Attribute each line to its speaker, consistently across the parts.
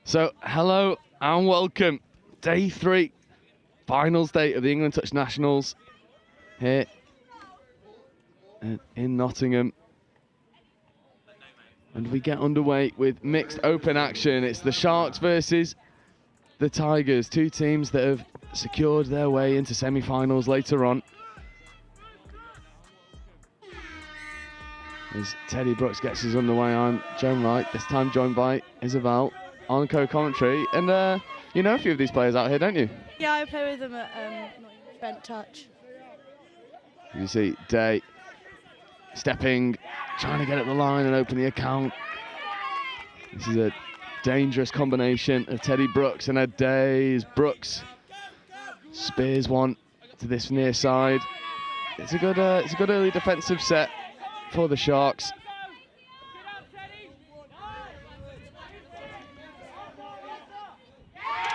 Speaker 1: So, hello and welcome. Day 3, finals day of the England Touch Nationals here in Nottingham. And we get underway with mixed open action. It's the Sharks versus the Tigers, two teams that have secured their way into semi-finals later on. As Teddy Brooks gets us underway, I'm Joan Wright, this time joined by Isabel on co-commentary. And you know a few of these players out here, don't you?
Speaker 2: Yeah, I play with them at Trent Touch.
Speaker 1: You see Day stepping, trying to get up the line and open the account. This is a dangerous combination of Teddy Brooks and a Day. As Brooks spears one to this near side. It's a good early defensive set for the Sharks.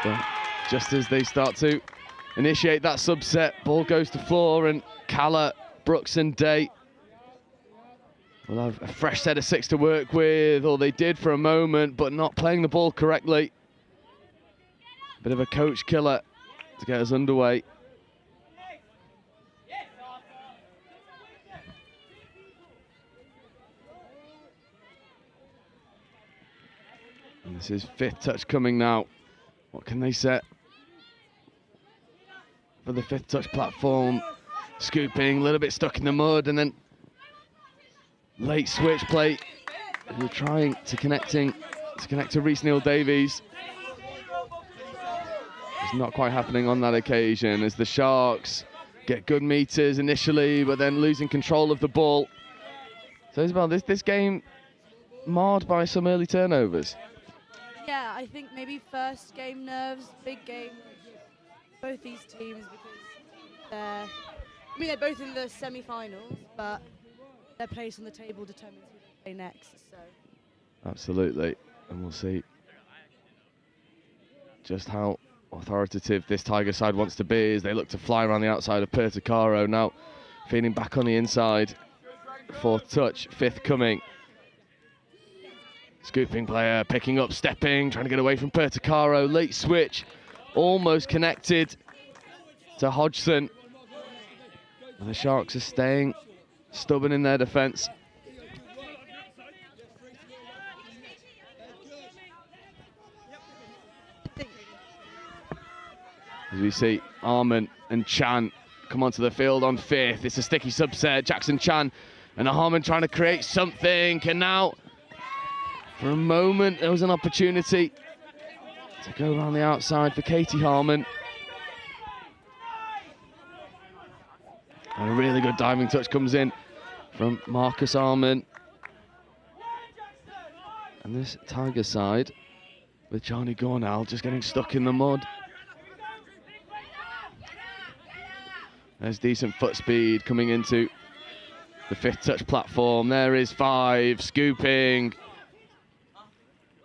Speaker 1: But just as they start to initiate that subset, ball goes to floor, and Calla, Brooks and Day will have a fresh set of 6 to work with, or they did for a moment, but not playing the ball correctly. Bit of a coach killer to get us underway. And this is 5th touch coming now. What can they set for the 5th touch platform? Scooping, a little bit stuck in the mud, and then late switch play. We're trying to connect to Rhys Neal-Davies. It's not quite happening on that occasion as the Sharks get good meters initially, but then losing control of the ball. So Isabel, this game marred by some early turnovers.
Speaker 2: Yeah, I think maybe first game nerves, big game. Both these teams, because they're both in the semi-finals, but their place on the table determines who they play next. So
Speaker 1: absolutely, and we'll see just how authoritative this Tiger side wants to be as they look to fly around the outside of Pertucaro. Now feeding back on the inside. 4th touch, 5th coming. Scooping player, picking up, stepping, trying to get away from Pertucaro. Late switch, almost connected to Hodgson. And the Sharks are staying stubborn in their defence. As we see Arman and Chan come onto the field on 5th. It's a sticky subset. Jackson Chan and Harmon trying to create something. And now, for a moment, there was an opportunity to go around the outside for Katie Harmon. And a really good diving touch comes in from Marcus Arman. And this Tiger side with Johnny Gornell just getting stuck in the mud. There's decent foot speed coming into the 5th touch platform. There is 5, scooping.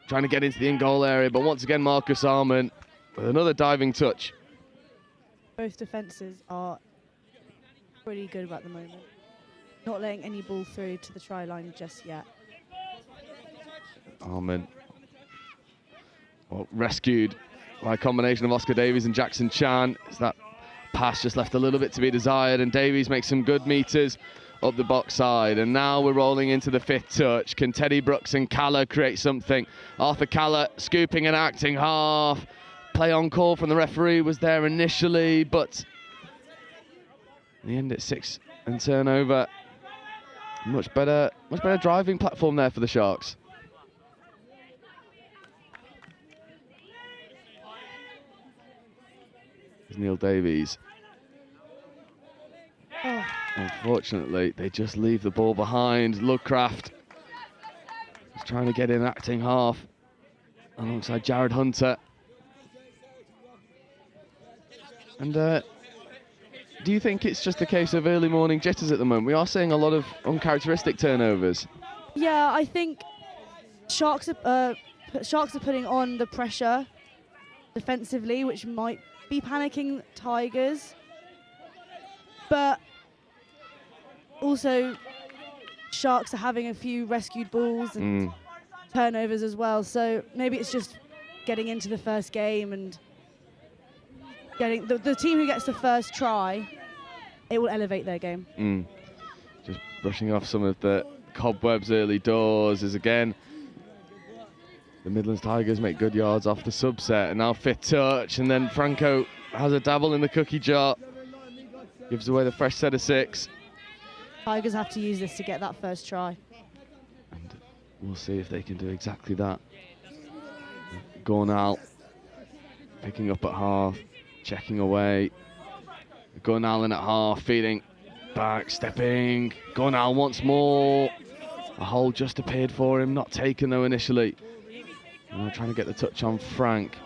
Speaker 1: Trying to get into the in-goal area, but once again, Marcus Arman with another diving touch.
Speaker 2: Both defences are pretty good at the moment. Not letting any ball through to the try line just yet.
Speaker 1: Arman, well, rescued by a combination of Oscar Davies and Jackson Chan. As that pass just left a little bit to be desired, and Davies makes some good meters up the box side. And now we're rolling into the 5th touch. Can Teddy Brooks and Calla create something? Arthur Calla scooping and acting half. Play on call from the referee was there initially, but in the end it's 6 and turnover. Much better driving platform there for the Sharks. There's Neal-Davies.
Speaker 2: Oh.
Speaker 1: Unfortunately, they just leave the ball behind. Ludcraft is trying to get in acting half alongside Jared Hunter. And do you think it's just a case of early morning jitters at the moment? We are seeing a lot of uncharacteristic turnovers.
Speaker 2: Yeah, I think Sharks are putting on the pressure defensively, which might be panicking Tigers. But also, Sharks are having a few rescued balls and turnovers as well. So maybe it's just getting into the first game and getting the team who gets the first try, it will elevate their game.
Speaker 1: Just brushing off some of the cobwebs early doors as again the Midlands Tigers make good yards off the subset, and now fifth touch, and then Franco has a dabble in the cookie jar, gives away the fresh set of 6.
Speaker 2: Tigers have to use this to get that first try.
Speaker 1: And we'll see if they can do exactly that. Gornal picking up at half, checking away. Gornal in at half, feeding back, stepping. Gornal once more. A hole just appeared for him, not taken though initially. Trying to get the touch on Frank.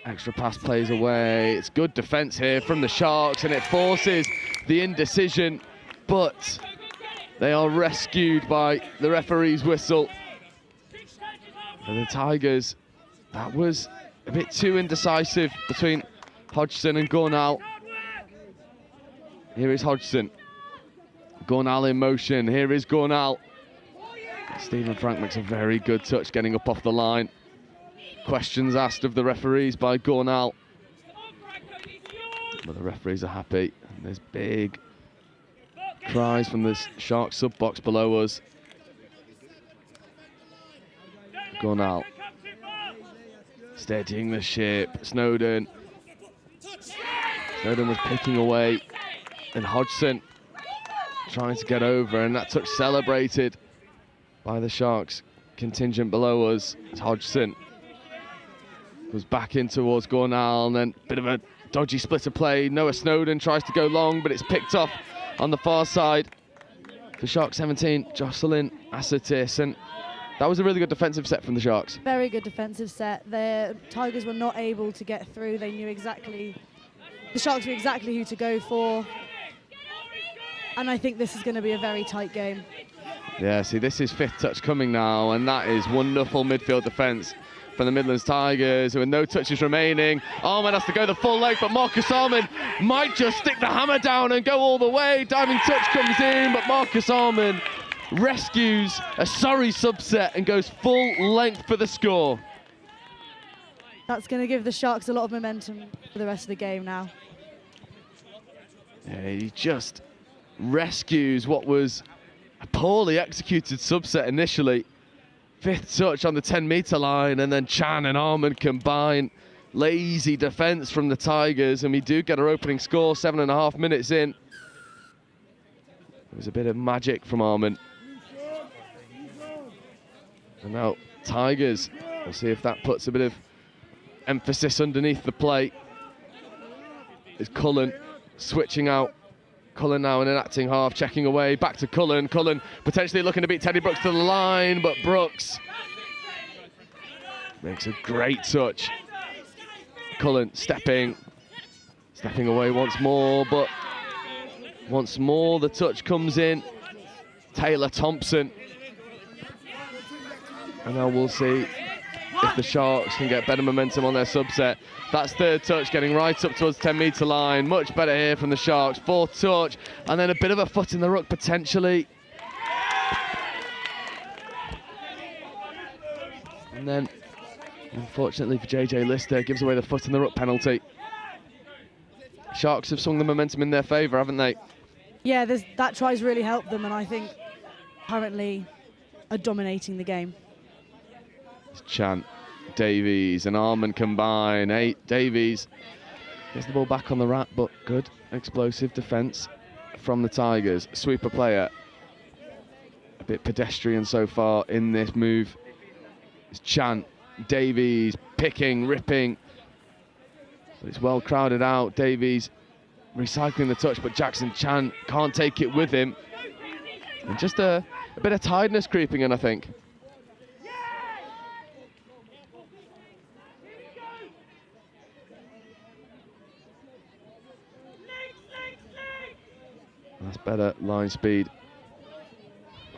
Speaker 1: Extra pass plays away. It's good defence here from the Sharks, and it forces the indecision, but they are rescued by the referee's whistle. For the Tigers, that was a bit too indecisive between Hodgson and Gornal. Here is Hodgson. Gornal in motion. Here is Gornal. Stephen Frank makes a very good touch getting up off the line. Questions asked of the referees by Gornal. But the referees are happy. And there's big cries from the Sharks sub-box below us. Gornal steadying the ship. Snowden was picking away. And Hodgson trying to get over, and that touch celebrated by the Sharks contingent below us. It's Hodgson goes back in towards Gornal, and then a bit of a dodgy split of play. Noah Snowden tries to go long, but it's picked off on the far side. For Sharks 17, Jocelyn Asatis, and that was a really good defensive set from the Sharks.
Speaker 2: Very good defensive set. The Tigers were not able to get through. They knew exactly, the Sharks knew exactly who to go for. And I think this is going to be a very tight game.
Speaker 1: Yeah, see, this is fifth touch coming now, and that is wonderful midfield defence from the Midlands Tigers, with no touches remaining. Arman has to go the full length, but Marcus Arman might just stick the hammer down and go all the way. Diving touch comes in, but Marcus Arman rescues a Surrey subset and goes full length for the score.
Speaker 2: That's going to give the Sharks a lot of momentum for the rest of the game now.
Speaker 1: Yeah, he just rescues what was a poorly executed subset initially. Fifth touch on the 10-metre line, and then Chan and Arman combine. Lazy defence from the Tigers, and we do get our opening score 7.5 minutes in. There was a bit of magic from Arman. And now Tigers, we'll see if that puts a bit of emphasis underneath the play. Is Cullen switching out. Cullen now in an acting half, checking away, back to Cullen. Cullen potentially looking to beat Teddy Brooks to the line, but Brooks makes a great touch. Cullen stepping away once more, but once more the touch comes in. Taylor Thompson. And now we'll see if the Sharks can get better momentum on their subset. That's third touch, getting right up towards the 10-metre line. Much better here from the Sharks. Fourth touch, and then a bit of a foot in the ruck potentially. And then, unfortunately for JJ Lister, gives away the foot in the ruck penalty. Sharks have swung the momentum in their favour, haven't they?
Speaker 2: Yeah, that try's really helped them, and I think currently are dominating the game.
Speaker 1: Chan, Davies and Arman combine. Davies gets the ball back on the rack, but good explosive defence from the Tigers. Sweeper player, a bit pedestrian so far in this move. It's Chan, Davies picking, ripping, but it's well crowded out. Davies recycling the touch, but Jackson Chan can't take it with him. And just a bit of tiredness creeping in, I think. That's better line speed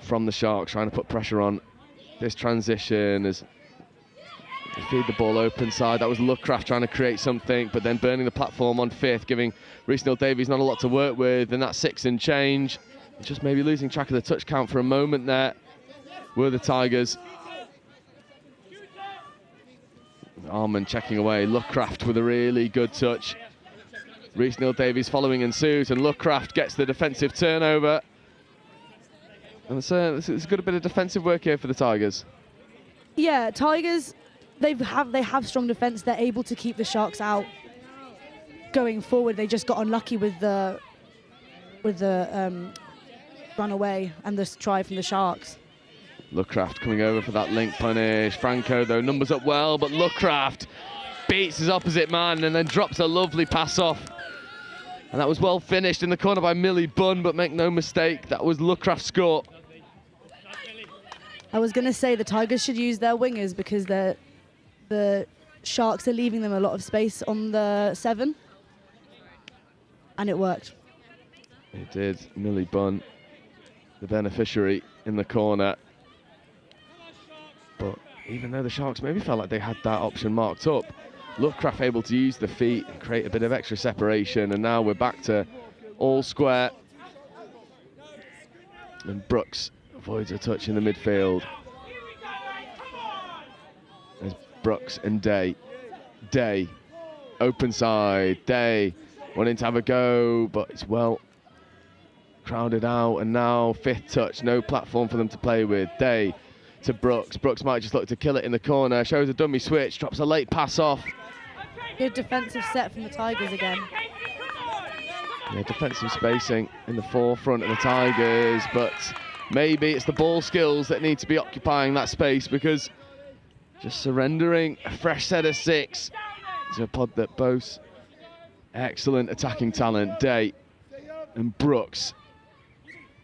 Speaker 1: from the Sharks, trying to put pressure on this transition as they feed the ball open side. That was Lookcraft trying to create something, but then burning the platform on fifth, giving Reece Neal-Davies not a lot to work with, and that's 6 and change. Just maybe losing track of the touch count for a moment there were the Tigers. Armand checking away. Lookcraft with a really good touch. Reece Neil-Davies following in suit, and Lookcraft gets the defensive turnover. And it's a good bit of defensive work here for the Tigers.
Speaker 2: Yeah, Tigers, they have strong defence. They're able to keep the Sharks out going forward. They just got unlucky with the run away and the try from the Sharks.
Speaker 1: Lookcraft coming over for that link punish. Franco, though, numbers up well, but Lookcraft beats his opposite man and then drops a lovely pass off. And that was well finished in the corner by Millie Bunn, but make no mistake, that was Lookcraft's score.
Speaker 2: I was going to say the Tigers should use their wingers because the Sharks are leaving them a lot of space on the 7. And it worked.
Speaker 1: It did. Millie Bunn, the beneficiary in the corner. But even though the Sharks maybe felt like they had that option marked up, Lookcraft able to use the feet and create a bit of extra separation, and now we're back to all square. And Brooks avoids a touch in the midfield. There's Brooks and Day. Day, open side. Day wanting to have a go, but it's well crowded out, and now 5th touch, no platform for them to play with. Day to Brooks. Brooks might just look to kill it in the corner, shows a dummy switch, drops a late pass off.
Speaker 2: Good defensive set from the Tigers again.
Speaker 1: Yeah, defensive spacing in the forefront of the Tigers, but maybe it's the ball skills that need to be occupying that space, because just surrendering a fresh set of 6 to a pod that boasts excellent attacking talent. Day and Brooks.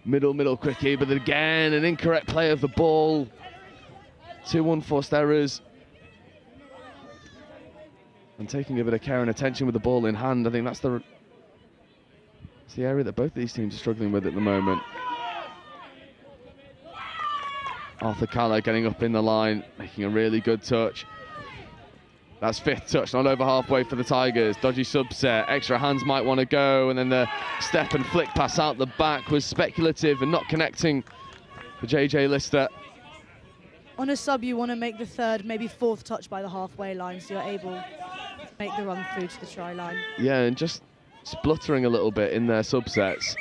Speaker 1: Middle quickie, but again, an incorrect play of the ball. 2 unforced errors. And taking a bit of care and attention with the ball in hand, I think that's the area that both of these teams are struggling with at the moment. Arthur Caller getting up in the line, making a really good touch. That's 5th touch, not over halfway for the Tigers. Dodgy subset, extra hands might want to go, and then the step and flick pass out the back was speculative and not connecting for JJ Lister.
Speaker 2: On a sub, you want to make the 3rd, maybe 4th touch by the halfway line, so you're able to make the run through to the try line.
Speaker 1: Yeah, and just spluttering a little bit in their subsets.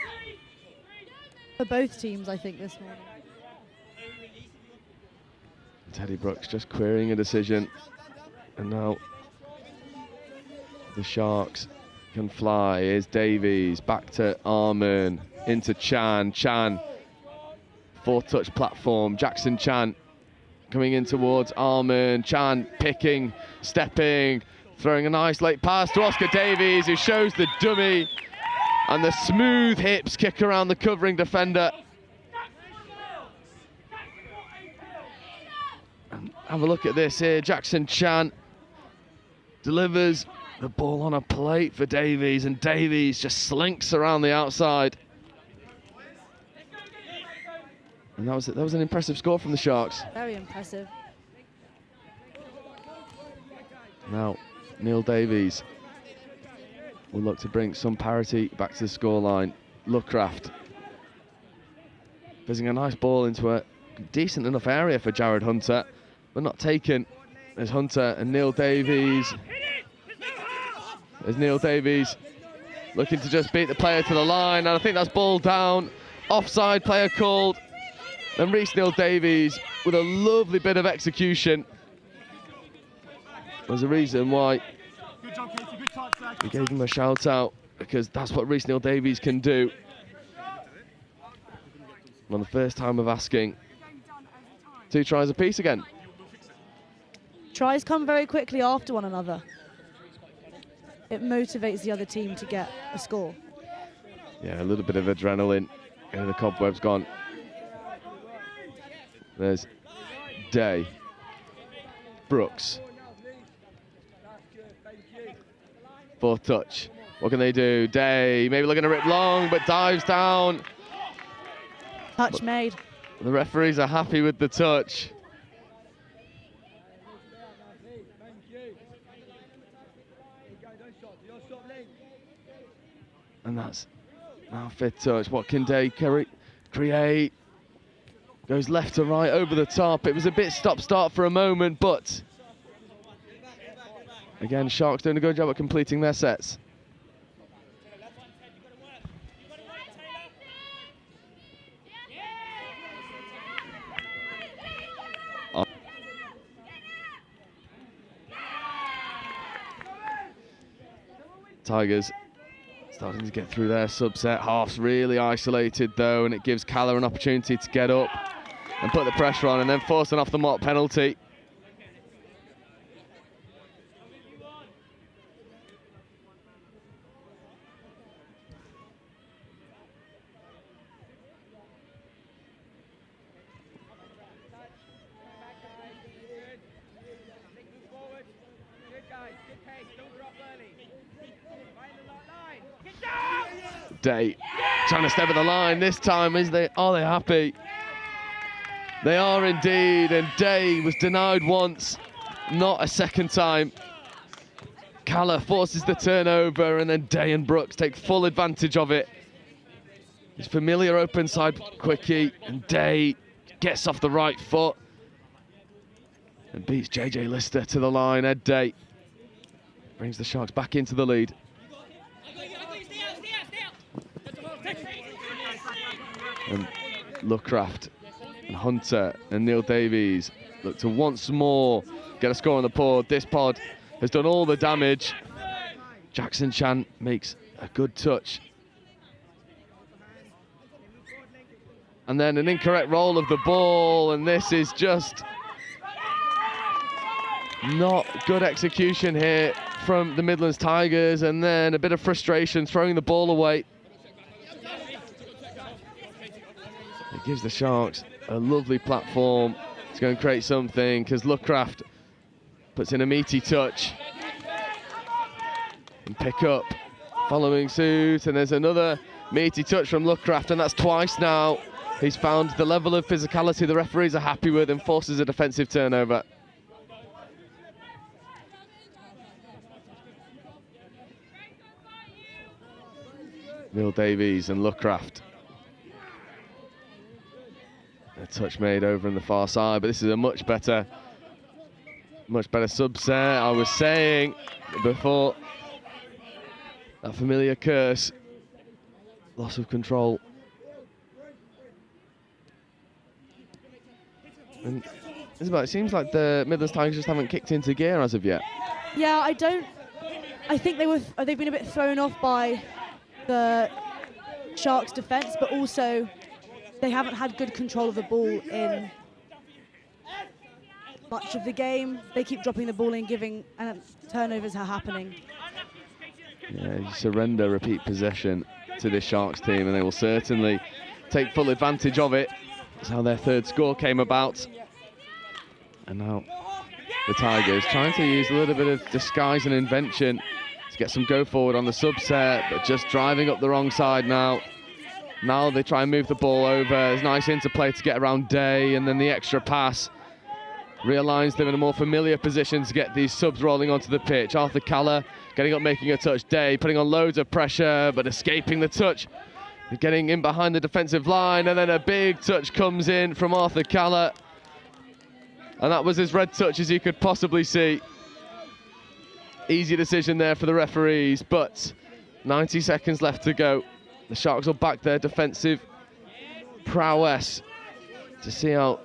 Speaker 2: For both teams, I think, this morning.
Speaker 1: Teddy Brooks just querying a decision. And now the Sharks can fly. Here's Davies, back to Arman, into Chan. Chan, 4th touch platform. Jackson Chan coming in towards Arman. Chan picking, stepping, throwing a nice late pass to Oscar Davies, who shows the dummy. And the smooth hips kick around the covering defender. And have a look at this here. Jackson Chan delivers the ball on a plate for Davies, and Davies just slinks around the outside. And that was an impressive score from the Sharks.
Speaker 2: Very impressive.
Speaker 1: Now, Neil-Davies will look to bring some parity back to the scoreline. Lookcraft fizzing a nice ball into a decent enough area for Jared Hunter, but not taken. There's Hunter and Neil-Davies. There's Neil-Davies looking to just beat the player to the line, and I think that's ball down. Offside player called. And Reece Neil-Davies with a lovely bit of execution. There's a reason why we gave him a shout out, because that's what Reece Neil-Davies can do. On the first time of asking, 2 tries apiece again.
Speaker 2: Tries come very quickly after one another. It motivates the other team to get a score.
Speaker 1: Yeah, a little bit of adrenaline, and the cobweb's gone. There's Day. Brooks. 4th touch. What can they do? Day, maybe looking to rip long, but dives down.
Speaker 2: Touch made.
Speaker 1: The referees are happy with the touch. And that's now 5th touch. What can Day create? Goes left to right over the top. It was a bit stop-start for a moment, but Again, Sharks doing a good job at completing their sets. Tigers starting to get through their subset. Half's really isolated though, and it gives Calla an opportunity to get up and put the pressure on, and then forcing off the mock penalty. Day trying to step at the line this time. Are they happy? They are indeed, and Day was denied once, not a second time. Calla forces the turnover, and then Day and Brooks take full advantage of it. His familiar open side quickie, and Day gets off the right foot and beats JJ Lister to the line. Ed Day brings the Sharks back into the lead. And Lookcraft and Hunter and Neil Davies look to once more get a score on the board. This pod has done all the damage. Jackson Chan makes a good touch. And then an incorrect roll of the ball, and this is just not good execution here from the Midlands Tigers, and then a bit of frustration throwing the ball away. It gives the Sharks a lovely platform to go and create something, because Lookcraft puts in a meaty touch and pick up following suit, and there's another meaty touch from Lookcraft, and that's twice now. He's found the level of physicality the referees are happy with and forces a defensive turnover. Neil Davies and Lookcraft. A touch made over on the far side, but this is a much better subset. I was saying before, that familiar curse, loss of control. And Isabel, it seems like the Midlands Tigers just haven't kicked into gear as of yet.
Speaker 2: Yeah, I think they've been a bit thrown off by the Sharks' defence, but also they haven't had good control of the ball in much of the game. They keep dropping the ball in, and turnovers are happening.
Speaker 1: Yeah, you surrender repeat possession to this Sharks team, and they will certainly take full advantage of it. That's how their third score came about. And now the Tigers trying to use a little bit of disguise and invention to get some go forward on the subset, but just driving up the wrong side now. Now they try and move the ball over. There's nice interplay to get around Day, and then the extra pass realigns them in a more familiar position to get these subs rolling onto the pitch. Arthur Calla getting up, making a touch. Day putting on loads of pressure, but escaping the touch. Getting in behind the defensive line, and then a big touch comes in from Arthur Calla. And that was as red touch as you could possibly see. Easy decision there for the referees, but 90 seconds left to go. The Sharks will back their defensive prowess to see out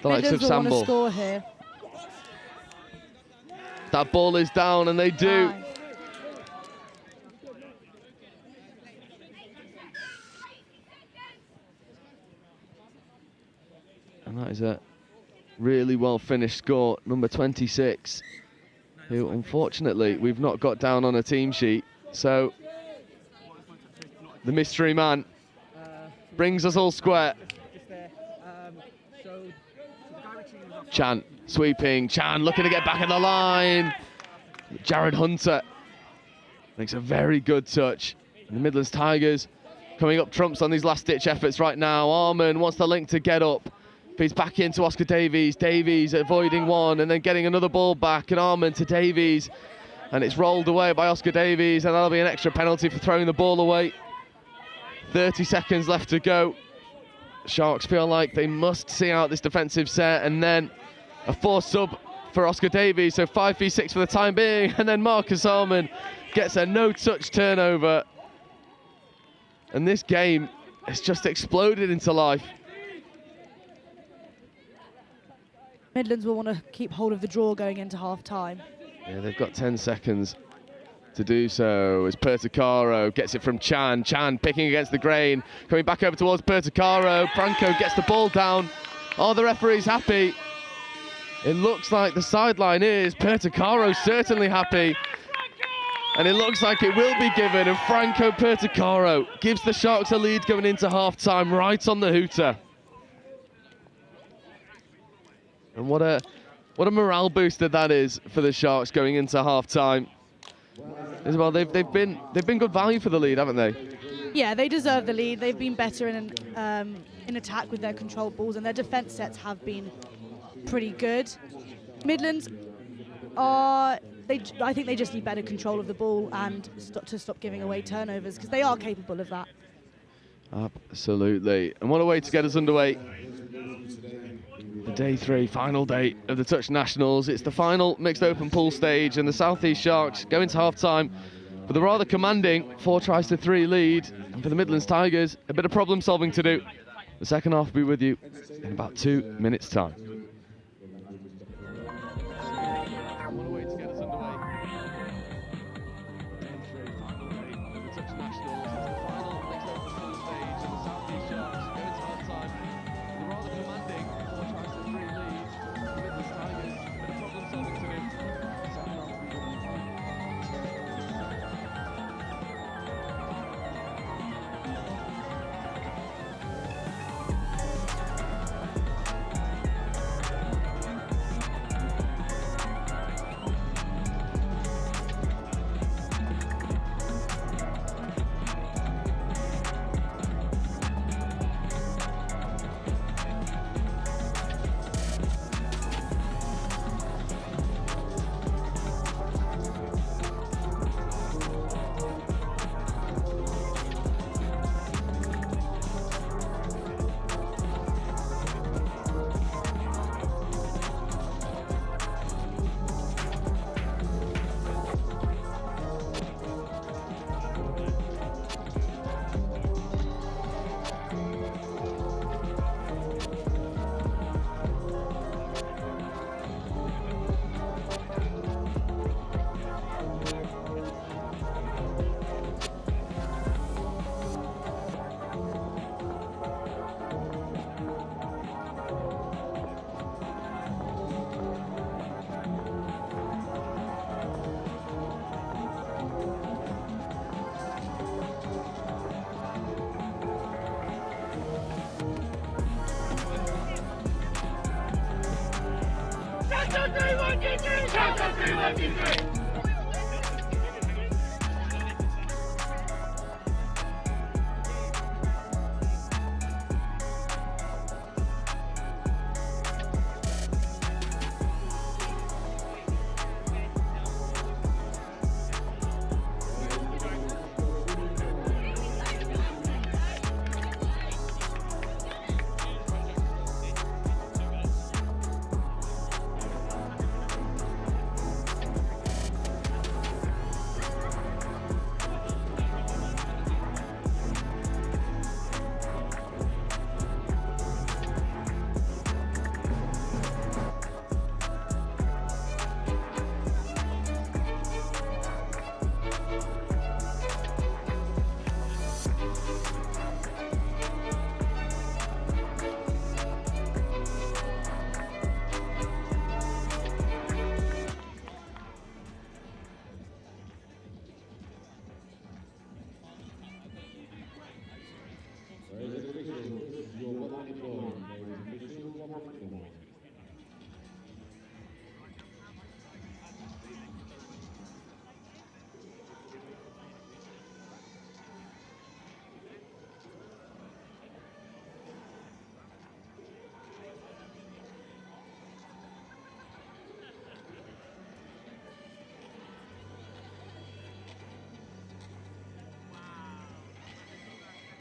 Speaker 1: the likes of Samble.
Speaker 2: Score here.
Speaker 1: That ball is down, and they do.
Speaker 2: Nice.
Speaker 1: And that is a really well finished score. Number 26, who unfortunately we've not got down on a team sheet. So the mystery man brings us all square. Chan sweeping, Chan looking to get back in the line. Jared Hunter makes a very good touch. And the Midlands Tigers coming up trumps on these last ditch efforts right now. Arman wants the link to get up. Feeds back into Oscar Davies. Davies avoiding one and then getting another ball back, and Arman to Davies. And it's rolled away by Oscar Davies, and that'll be an extra penalty for throwing the ball away. 30 seconds left to go. Sharks feel like they must see out this defensive set, and then a forced sub for Oscar Davies, so 5v6 for the time being, and then Marcus Harmon gets a no-touch turnover. And this game has just exploded into life.
Speaker 2: Midlands will want to keep hold of the draw going into half-time.
Speaker 1: Yeah, they've got 10 seconds to do so as Pertucaro gets it from Chan. Chan picking against the grain, coming back over towards Pertucaro. Franco gets the ball down. Are the referees happy? It looks like the sideline is. Pertucaro's certainly happy. And it looks like it will be given, and Franco Pertucaro gives the Sharks a lead going into half-time right on the hooter. And what a morale booster that is for the Sharks going into half-time. Isabel, they've been good value for the lead, haven't they?
Speaker 2: Yeah, they deserve the lead. They've been better in attack with their controlled balls, and their defence sets have been pretty good. Midlands are, I think they just need better control of the ball and to stop giving away turnovers, because they are capable of that.
Speaker 1: Absolutely. And what a way to get us underway. The day 3, final day of the Touch Nationals. It's the final mixed open pool stage, and the South East Sharks go into half-time with a rather commanding 4-3 lead. And for the Midlands Tigers, a bit of problem solving to do. The second half will be with you in about 2 minutes' time. What a way to get us underway. Day 3, final day of the Touch Nationals. It's the final mixed open pool stage, and the South East Sharks go into half-time with a rather commanding 4-3 lead. The Midlands Tigers, a bit of problem solving to do. The second half will be with you.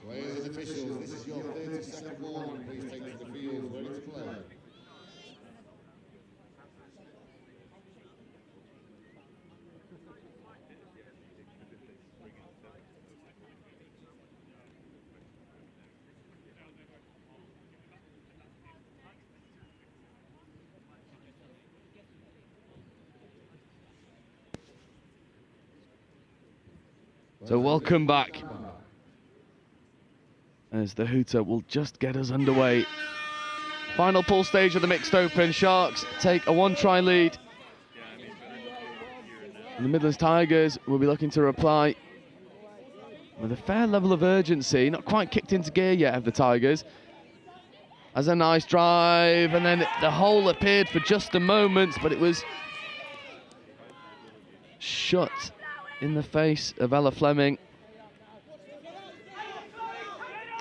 Speaker 3: Players and officials, this is your 30-second warning. Please take to the field ready to play.
Speaker 1: So welcome back, as the hooter will just get us underway. Final pool stage of the mixed open. Sharks take a one-try lead. And the Midlands Tigers will be looking to reply with a fair level of urgency. Not quite kicked into gear yet of the Tigers. As a nice drive, and then the hole appeared for just a moment, but it was shut in the face of Ella Fleming.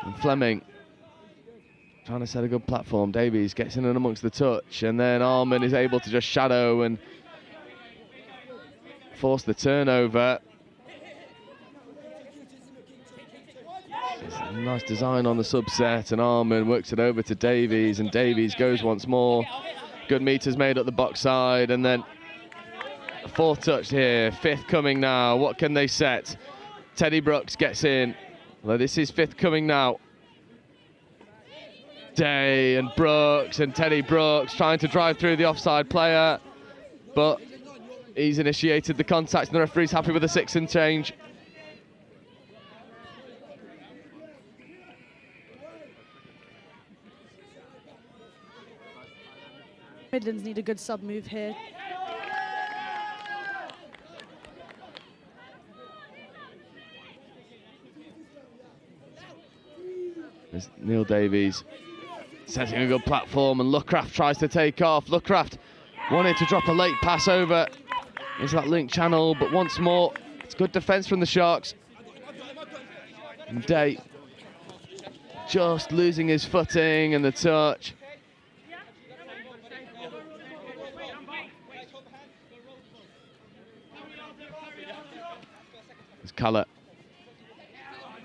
Speaker 1: And Fleming trying to set a good platform. Davies gets in and amongst the touch, and then Arman is able to just shadow and force the turnover. It's a nice design on the subset, and Arman works it over to Davies, and Davies goes once more. Good meters made at the box side, and then a fourth touch here, fifth coming now. What can they set? Teddy Brooks gets in. Well, this is fifth coming now. Day and Brooks, and Teddy Brooks trying to drive through the offside player, but he's initiated the contact, and the referee's happy with the 6 and change.
Speaker 2: Midlands need a good sub move here.
Speaker 1: There's Neil Davies setting a good platform, and Luckraft tries to take off. Luckraft wanted to drop a late pass over into that link channel, but once more, it's good defence from the Sharks. And Day just losing his footing and the touch. As Callett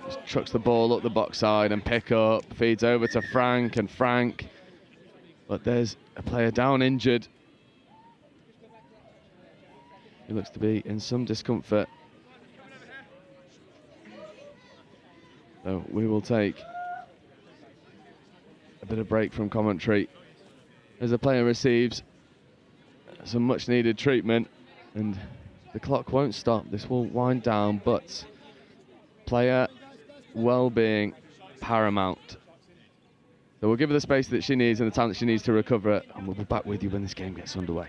Speaker 1: just trucks the ball up the box side, and pick up, feeds over to Frank, and Frank, but there's a player down injured. He looks to be in some discomfort. So we will take a bit of break from commentary as the player receives some much needed treatment, and the clock won't stop. This will wind down, but player well-being paramount. So we'll give her the space that she needs and the time that she needs to recover, and we'll be back with you when this game gets underway.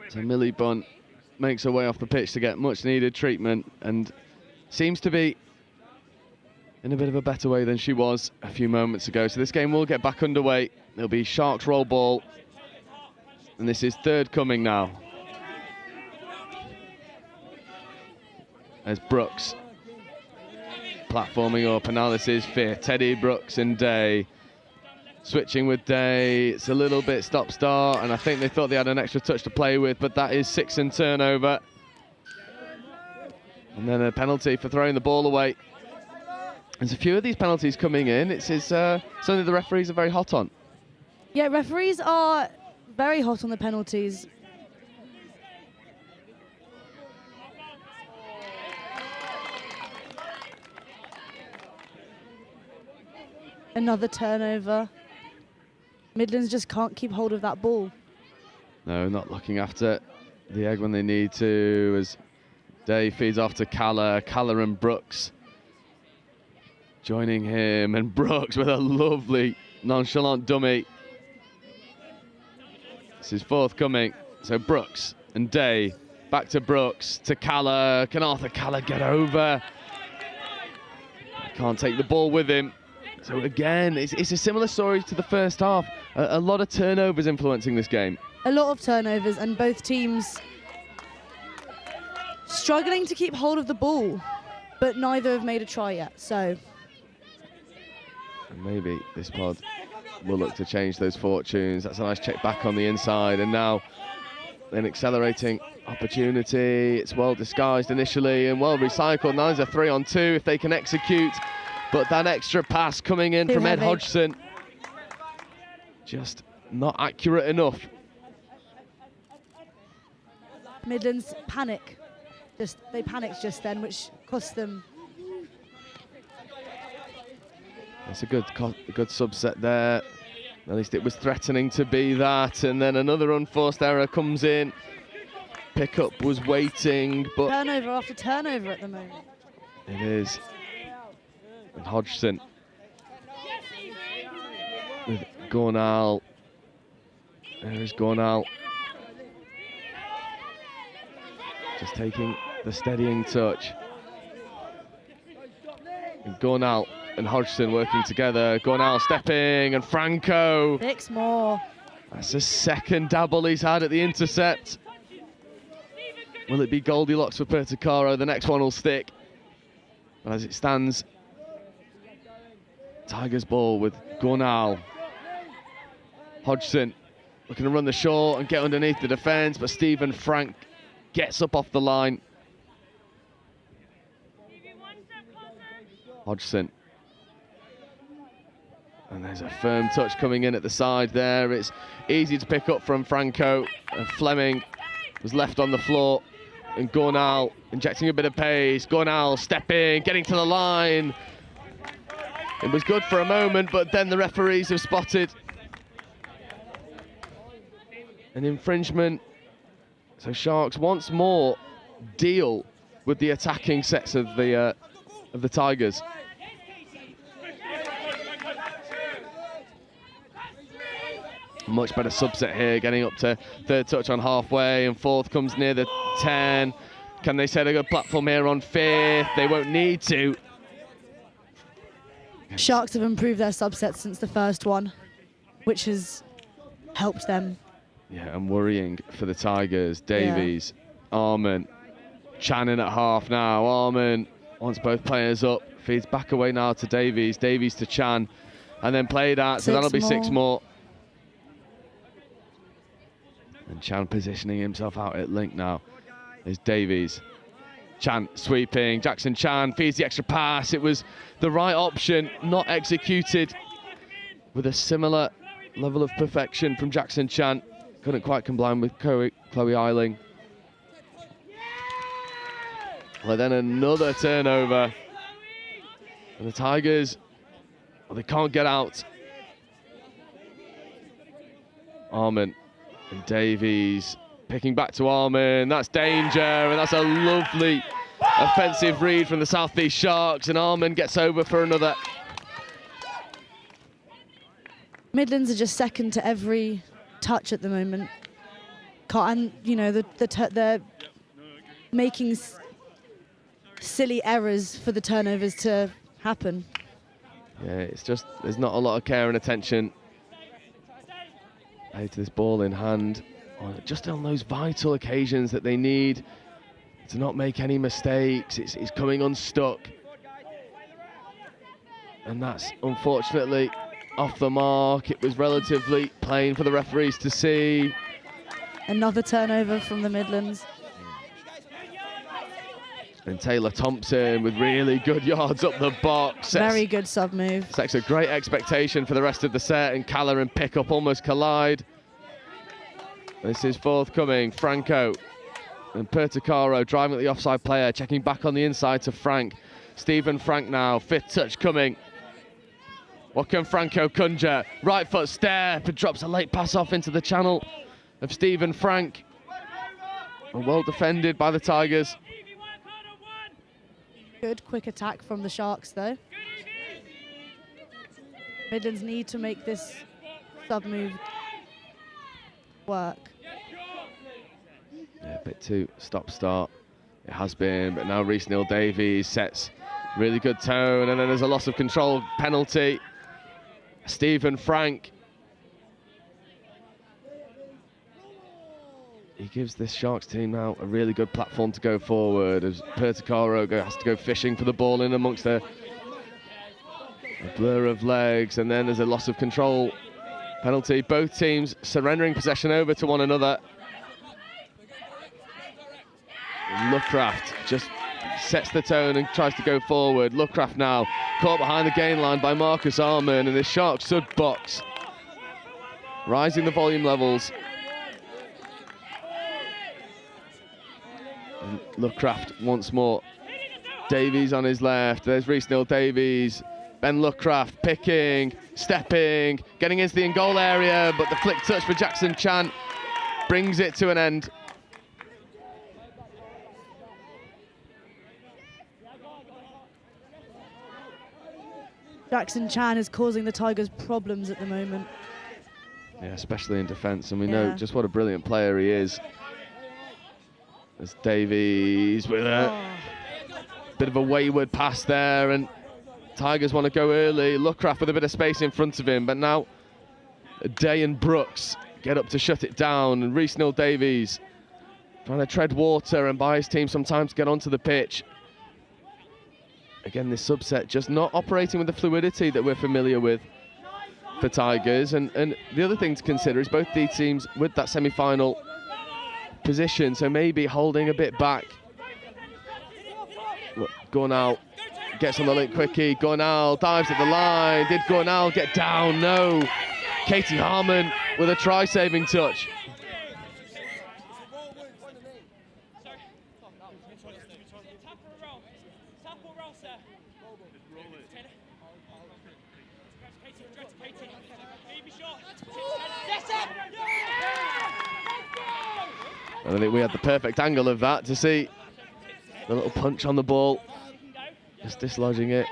Speaker 1: So Millie Bunt makes her way off the pitch to get much needed treatment, and seems to be in a bit of a better way than she was a few moments ago. So this game will get back underway. It'll be Sharks roll ball. And this is third coming now. As Brooks platforming up, and now this is fifth. Teddy, Brooks and Day. Switching with Day. It's a little bit stop-start, and I think they thought they had an extra touch to play with, but that is 6 and turnover. And then a penalty for throwing the ball away. There's a few of these penalties coming in. It's something the referees are very hot on.
Speaker 2: Yeah, referees are very hot on the penalties. Another turnover. Midlands just can't keep hold of that ball.
Speaker 1: No, not looking after the egg when they need to, as Day feeds off to Calla and Brooks joining him, and Brooks with a lovely nonchalant dummy. This is forthcoming. So Brooks and Day, back to Brooks, to Calla. Can Arthur Calla get over? Can't take the ball with him. So again, it's a similar story to the first half. A lot of turnovers influencing this game.
Speaker 2: A lot of turnovers, and both teams struggling to keep hold of the ball, but neither have made a try yet, so.
Speaker 1: And maybe this pod will look to change those fortunes. That's a nice check back on the inside, and now an accelerating opportunity. It's well disguised initially and well recycled. Now there's a 3-on-2 if they can execute. But that extra pass coming in from Ed Hodgson, just not accurate enough.
Speaker 2: Midlands panic. They panicked just then, which cost them.
Speaker 1: It's a good subset there. At least it was threatening to be that. And then another unforced error comes in. Pickup was waiting, but
Speaker 2: Turnover after turnover at the moment.
Speaker 1: It is. And Hodgson with Gornal. There is Gornal. Just taking the steadying touch. And Gornal and Hodgson working together. Gornal stepping, and Franco.
Speaker 2: 6 more.
Speaker 1: That's the second dabble he's had at the intercept. Will it be Goldilocks for Pertucaro? The next one will stick. But as it stands, Tigers ball with Gornal. Hodgson looking to run the short and get underneath the defence, but Stephen Frank gets up off the line. Hodgson. And there's a firm touch coming in at the side there. It's easy to pick up from Franco. And Fleming was left on the floor. And Gornal injecting a bit of pace. Gornal stepping, getting to the line. It was good for a moment, but then the referees have spotted an infringement. So Sharks once more deal with the attacking sets of the Tigers. Much better subset here, getting up to third touch on halfway, and fourth comes near the 10. Can they set a good platform here on fifth? They won't need to.
Speaker 2: Sharks have improved their subsets since the first one, which has helped them.
Speaker 1: Yeah, and worrying for the Tigers. Davies, Arman, Channon at half now. Arman wants both players up, feeds back away now to Davies. Davies to Chan, and then played out, so that'll be 6 more. And Chan positioning himself out at link now is Davies. Chan sweeping, Jackson Chan feeds the extra pass. It was the right option, not executed with a similar level of perfection from Jackson Chan. Couldn't quite combine with Chloe Eiling. Well, then another turnover. And the Tigers, well, they can't get out. Arman and Davies picking back to Arman. That's danger, and that's a lovely offensive read from the South East Sharks, and Arman gets over for another.
Speaker 2: Midlands are just second to every touch at the moment. And, you know, they're making silly errors for the turnovers to happen.
Speaker 1: Yeah, it's just, there's not a lot of care and attention paid to this ball in hand, just on those vital occasions that they need to not make any mistakes. It's coming unstuck. And that's unfortunately off the mark. It was relatively plain for the referees to see.
Speaker 2: Another turnover from the Midlands.
Speaker 1: And Taylor Thompson with really good yards up the box.
Speaker 2: Very good sub move.
Speaker 1: Sets a great expectation for the rest of the set, and Caller and Pickup almost collide. This is forthcoming. Franco and Perticaro driving at the offside player, checking back on the inside to Frank. Stephen Frank now, fifth touch coming. What can Franco conjure? Right foot step, and drops a late pass off into the channel of Stephen Frank. And well defended by the Tigers.
Speaker 2: Good quick attack from the Sharks though. Midlands need to make this sub move work.
Speaker 1: Yeah, a bit too stop-start. It has been, but now Reece-Neil Davies sets really good tone, and then there's a loss of control penalty. Stephen Frank. He gives this Sharks team now a really good platform to go forward, as Perticaro has to go fishing for the ball in amongst a blur of legs, and then there's a loss of control penalty. Both teams surrendering possession over to one another. Lovecraft just sets the tone and tries to go forward. Lovecraft now caught behind the gain line by Marcus Arman, and the Sharks sud box, rising the volume levels. And Lovecraft once more. Davies on his left. There's Reece-Neil Davies. Ben Lovecraft picking, stepping, getting into the in-goal area, but the flick touch for Jackson Chan brings it to an end.
Speaker 2: Jackson Chan is causing the Tigers problems at the moment.
Speaker 1: Yeah, especially in defence, and we know just what a brilliant player he is. There's Davies with a bit of a wayward pass there, and Tigers want to go early. Lovecraft with a bit of space in front of him, but now Day and Brooks get up to shut it down, and Reece-Neil Davies trying to tread water and buy his team some time to get onto the pitch. Again, this subset just not operating with the fluidity that we're familiar with for Tigers. And the other thing to consider is both these teams with that semi-final position, so maybe holding a bit back. Gornal gets on the link quickly. Gornal dives at the line. Did Gornal get down? No. Katie Harmon with a try-saving touch. I think we had the perfect angle of that to see the little punch on the ball, just dislodging it.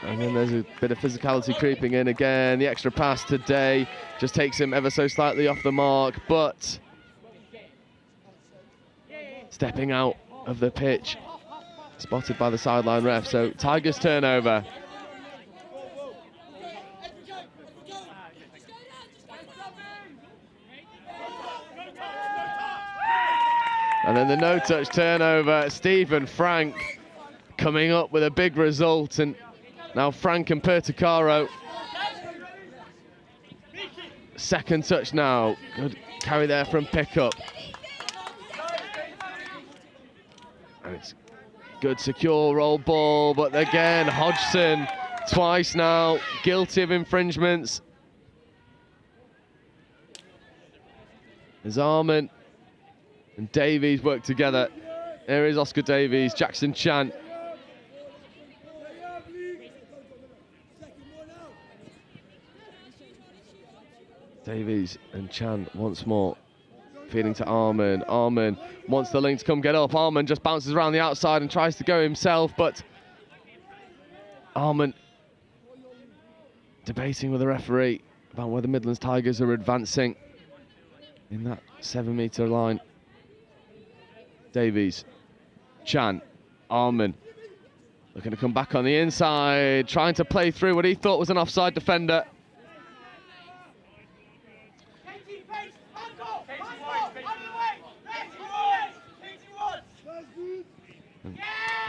Speaker 1: And then there's a bit of physicality creeping in again. The extra pass today just takes him ever so slightly off the mark, but stepping out of the pitch, spotted by the sideline ref. So Tigers turnover. And then the no-touch turnover. Stephen Frank coming up with a big result, and now Frank and Perticaro. Second touch now. Good carry there from Pickup. And it's good secure roll ball, but again, Hodgson twice now guilty of infringements. As Arman and Davies work together. There is Oscar Davies, Jackson Chan. Davies and Chan once more. Feeding to Arman. Arman wants the link to come get up. Arman just bounces around the outside and tries to go himself, but Arman debating with the referee about where the Midlands Tigers are advancing in that 7-metre line. Davies, Chan, Arman Looking to come back on the inside, trying to play through what he thought was an offside defender.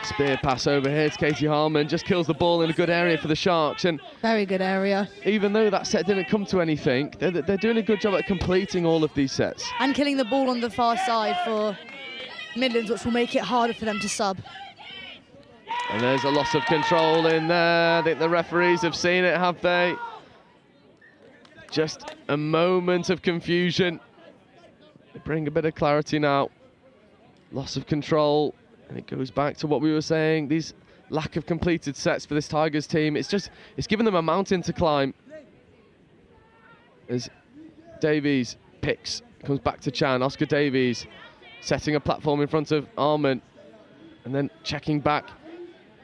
Speaker 1: Spear pass over here to Katie Harmon, just kills the ball in a good area for the Sharks. And
Speaker 2: very good area.
Speaker 1: Even though that set didn't come to anything, they're doing a good job at completing all of these sets.
Speaker 2: And killing the ball on the far side for Midlands, which will make it harder for them to sub.
Speaker 1: And there's a loss of control in there. I think the referees have seen it, have they? Just a moment of confusion. They bring a bit of clarity now. Loss of control. And it goes back to what we were saying, these lack of completed sets for this Tigers team. It's given them a mountain to climb. As Davies picks, comes back to Chan, Oscar Davies setting a platform in front of Armand and then checking back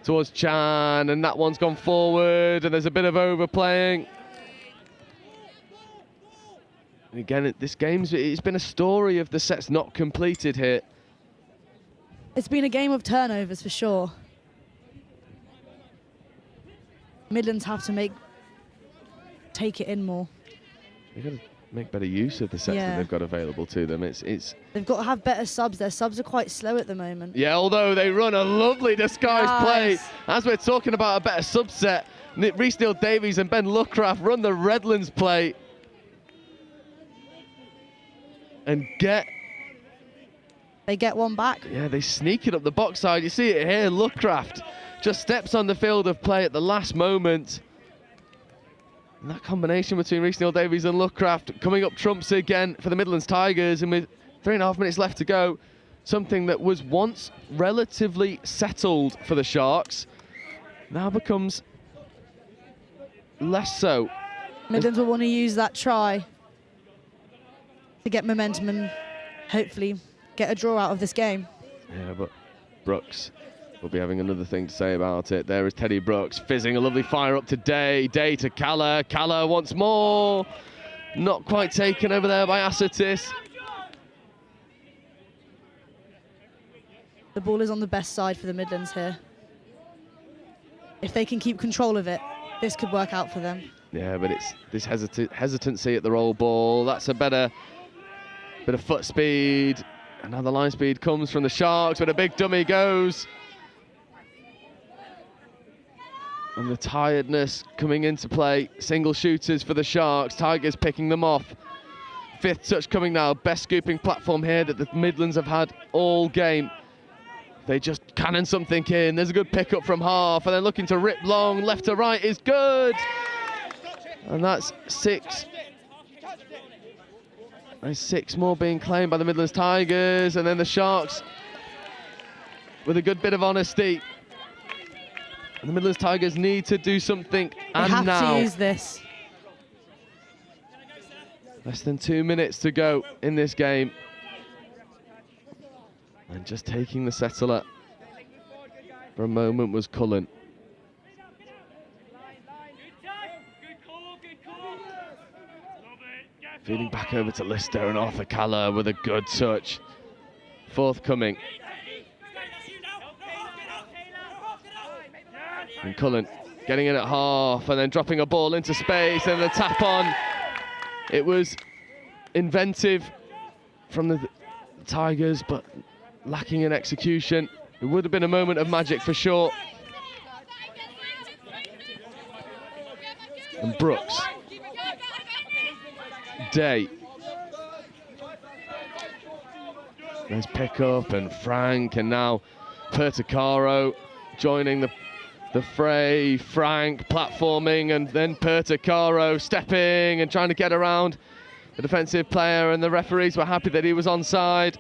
Speaker 1: towards Chan, and that one's gone forward and there's a bit of overplaying. And again, this game's, it's been a story of the sets not completed here.
Speaker 2: It's been a game of turnovers for sure. Midlands have to take it in more.
Speaker 1: They've got to make better use of the sets that they've got available to them.
Speaker 2: They've got to have better subs. Their subs are quite slow at the moment.
Speaker 1: Yeah, although they run a lovely disguised play. As we're talking about a better subset, Rhys Neal-Davies and Ben Luckraft run the Redlands play and
Speaker 2: they get one back.
Speaker 1: Yeah, they sneak it up the box side. You see it here, Luckraft just steps on the field of play at the last moment. And that combination between Rhys Neal-Davies and Luckraft coming up trumps again for the Midlands Tigers, and with 3.5 minutes left to go, something that was once relatively settled for the Sharks now becomes less so.
Speaker 2: Midlands will want to use that try to get momentum and hopefully get a draw out of this game.
Speaker 1: Yeah, but Brooks will be having another thing to say about it. There is Teddy Brooks fizzing a lovely fire up to Day. Day to Calla. Calla once more. Not quite taken over there by Asatis.
Speaker 2: The ball is on the best side for the Midlands here. If they can keep control of it, this could work out for them.
Speaker 1: Yeah, but it's this hesitancy at the roll ball. That's a better bit of foot speed. And now the line speed comes from the Sharks, but a big dummy goes. And the tiredness coming into play. Single shooters for the Sharks. Tigers picking them off. Fifth touch coming now. Best scooping platform here that the Midlands have had all game. They just cannon something in. There's a good pickup from half. And then looking to rip long. Left to right is good. And that's 6. There's 6 more being claimed by the Midlands Tigers, and then the Sharks with a good bit of honesty. And the Midlands Tigers need to do something, and now.
Speaker 2: They have to use this.
Speaker 1: Less than 2 minutes to go in this game. And just taking the settler for a moment was Cullen. Feeding back over to Lister and Arthur Calla with a good touch. Forthcoming. And Cullen getting in at half and then dropping a ball into space and the tap on. It was inventive from the Tigers, but lacking in execution. It would have been a moment of magic for sure. And Brooks. Day. There's pickup and Frank, and now Perticaro joining the fray. Frank platforming, and then Perticaro stepping and trying to get around the defensive player, and the referees were happy that he was onside.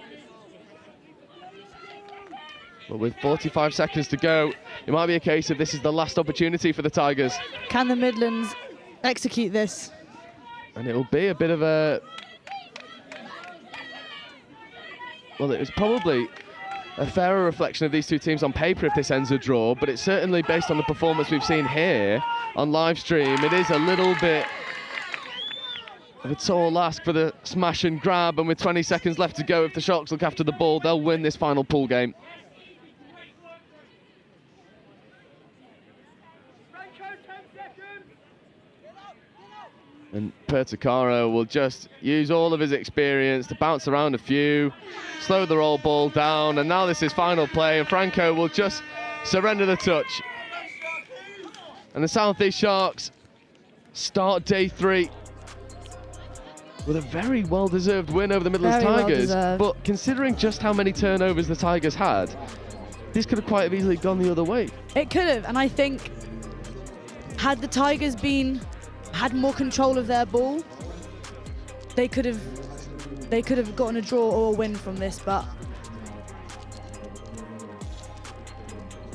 Speaker 1: But with 45 seconds to go, it might be a case of this is the last opportunity for the Tigers.
Speaker 2: Can the Midlands execute this?
Speaker 1: And it will be a bit of a... Well, it was probably a fairer reflection of these two teams on paper if this ends a draw, but it's certainly based on the performance we've seen here on live stream. It is a little bit of a tall ask for the smash and grab, and with 20 seconds left to go, if the Sharks look after the ball, they'll win this final pool game. And Pertucaro will just use all of his experience to bounce around a few, slow the roll ball down, and now this is final play, and Franco will just surrender the touch. And the South East Sharks start day 3 with a very well-deserved win over the Midlands Tigers. But considering just how many turnovers the Tigers had, this could have quite easily gone the other way.
Speaker 2: It could have, and I think had the Tigers had more control of their ball, they could have gotten a draw or a win from this, but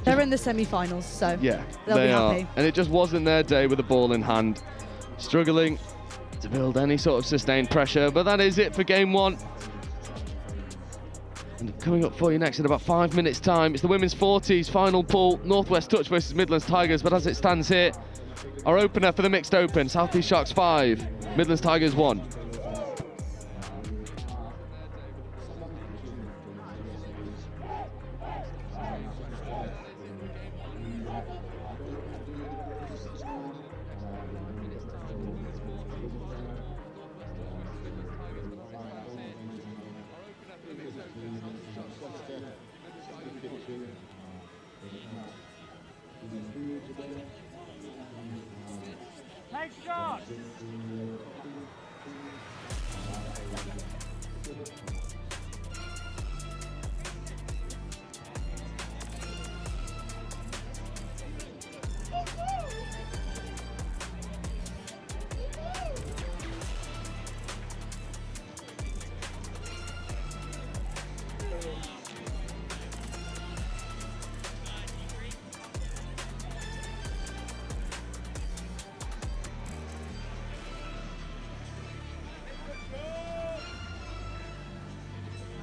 Speaker 2: they're in the semi-finals, so
Speaker 1: yeah,
Speaker 2: they'll be happy.
Speaker 1: And it just wasn't their day with the ball in hand. Struggling to build any sort of sustained pressure, but that is it for game 1. And coming up for you next in about 5 minutes time, it's the women's 40s final pool, Northwest Touch versus Midlands Tigers. But as it stands here, our opener for the mixed open, South East Sharks 5, Midlands Tigers 1.
Speaker 4: Nice shot!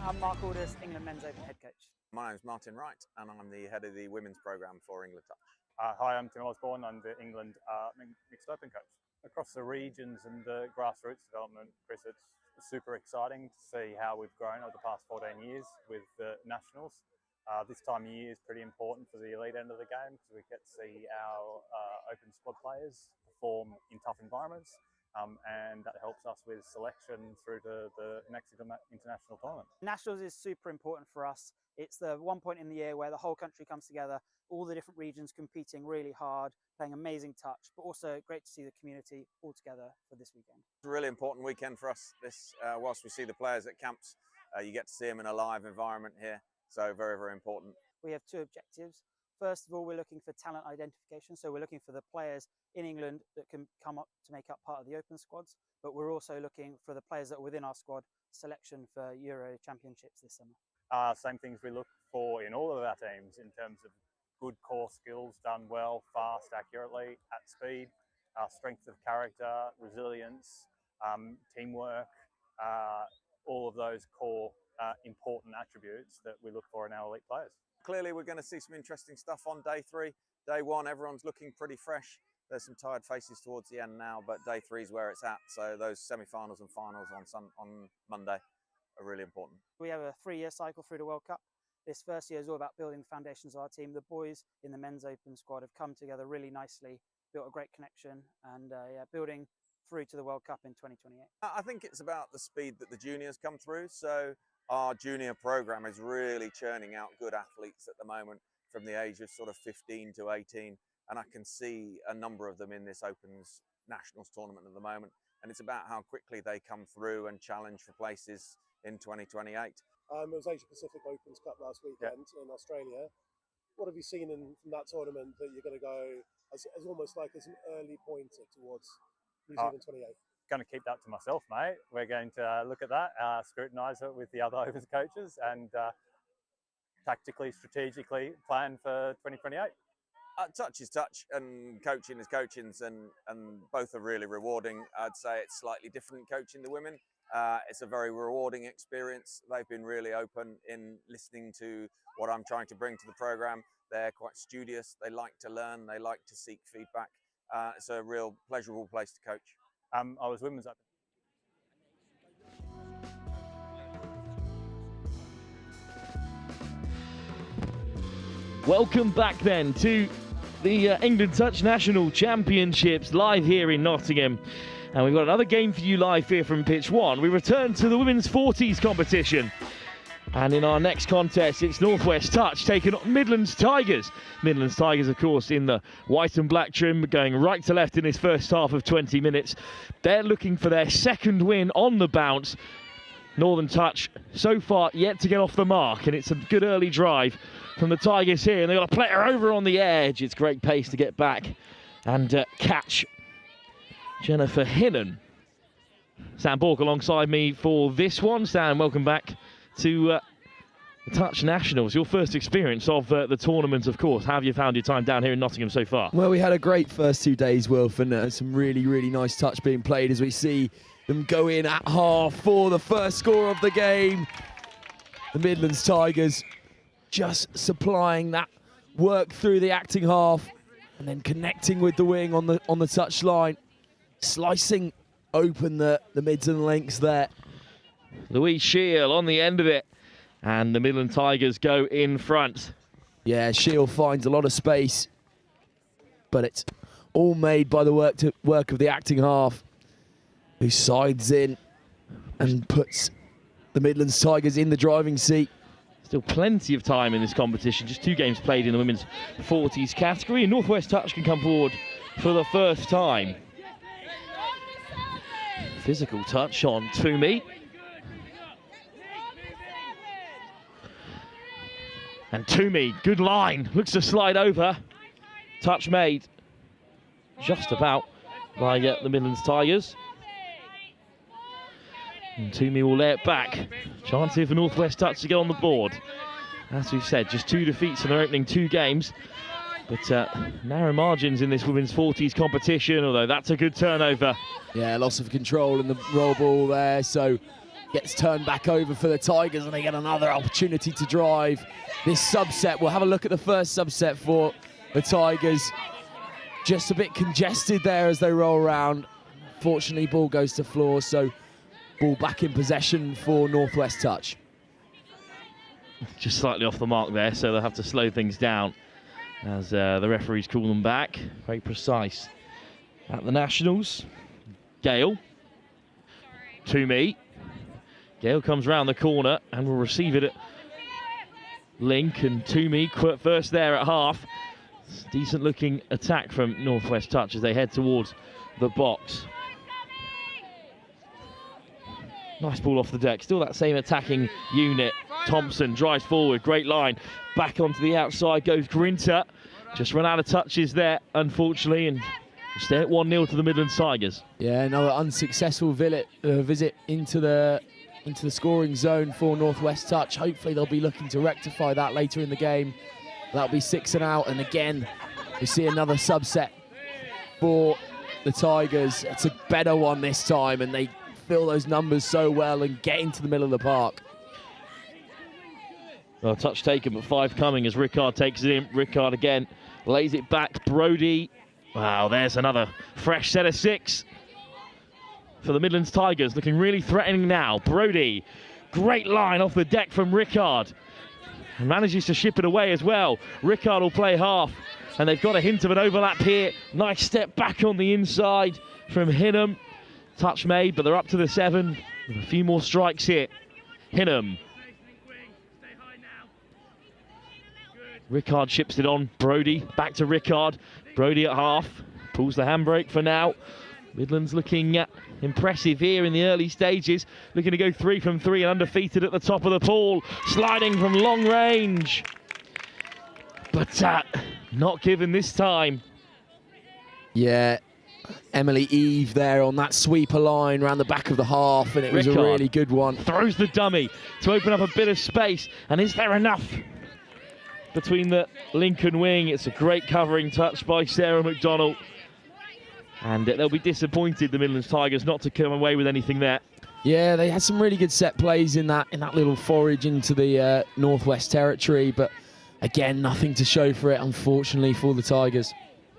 Speaker 4: I'm Mark Alders, England Men's Open head coach.
Speaker 5: My name's Martin Wright, and I'm the head of the women's programme for England Touch.
Speaker 4: Hi, I'm Tim Osborne. I'm the England Mixed Open coach. Across the regions and the grassroots development, Chris, it's super exciting to see how we've grown over the past 14 years with the nationals. This time of year is pretty important for the elite end of the game because we get to see our open squad players perform in tough environments. And that helps us with selection through to the next international tournament.
Speaker 6: Nationals is super important for us. It's the one point in the year where the whole country comes together, all the different regions competing really hard, playing amazing touch, but also great to see the community all together for this weekend.
Speaker 5: It's a really important weekend for us. This, whilst we see the players at camps, you get to see them in a live environment here. So very, very important.
Speaker 6: We have 2 objectives. First of all, we're looking for talent identification. So we're looking for the players in England that can come up to make up part of the open squads. But we're also looking for the players that are within our squad selection for Euro Championships this summer.
Speaker 4: Same things we look for in all of our teams in terms of good core skills done well, fast, accurately, at speed, strength of character, resilience, teamwork, all of those core important attributes that we look for in our elite players.
Speaker 5: Clearly, we're going to see some interesting stuff on day 3. Day 1, everyone's looking pretty fresh. There's some tired faces towards the end now, but day 3 is where it's at. So those semi-finals and finals on Monday are really important.
Speaker 6: We have a 3-year cycle through the World Cup. This first year is all about building the foundations of our team. The boys in the men's open squad have come together really nicely, built a great connection, and building through to the World Cup in 2028.
Speaker 5: I think it's about the speed that the juniors come through. So our junior program is really churning out good athletes at the moment from the age of sort of 15 to 18. And I can see a number of them in this Opens Nationals tournament at the moment. And it's about how quickly they come through and challenge for places in 2028.
Speaker 7: It was Asia Pacific Opens Cup last weekend in Australia. What have you seen from that tournament that you're going to go as almost like as an early pointer towards New Zealand 28?
Speaker 4: Going to keep that to myself, mate. We're going to look at that, scrutinise it with the other Opens coaches, and tactically, strategically plan for 2028.
Speaker 5: Touch is touch, and coaching is coaching, and both are really rewarding. I'd say it's slightly different coaching the women. It's a very rewarding experience. They've been really open in listening to what I'm trying to bring to the program. They're quite studious. They like to learn. They like to seek feedback. It's a real pleasurable place to coach.
Speaker 4: I was women's open.
Speaker 8: Welcome back then to the England Touch National Championships live here in Nottingham. And we've got another game for you live here from pitch 1. We return to the women's 40s competition. And in our next contest, it's Northwest Touch taking on Midlands Tigers. Midlands Tigers, of course, in the white and black trim, going right to left in this first half of 20 minutes. They're looking for their second win on the bounce. Northern Touch, so far, yet to get off the mark. And it's a good early drive from the Tigers here. And they've got a player over on the edge. It's great pace to get back and catch Jennifer Hinnon. Stan Bork alongside me for this one. Stan, welcome back to the Touch Nationals. Your first experience of the tournament, of course. How have you found your time down here in Nottingham so far?
Speaker 9: Well, we had a great first 2 days, Wilf, and some really, really nice touch being played as we see them go in at half for the first score of the game. The Midlands Tigers just supplying that work through the acting half and then connecting with the wing on the touch line, slicing open the mids and lengths there.
Speaker 8: Louise Shield on the end of it, and the Midland Tigers go in front.
Speaker 9: Yeah, Shield finds a lot of space, but it's all made by the work of the acting half, who sides in and puts the Midlands Tigers in the driving seat.
Speaker 8: Still plenty of time in this competition, just 2 games played in the women's 40s category, and Northwest Touch can come forward for the first time. Physical touch on Toomey. And Toomey, good line, looks to slide over. Touch made just about by the Midlands Tigers. And Toomey will lay it back. Chance here for Northwest Touch to get on the board. As we've said, just 2 defeats in their opening 2 games. But narrow margins in this women's 40s competition, although that's a good turnover.
Speaker 9: Yeah, loss of control in the roll ball there, so gets turned back over for the Tigers and they get another opportunity to drive this subset. We'll have a look at the first subset for the Tigers. Just a bit congested there as they roll around. Fortunately, ball goes to floor, so ball back in possession for Northwest Touch.
Speaker 8: Just slightly off the mark there, so they'll have to slow things down as the referees call them back. Very precise at the Nationals. Gale. Toomey. Gale comes round the corner and will receive it at Link, and Toomey first there at half. Decent looking attack from Northwest Touch as they head towards the box. Nice ball off the deck, still that same attacking unit. Thompson drives forward, great line. Back onto the outside goes Grinter. Just run out of touches there, unfortunately, and stay at 1-0 to the Midlands Tigers.
Speaker 9: Yeah, another unsuccessful visit into the scoring zone for Northwest Touch. Hopefully they'll be looking to rectify that later in the game. That'll be 6 and out, and again, we see another subset for the Tigers. It's a better one this time, and they fill those numbers so well and get into the middle of the park.
Speaker 8: Well, touch taken, but 5 coming as Rickard takes it in. Rickard again lays it back. Brody. Wow, there's another fresh set of 6 for the Midlands Tigers, looking really threatening now. Brody, great line off the deck from Rickard. And manages to ship it away as well. Rickard will play half, and they've got a hint of an overlap here. Nice step back on the inside from Hinham. Touch made, but they're up to the 7 with a few more strikes here. Hinham. Rickard ships it on. Brody, back to Rickard. Brody at half, pulls the handbrake for now. Midlands looking impressive here in the early stages. Looking to go 3 from 3 and undefeated at the top of the pool. Sliding from long range. But not given this time.
Speaker 9: Yeah, Emily Eve there on that sweeper line around the back of the half, and it was a really good one.
Speaker 8: Throws the dummy to open up a bit of space, and is there enough between the Lincoln wing? It's a great covering touch by Sarah McDonald, and they'll be disappointed, the Midlands Tigers, not to come away with anything there.
Speaker 9: Yeah, they had some really good set plays in that little forage into the Northwest territory, but again, nothing to show for it, unfortunately, for the Tigers.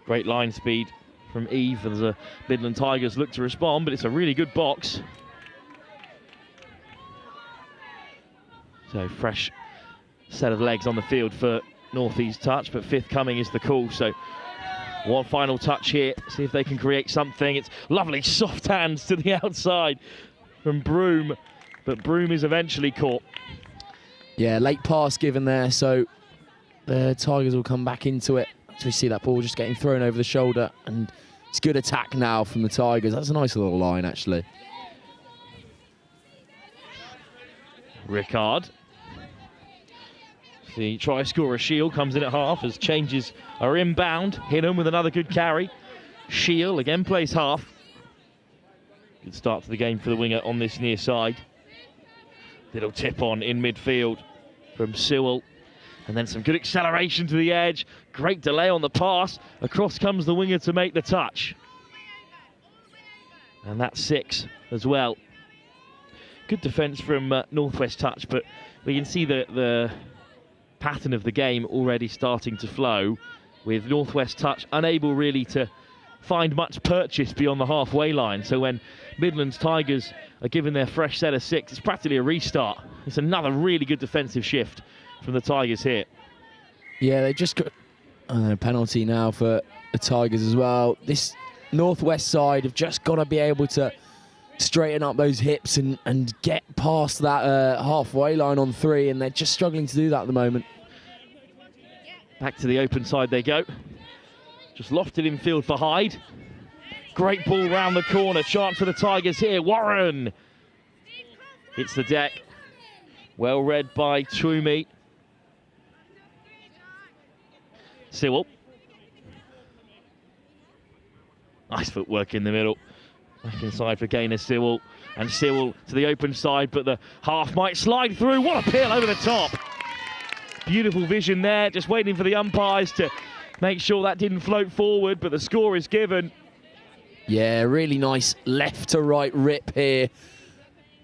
Speaker 8: Great line speed from Eve as the Midland Tigers look to respond, but it's a really good box. So fresh set of legs on the field for Northeast Touch, but 5th coming is the call. So One final touch here, see if they can create something. It's lovely soft hands to the outside from Broom, but Broom is eventually caught.
Speaker 9: Yeah, late pass given there, so the Tigers will come back into it. So we see that ball just getting thrown over the shoulder, and it's good attack now from the Tigers. That's a nice little line, actually.
Speaker 8: Rickard. The try scorer Shield comes in at half as changes are inbound. Hinham with another good carry. Shield again plays half. Good start to the game for the winger on this near side. Little tip on in midfield from Sewell. And then some good acceleration to the edge. Great delay on the pass. Across comes the winger to make the touch. And that's 6 as well. Good defence from Northwest Touch, but we can see the pattern of the game already starting to flow, with Northwest Touch unable really to find much purchase beyond the halfway line. So when Midlands Tigers are given their fresh set of 6, it's practically a restart. It's another really good defensive shift from the Tigers here.
Speaker 9: Yeah, they just got a penalty now for the Tigers as well. This Northwest side have just got to be able to straighten up those hips and get past that halfway line on 3, and they're just struggling to do that at the moment.
Speaker 8: Back to the open side they go. Just lofted in field for Hyde. Great ball round the corner. Chance for the Tigers here. Warren hits the deck. Well read by Twomey. Sewell. Nice footwork in the middle. Back inside for Gaynor Sewell. And Sewell to the open side, but the half might slide through. What a peel over the top. Beautiful vision there, just waiting for the umpires to make sure that didn't float forward, but the score is given.
Speaker 9: Yeah, really nice left to right rip here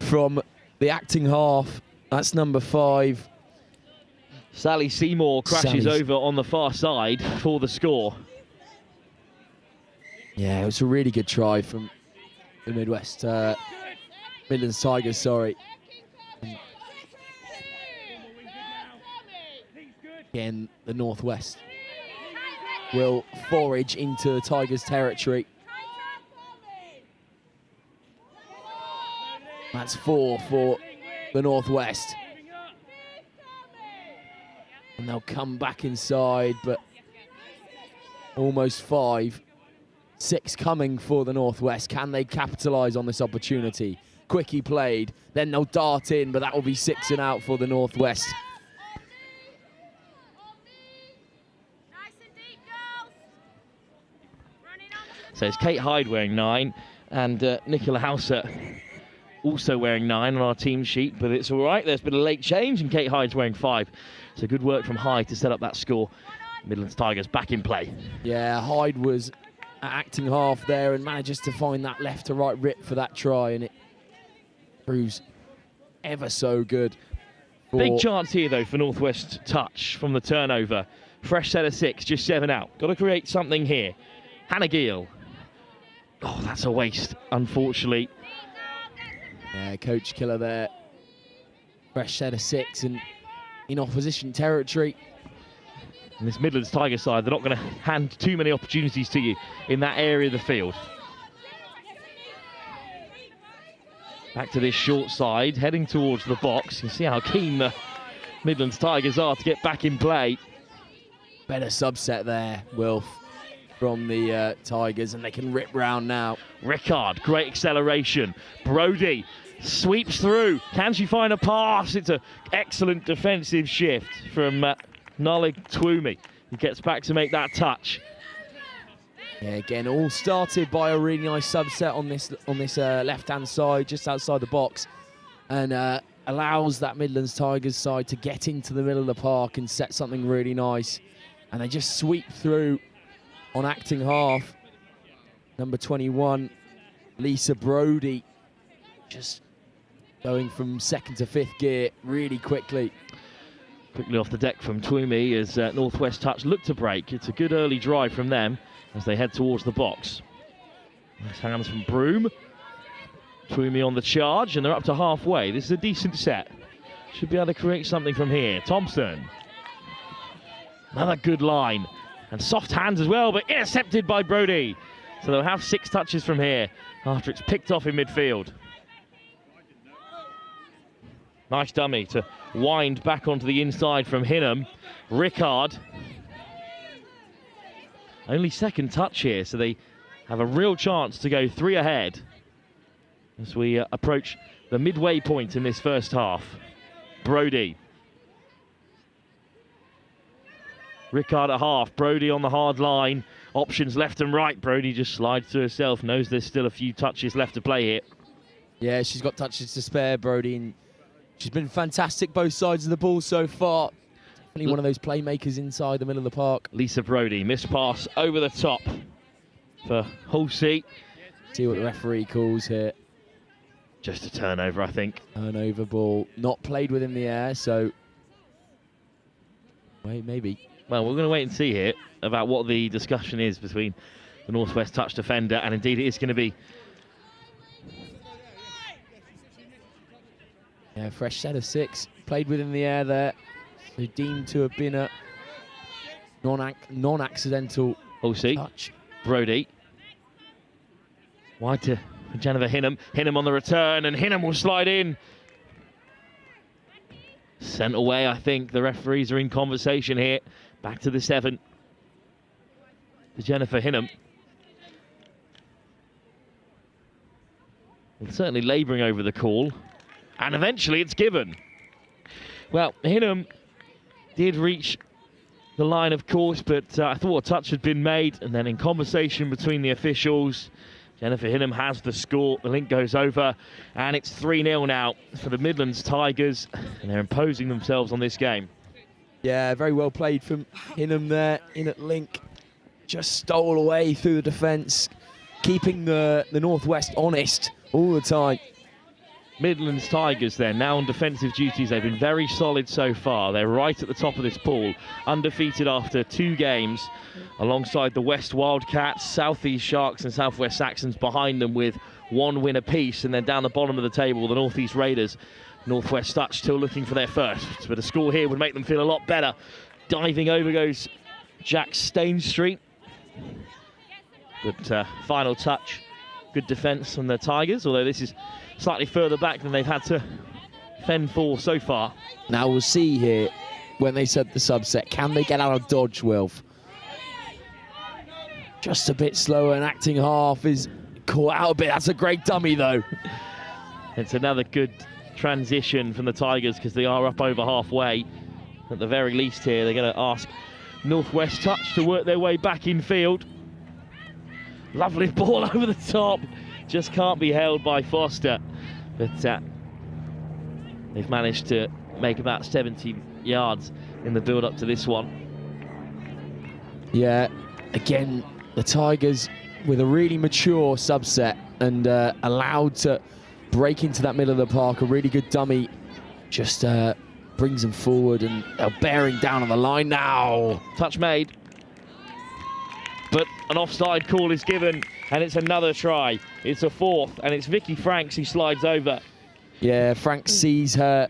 Speaker 9: from the acting half. That's number 5.
Speaker 8: Sally Seymour crashes over on the far side for the score.
Speaker 9: Yeah, it was a really good try from the Midlands Tigers, sorry. And again, the Northwest will forage into the Tigers' territory. That's 4 for the Northwest. And they'll come back inside, but almost 5. 6 coming for the Northwest. Can they capitalise on this opportunity? Quickie played, then they'll dart in, but that will be 6 and out for the Northwest.
Speaker 8: So it's Kate Hyde wearing 9 and Nicola Hauser also wearing 9 on our team sheet, but it's all right. There's been a late change and Kate Hyde's wearing 5. So good work from Hyde to set up that score. Midlands Tigers back in play.
Speaker 9: Yeah, Hyde was at acting half there and manages to find that left to right rip for that try, and it proves ever so good.
Speaker 8: Big chance here though for Northwest Touch from the turnover. Fresh set of 6, just 7 out. Got to create something here. Hannah Gill. Oh, that's a waste, unfortunately.
Speaker 9: Yeah, coach killer there. Fresh set of 6 and in opposition territory.
Speaker 8: And this Midlands Tiger side, they're not going to hand too many opportunities to you in that area of the field. Back to this short side, heading towards the box. You see how keen the Midlands Tigers are to get back in play.
Speaker 9: Better subset there, Wilf, from the Tigers, and they can rip round now.
Speaker 8: Rickard, great acceleration. Brody sweeps through. Can she find a pass? It's an excellent defensive shift from Nolig Twomey. He gets back to make that touch.
Speaker 9: Yeah, again, all started by a really nice subset on this left-hand side, just outside the box, and allows that Midlands Tigers side to get into the middle of the park and set something really nice. And they just sweep through on acting half. Number 21, Lisa Brody, just going from 2nd to 5th gear really quickly.
Speaker 8: Quickly off the deck from Twomey as Northwest Touch look to break. It's a good early drive from them as they head towards the box. Nice hands from Broom. Twomey on the charge, and they're up to halfway. This is a decent set. Should be able to create something from here. Thompson. Another good line And soft hands as well, but intercepted by Brody. So they'll have 6 touches from here after it's picked off in midfield. Nice dummy to wind back onto the inside from Hinham. Rickard. Only second touch here, so they have a real chance to go 3 ahead as we approach the midway point in this first half. Brody. Rickard at half, Brody on the hard line. Options left and right. Brody just slides to herself, knows there's still a few touches left to play here.
Speaker 9: Yeah, she's got touches to spare, Brody, and she's been fantastic both sides of the ball so far. Definitely one of those playmakers inside the middle of the park.
Speaker 8: Lisa Brody, missed pass over the top for Halsey.
Speaker 9: See what the referee calls here.
Speaker 8: Just a turnover, I think.
Speaker 9: Turnover ball, not played within the air, so wait, maybe.
Speaker 8: Well, we're going to wait and see here about what the discussion is between the Northwest touch defender, and indeed it is going to be.
Speaker 9: Yeah, fresh set of 6. Played within the air there. So deemed to have been a non-accidental touch.
Speaker 8: Brody. Wide to Jennifer Hinham. Hinham on the return, and Hinham will slide in. Sent away, I think. The referees are in conversation here. Back to the 7. To Jennifer Hinham. And certainly labouring over the call. And eventually it's given. Well, Hinham did reach the line, of course, but I thought a touch had been made. And then in conversation between the officials, Jennifer Hinham has the score. The link goes over, and it's 3-0 now for the Midlands Tigers, and they're imposing themselves on this game.
Speaker 9: Yeah, very well played from Hinham there, in at link. Just stole away through the defence, keeping the Northwest honest all the time.
Speaker 8: Midlands Tigers then, now on defensive duties. They've been very solid so far. They're right at the top of this pool, undefeated after 2 games, alongside the West Wildcats, South East Sharks and South West Saxons behind them with 1 win apiece. And then down the bottom of the table, the North East Raiders. Northwest Touch still looking for their first, but a score here would make them feel a lot better. Diving over goes Jack Stainstreet. Good final touch. Good defence from the Tigers, although this is slightly further back than they've had to fend for so far.
Speaker 9: Now we'll see here when they set the subset. Can they get out of dodge, Wilf? Just a bit slower, and acting half is caught out a bit. That's a great dummy, though.
Speaker 8: It's another good transition from the Tigers because they are up over halfway. At the very least here, they're going to ask Northwest Touch to work their way back in field. Lovely ball over the top. Just can't be held by Foster. But they've managed to make about 70 yards in the build-up to this one.
Speaker 9: Yeah, again, the Tigers with a really mature subset and allowed to break into that middle of the park. A really good dummy just brings them forward, and they're bearing down on the line now.
Speaker 8: Touch made, but an offside call is given, and it's another try. It's a 4th, and it's Vicky Franks who slides over.
Speaker 9: Yeah, Franks sees her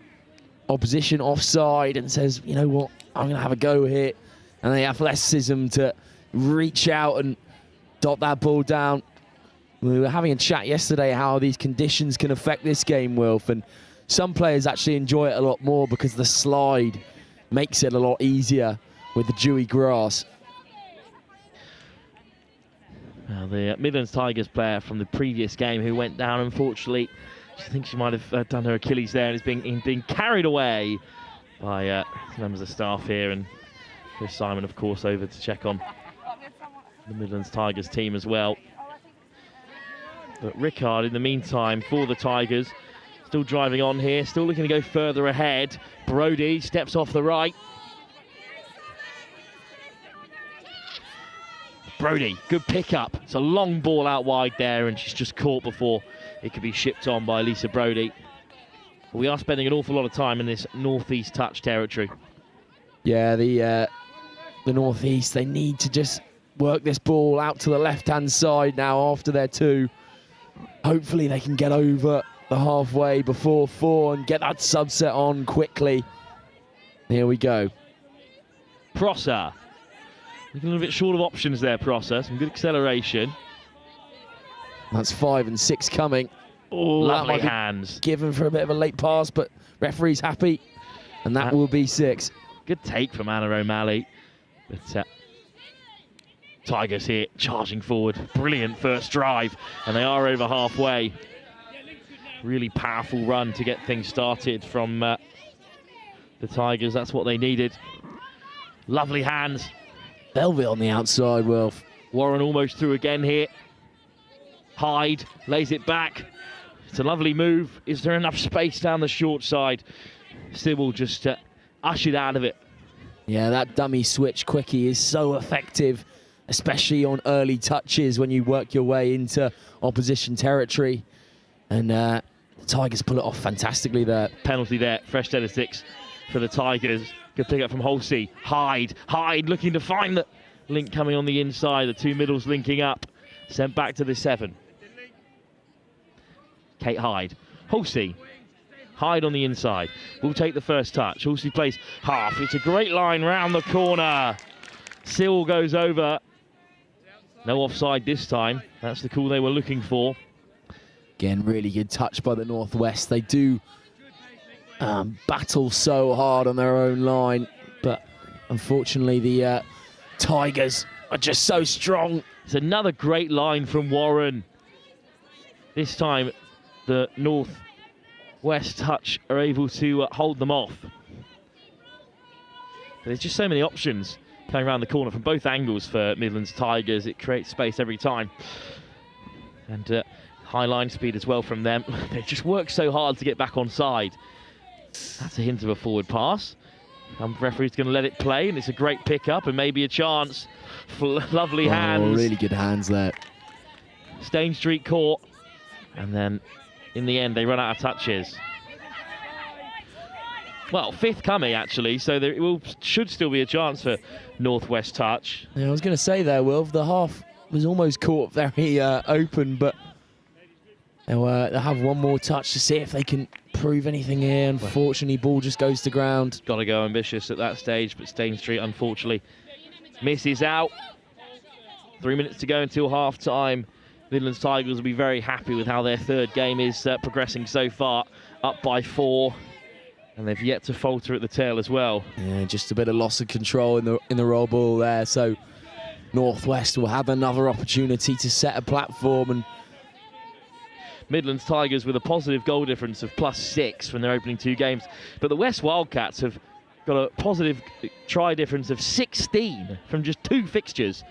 Speaker 9: opposition offside and says, you know what, I'm going to have a go here. And the athleticism to reach out and dot that ball down. We were having a chat yesterday how these conditions can affect this game, Wilf, and some players actually enjoy it a lot more because the slide makes it a lot easier with the dewy grass.
Speaker 8: Well, the Midlands Tigers player from the previous game who went down, unfortunately, I think she might have done her Achilles there and is being carried away by members of staff here, and Chris Simon, of course, over to check on the Midlands Tigers team as well. But Rickard, in the meantime, for the Tigers, still driving on here, still looking to go further ahead. Brody steps off the right. Brody, good pickup. It's a long ball out wide there, and she's just caught before it could be shipped on by Lisa Brody. But we are spending an awful lot of time in this Northeast Touch territory.
Speaker 9: Yeah, the Northeast, they need to just work this ball out to the left-hand side now after their 2. Hopefully they can get over the halfway before 4 and get that subset on quickly. Here we go.
Speaker 8: Prosser. Looking a little bit short of options there, Prosser. Some good acceleration.
Speaker 9: That's 5 and 6 coming.
Speaker 8: Oh,
Speaker 9: lovely
Speaker 8: lovely hands.
Speaker 9: Given for a bit of a late pass, but referee's happy. And that will be 6.
Speaker 8: Good take from Anna O'Malley. But Tigers here charging forward. Brilliant first drive. And they are over halfway. Really powerful run to get things started from the Tigers. That's what they needed. Lovely hands.
Speaker 9: Velvet on the outside, Wilf.
Speaker 8: Warren almost through again here. Hyde lays it back. It's a lovely move. Is there enough space down the short side? Sybil just ushered out of it.
Speaker 9: Yeah, that dummy switch quickie is so effective, especially on early touches when you work your way into opposition territory. And the Tigers pull it off fantastically there.
Speaker 8: Penalty there, fresh set of 6 for the Tigers. Good pick up from Halsey. Hyde looking to find the link coming on the inside. The two middles linking up. Sent back to the 7. Kate Hyde. Halsey. Hyde on the inside. Will take the first touch. Halsey plays half. It's a great line round the corner. Sill goes over. No offside this time. That's the call they were looking for.
Speaker 9: Again, really good touch by the Northwest. They do battle so hard on their own line, but unfortunately the Tigers are just so strong.
Speaker 8: It's another great line from Warren. This time the Northwest touch are able to hold them off. But there's just so many options coming around the corner from both angles for Midlands Tigers. It creates space every time. And high line speed as well from them. They just work so hard to get back on side. That's a hint of a forward pass. Referee's going to let it play, and it's a great pick-up and maybe a chance for lovely hands.
Speaker 9: Really good hands there.
Speaker 8: Stain Street caught, and then in the end they run out of touches. Well, 5th coming actually, so there should still be a chance for Northwest touch.
Speaker 9: Yeah, I was going to say there, Wilf, the half was almost caught very open, but they'll have one more touch to see if they can prove anything here. Unfortunately, ball just goes to ground.
Speaker 8: Got to go ambitious at that stage, but Stain Street unfortunately misses out. 3 minutes to go until half time. Midlands Tigers will be very happy with how their 3rd game is progressing so far, up by 4, and they've yet to falter at the tail as well.
Speaker 9: Yeah, just a bit of loss of control in the roll ball there. So Northwest will have another opportunity to set a platform. And
Speaker 8: Midlands Tigers with a positive goal difference of +6 from their opening 2 games. But the West Wildcats have got a positive try difference of 16 from just 2 fixtures.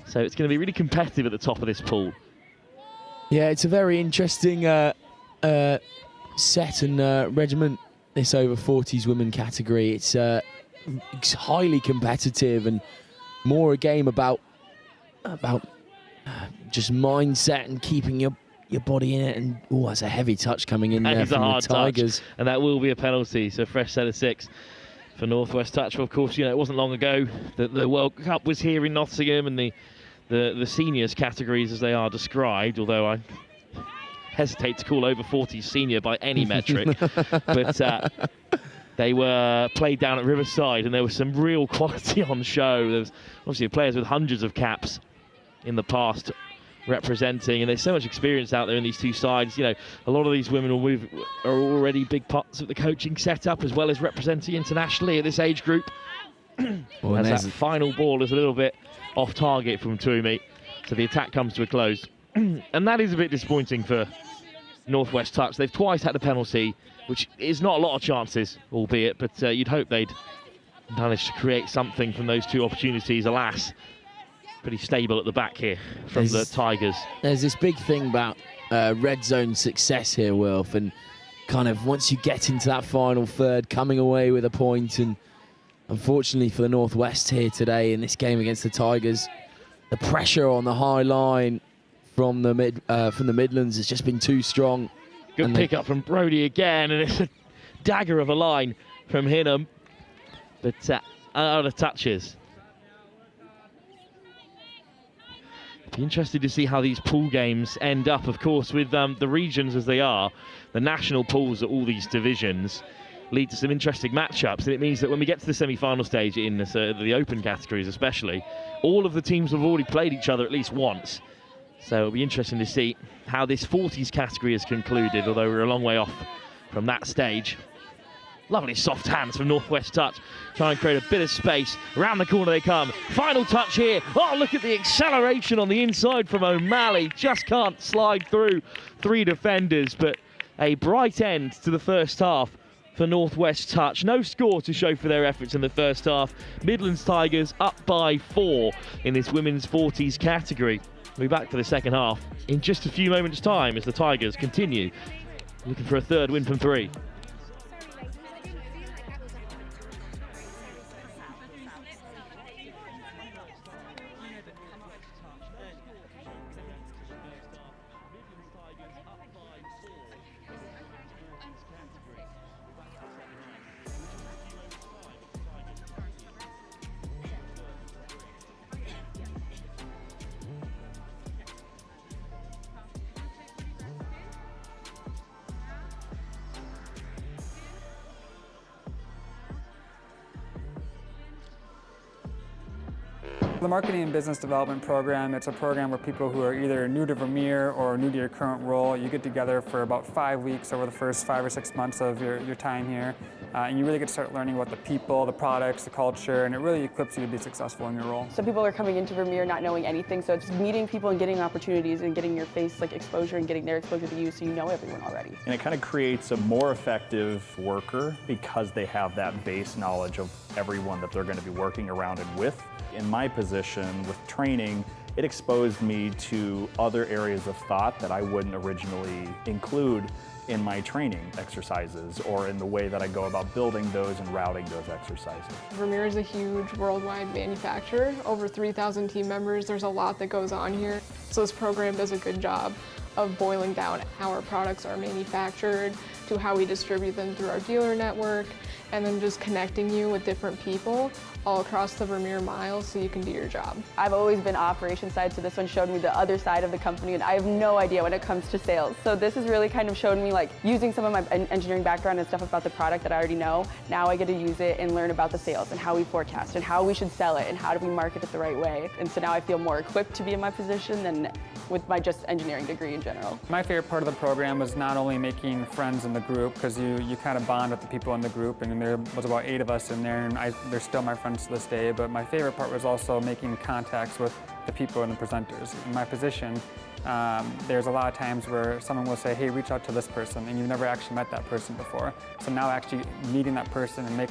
Speaker 8: So it's going to be really competitive at the top of this pool.
Speaker 9: Yeah, it's a very interesting set and regiment, this over 40s women category. It's highly competitive and more a game about just mindset and keeping your body in it. And that's a heavy touch coming in there from the Tigers.
Speaker 8: Touch, and that will be a penalty. So fresh set of 6 for Northwest touch. Well, of course, it wasn't long ago that the World Cup was here in Nottingham, and the seniors categories as they are described, although I hesitate to call over 40 senior by any metric. But they were played down at Riverside, and there was some real quality on show. There was obviously players with hundreds of caps in the past representing, and there's so much experience out there in these 2 sides. A lot of these women are already big parts of the coaching setup, as well as representing internationally at this age group.
Speaker 9: Well,
Speaker 8: as that final ball is a little bit off target from Toomey, so the attack comes to a close. And that is a bit disappointing for Northwest touch. They've twice had a penalty, which is not a lot of chances, albeit, but you'd hope they'd manage to create something from those 2 opportunities. Alas, pretty stable at the back here from the Tigers.
Speaker 9: There's this big thing about red zone success here, Wilf, and kind of once you get into that final third, coming away with a point. And unfortunately for the Northwest here today in this game against the Tigers, the pressure on the high line from the Midlands has just been too strong.
Speaker 8: Good pick up from Brody again, and it's a dagger of a line from Hinham, but out of touches. Be interested to see how these pool games end up, of course, with the regions as they are, the national pools at all these divisions. lead to some interesting matchups, and it means that when we get to the semi-final stage in the open categories especially, all of the teams have already played each other at least once. So it'll be interesting to see how this 40s category is concluded, although we're a long way off from that stage. Lovely soft hands from Northwest Touch. Try and create a bit of space. Around the corner they come. Final touch here. Oh, look at the acceleration on the inside from O'Malley. Just can't slide through 3 defenders, but a bright end to the first half for Northwest Touch. No score to show for their efforts in the first half. Midlands Tigers up by 4 in this women's 40s category. We'll be back for the second half in just a few moments' time as the Tigers continue looking for a third win from 3.
Speaker 10: The Marketing and Business Development Program, it's a program where people who are either new to Vermeer or new to your current role, you get together for about 5 weeks over the first 5 or 6 months of your time here. And you really get to start learning about the people, the products, the culture, and it really equips you to be successful in your role.
Speaker 11: Some people are coming into Vermeer not knowing anything, so it's meeting people and getting opportunities and getting your face exposure and getting their exposure to you so you know everyone already.
Speaker 12: And it kind of creates a more effective worker because they have that base knowledge of everyone that they're going to be working around and with. In my position with training, it exposed me to other areas of thought that I wouldn't originally include in my training exercises or in the way that I go about building those and routing those exercises.
Speaker 13: Vermeer is a huge worldwide manufacturer, over 3,000 team members. There's a lot that goes on here. So this program does a good job of boiling down how our products are manufactured to how we distribute them through our dealer network, and then just connecting you with different people all across the Vermeer miles so you can do your job.
Speaker 11: I've always been operations side, so this one showed me the other side of the company, and I have no idea when it comes to sales. So this has really kind of shown me using some of my engineering background and stuff about the product that I already know. Now I get to use it and learn about the sales and how we forecast and how we should sell it and how do we market it the right way. And so now I feel more equipped to be in my position than with my just engineering degree in general.
Speaker 10: My favorite part of the program was not only making friends in the group, because you kind of bond with the people in the group, and there was about 8 of us in there, and they're still my friends to this day, but my favorite part was also making contacts with the people and the presenters. In my position, there's a lot of times where someone will say, hey, reach out to this person, and you've never actually met that person before. So now actually meeting that person and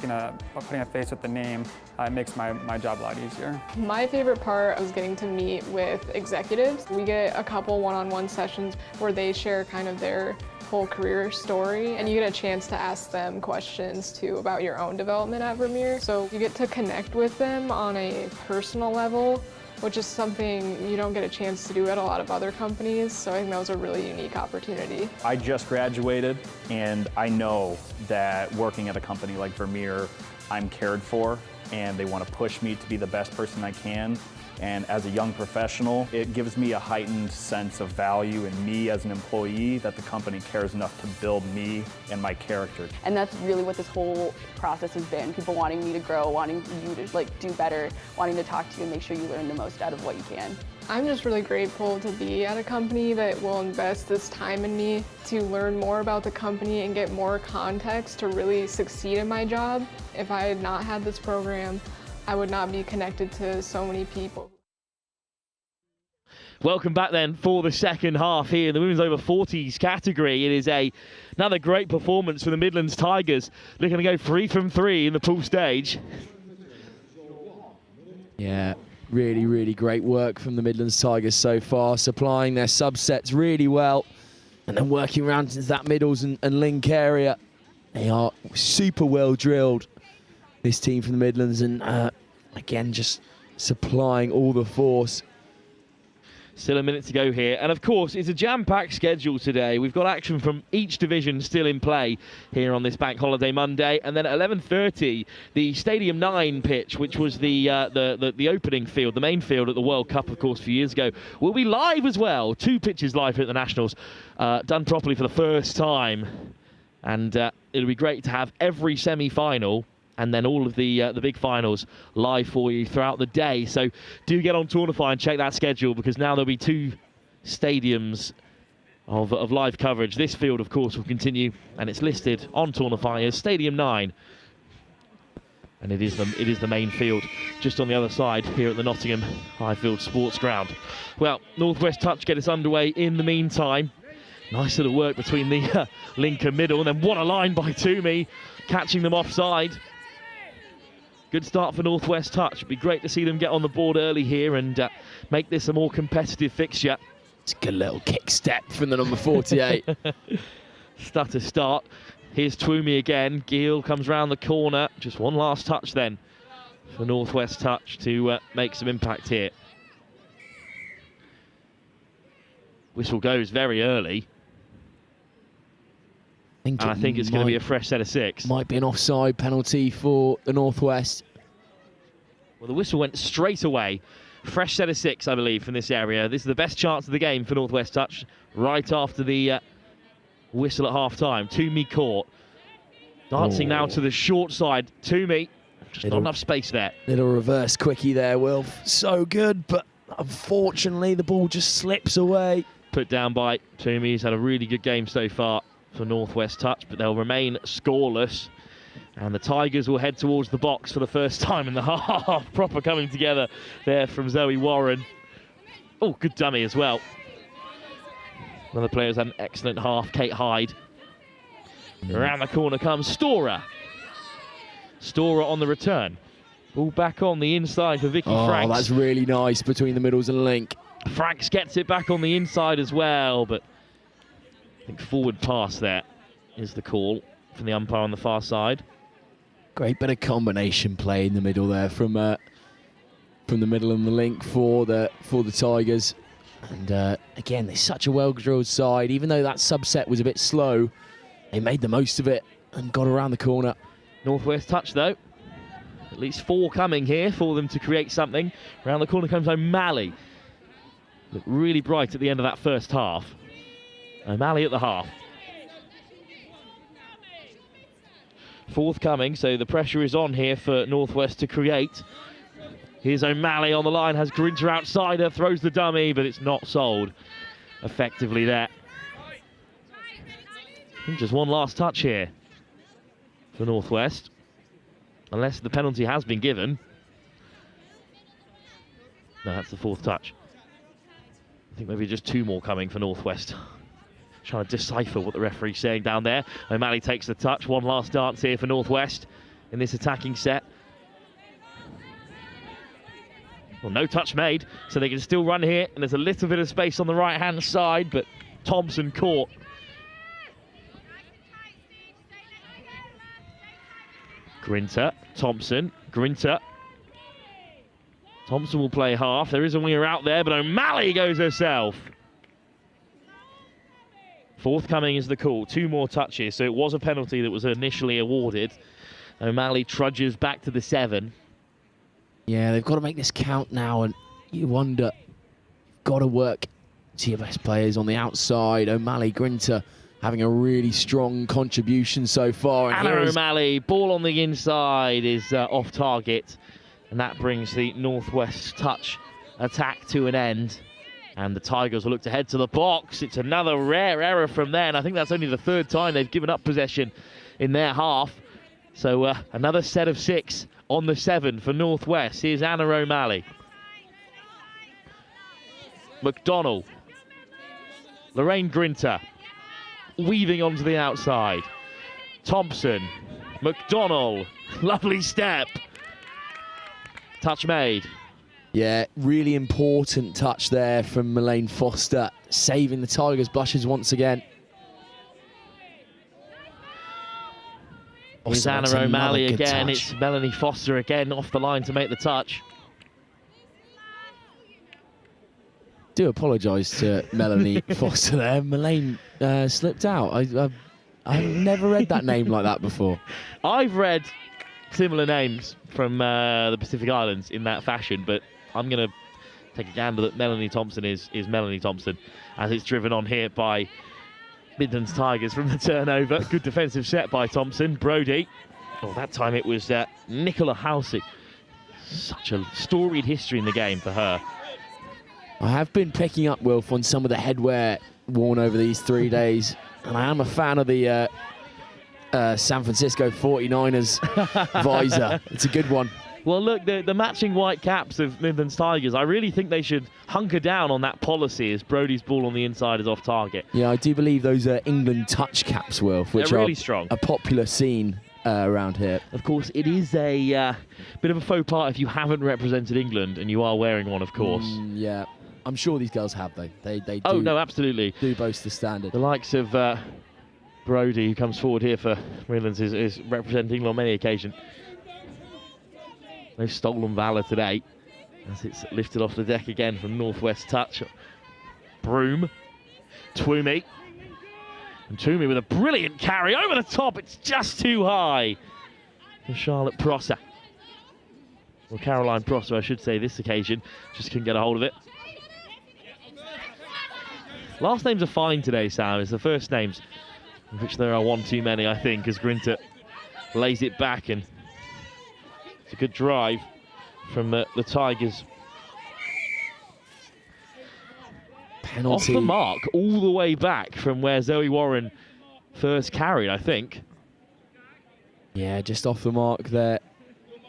Speaker 10: putting a face with the name, it makes my job a lot easier.
Speaker 13: My favorite part was getting to meet with executives. We get a couple one-on-one sessions where they share kind of their whole career story, and you get a chance to ask them questions too about your own development at Vermeer. So you get to connect with them on a personal level, which is something you don't get a chance to do at a lot of other companies. So I think that was a really unique opportunity.
Speaker 12: I just graduated, and I know that working at a company like Vermeer, I'm cared for, and they want to push me to be the best person I can. And as a young professional, it gives me a heightened sense of value in me as an employee, that the company cares enough to build me and my character.
Speaker 11: And that's really what this whole process has been. People wanting me to grow, wanting you to do better, wanting to talk to you and make sure you learn the most out of what you can.
Speaker 13: I'm just really grateful to be at a company that will invest this time in me to learn more about the company and get more context to really succeed in my job. If I had not had this program, I would not be connected to so many people.
Speaker 8: Welcome back then for the second half here in the women's over 40s category. It is another great performance for the Midlands Tigers, looking to go 3 from 3 in the pool stage.
Speaker 9: Yeah, really, really great work from the Midlands Tigers so far, supplying their subsets really well and then working around into that middles and link area. They are super well drilled, this team from the Midlands, and again, just supplying all the force.
Speaker 8: Still a minute to go here, and of course it's a jam-packed schedule today. We've got action from each division still in play here on this Bank Holiday Monday, and then at 11:30 the Stadium 9 pitch, which was the opening field, the main field at the World Cup, of course, a few years ago, will be live as well. 2 pitches live at the Nationals, done properly for the first time. And it'll be great to have every semi-final and then all of the big finals live for you throughout the day. So do get on Tournify and check that schedule, because now there'll be 2 stadiums of live coverage. This field, of course, will continue, and it's listed on Tournify as Stadium 9. And it is the main field just on the other side here at the Nottingham Highfield Sports Ground. Well, Northwest Touch get us underway in the meantime. Nice little work between the link and middle, and then what a line by Toomey, catching them offside. Good start for Northwest Touch. It'd be great to see them get on the board early here and make this a more competitive fixture.
Speaker 9: It's a good little kick step from the number 48.
Speaker 8: Stutter start. Here's Twomey again. Gill comes round the corner. Just one last touch then for Northwest Touch to make some impact here. Whistle goes very early. I think it's going to be a fresh set of 6.
Speaker 9: Might be an offside penalty for the Northwest.
Speaker 8: Well, the whistle went straight away. Fresh set of 6, I believe, from this area. This is the best chance of the game for Northwest Touch, right after the whistle at half-time. Toomey caught. Dancing now to the short side. Toomey, just not enough space there.
Speaker 9: Little reverse quickie there, Wilf. So good, but unfortunately the ball just slips away.
Speaker 8: Put down by Toomey. He's had a really good game so far for Northwest Touch, but they'll remain scoreless. And the Tigers will head towards the box for the first time in the half. Proper coming together there from Zoe Warren. Oh, good dummy as well. One of the players had an excellent half, Kate Hyde. Around the corner comes Storer. Storer on the return. Ball back on the inside for Vicky Franks.
Speaker 9: Oh, that's really nice between the middles and link.
Speaker 8: Franks gets it back on the inside as well, but I think forward pass there is the call from the umpire on the far side.
Speaker 9: Great bit of combination play in the middle there from the middle and the link for the Tigers. And again, they're such a well-drilled side. Even though that subset was a bit slow, they made the most of it and got around the corner.
Speaker 8: Northwest Touch, though. At least 4 coming here for them to create something. Around the corner comes O'Malley. Looked really bright at the end of that first half. O'Malley at the half. Forthcoming, so the pressure is on here for Northwest to create. Here's O'Malley on the line, has Grinter outside her, throws the dummy, but it's not sold effectively there. I think just one last touch here for Northwest, unless the penalty has been given. No, that's the 4th touch. I think maybe just 2 more coming for Northwest. Trying to decipher what the referee's saying down there. O'Malley takes the touch. One last dance here for Northwest in this attacking set. Well, no touch made, so they can still run here, and there's a little bit of space on the right-hand side, but Thompson caught. Grinter, Thompson, Grinter. Thompson will play half. There is a winger out there, but O'Malley goes herself. Forthcoming is the call. 2 more touches, so it was a penalty that was initially awarded. O'Malley trudges back to the 7.
Speaker 9: Yeah, they've got to make this count now, and you wonder, got to work to your best players on the outside. O'Malley, Grinter having a really strong contribution so far. And
Speaker 8: Anna O'Malley, ball on the inside is off target, and that brings the Northwest Touch attack to an end. And the Tigers will look to head to the box. It's another rare error from there, and I think that's only the 3rd time they've given up possession in their half. So another set of 6 on the 7 for Northwest. Here's Anna O'Malley. McDonnell. Lorraine Grinter. Weaving onto the outside. Thompson. McDonnell. Lovely step. Touch made.
Speaker 9: Yeah, really important touch there from Melaine Foster, saving the Tigers' blushes once again.
Speaker 8: Here's Anna O'Malley again. Touch. It's Melanie Foster again off the line to make the touch.
Speaker 9: Do apologise to Melanie Foster there. Melaine slipped out. I've never read that name like that before.
Speaker 8: I've read similar names from the Pacific Islands in that fashion, but I'm going to take a gander that Melanie Thompson is Melanie Thompson, as it's driven on here by Midlands Tigers from the turnover. Good defensive set by Thompson. Brody. Oh, that time it was Nicola Housey. Such a storied history in the game for her.
Speaker 9: I have been picking up, Wilf, on some of the headwear worn over these 3 days, and I am a fan of the San Francisco 49ers visor. It's a good one.
Speaker 8: Well, look, the matching white caps of Midlands Tigers, I really think they should hunker down on that policy as Brody's ball on the inside is off target.
Speaker 9: Yeah, I do believe those are England touch caps, Wilf, which
Speaker 8: They're really
Speaker 9: are
Speaker 8: strong.
Speaker 9: A popular scene around here.
Speaker 8: Of course, it is a bit of a faux pas if you haven't represented England and you are wearing one, of course.
Speaker 9: Yeah, I'm sure these girls have, though. They do.
Speaker 8: Oh, no, absolutely.
Speaker 9: Do boast the standard.
Speaker 8: The likes of Brody, who comes forward here for Midlands, is representing England on many occasions. No stolen valour today, as it's lifted off the deck again from Northwest Touch. Broom, Twomey, and Twomey with a brilliant carry over the top. It's just too high for Charlotte Prosser. Well, Caroline Prosser, I should say, this occasion, just couldn't get a hold of it. Last names are fine today, Sam. It's the first names, of which there are one too many, I think, as Grinter lays it back, and it's a good drive from the Tigers.
Speaker 9: Penalty.
Speaker 8: Off the mark, all the way back from where Zoe Warren first carried, I think.
Speaker 9: Yeah, just off the mark there.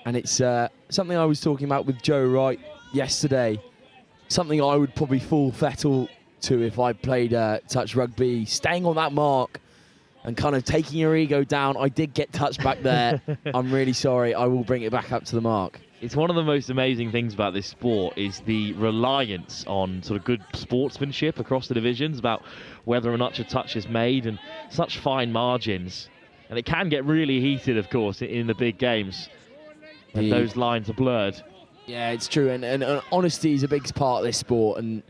Speaker 9: And it's something I was talking about with Joe Wright yesterday. Something I would probably fall fettle to if I played touch rugby. Staying on that mark and kind of taking your ego down. I did get touched back there. I'm really sorry. I will bring it back up to the mark.
Speaker 8: It's one of the most amazing things about this sport is the reliance on sort of good sportsmanship across the divisions about whether or not your touch is made, and such fine margins. And it can get really heated, of course, in the big games. And those lines are blurred.
Speaker 9: Yeah, it's true. And honesty is a big part of this sport. And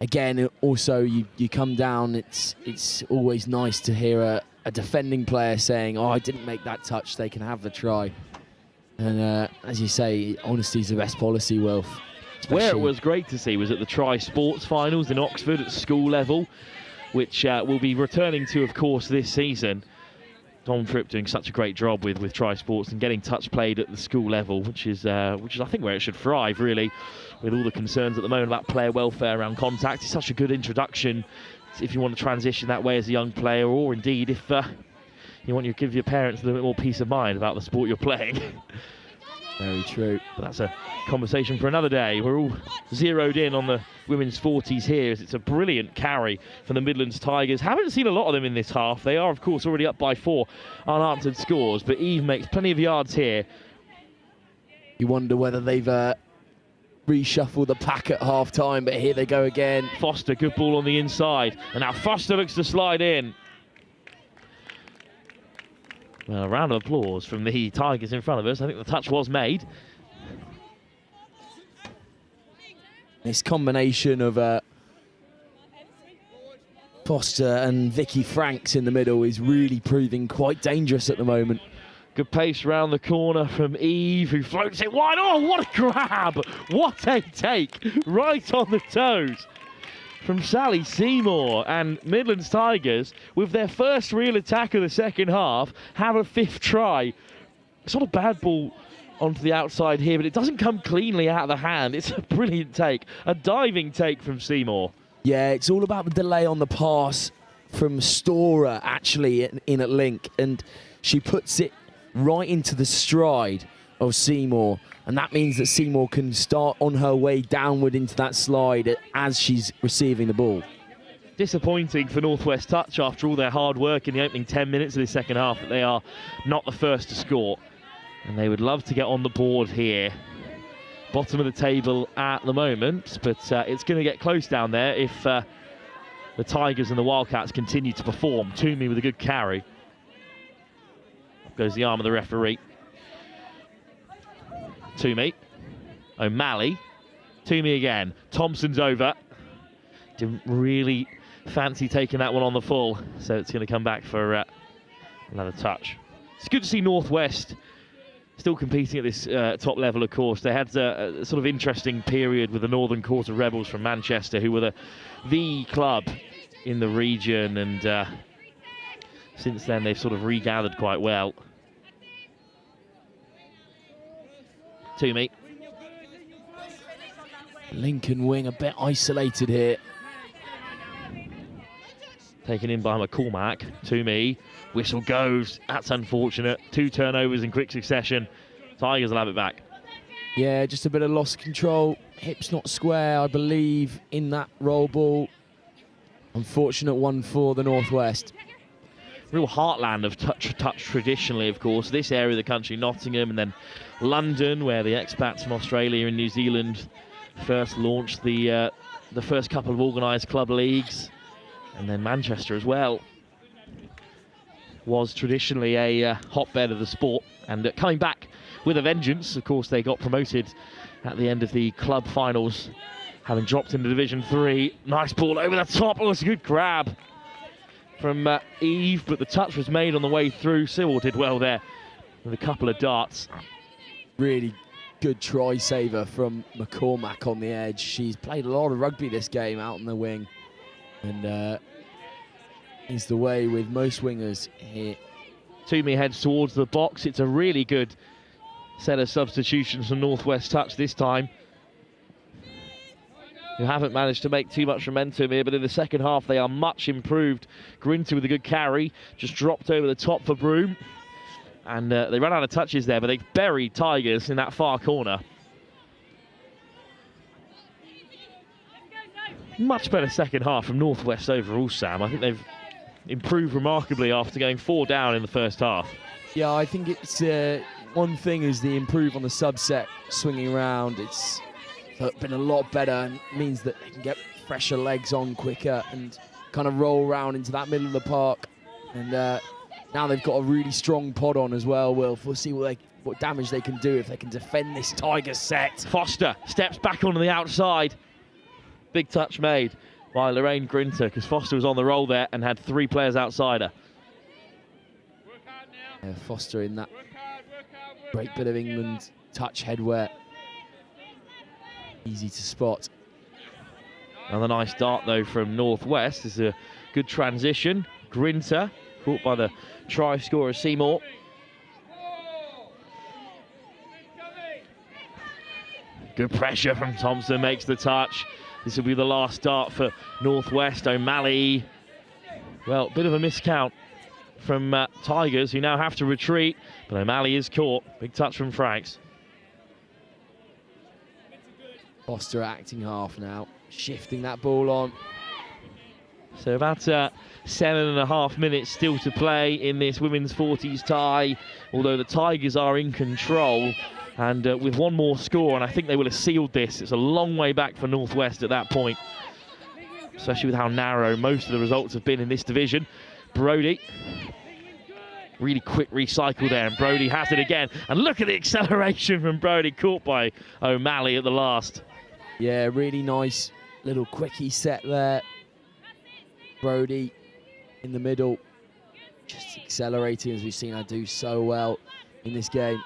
Speaker 9: again, also, you come down, it's always nice to hear a defending player saying, oh, I didn't make that touch, they can have the try. And as you say, honesty is the best policy, Wilf.
Speaker 8: Where it was great to see was at the Tri-Sports finals in Oxford at school level, which will be returning to, of course, this season. Tom Tripp doing such a great job with Tri-Sports and getting touch played at the school level, which is I think where it should thrive, really, with all the concerns at the moment about player welfare around contact. It's such a good introduction if you want to transition that way as a young player, or indeed if you want to give your parents a little bit more peace of mind about the sport you're playing.
Speaker 9: Very true.
Speaker 8: But that's a conversation for another day. We're all zeroed in on the women's 40s here, as it's a brilliant carry from the Midlands Tigers. Haven't seen a lot of them in this half. They are, of course, already up by 4 unanswered scores, but Eve makes plenty of yards here.
Speaker 9: You wonder whether they've reshuffled the pack at half-time, but here they go again.
Speaker 8: Foster, good ball on the inside, and now Foster looks to slide in. Well, a round of applause from the Tigers in front of us. I think the touch was made.
Speaker 9: This combination of Foster and Vicky Franks in the middle is really proving quite dangerous at the moment.
Speaker 8: Good pace round the corner from Eve, who floats it wide. Oh, what a grab! What a take! Right on the toes from Sally Seymour. And Midlands Tigers, with their first real attack of the second half, have a 5th try. It's not a bad ball onto the outside here, but it doesn't come cleanly out of the hand. It's a brilliant take, a diving take from Seymour.
Speaker 9: Yeah, it's all about the delay on the pass from Storer, actually, in at link, and she puts it right into the stride of Seymour, and that means that Seymour can start on her way downward into that slide as she's receiving the ball.
Speaker 8: Disappointing for Northwest Touch after all their hard work in the opening 10 minutes of the second half that they are not the first to score, and they would love to get on the board here. Bottom of the table at the moment, but it's going to get close down there if the Tigers and the Wildcats continue to perform. Toomey with a good carry. Up goes the arm of the referee. Toomey, O'Malley, Toomey again. Thompson's over. Didn't really fancy taking that one on the full, so it's going to come back for another touch. It's good to see Northwest still competing at this top level, of course. They had a sort of interesting period with the Northern Quarter Rebels from Manchester, who were the club in the region, and since then they've sort of regathered quite well. Toomey.
Speaker 9: Lincoln wing a bit isolated here.
Speaker 8: Taken in by McCormack. Toomey. Whistle goes. That's unfortunate. 2 turnovers in quick succession. Tigers will have it back.
Speaker 9: Yeah, just a bit of lost control. Hips not square, I believe, in that roll ball. Unfortunate one for the Northwest.
Speaker 8: Real heartland of touch traditionally, of course. This area of the country, Nottingham, and then London, where the expats from Australia and New Zealand first launched the first couple of organised club leagues, and then Manchester as well was traditionally a hotbed of the sport, and coming back with a vengeance. Of course, they got promoted at the end of the club finals, having dropped into Division 3. Nice ball over the top. Oh, it's a good grab from Eve, but the touch was made on the way through. Sewell did well there with a couple of darts.
Speaker 9: Really good try saver from McCormack on the edge. She's played a lot of rugby this game out in the wing, and is the way with most wingers here.
Speaker 8: Toomey heads towards the box. It's a really good set of substitutions from Northwest Touch this time, who haven't managed to make too much momentum here, but in the second half they are much improved. Grinter with a good carry, just dropped over the top for Broom, and they run out of touches there, but they buried Tigers in that far corner. Much better second half from Northwest overall, Sam. I think they've improved remarkably after going 4 down in the first half.
Speaker 9: Yeah, I think it's one thing is the improve on the subset, swinging around. It's been a lot better, and means that they can get fresher legs on quicker and kind of roll around into that middle of the park. And now they've got a really strong pod on as well, Wilf. We'll see what damage they can do if they can defend this Tiger set.
Speaker 8: Foster steps back onto the outside. Big touch made by Lorraine Grinter, because Foster was on the roll there and had 3 players outside her.
Speaker 9: Yeah, Foster in that great bit of England touch headwear. Easy to spot.
Speaker 8: Another nice dart though from Northwest. This is a good transition. Grinter caught by the try scorer Seymour. Good pressure from Thompson, makes the touch. This will be the last dart for Northwest. O'Malley, well, bit of a miscount from Tigers, who now have to retreat, but O'Malley is caught. Big touch from Franks.
Speaker 9: Foster acting half now, shifting that ball on.
Speaker 8: So about 7.5 minutes still to play in this women's 40s tie, although the Tigers are in control. And with one more score, and I think they will have sealed this. It's a long way back for Northwest at that point, especially with how narrow most of the results have been in this division. Brody, really quick recycle there, and Brody has it again. And look at the acceleration from Brody, caught by O'Malley at the last.
Speaker 9: Yeah, really nice little quickie set there. Brody in the middle, just accelerating, as we've seen her do so well in this game.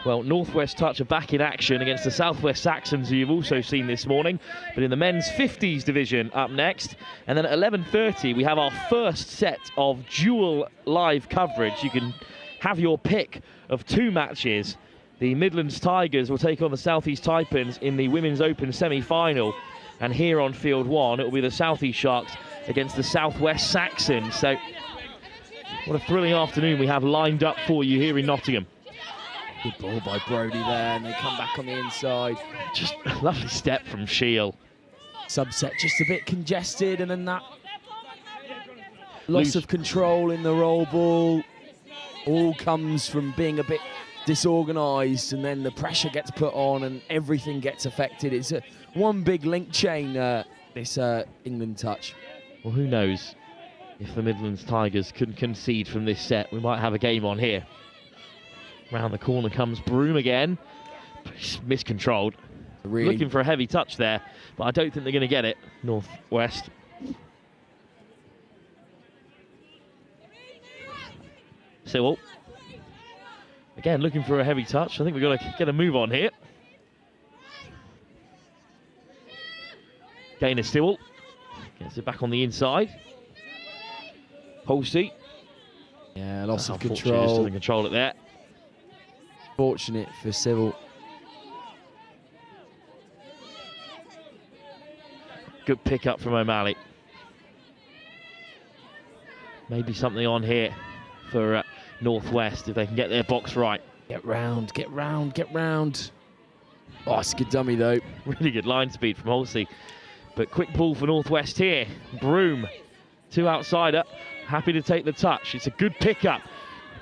Speaker 8: Well, Northwest Touch are back in action against the Southwest Saxons, who you've also seen this morning, but in the men's 50s division up next. And then at 11:30 we have our first set of dual live coverage. You can have your pick of 2 matches. The Midlands Tigers will take on the South East Taipans in the Women's Open semi-final, and here on field 1 it will be the South East Sharks against the Southwest Saxons. So what a thrilling afternoon we have lined up for you here in Nottingham.
Speaker 9: Good ball by Brody there, and they come back on the inside.
Speaker 8: Just a lovely step from Shield.
Speaker 9: Subset just a bit congested, and then that loss of control in the roll ball all comes from being a bit disorganised, and then the pressure gets put on and everything gets affected. It's one big link chain, this England touch.
Speaker 8: Well, who knows if the Midlands Tigers can concede from this set. We might have a game on here. Round the corner comes Broom again. He's miscontrolled.
Speaker 9: Really?
Speaker 8: Looking for a heavy touch there, but I don't think they're going to get it, Northwest. Sewell. Again, looking for a heavy touch. I think we've got to get a move on here. Gainer Sewell gets Gets it back on the inside. Halsey.
Speaker 9: Yeah, loss of
Speaker 8: Unfortunately, just
Speaker 9: control.
Speaker 8: doesn't control it there.
Speaker 9: Fortunate for Civil.
Speaker 8: Good pick up from O'Malley. Maybe something on here for Northwest if they can get their box right.
Speaker 9: Get round, get round, get round. Oh, it's a good dummy though.
Speaker 8: Really good line speed from Halsey. But quick ball for Northwest here. Broom, 2 outsider, happy to take the touch. It's a good pickup.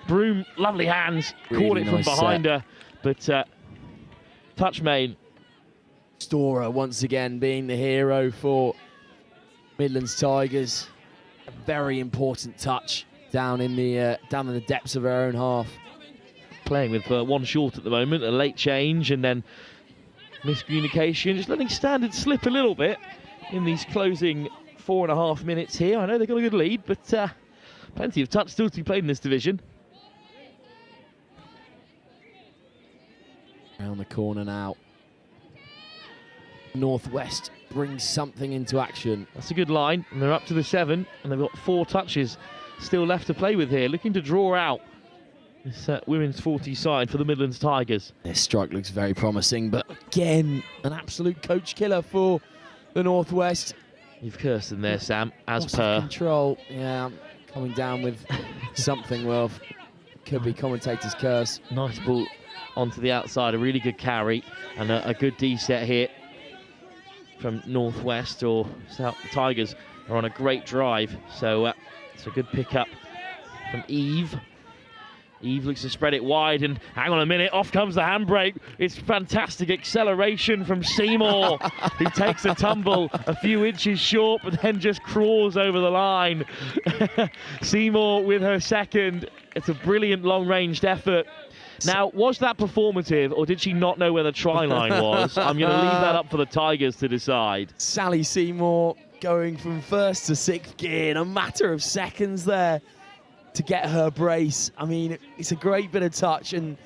Speaker 8: Broom, lovely hands,
Speaker 9: Really
Speaker 8: caught it from
Speaker 9: nice
Speaker 8: behind
Speaker 9: set.
Speaker 8: her, but touch made.
Speaker 9: Storer once again being the hero for Midlands Tigers. A very important touch down in the depths of her own half.
Speaker 8: Playing with one short at the moment, a late change and then miscommunication, just letting standards slip a little bit in these closing 4.5 minutes here. I know they've got a good lead, but plenty of touch still to be played in this division.
Speaker 9: Around the corner now. Northwest brings something into action.
Speaker 8: That's a good line, and they're up to the 7, and they've got 4 touches still left to play with here, looking to draw out this women's 40 side for the Midlands Tigers.
Speaker 9: Their strike looks very promising, but again, an absolute coach killer for the Northwest.
Speaker 8: You've cursed them there, Sam, as
Speaker 9: Loss of
Speaker 8: per.
Speaker 9: control. Yeah, I'm coming down with something, well, could be commentator's curse.
Speaker 8: Nice ball onto the outside, a really good carry, and a good D set here from Northwest, or South. The Tigers are on a great drive, so it's a good pickup from Eve. Eve looks to spread it wide, and hang on a minute, off comes the handbrake. It's fantastic acceleration from Seymour, who takes a tumble a few inches short, but then just crawls over the line. Seymour with her second. It's a brilliant long-ranged effort. Now, was that performative, or did she not know where the try line was? I'm going to leave that up for the Tigers to decide.
Speaker 9: Sally Seymour going from first to 6th gear in a matter of seconds there to get her brace. I mean, it's a great bit of touch, and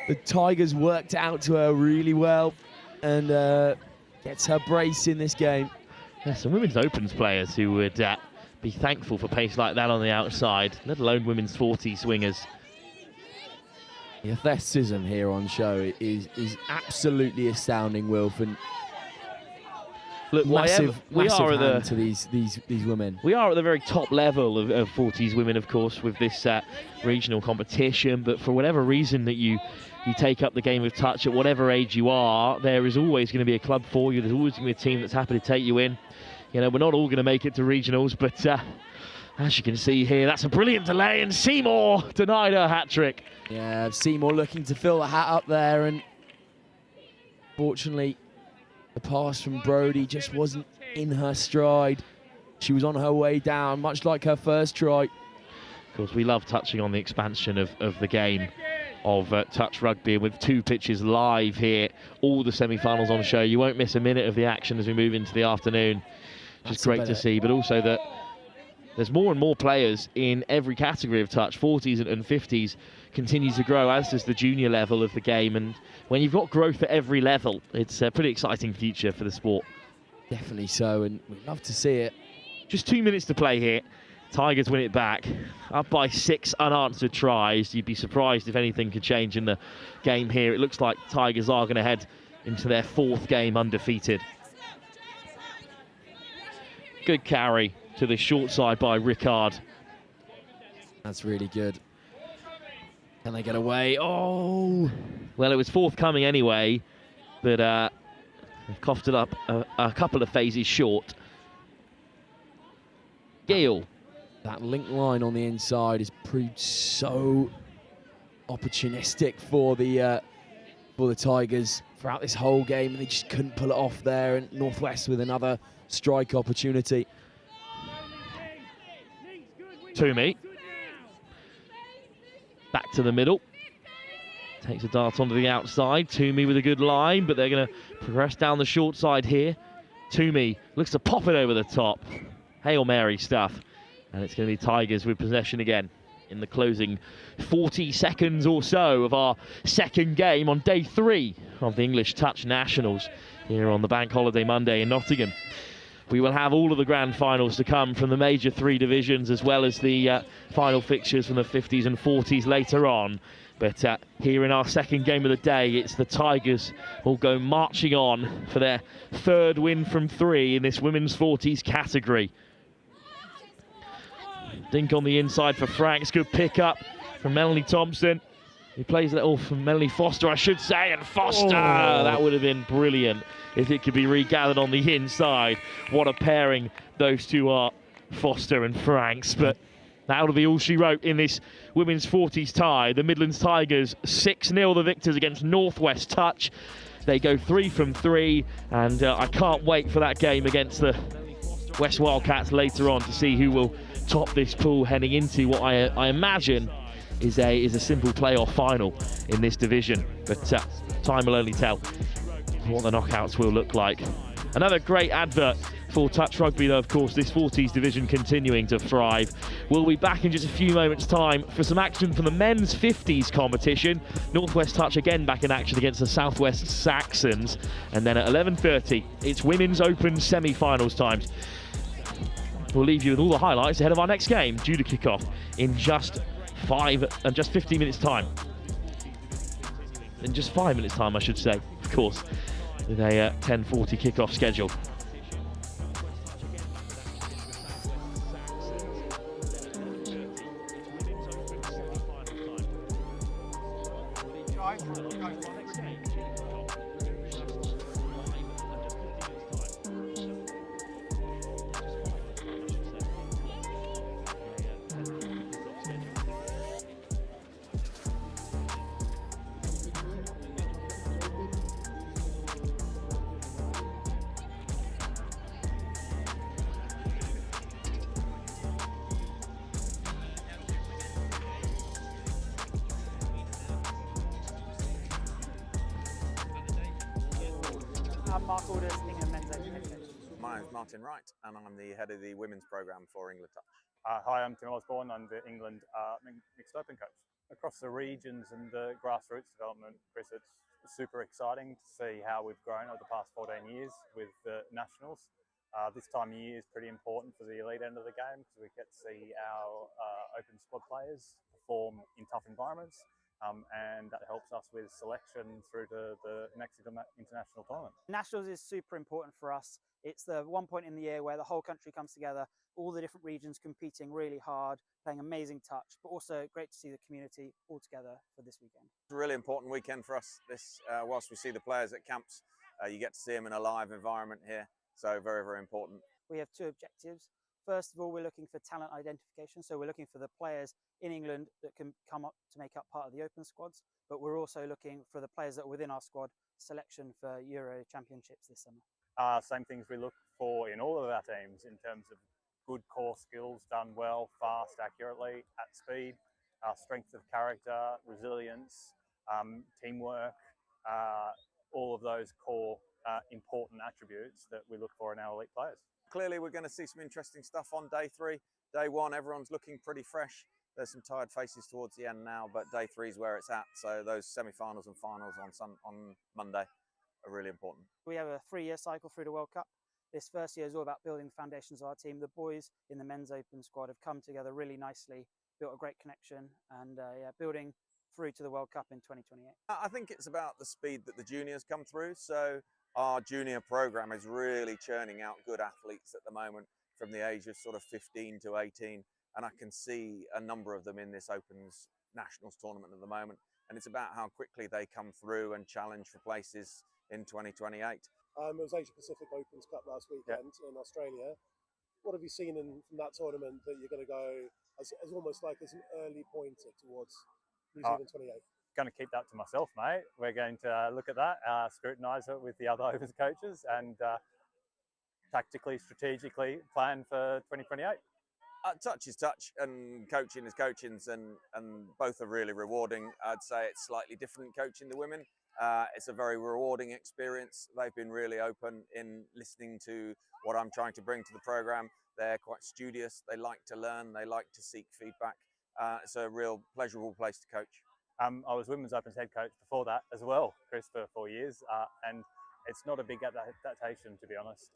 Speaker 9: the Tigers worked out to her really well, and gets her brace in this game.
Speaker 8: Yeah, some women's opens players who would be thankful for pace like that on the outside, let alone women's 40 swingers.
Speaker 9: The athleticism here on show is absolutely astounding, Wilf, and
Speaker 8: look,
Speaker 9: massive
Speaker 8: at
Speaker 9: hand to these women.
Speaker 8: We are at the very top level of 40s women, of course, with this regional competition. But for whatever reason that you take up the game of touch at whatever age you are, there is always going to be a club for you. There's always going to be a team that's happy to take you in. You know, we're not all going to make it to regionals, but as you can see here, that's a brilliant delay, and Seymour denied her hat-trick.
Speaker 9: Yeah, Seymour looking to fill the hat up there, and fortunately, the pass from Brodie just wasn't in her stride. She was on her way down, much like her first try.
Speaker 8: Of course, we love touching on the expansion of the game of touch rugby, with 2 pitches live here, all the semi-finals on show. You won't miss a minute of the action as we move into the afternoon. Just great to see, but also that there's more and more players in every category of touch. 40s and 50s continue to grow, as does the junior level of the game. And when you've got growth at every level, it's a pretty exciting future for the sport.
Speaker 9: Definitely so, and we'd love to see it.
Speaker 8: Just 2 minutes to play here. Tigers win it back, up by 6 unanswered tries. You'd be surprised if anything could change in the game here. It looks like Tigers are going to head into their 4th game undefeated. Good carry to the short side by Rickard.
Speaker 9: That's really good. Can they get away? Oh!
Speaker 8: Well, it was forthcoming anyway, but they've coughed it up a couple of phases short. Gale.
Speaker 9: That link line on the inside has proved so opportunistic for the Tigers throughout this whole game, and they just couldn't pull it off there. And Northwest with another strike opportunity.
Speaker 8: Toomey. Back to the middle. Takes a dart onto the outside. Toomey with a good line, but they're going to progress down the short side here. Toomey looks to pop it over the top. Hail Mary stuff. And it's going to be Tigers with possession again in the closing 40 seconds or so of our second game on day 3 of the English Touch Nationals here on the Bank Holiday Monday in Nottingham. We will have all of the grand finals to come from the major 3 divisions, as well as the final fixtures from the 50s and 40s later on. But here in our second game of the day, it's the Tigers who will go marching on for their 3rd win from 3 in this women's 40s category. Dink on the inside for Franks. Good pick up from Melanie Thompson. He plays that all from Melanie Foster, I should say, and Foster! That would have been brilliant if it could be regathered on the inside. What a pairing those two are, Foster and Franks. But that'll be all she wrote in this women's 40s tie. The Midlands Tigers 6-0 the victors against Northwest Touch. They go 3 from 3, and I can't wait for that game against the West Wildcats later on to see who will top this pool heading into what I imagine is a simple playoff final in this division. But time will only tell what the knockouts will look like. Another great advert for touch rugby, though, of course, this 40s division continuing to thrive. We'll be back in just a few moments' time for some action from the men's 50s competition. Northwest Touch again back in action against the Southwest Saxons. And then at 11:30, it's women's open semi-finals times. We'll leave you with all the highlights ahead of our next game, due to kick off in just 15 minutes time. In just 5 minutes time, I should say, of course, with a 10:40 kickoff schedule.
Speaker 5: My name's Martin Wright, and I'm the head of the women's programme for England Touch.
Speaker 4: Hi, I'm Tim Osborne. I'm the England mixed open coach. Across the regions and the grassroots development, Chris, it's super exciting to see how we've grown over the past 14 years with the nationals. This time of year is pretty important for the elite end of the game because we get to see our open squad players perform in tough environments. And that helps us with selection through to the next international tournament.
Speaker 6: Nationals is super important for us. It's the one point in the year where the whole country comes together, all the different regions competing really hard, playing amazing touch, but also great to see the community all together for this weekend.
Speaker 5: It's a really important weekend for us. This, whilst we see the players at camps, you get to see them in a live environment here. So very, very important.
Speaker 6: We have 2 objectives. First of all, we're looking for talent identification. So we're looking for the players in England that can come up to make up part of the open squads, but we're also looking for the players that are within our squad selection for Euro Championships this summer.
Speaker 4: Same things we look for in all of our teams in terms of good core skills done well, fast, accurately, at speed, strength of character, resilience, teamwork, all of those core important attributes that we look for in our elite players.
Speaker 5: Clearly, we're going to see some interesting stuff on day 3. Day 1, everyone's looking pretty fresh. There's some tired faces towards the end now, but day 3 is where it's at. So those semi-finals and finals on Monday are really important.
Speaker 6: We have a 3-year cycle through the World Cup. This first year is all about building the foundations of our team. The boys in the men's open squad have come together really nicely, built a great connection, and building through to the World Cup in 2028.
Speaker 5: I think it's about the speed that the juniors come through. So our junior program is really churning out good athletes at the moment from the age of sort of 15 to 18. And I can see a number of them in this Opens Nationals tournament at the moment. And it's about how quickly they come through and challenge for places in 2028.
Speaker 7: It was Asia Pacific Opens Cup last weekend in Australia. What have you seen from that tournament that you're going to go as almost like as an early pointer towards New Zealand 28?
Speaker 4: Going to keep that to myself, mate. We're going to look at that, scrutinise it with the other Opens coaches, and tactically, strategically plan for 2028.
Speaker 5: Touch is touch, and coaching is coaching, and both are really rewarding. I'd say it's slightly different coaching the women. It's a very rewarding experience. They've been really open in listening to what I'm trying to bring to the program. They're quite studious. They like to learn. They like to seek feedback. It's a real pleasurable place to coach.
Speaker 4: I was Women's Opens head coach before that as well, Chris, for 4 years, and it's not a big adaptation, to be honest.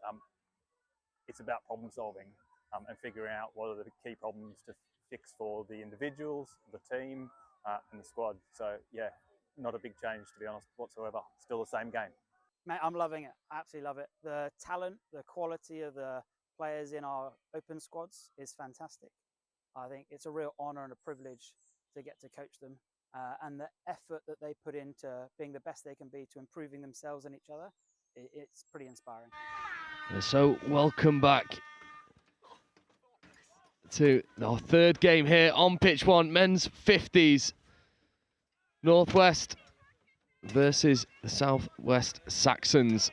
Speaker 4: it's about problem solving and figuring out what are the key problems to fix for the individuals, the team, and the squad. So yeah, not a big change, to be honest, whatsoever. Still the same game.
Speaker 6: Mate, I'm loving it. I absolutely love it. The talent, the quality of the players in our open squads is fantastic. I think it's a real honour and a privilege to get to coach them, and the effort that they put into being the best they can be to improving themselves and each other, it's pretty inspiring.
Speaker 1: So welcome back to our third game here on pitch one, men's 50s. Northwest versus the Southwest Saxons.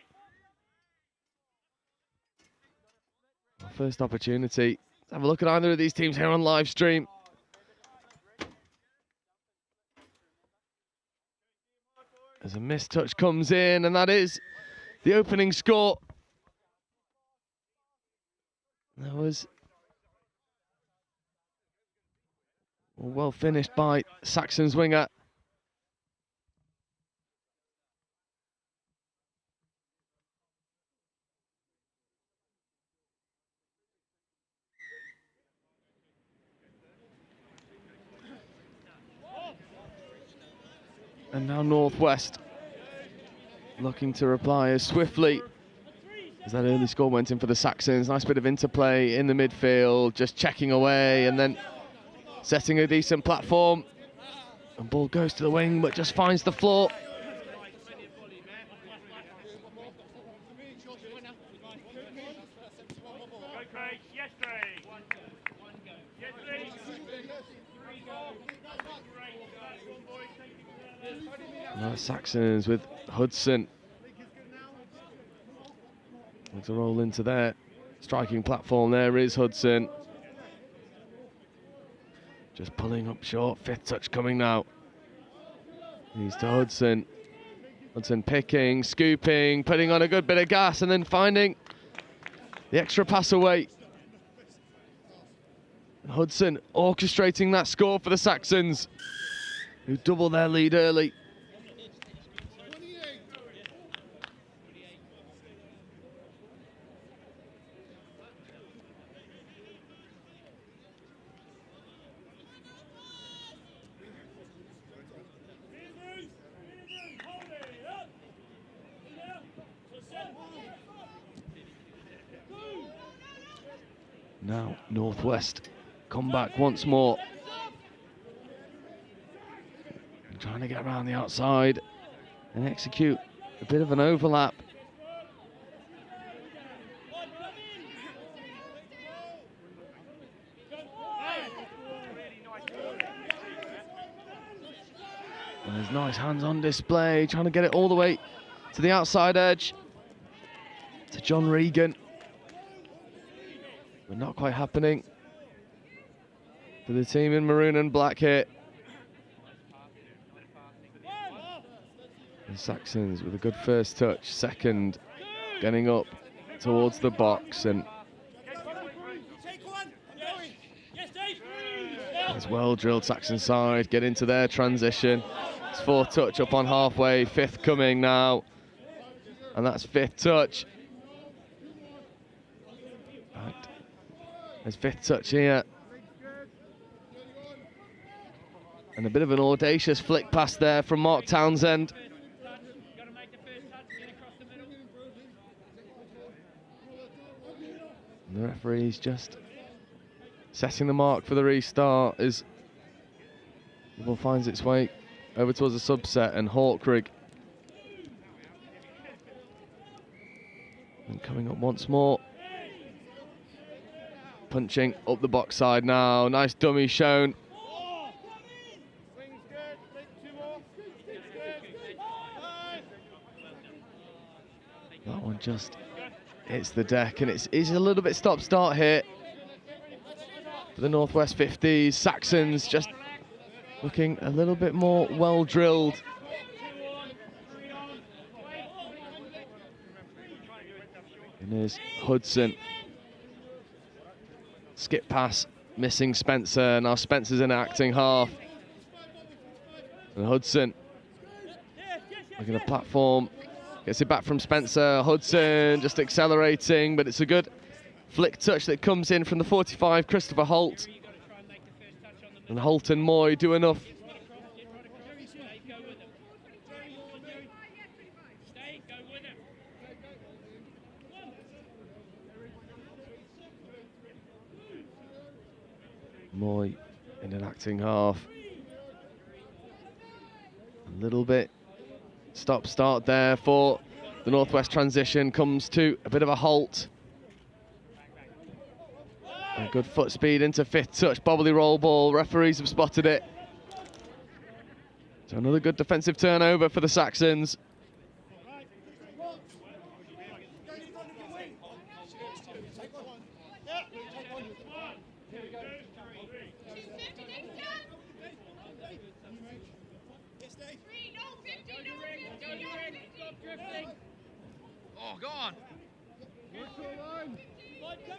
Speaker 1: Our first opportunity. Let's have a look at either of these teams here on live stream. As a missed touch comes in, and that is the opening score. That was well finished by Saxon's winger. And now Northwest looking to reply as swiftly as that early score went in for the Saxons. Nice bit of interplay in the midfield, just checking away and then setting a decent platform. And ball goes to the wing, but just finds the floor. Now Saxons with Hudson. Looks to roll into their striking platform. There is Hudson. Just pulling up short. Fifth touch coming now. He's to Hudson. Hudson picking, scooping, putting on a good bit of gas and then finding the extra pass away. Hudson orchestrating that score for the Saxons, who double their lead early. Now Northwest come back once more. Trying to get around the outside and execute a bit of an overlap. And there's nice hands on display, trying to get it all the way to the outside edge to John Regan. But not quite happening for the team in maroon and black here. The Saxons with a good first touch, second getting up towards the box, and it's well drilled Saxon side, get into their transition. It's fourth touch up on halfway, fifth coming now, and that's fifth touch. Right. There's fifth touch here. And a bit of an audacious flick pass there from Mark Townsend. And the referee's just setting the mark for the restart as the ball finds its way over towards the subset, and Hawkrig. And coming up once more. Punching up the box side now. Nice dummy shown. That one just hits the deck, and it's a little bit stop-start here for the Northwest 50s. Saxons just looking a little bit more well-drilled. And there's Hudson. Skip pass, missing Spencer. Now Spencer's in acting half. And Hudson looking at the platform. Gets it back from Spencer. Hudson just accelerating, but it's a good Flick touch that comes in from the 45, Christopher Holt. And Holt and Moy do enough. Moy in an acting half. A little bit stop-start there for the Northwest transition. Comes to a bit of a halt. A good foot speed into fifth touch. Bobbly roll ball. Referees have spotted it. So another good defensive turnover for the Saxons.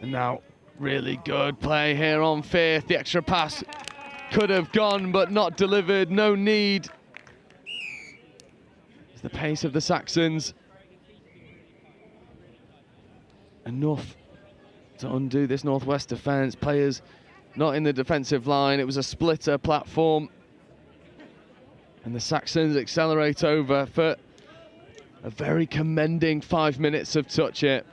Speaker 1: And now, really good play here on fifth. The extra pass could have gone, but not delivered. No need. It's the pace of the Saxons. Enough to undo this Northwest defence. Players not in the defensive line. It was a splitter platform. And the Saxons accelerate over for a very commending 5 minutes of touch here.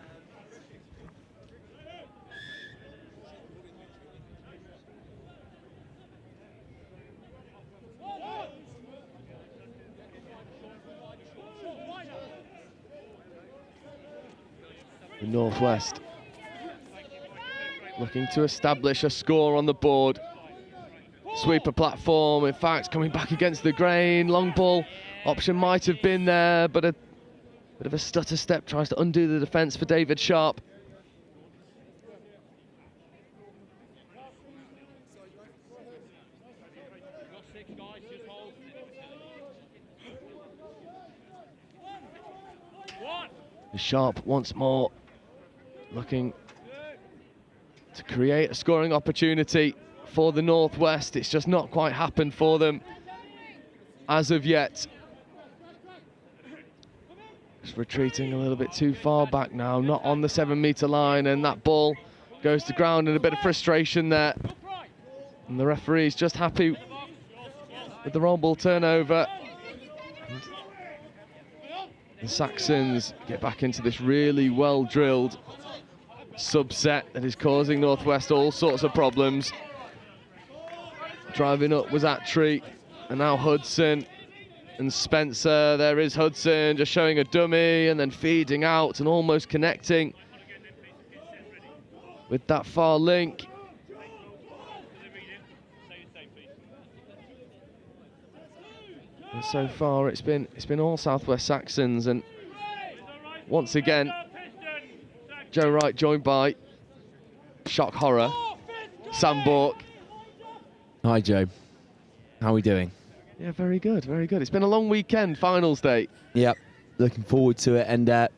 Speaker 1: The Northwest looking to establish a score on the board. Sweeper platform, in fact, coming back against the grain. Long ball option might have been there, but a bit of a stutter step tries to undo the defence for David Sharp. Sharp once more looking to create a scoring opportunity for the Northwest. It's just not quite happened for them as of yet. Just retreating a little bit too far back now, not on the 7 metre line, and that ball goes to ground in a bit of frustration there. And the referee's just happy with the roll ball turnover. And the Saxons get back into this really well-drilled subset that is causing Northwest all sorts of problems. Driving up was Attry, and now Hudson and Spencer. There is Hudson just showing a dummy and then feeding out and almost connecting with that far link. And so far it's been all Southwest Saxons, and once again Joe Wright joined by shock horror Sam Bork.
Speaker 9: Hi Joe, how are we doing?
Speaker 1: Yeah, very good, very good. It's been a long weekend, finals day.
Speaker 9: Yep, looking forward to it, and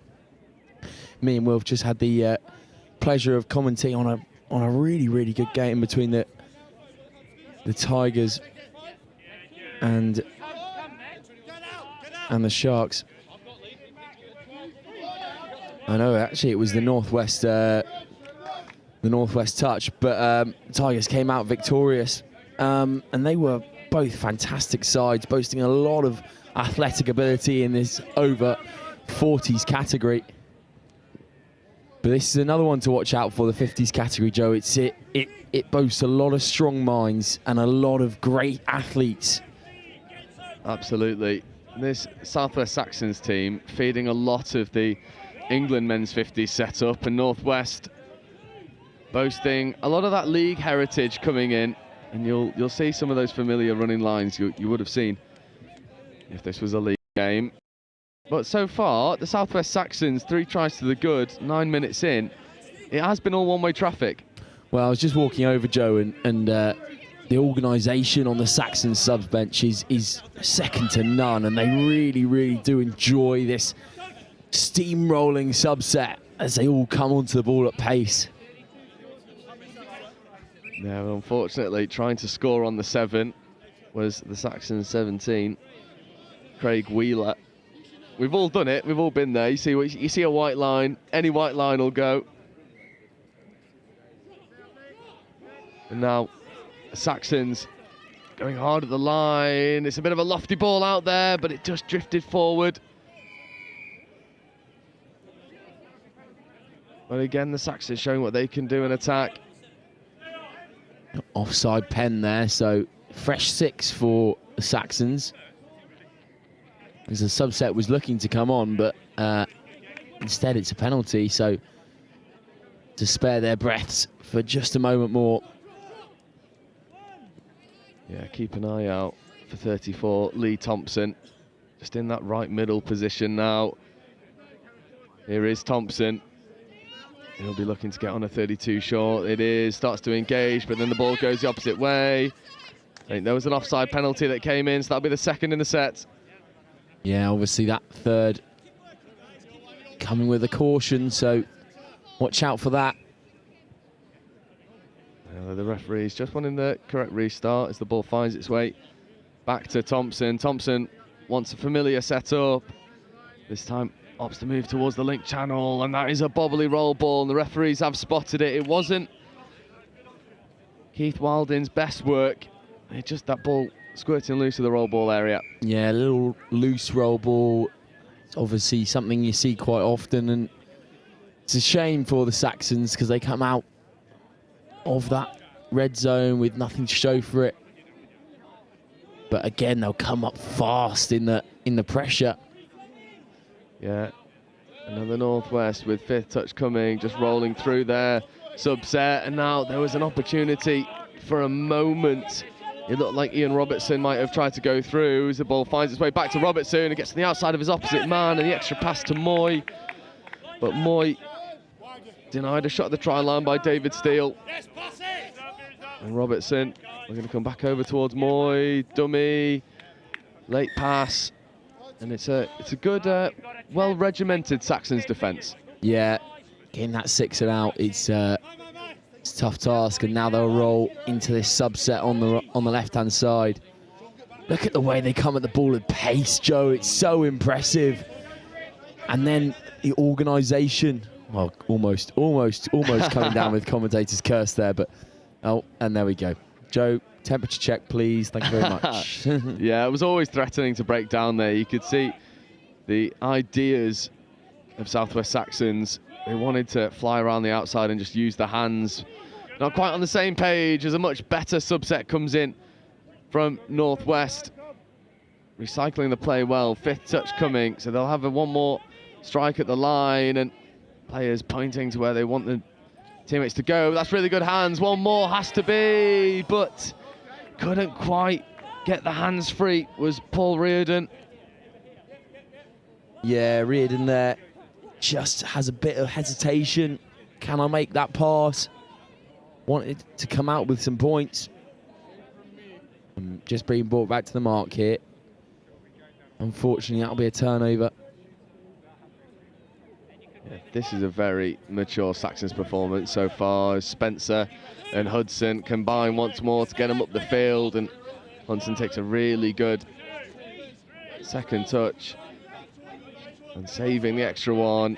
Speaker 9: me and Will have just had the pleasure of commentating on a really good game between the Tigers and the Sharks. I know, actually, it was the Northwest touch, but Tigers came out victorious, and they were both fantastic sides, boasting a lot of athletic ability in this over 40s category. But this is another one to watch out for, the 50s category, Joe. It boasts a lot of strong minds and a lot of great athletes.
Speaker 1: Absolutely. This Southwest Saxons team feeding a lot of the England men's 50s setup, and Northwest boasting a lot of that league heritage coming in, and you'll see some of those familiar running lines you would have seen if this was a league game. But so far, the Southwest Saxons, 3 tries to the good, 9 minutes in, it has been all one-way traffic.
Speaker 9: Well, I was just walking over, Joe, and the organisation on the Saxon subs bench is second to none, and they really do enjoy this steamrolling subset as they all come onto the ball at pace.
Speaker 1: Now, unfortunately, trying to score on the 7 was the Saxon 17, Craig Wheeler. We've all done it. We've all been there. You see a white line. Any white line will go. And now Saxons going hard at the line. It's a bit of a lofty ball out there, but it just drifted forward. But again, the Saxons showing what they can do in attack.
Speaker 9: Offside pen there, so fresh 6 for the Saxons. As the subset was looking to come on, but instead it's a penalty, so to spare their breaths for just a moment more.
Speaker 1: Yeah, keep an eye out for 34, Lee Thompson. Just in that right middle position now. Here is Thompson. He'll be looking to get on a 32 short. It is, starts to engage, but then the ball goes the opposite way. I think there was an offside penalty that came in, so that'll be the second in the set.
Speaker 9: Yeah, obviously that third coming with a caution, so watch out for that.
Speaker 1: The referee's just wanting the correct restart as the ball finds its way back to Thompson. Thompson wants a familiar setup. This time opts to move towards the link channel, and that is a bobbly roll ball, and the referees have spotted it. It wasn't Keith Wilding's best work. It's just that ball squirting loose of the roll ball area.
Speaker 9: Yeah, a little loose roll ball. It's obviously something you see quite often, and it's a shame for the Saxons because they come out of that red zone with nothing to show for it. But again, they'll come up fast in the pressure.
Speaker 1: Yeah, another Northwest with 5th touch coming, just rolling through their subset, and now there was an opportunity for a moment. It looked like Ian Robertson might have tried to go through as the ball finds its way back to Robertson. It gets to the outside of his opposite man, and the extra pass to Moy. But Moy denied a shot at the try line by David Steele. And Robertson, we're going to come back over towards Moy. Dummy, late pass. And it's a good, well-regimented Saxons defence.
Speaker 9: Yeah, getting that 6 and out, it's a tough task, and now they'll roll into this subset on the left-hand side. Look at the way they come at the ball with pace, Joe. It's so impressive. And then the organisation. Well, almost coming down with commentator's curse there, but oh, and there we go. Joe, temperature check, please. Thank you very much.
Speaker 1: Yeah, it was always threatening to break down there. You could see the ideas of Southwest Saxons. They wanted to fly around the outside and just use the hands. Not quite on the same page as a much better subset comes in from Northwest. Recycling the play well. 5th touch coming, so they'll have one more strike at the line, and players pointing to where they want the teammates to go. That's really good hands. One more has to be, but couldn't quite get the hands free was Paul Reardon.
Speaker 9: Yeah, Reardon there just has a bit of hesitation. Can I make that pass? Wanted to come out with some points. Just being brought back to the mark here. Unfortunately, that'll be a turnover.
Speaker 1: Yeah, this is a very mature Saxons performance so far. Spencer and Hudson combine once more to get them up the field, and Hudson takes a really good second touch and saving the extra one.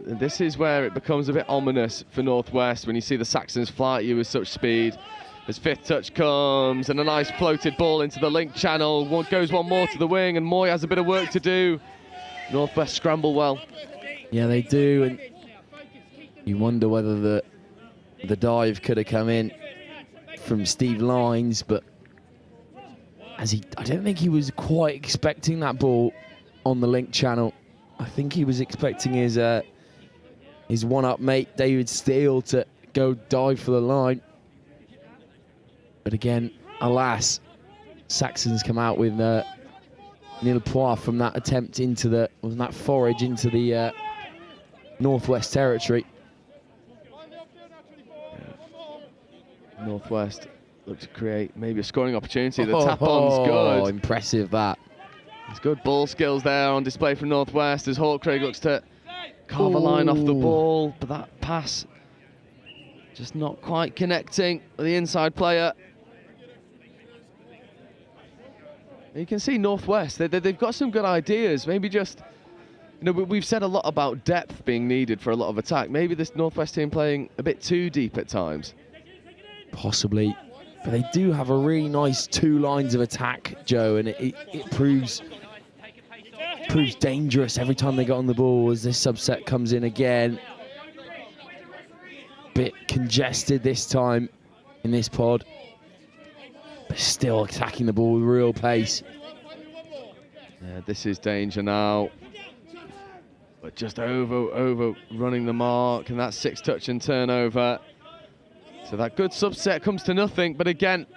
Speaker 1: And this is where it becomes a bit ominous for Northwest when you see the Saxons fly at you with such speed. As 5th touch comes, and a nice floated ball into the link channel. Goes one more to the wing, and Moy has a bit of work to do. Northwest scramble well.
Speaker 9: Yeah, they do, and you wonder whether the dive could have come in from Steve Lines, but I don't think he was quite expecting that ball on the link channel. I think he was expecting his one-up mate David Steele to go dive for the line. But again, alas, Saxons come out with nil point from that attempt into that forage into the Northwest territory.
Speaker 1: Yeah. Northwest look to create maybe a scoring opportunity. The tap-on's good.
Speaker 9: Oh, impressive that.
Speaker 1: It's good ball skills there on display from Northwest as Hawk Craig looks to carve a line off the ball, but that pass just not quite connecting with the inside player. You can see Northwest, they've got some good ideas. Maybe just, you know, we've said a lot about depth being needed for a lot of attack. Maybe this Northwest team playing a bit too deep at times.
Speaker 9: Possibly. But they do have a really nice 2 lines of attack, Joe, and it proves dangerous every time they get on the ball as this subset comes in again. Bit congested this time in this pod, but still attacking the ball with real pace.
Speaker 1: Yeah, this is danger now. But just over running the mark, and that's 6 touch and turnover. So that good subset comes to nothing, but again,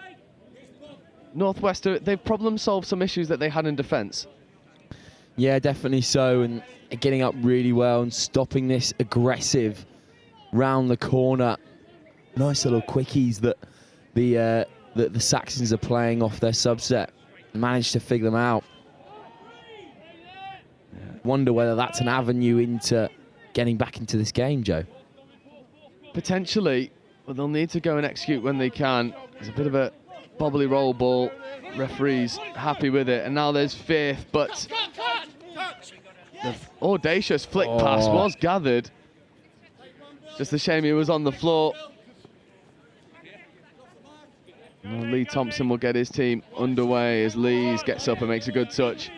Speaker 1: Northwest, they've problem solved some issues that they had in defence.
Speaker 9: Yeah, definitely so, and getting up really well and stopping this aggressive round the corner. Nice little quickies that the Saxons are playing off their subset. Managed to figure them out. Wonder whether that's an avenue into getting back into this game, Joe.
Speaker 1: Potentially, but they'll need to go and execute when they can. It's a bit of a bobbly roll ball. Referee's happy with it, and now there's 5th, but the audacious flick pass was gathered. Just a shame he was on the floor. Now Lee Thompson will get his team underway as Lees gets up and makes a good touch.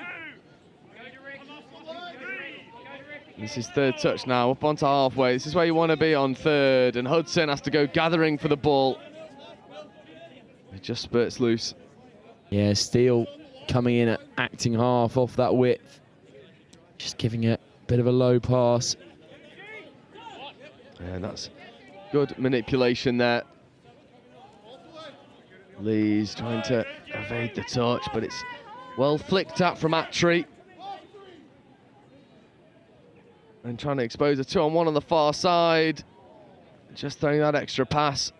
Speaker 1: This is 3rd touch now, up onto halfway. This is where you want to be on 3rd, and Hudson has to go gathering for the ball. It just spurts loose.
Speaker 9: Yeah, Steele coming in at acting half off that width. Just giving it a bit of a low pass.
Speaker 1: And that's good manipulation there. Lee's trying to evade the touch, but it's well flicked at from Attry. And trying to expose a 2-on-1 on the far side. Just throwing that extra pass.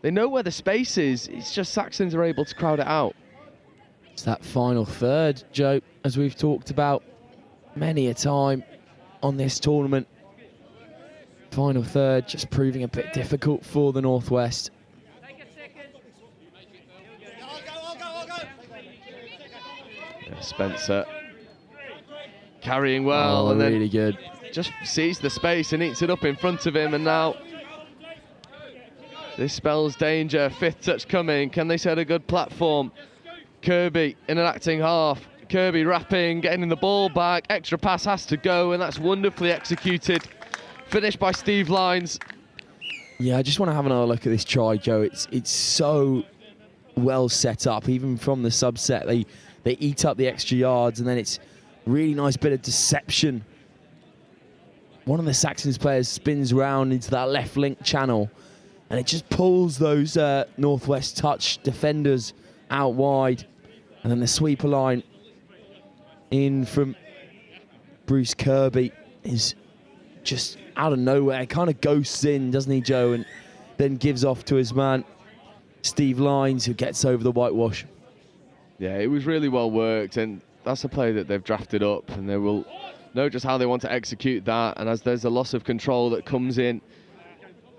Speaker 1: They know where the space is. It's just Saxons are able to crowd it out.
Speaker 9: It's that final third, Joe, as we've talked about many a time on this tournament. Final third just proving a bit difficult for the Northwest.
Speaker 1: Yeah, Spencer carrying well, and then
Speaker 9: really good.
Speaker 1: Just sees the space and eats it up in front of him, and now this spells danger. 5th touch coming. Can they set a good platform? Kirby in an acting half. Kirby wrapping, getting the ball back. Extra pass has to go, and that's wonderfully executed. Finished by Steve Lines.
Speaker 9: Yeah, I just want to have another look at this try, Joe. It's so well set up, even from the subset. They eat up the extra yards, and then it's really nice bit of deception. One of the Saxons players spins round into that left link channel, and it just pulls those Northwest touch defenders out wide. And then the sweeper line in from Bruce Kirby is just out of nowhere. Kind of ghosts in, doesn't he, Joe? And then gives off to his man, Steve Lines, who gets over the whitewash.
Speaker 1: Yeah, it was really well worked, and that's a play that they've drafted up, and they will know just how they want to execute that. And as there's a loss of control that comes in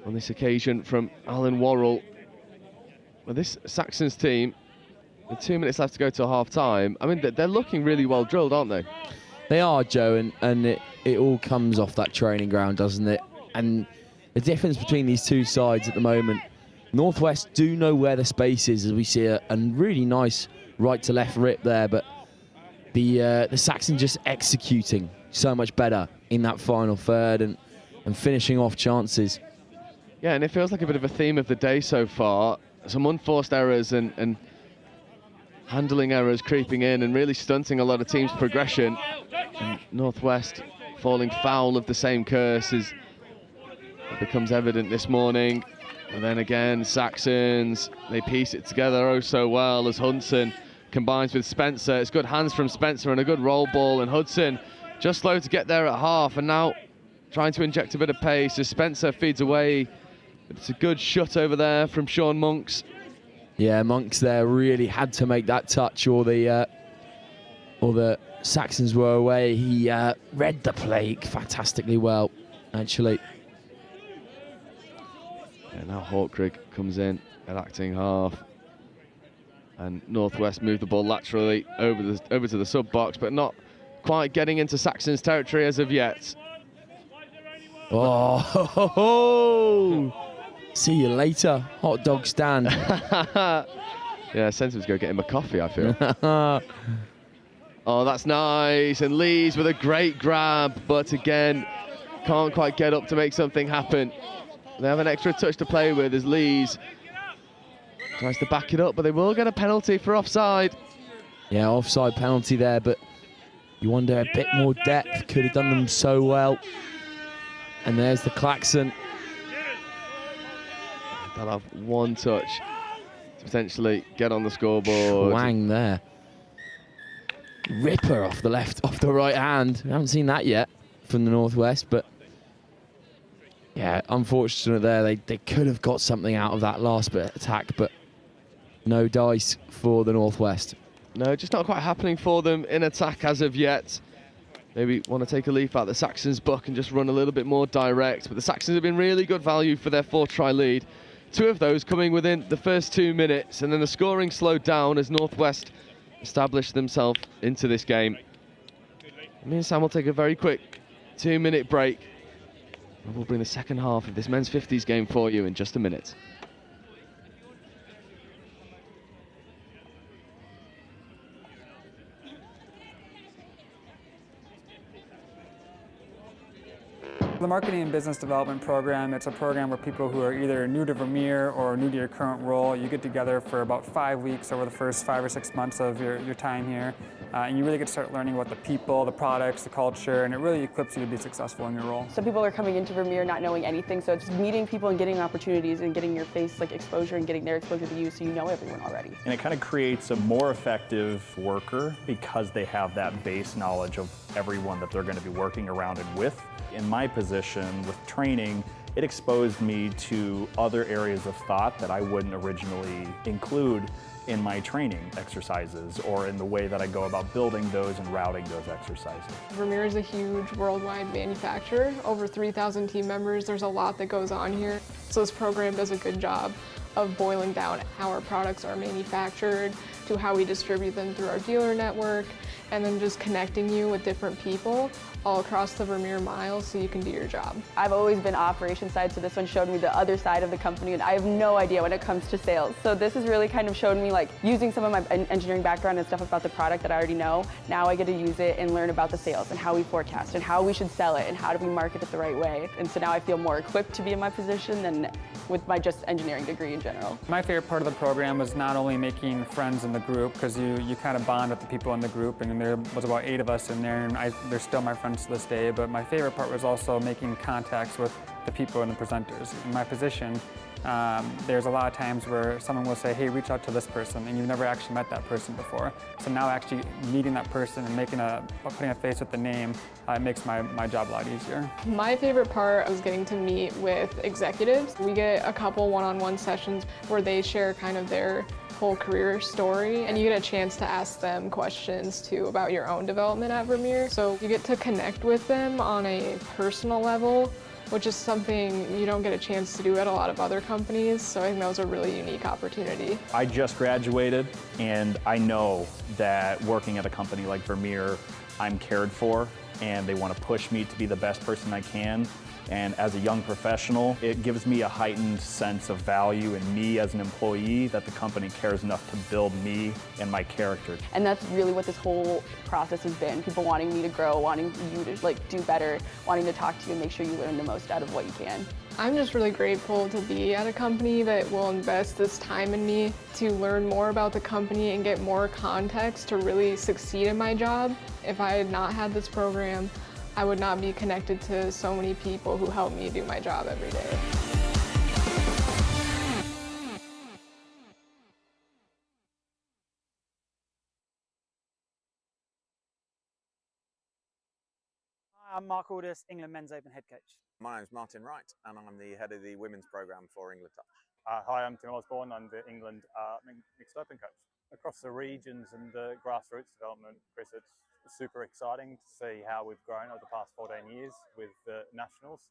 Speaker 1: on this occasion from Alan Worrell, well, this Saxons team, with 2 minutes left to go to half-time, I mean, they're looking really well drilled, aren't they?
Speaker 9: They are, Joe, and it all comes off that training ground, doesn't it? And the difference between these two sides at the moment, Northwest do know where the space is, as we see a really nice right-to-left rip there, but the Saxons just executing so much better in that final third and finishing off chances.
Speaker 1: Yeah, and it feels like a bit of a theme of the day so far. Some unforced errors and handling errors creeping in and really stunting a lot of teams' progression. And Northwest falling foul of the same curse as it becomes evident this morning. And then again, Saxons, they piece it together oh so well as Hudson combines with Spencer. It's good hands from Spencer and a good roll ball, and Hudson just slow to get there at half, and now trying to inject a bit of pace as Spencer feeds away. It's a good shot over there from Sean Monks.
Speaker 9: Yeah, Monks there really had to make that touch, or the Saxons were away. He read the play fantastically well, actually.
Speaker 1: Yeah, now Hawkrig comes in at acting half, and Northwest move the ball laterally over to the sub box, but not quite getting into Saxons territory as of yet.
Speaker 9: Oh, See you later, hot dog stand.
Speaker 1: Yeah, sent him to go get him a coffee, I feel. Oh, that's nice. And Lees with a great grab, but again, can't quite get up to make something happen. They have an extra touch to play with as Lees tries to back it up, but they will get a penalty for offside.
Speaker 9: Yeah, offside penalty there, but you wonder a bit more depth. Could have done them so well. And there's the klaxon.
Speaker 1: They'll have one touch to potentially get on the scoreboard.
Speaker 9: Wang there. Ripper off the left, off the right hand. We haven't seen that yet from the Northwest, but yeah, unfortunate there. They could have got something out of that last bit of attack, but no dice for the Northwest.
Speaker 1: No, just not quite happening for them in attack as of yet. Maybe want to take a leaf out the Saxons' book and just run a little bit more direct, but the Saxons have been really good value for their 4-try lead. 2 of those coming within the first 2 minutes, and then the scoring slowed down as Northwest established themselves into this game. Me and Sam will take a very quick 2-minute break. And we'll bring the second half of this men's 50s game for you in just a minute.
Speaker 10: The Marketing and Business Development Program, it's a program where people who are either new to Vermeer or new to your current role, you get together for about 5 weeks over the first 5 or 6 months of your time here. And you really get to start learning about the people, the products, the culture, and it really equips you to be successful in your role.
Speaker 11: Some people are coming into Vermeer not knowing anything, so it's meeting people and getting opportunities and getting your face exposure and getting their exposure to you so you know everyone already.
Speaker 12: And it kind of creates a more effective worker because they have that base knowledge of everyone that they're going to be working around and with. In my position with training, it exposed me to other areas of thought that I wouldn't originally include in my training exercises or in the way that I go about building those and routing those exercises.
Speaker 13: Vermeer is a huge worldwide manufacturer, over 3,000 team members. There's a lot that goes on here. So this program does a good job of boiling down how our products are manufactured to how we distribute them through our dealer network, and then just connecting you with different people all across the Vermeer mile so you can do your job.
Speaker 11: I've always been operations side, so this one showed me the other side of the company, and I have no idea when it comes to sales. So this has really kind of shown me using some of my engineering background and stuff about the product that I already know. Now I get to use it and learn about the sales and how we forecast and how we should sell it and how do we market it the right way. And so now I feel more equipped to be in my position than with my just engineering degree in general.
Speaker 10: My favorite part of the program was not only making friends in the group, because you kind of bond with the people in the group, and there was about 8 of us in there, and they're still my friends to this day, but my favorite part was also making contacts with the people and the presenters. In my position, there's a lot of times where someone will say, hey, reach out to this person, and you've never actually met that person before. So now actually meeting that person and putting a face with the name, it makes my job a lot easier.
Speaker 13: My favorite part was getting to meet with executives. We get a couple one-on-one sessions where they share kind of their whole career story, and you get a chance to ask them questions too about your own development at Vermeer. So you get to connect with them on a personal level, which is something you don't get a chance to do at a lot of other companies. So I think that was a really unique opportunity.
Speaker 12: I just graduated, and I know that working at a company like Vermeer, I'm cared for, and they want to push me to be the best person I can. And as a young professional, it gives me a heightened sense of value in me as an employee, that the company cares enough to build me and my character.
Speaker 11: And that's really what this whole process has been. People wanting me to grow, wanting you to do better, wanting to talk to you and make sure you learn the most out of what you can.
Speaker 13: I'm just really grateful to be at a company that will invest this time in me to learn more about the company and get more context to really succeed in my job. If I had not had this program, I would not be connected to so many people who help me do my job every day.
Speaker 6: I'm Mark Aldous, England Men's Open head coach.
Speaker 5: My name's Martin Wright, and I'm the head of the women's program for England Touch.
Speaker 4: Hi, I'm Tim Osborne. I'm the England mixed open coach. Across the regions and the grassroots development, Chris, it's super exciting to see how we've grown over the past 14 years with the nationals.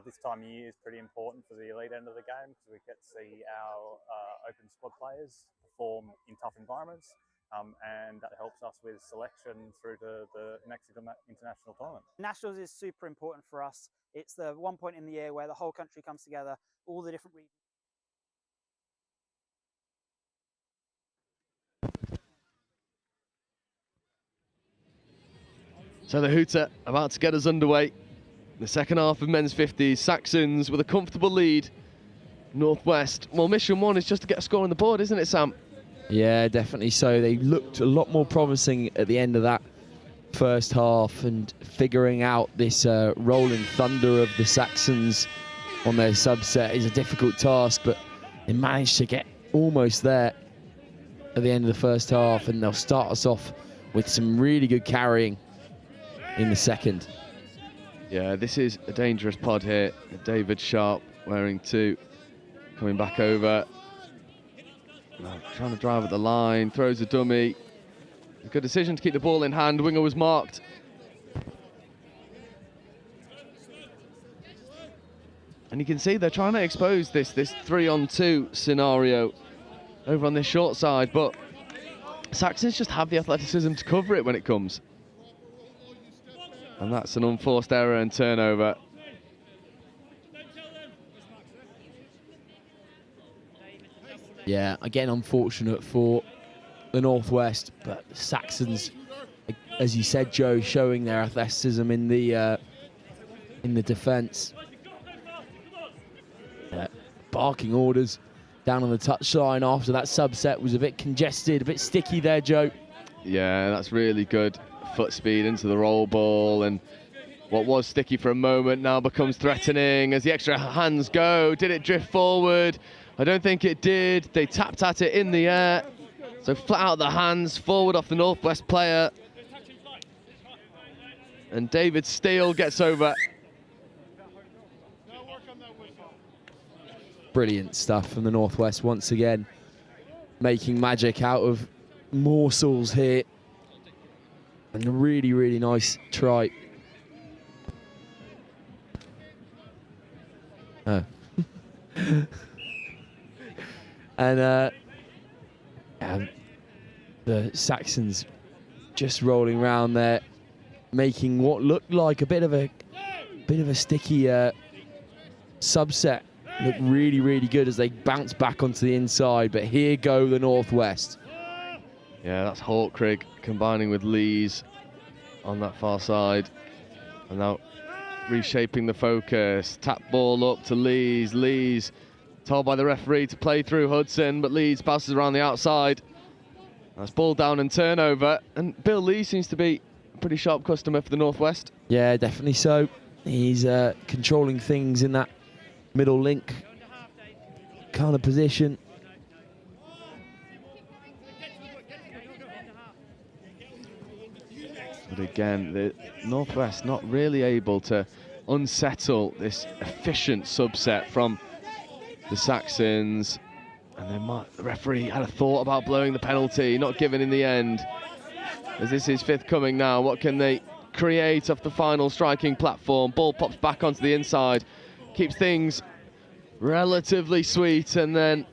Speaker 4: This time of year is pretty important for the elite end of the game because we get to see our open squad players perform in tough environments, and that helps us with selection through to the next international tournament.
Speaker 6: Nationals is super important for us. It's the one point in the year where the whole country comes together, all the different regions.
Speaker 1: So the hooter about to get us underway. The second half of men's 50s. Saxons with a comfortable lead. Northwest. Well, mission one is just to get a score on the board, isn't it, Sam?
Speaker 9: Yeah, definitely so. They looked a lot more promising at the end of that first half, and figuring out this rolling thunder of the Saxons on their subset is a difficult task, but they managed to get almost there at the end of the first half, and they'll start us off with some really good carrying in the second.
Speaker 1: Yeah, this is a dangerous pod here. David Sharp wearing 2, coming back over. Trying to drive at the line, throws a dummy. A good decision to keep the ball in hand. Winger was marked. And you can see they're trying to expose this 3-on-2 scenario over on this short side, but Saxons just have the athleticism to cover it when it comes. And that's an unforced error and turnover.
Speaker 9: Yeah, again, unfortunate for the Northwest, but the Saxons, as you said, Joe, showing their athleticism in the defence. Barking orders down on the touchline after that subset was a bit congested, a bit sticky there, Joe.
Speaker 1: Yeah, that's really good foot speed into the roll ball, and what was sticky for a moment now becomes threatening as the extra hands go. Did it drift forward? I don't think it did. They tapped at it in the air. So flat out the hands, forward off the Northwest player. And David Steele gets over.
Speaker 9: Brilliant stuff from the Northwest once again, making magic out of morsels here. And a really, really nice try. Oh. And the Saxons just rolling around there, making what looked like a bit of a sticky subset look really, really good as they bounce back onto the inside. But here go the Northwest.
Speaker 1: Yeah, that's Hawkrig combining with Lees on that far side, and now reshaping the focus. Tap ball up to Lees. Lees told by the referee to play through Hudson, but Leeds passes around the outside. That's ball down and turnover, and Bill Lee seems to be a pretty sharp customer for the Northwest.
Speaker 9: Yeah, definitely so. He's controlling things in that middle link kind of position.
Speaker 1: But again, the Northwest not really able to unsettle this efficient subset from the Saxons, and then the referee had a thought about blowing the penalty, not given in the end. As this is 5th coming now, what can they create off the final striking platform? Ball pops back onto the inside, keeps things relatively sweet, and then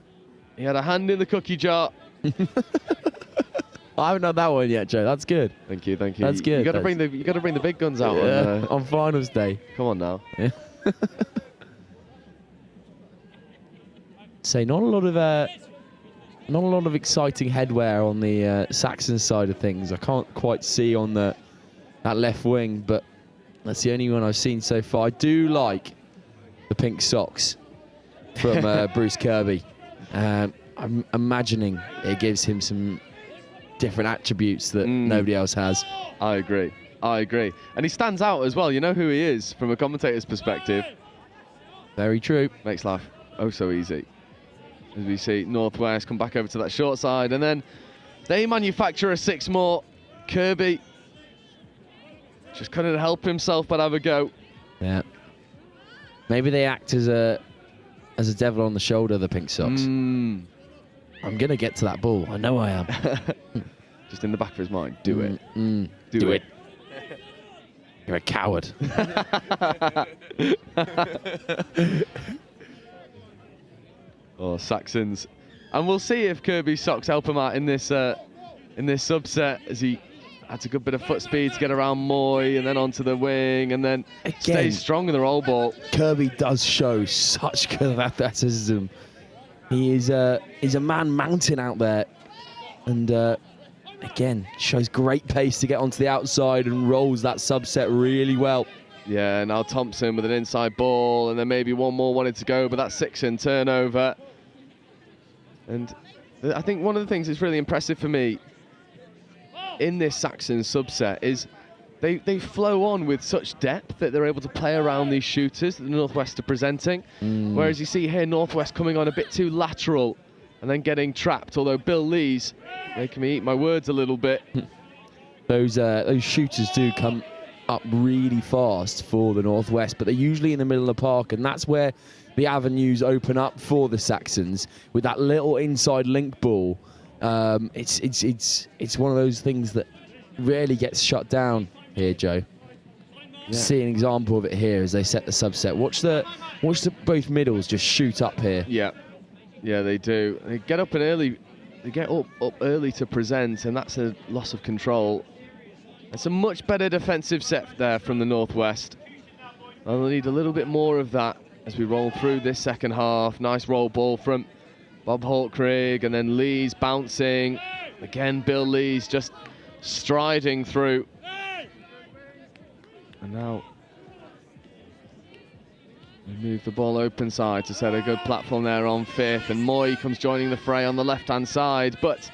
Speaker 1: he had a hand in the cookie jar.
Speaker 9: I haven't done that one yet, Joe. That's good.
Speaker 1: Thank you, thank you.
Speaker 9: That's good.
Speaker 1: You got to bring the big guns out
Speaker 9: on finals day.
Speaker 1: Come on now.
Speaker 9: Yeah. Say not a lot of exciting headwear on the Saxon side of things. I can't quite see on that left wing, but that's the only one I've seen so far. I do like the pink socks from Bruce Kirby. I'm imagining it gives him some different attributes that nobody else has.
Speaker 1: I agree. And he stands out as well. You know who he is from a commentator's perspective.
Speaker 9: Very true.
Speaker 1: Makes life oh so easy. As we see Northwest come back over to that short side, and then they manufacture a 6 more. Kirby just couldn't help himself but have a go.
Speaker 9: Yeah. Maybe they act as a devil on the shoulder, the pink socks. I'm gonna get to that ball. I know I am.
Speaker 1: Just in the back of his mind. Do it.
Speaker 9: Do it. You're a coward.
Speaker 1: Oh, Saxons. And we'll see if Kirby's socks help him out in this in this subset as he had a good bit of foot speed to get around Moy and then onto the wing and then stays strong in the roll ball.
Speaker 9: Kirby does show such good athleticism. He's a man mountain out there, and again shows great pace to get onto the outside and rolls that subset really well.
Speaker 1: Yeah, now Thompson with an inside ball, and then maybe one more wanted to go, but that's 6 in turnover. And I think one of the things that's really impressive for me in this Saxon subset is they flow on with such depth that they're able to play around these shooters that the Northwest are presenting. Whereas you see here Northwest coming on a bit too lateral and then getting trapped, although Bill Lee's making me eat my words a little bit.
Speaker 9: Those shooters do come up really fast for the Northwest, but they're usually in the middle of the park, and that's where the avenues open up for the Saxons with that little inside link ball. It's one of those things that rarely gets shut down here, Joe. Yeah. See an example of it here as they set the subset. Watch the both middles just shoot up here.
Speaker 1: Yeah, they do. They get up and early. They get up early to present, and that's a loss of control. It's a much better defensive set there from the Northwest. I'll need a little bit more of that as we roll through this second half. Nice roll ball from Bob Haltcraig, and then Lee's bouncing. Again, Bill Lee's just striding through. And now we move the ball open side to set a good platform there on 5th, and Moy comes joining the fray on the left-hand side, but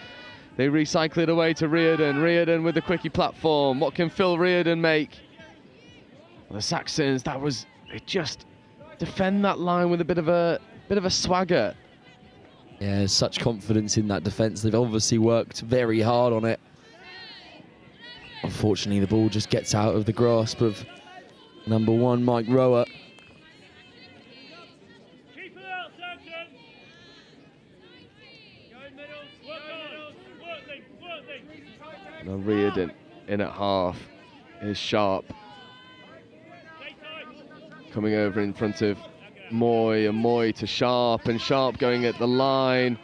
Speaker 1: they recycle it away to Reardon. Reardon with the quickie platform. What can Phil Reardon make? Well, the Saxons, they just defend that line with a bit of a swagger.
Speaker 9: Yeah, such confidence in that defence. They've obviously worked very hard on it. Unfortunately, the ball just gets out of the grasp of number 1, Mike Rower.
Speaker 1: Now Reardon in at half is Sharp. Coming over in front of Moy, and Moy to Sharp, and Sharp going at the line.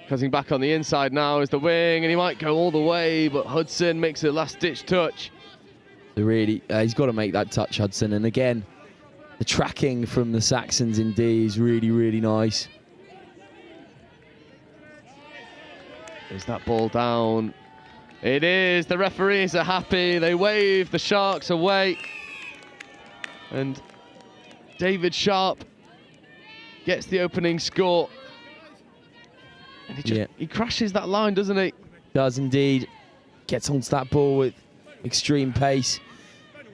Speaker 1: Cutting back on the inside now is the wing, and he might go all the way, but Hudson makes a last-ditch touch.
Speaker 9: Really, he's got to make that touch, Hudson. And again, the tracking from the Saxons in D is really, really nice.
Speaker 1: Is that ball down? It is. The referees are happy. They wave the Sharks away. And David Sharp gets the opening score. And he crashes that line, doesn't he?
Speaker 9: Does indeed. Gets onto that ball with extreme pace.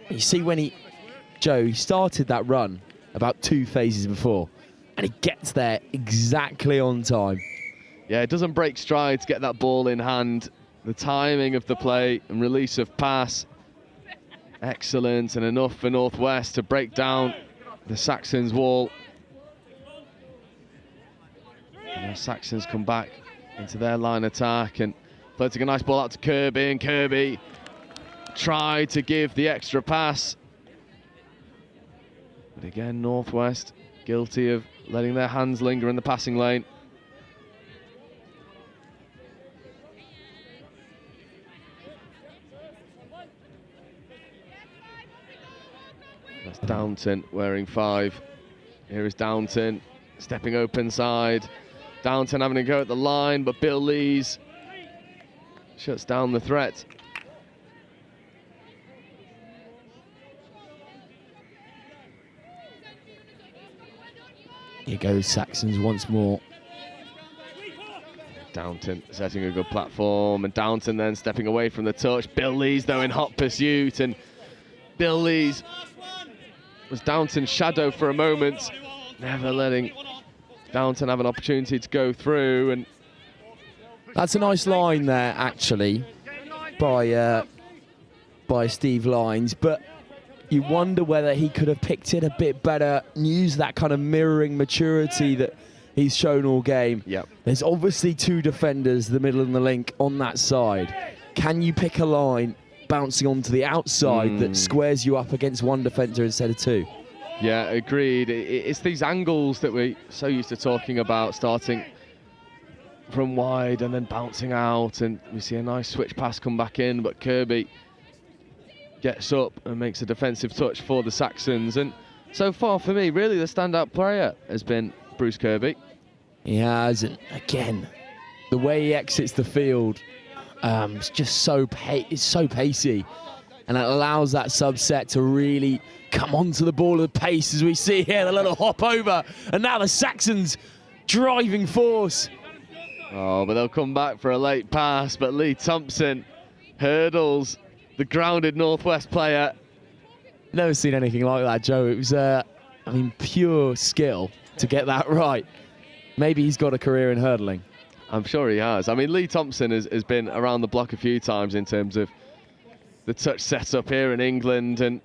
Speaker 9: You see when he started that run about 2 phases before, and he gets there exactly on time.
Speaker 1: Yeah, it doesn't break stride to get that ball in hand. The timing of the play and release of pass, excellent, and enough for Northwest to break down the Saxons' wall. And the Saxons come back into their line attack and floating a nice ball out to Kirby, and Kirby tried to give the extra pass. But again, Northwest guilty of letting their hands linger in the passing lane. That's Downton wearing 5. Here is Downton stepping open side. Downton having a go at the line, but Bill Lees shuts down the threat.
Speaker 9: Here goes Saxons once more.
Speaker 1: Downton setting a good platform, and Downton then stepping away from the touch. Bill Lees though in hot pursuit, and Bill Lees was Downton's shadow for a moment, never letting Downton have an opportunity to go through. And
Speaker 9: that's a nice line there, actually, by Steve Lines, but you wonder whether he could have picked it a bit better and used that kind of mirroring maturity that he's shown all game.
Speaker 1: Yep.
Speaker 9: There's obviously 2 defenders, the middle and the link, on that side. Can you pick a line bouncing onto the outside that squares you up against 1 defender instead of 2?
Speaker 1: Yeah, agreed. It's these angles that we're so used to talking about, starting from wide and then bouncing out, and we see a nice switch pass come back in, but Kirby gets up and makes a defensive touch for the Saxons. And so far for me, really the standout player has been Bruce Kirby.
Speaker 9: He has, and again, the way he exits the field, it's just it's so pacey, and it allows that subset to really come onto the ball at the pace, as we see here, the little hop over, and now the Saxons driving force.
Speaker 1: Oh, but they'll come back for a late pass, but Lee Thompson hurdles the grounded Northwest player.
Speaker 9: Never seen anything like that, Joe. It was, I mean, pure skill to get that right. Maybe he's got a career in hurdling.
Speaker 1: I'm sure he has. I mean, Lee Thompson has been around the block a few times in terms of the touch setup here in England, and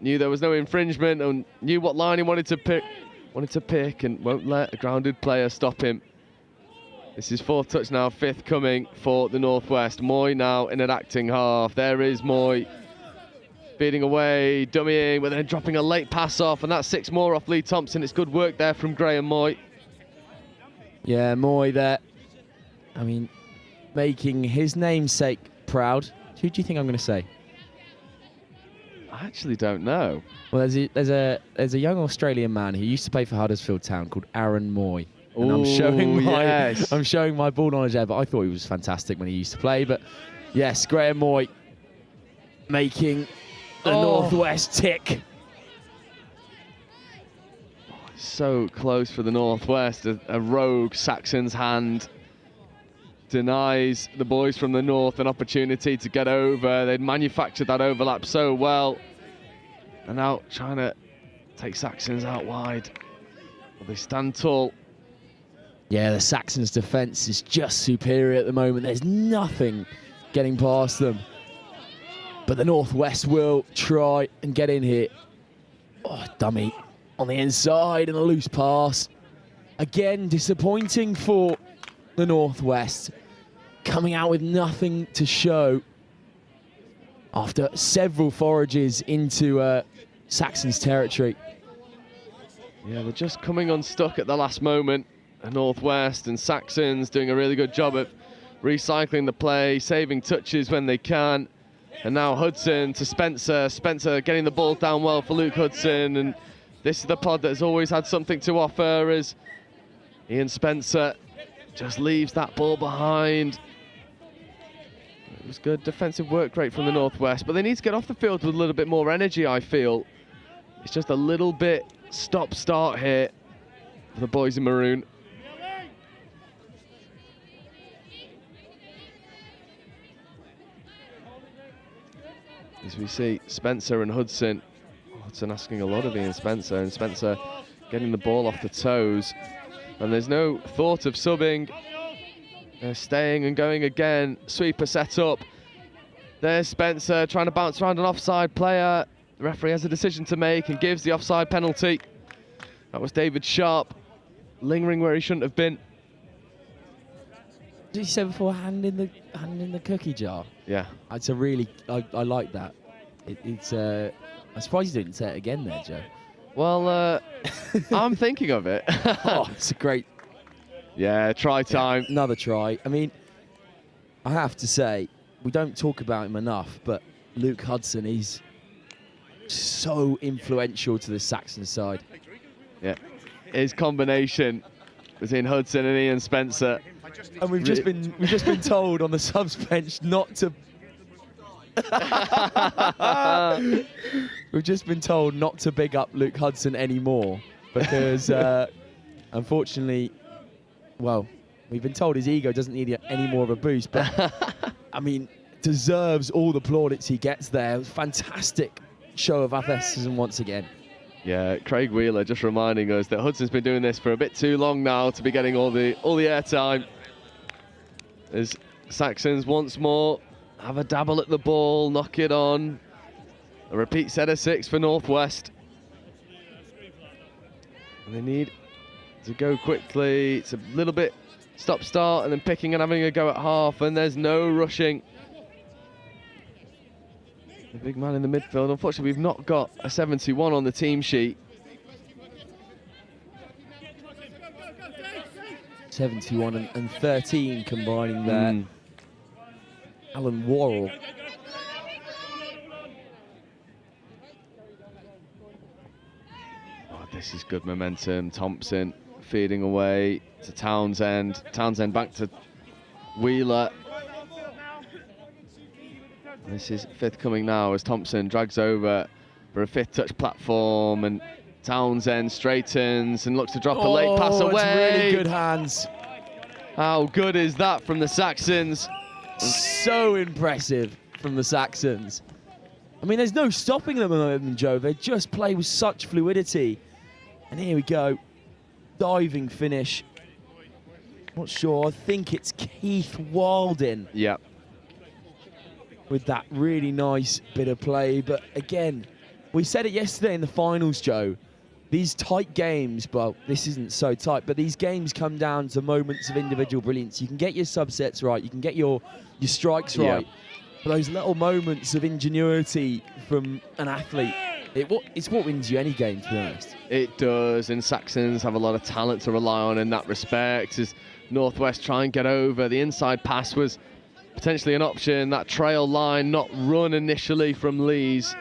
Speaker 1: knew there was no infringement and knew what line he wanted to pick and won't let a grounded player stop him. This is 4th touch now, 5th coming for the Northwest. Moy now in an acting half. There is Moy feeding away, dummying, but then dropping a late pass off, and that's 6 more off Lee Thompson. It's good work there from Graham Moy.
Speaker 9: Yeah, Moy there. I mean, making his namesake proud. Who do you think I'm going to say?
Speaker 1: I actually don't know.
Speaker 9: Well, there's a young Australian man who used to play for Huddersfield Town called Aaron Moy. And
Speaker 1: Ooh,
Speaker 9: I'm showing my ball knowledge there, but I thought he was fantastic when he used to play. But yes, Graham Moy making the Northwest tick.
Speaker 1: So close for the Northwest. A rogue Saxon's hand denies the boys from the North an opportunity to get over. They'd manufactured that overlap so well, and now trying to take Saxons out wide. Well, they stand tall.
Speaker 9: Yeah, the Saxons' defence is just superior at the moment. There's nothing getting past them. But the Northwest will try and get in here. Oh, dummy on the inside and a loose pass. Again, disappointing for the Northwest. Coming out with nothing to show after several forages into Saxons' territory.
Speaker 1: Yeah, they're just coming unstuck at the last moment. The Northwest and Saxons doing a really good job of recycling the play, saving touches when they can. And now Hudson to Spencer. Spencer getting the ball down well for Luke Hudson. And this is the pod that has always had something to offer, as Ian Spencer just leaves that ball behind. It was good defensive work rate from the Northwest, but they need to get off the field with a little bit more energy, I feel. It's just a little bit stop-start here for the boys in maroon. As we see Spencer and Hudson. Hudson asking a lot of Ian Spencer, and Spencer getting the ball off the toes. And there's no thought of subbing. They're staying and going again. Sweeper set up. There's Spencer trying to bounce around an offside player. The referee has a decision to make and gives the offside penalty. That was David Sharp, lingering where he shouldn't have been.
Speaker 9: Did you say before, hand in the cookie jar?
Speaker 1: Yeah.
Speaker 9: It's a really, I like that. It's I'm surprised you didn't say it again there, Joe.
Speaker 1: Well, I'm thinking of it.
Speaker 9: Oh, it's a great...
Speaker 1: Yeah, try time.
Speaker 9: Yeah, another try. I mean, I have to say, we don't talk about him enough, but Luke Hudson, he's so influential to the Saxon side.
Speaker 1: Yeah, his combination between Hudson and Ian Spencer.
Speaker 9: And we've just been told on the subs bench not to... We've just been told not to big up Luke Hudson anymore because, unfortunately, well, we've been told his ego doesn't need any more of a boost, but, I mean, deserves all the plaudits he gets there. It was a fantastic show of athleticism once again.
Speaker 1: Yeah, Craig Wheeler just reminding us that Hudson's been doing this for a bit too long now to be getting all the airtime. As Saxons once more have a dabble at the ball, knock it on. A repeat set of 6 for Northwest. And they need to go quickly. It's a little bit stop-start and then picking and having a go at half, and there's no rushing. The big man in the midfield. Unfortunately, we've not got a 71 on the team sheet.
Speaker 9: 71 and 13 combining there. Alan Worrell.
Speaker 1: Oh, this is good momentum. Thompson feeding away to Townsend. Townsend back to Wheeler. This is fifth coming now as Thompson drags over for a fifth touch platform, and Townsend straightens and looks to drop a late pass away.
Speaker 9: It's really good hands.
Speaker 1: How good is that from the Saxons?
Speaker 9: So impressive from the Saxons. I mean, there's no stopping them at the moment, Joe. They just play with such fluidity. And here we go. Diving finish. Not sure. I think it's Keith Wilding.
Speaker 1: Yeah.
Speaker 9: With that really nice bit of play. But again, we said it yesterday in the finals, Joe. These tight games, well, this isn't so tight, but these games come down to moments of individual brilliance. You can get your subsets right, you can get your strikes right, but those little moments of ingenuity from an athlete, it's what wins you any game, to be honest.
Speaker 1: It does, and Saxons have a lot of talent to rely on in that respect as Northwest try and get over. The inside pass was potentially an option, that trail line not run initially from Lees.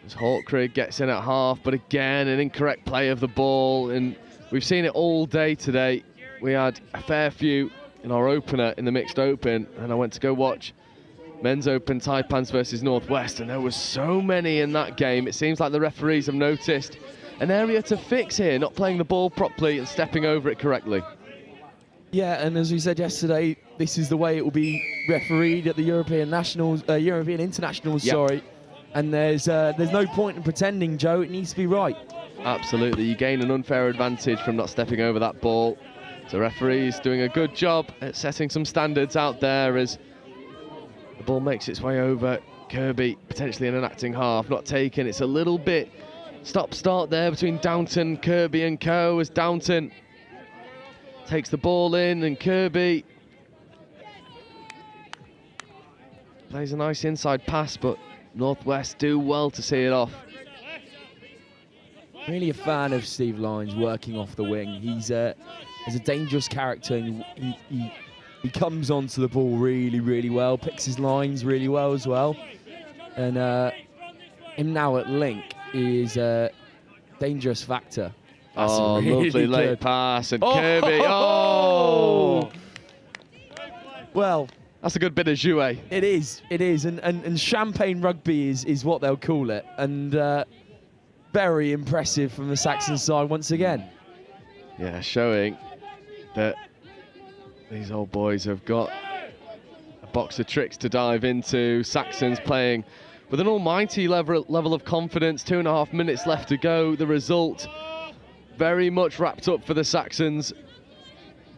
Speaker 1: As Hawkrig gets in at half, but again, an incorrect play of the ball, and we've seen it all day today. We had a fair few in our opener in the mixed open, and I went to go watch men's open Taipans versus Northwest, and there was so many in that game. It seems like the referees have noticed an area to fix here, not playing the ball properly and stepping over it correctly.
Speaker 9: Yeah, and as we said yesterday, this is the way it will be refereed at the European Nationals, European Internationals, sorry. And there's no point in pretending, Joe. It needs to be right.
Speaker 1: Absolutely. You gain an unfair advantage from not stepping over that ball. So referees doing a good job at setting some standards out there as the ball makes its way over. Kirby potentially in an acting half, not taken. It's a little bit stop-start there between Downton, Kirby and co as Downton takes the ball in, and Kirby plays a nice inside pass, but Northwest do well to see it off.
Speaker 9: Really a fan of Steve Lyons working off the wing. He's a dangerous character, and he comes onto the ball really, really well, picks his lines really well as well. And him now at link is a dangerous factor. That's really
Speaker 1: lovely late
Speaker 9: good
Speaker 1: pass, and Kirby, oh!
Speaker 9: Well,
Speaker 1: that's a good bit of jouet.
Speaker 9: It is, and champagne rugby is what they'll call it, and very impressive from the Saxon side once again.
Speaker 1: Yeah, showing that these old boys have got a box of tricks to dive into. Saxons playing with an almighty level of confidence. 2.5 minutes left to go. The result very much wrapped up for the Saxons.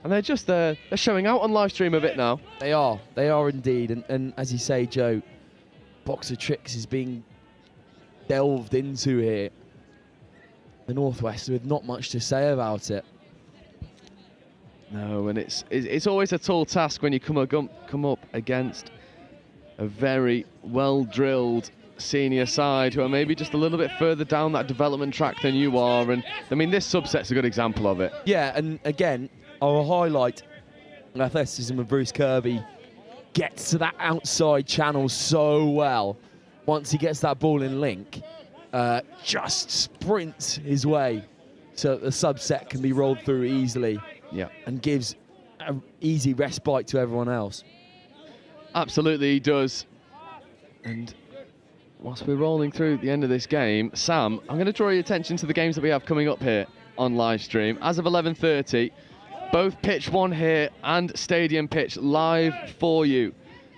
Speaker 1: And they're just they're showing out on live stream a bit now.
Speaker 9: They are indeed. And as you say, Joe, box of tricks is being delved into here. The Northwest with not much to say about it.
Speaker 1: No, and it's always a tall task when you come up against a very well-drilled senior side who are maybe just a little bit further down that development track than you are. And I mean, this subset's a good example of it.
Speaker 9: Yeah, and again, I'll highlight the athleticism of Bruce Kirby. Gets to that outside channel so well. Once he gets that ball in link, just sprints his way so that the subset can be rolled through easily.
Speaker 1: Yeah,
Speaker 9: and gives an easy respite to everyone else.
Speaker 1: Absolutely, he does. And whilst we're rolling through the end of this game, Sam, I'm going to draw your attention to the games that we have coming up here on live stream. As of 11:30, both pitch 1 here and stadium pitch live for you.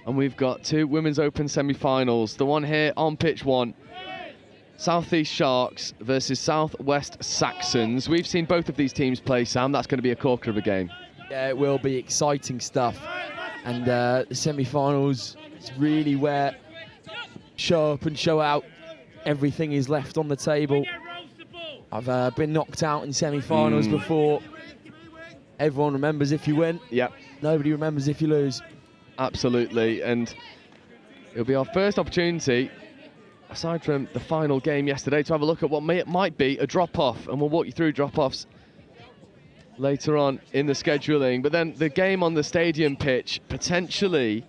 Speaker 1: And we've got 2 Women's Open semi-finals. The one here on pitch 1, Southeast Sharks versus Southwest Saxons. We've seen both of these teams play, Sam. That's going to be a corker of a game.
Speaker 9: Yeah, it will be exciting stuff. And the semi-finals is really where show up and show out. Everything is left on the table. I've been knocked out in semi-finals before. Everyone remembers if you win.
Speaker 1: Yep.
Speaker 9: Nobody remembers if you lose.
Speaker 1: Absolutely. And it'll be our first opportunity, aside from the final game yesterday, to have a look at what might be a drop-off, and we'll walk you through drop-offs later on in the scheduling. But then the game on the stadium pitch, potentially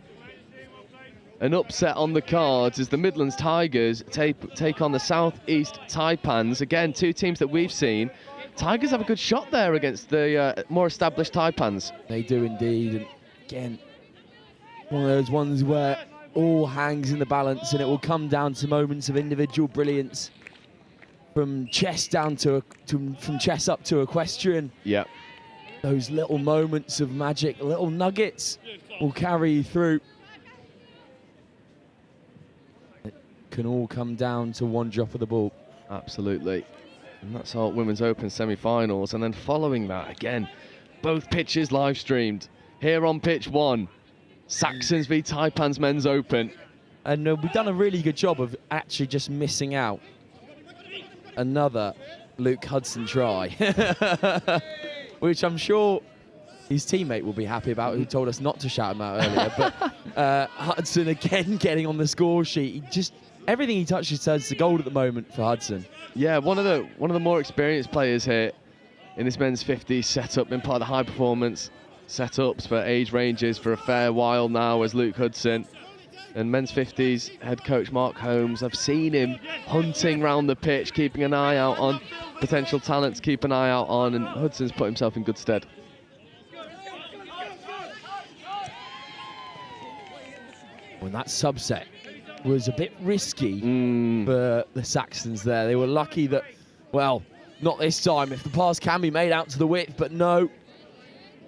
Speaker 1: an upset on the cards as the Midlands Tigers take on the South East Taipans. Again, two teams that we've seen. Tigers have a good shot there against the more established Taipans.
Speaker 9: They do indeed. And again, one of those ones where all hangs in the balance and it will come down to moments of individual brilliance. From chess down from chess up to equestrian.
Speaker 1: Yeah.
Speaker 9: Those little moments of magic, little nuggets will carry you through. It can all come down to one drop of the ball.
Speaker 1: Absolutely. And that's our Women's Open semi-finals. And then following that, again, both pitches live streamed. Here on pitch 1, Saxons v Taipans Men's Open.
Speaker 9: And we've done a really good job of actually just missing out another Luke Hudson try, which I'm sure his teammate will be happy about, who told us not to shout him out earlier. But Hudson again getting on the score sheet. Everything he touches turns to gold at the moment for Hudson.
Speaker 1: Yeah, one of the more experienced players here in this men's 50 setup, been part of the high performance setups for age ranges for a fair while now as Luke Hudson. And men's 50s head coach Mark Holmes, I've seen him hunting round the pitch, keeping an eye out on potential talent to keep an eye out on, and Hudson's put himself in good stead.
Speaker 9: When that subset was a bit risky for the Saxons there. They were lucky that, well, not this time, if the pass can be made out to the width, but no.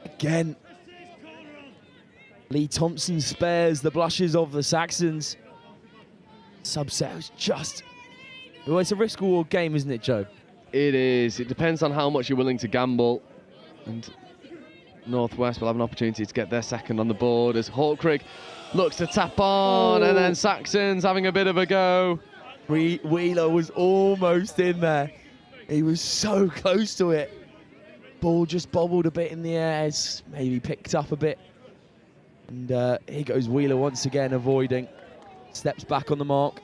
Speaker 9: Again, Lee Thompson spares the blushes of the Saxons. Subset was just... Well, it's a risk-reward game, isn't it, Joe?
Speaker 1: It is. It depends on how much you're willing to gamble. And Northwest will have an opportunity to get their second on the board as Hawkrig looks to tap on, and then Saxons having a bit of a go.
Speaker 9: Wheeler was almost in there. He was so close to it. Ball just bobbled a bit in the air, it's maybe picked up a bit. And here goes Wheeler once again, avoiding. Steps back on the mark.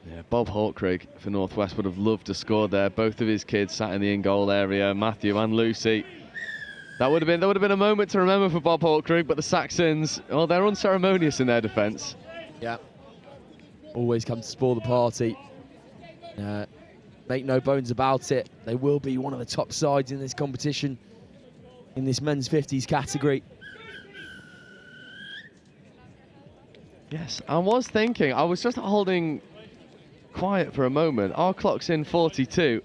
Speaker 1: Yeah, Bob Hawkrig for Northwest would have loved to score there. Both of his kids sat in the in-goal area, Matthew and Lucy. That would have been a moment to remember for Bob Hawkrig, but the Saxons, well, they're unceremonious in their defence.
Speaker 9: Yeah. Always come to spoil the party. Make no bones about it. They will be one of the top sides in this competition, in this men's 50s category.
Speaker 1: Yes, I was thinking, I was just holding quiet for a moment. Our clock's in 42.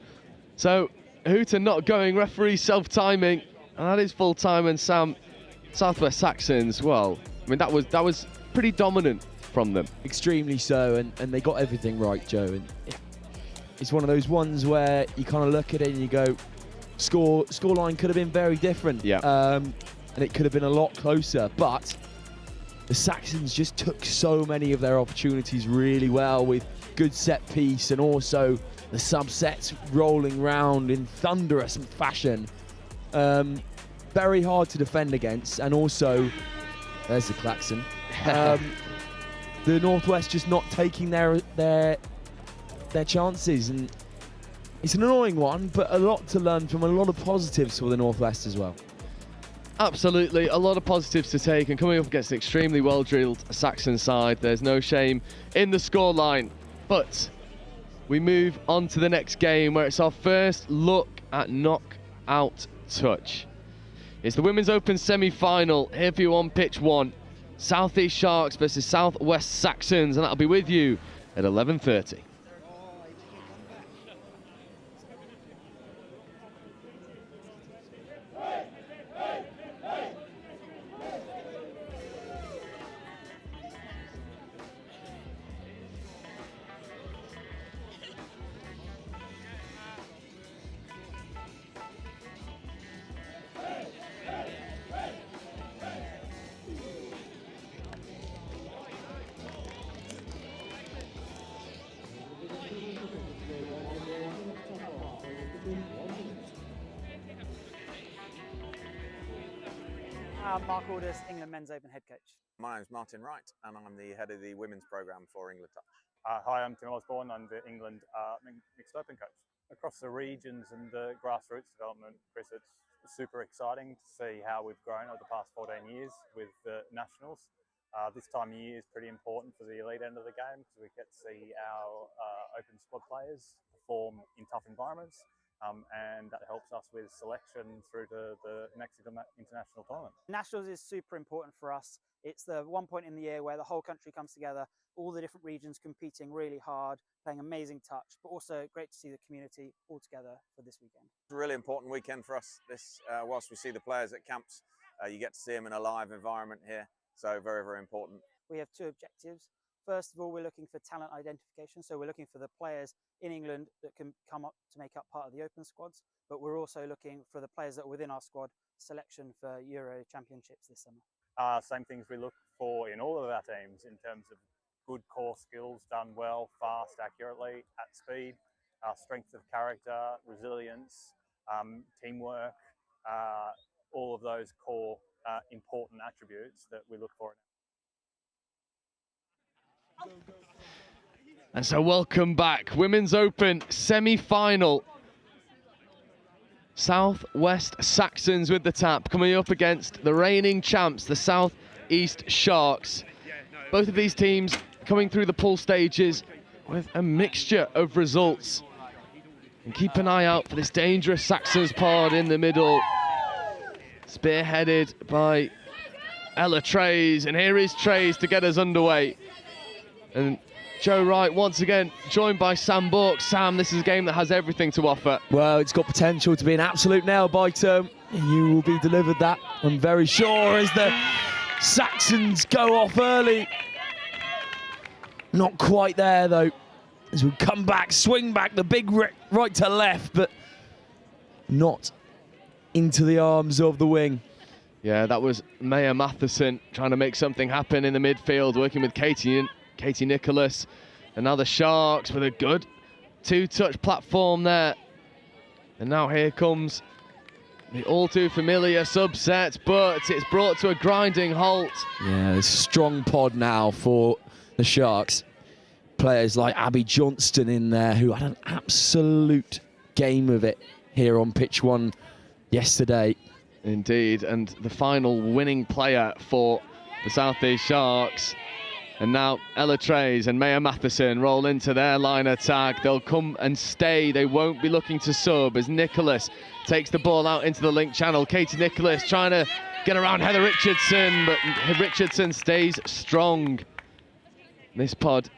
Speaker 1: So, Hooter not going, referee self-timing, and that is full time. And Sam, Southwest Saxons, well, I mean, that was pretty dominant from them.
Speaker 9: Extremely so, and they got everything right, Joe. And it's one of those ones where you kind of look at it and you go, scoreline could have been very different.
Speaker 1: Yeah.
Speaker 9: And it could have been a lot closer, but the Saxons just took so many of their opportunities really well with good set piece, and also the subsets rolling round in thunderous fashion. Very hard to defend against, and also, there's the klaxon. The Northwest just not taking their chances, and it's an annoying one, but a lot to learn from, a lot of positives for the Northwest as well.
Speaker 1: Absolutely, a lot of positives to take, and coming up against an extremely well-drilled Saxon side, there's no shame in the scoreline. But we move on to the next game, where it's our first look at knockout touch. It's the Women's Open semi-final, here for you on pitch 1. South East Sharks versus Southwest Saxons, and that'll be with you at 11:30.
Speaker 6: Mark Aldous, England Men's Open head coach.
Speaker 5: My name's Martin Wright, and I'm the head of the women's programme for England Touch.
Speaker 4: Hi, I'm Tim Osborne. I'm the England Mixed Open coach. Across the regions and the grassroots development, Chris, it's super exciting to see how we've grown over the past 14 years with the nationals. This time of year is pretty important for the elite end of the game because we get to see our open squad players perform in tough environments, and that helps us with selection through to the next international tournament.
Speaker 6: Nationals is super important for us. It's the one point in the year where the whole country comes together, all the different regions competing really hard, playing amazing touch, but also great to see the community all together for this weekend.
Speaker 5: It's a really important weekend for us. This, whilst we see the players at camps, you get to see them in a live environment here. So very, very important.
Speaker 6: We have two objectives. First of all, we're looking for talent identification. So we're looking for the players in England that can come up to make up part of the open squads, but we're also looking for the players that are within our squad selection for Euro Championships this summer.
Speaker 4: Same things we look for in all of our teams in terms of good core skills done well, fast, accurately, at speed, strength of character, resilience, teamwork, all of those core important attributes that we look for.
Speaker 1: And so welcome back. Women's Open semi-final. South West Saxons with the tap, coming up against the reigning champs, the South East Sharks. Both of these teams coming through the pool stages with a mixture of results. And keep an eye out for this dangerous Saxons pod in the middle, spearheaded by Ella Trays. And here is Trays to get us underway. And Joe Wright once again joined by Sam Bourke. Sam, this is a game that has everything to offer.
Speaker 9: Well, it's got potential to be an absolute nail-biter. You will be delivered that, I'm very sure, as the Saxons go off early. Not quite there, though, as we come back, swing back, the big right to left, but not into the arms of the wing.
Speaker 1: Yeah, that was Maya Matheson trying to make something happen in the midfield, working with Katie Nicholas. And now the Sharks with a good two-touch platform there. And now here comes the all too familiar subset, but it's brought to a grinding halt.
Speaker 9: Yeah, there's a strong pod now for the Sharks. Players like Abby Johnston in there, who had an absolute game of it here on pitch one yesterday.
Speaker 1: Indeed, and the final winning player for the South East Sharks. And now Ella Trays and Maya Matheson roll into their line attack. They'll come and stay. They won't be looking to sub as Nicholas takes the ball out into the link channel. Katie Nicholas trying to get around Heather Richardson, but Richardson stays strong. This pod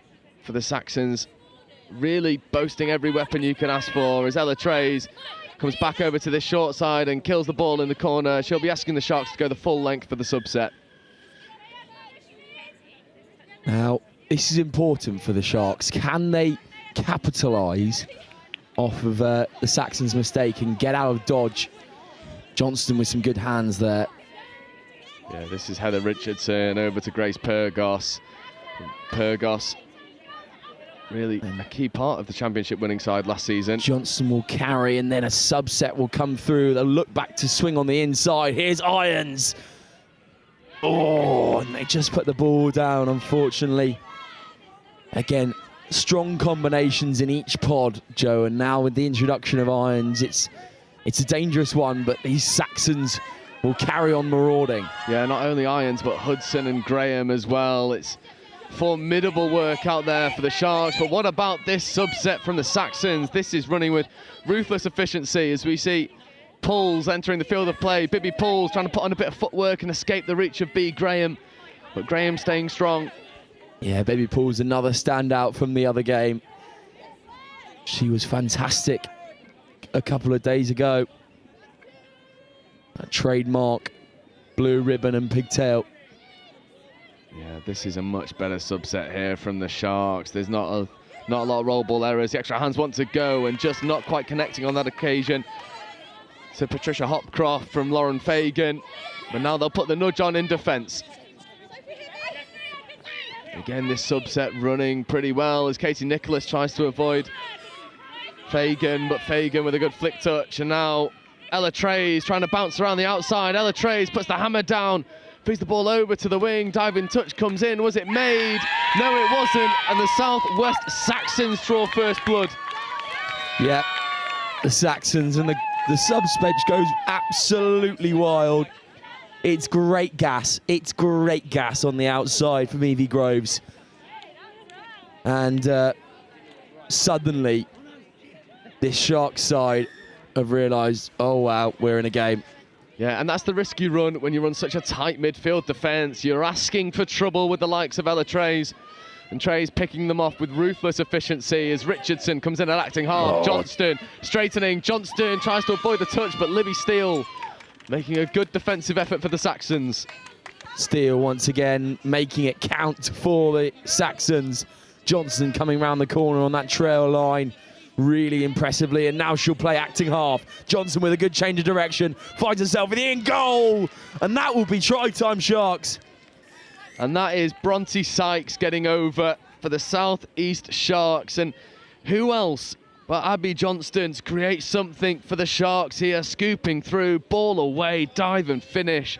Speaker 1: for the Saxons really boasting every weapon you can ask for as Ella Trays comes back over to this short side and kills the ball in the corner. She'll be asking the Sharks to go the full length for the subset.
Speaker 9: Now, this is important for the Sharks. Can they capitalise off of the Saxons' mistake and get out of dodge? Johnston with some good hands there.
Speaker 1: Yeah, this is Heather Richardson over to Grace Pyrgos. Pyrgos, really a key part of the championship winning side last season.
Speaker 9: Johnston will carry and then a subset will come through. They'll look back to swing on the inside. Here's Irons. Oh, and they just put the ball down, unfortunately. Again, strong combinations in each pod, Joe, and now with the introduction of Irons, it's a dangerous one, but these Saxons will carry on marauding.
Speaker 1: Yeah, not only Irons, but Hudson and Graham as well. It's formidable work out there for the Sharks, but what about this subset from the Saxons? This is running with ruthless efficiency as we see Pulls entering the field of play. Bibby Pulls trying to put on a bit of footwork and escape the reach of B. Graham, but Graham staying strong.
Speaker 9: Yeah, Bibby Pulls, another standout from the other game. She was fantastic a couple of days ago. A trademark blue ribbon and pigtail.
Speaker 1: Yeah, this is a much better subset here from the Sharks. There's not a lot of roll ball errors. The extra hands want to go and just not quite connecting on that occasion. So Patricia Hopcroft from Lauren Fagan, but now they'll put the nudge on in defence. Again, this subset running pretty well as Katie Nicholas tries to avoid Fagan, but Fagan with a good flick touch. And now Ella Trays trying to bounce around the outside. Ella Trays puts the hammer down, feeds the ball over to the wing. Diving touch comes in. Was it made? No, it wasn't. And the South West Saxons draw first blood.
Speaker 9: Yeah, the Saxons, and the The subs bench goes absolutely wild. It's great gas. It's great gas on the outside from Evie Groves. And suddenly, this Sharks side have realised, oh wow, we're in a game.
Speaker 1: Yeah, and that's the risk you run when you run such a tight midfield defence. You're asking for trouble with the likes of Ella Trays. And Trays picking them off with ruthless efficiency as Richardson comes in at acting half. Johnston straightening. Johnston tries to avoid the touch, but Libby Steele making a good defensive effort for the Saxons.
Speaker 9: Steele once again making it count for the Saxons. Johnson coming round the corner on that trail line really impressively, and now she'll play acting half. Johnson with a good change of direction, finds herself in the in goal, and that will be try time, Sharks.
Speaker 1: And that is Bronte Sykes getting over for the South East Sharks. And who else but Abby Johnston to create something for the Sharks here, scooping through, ball away, dive and finish.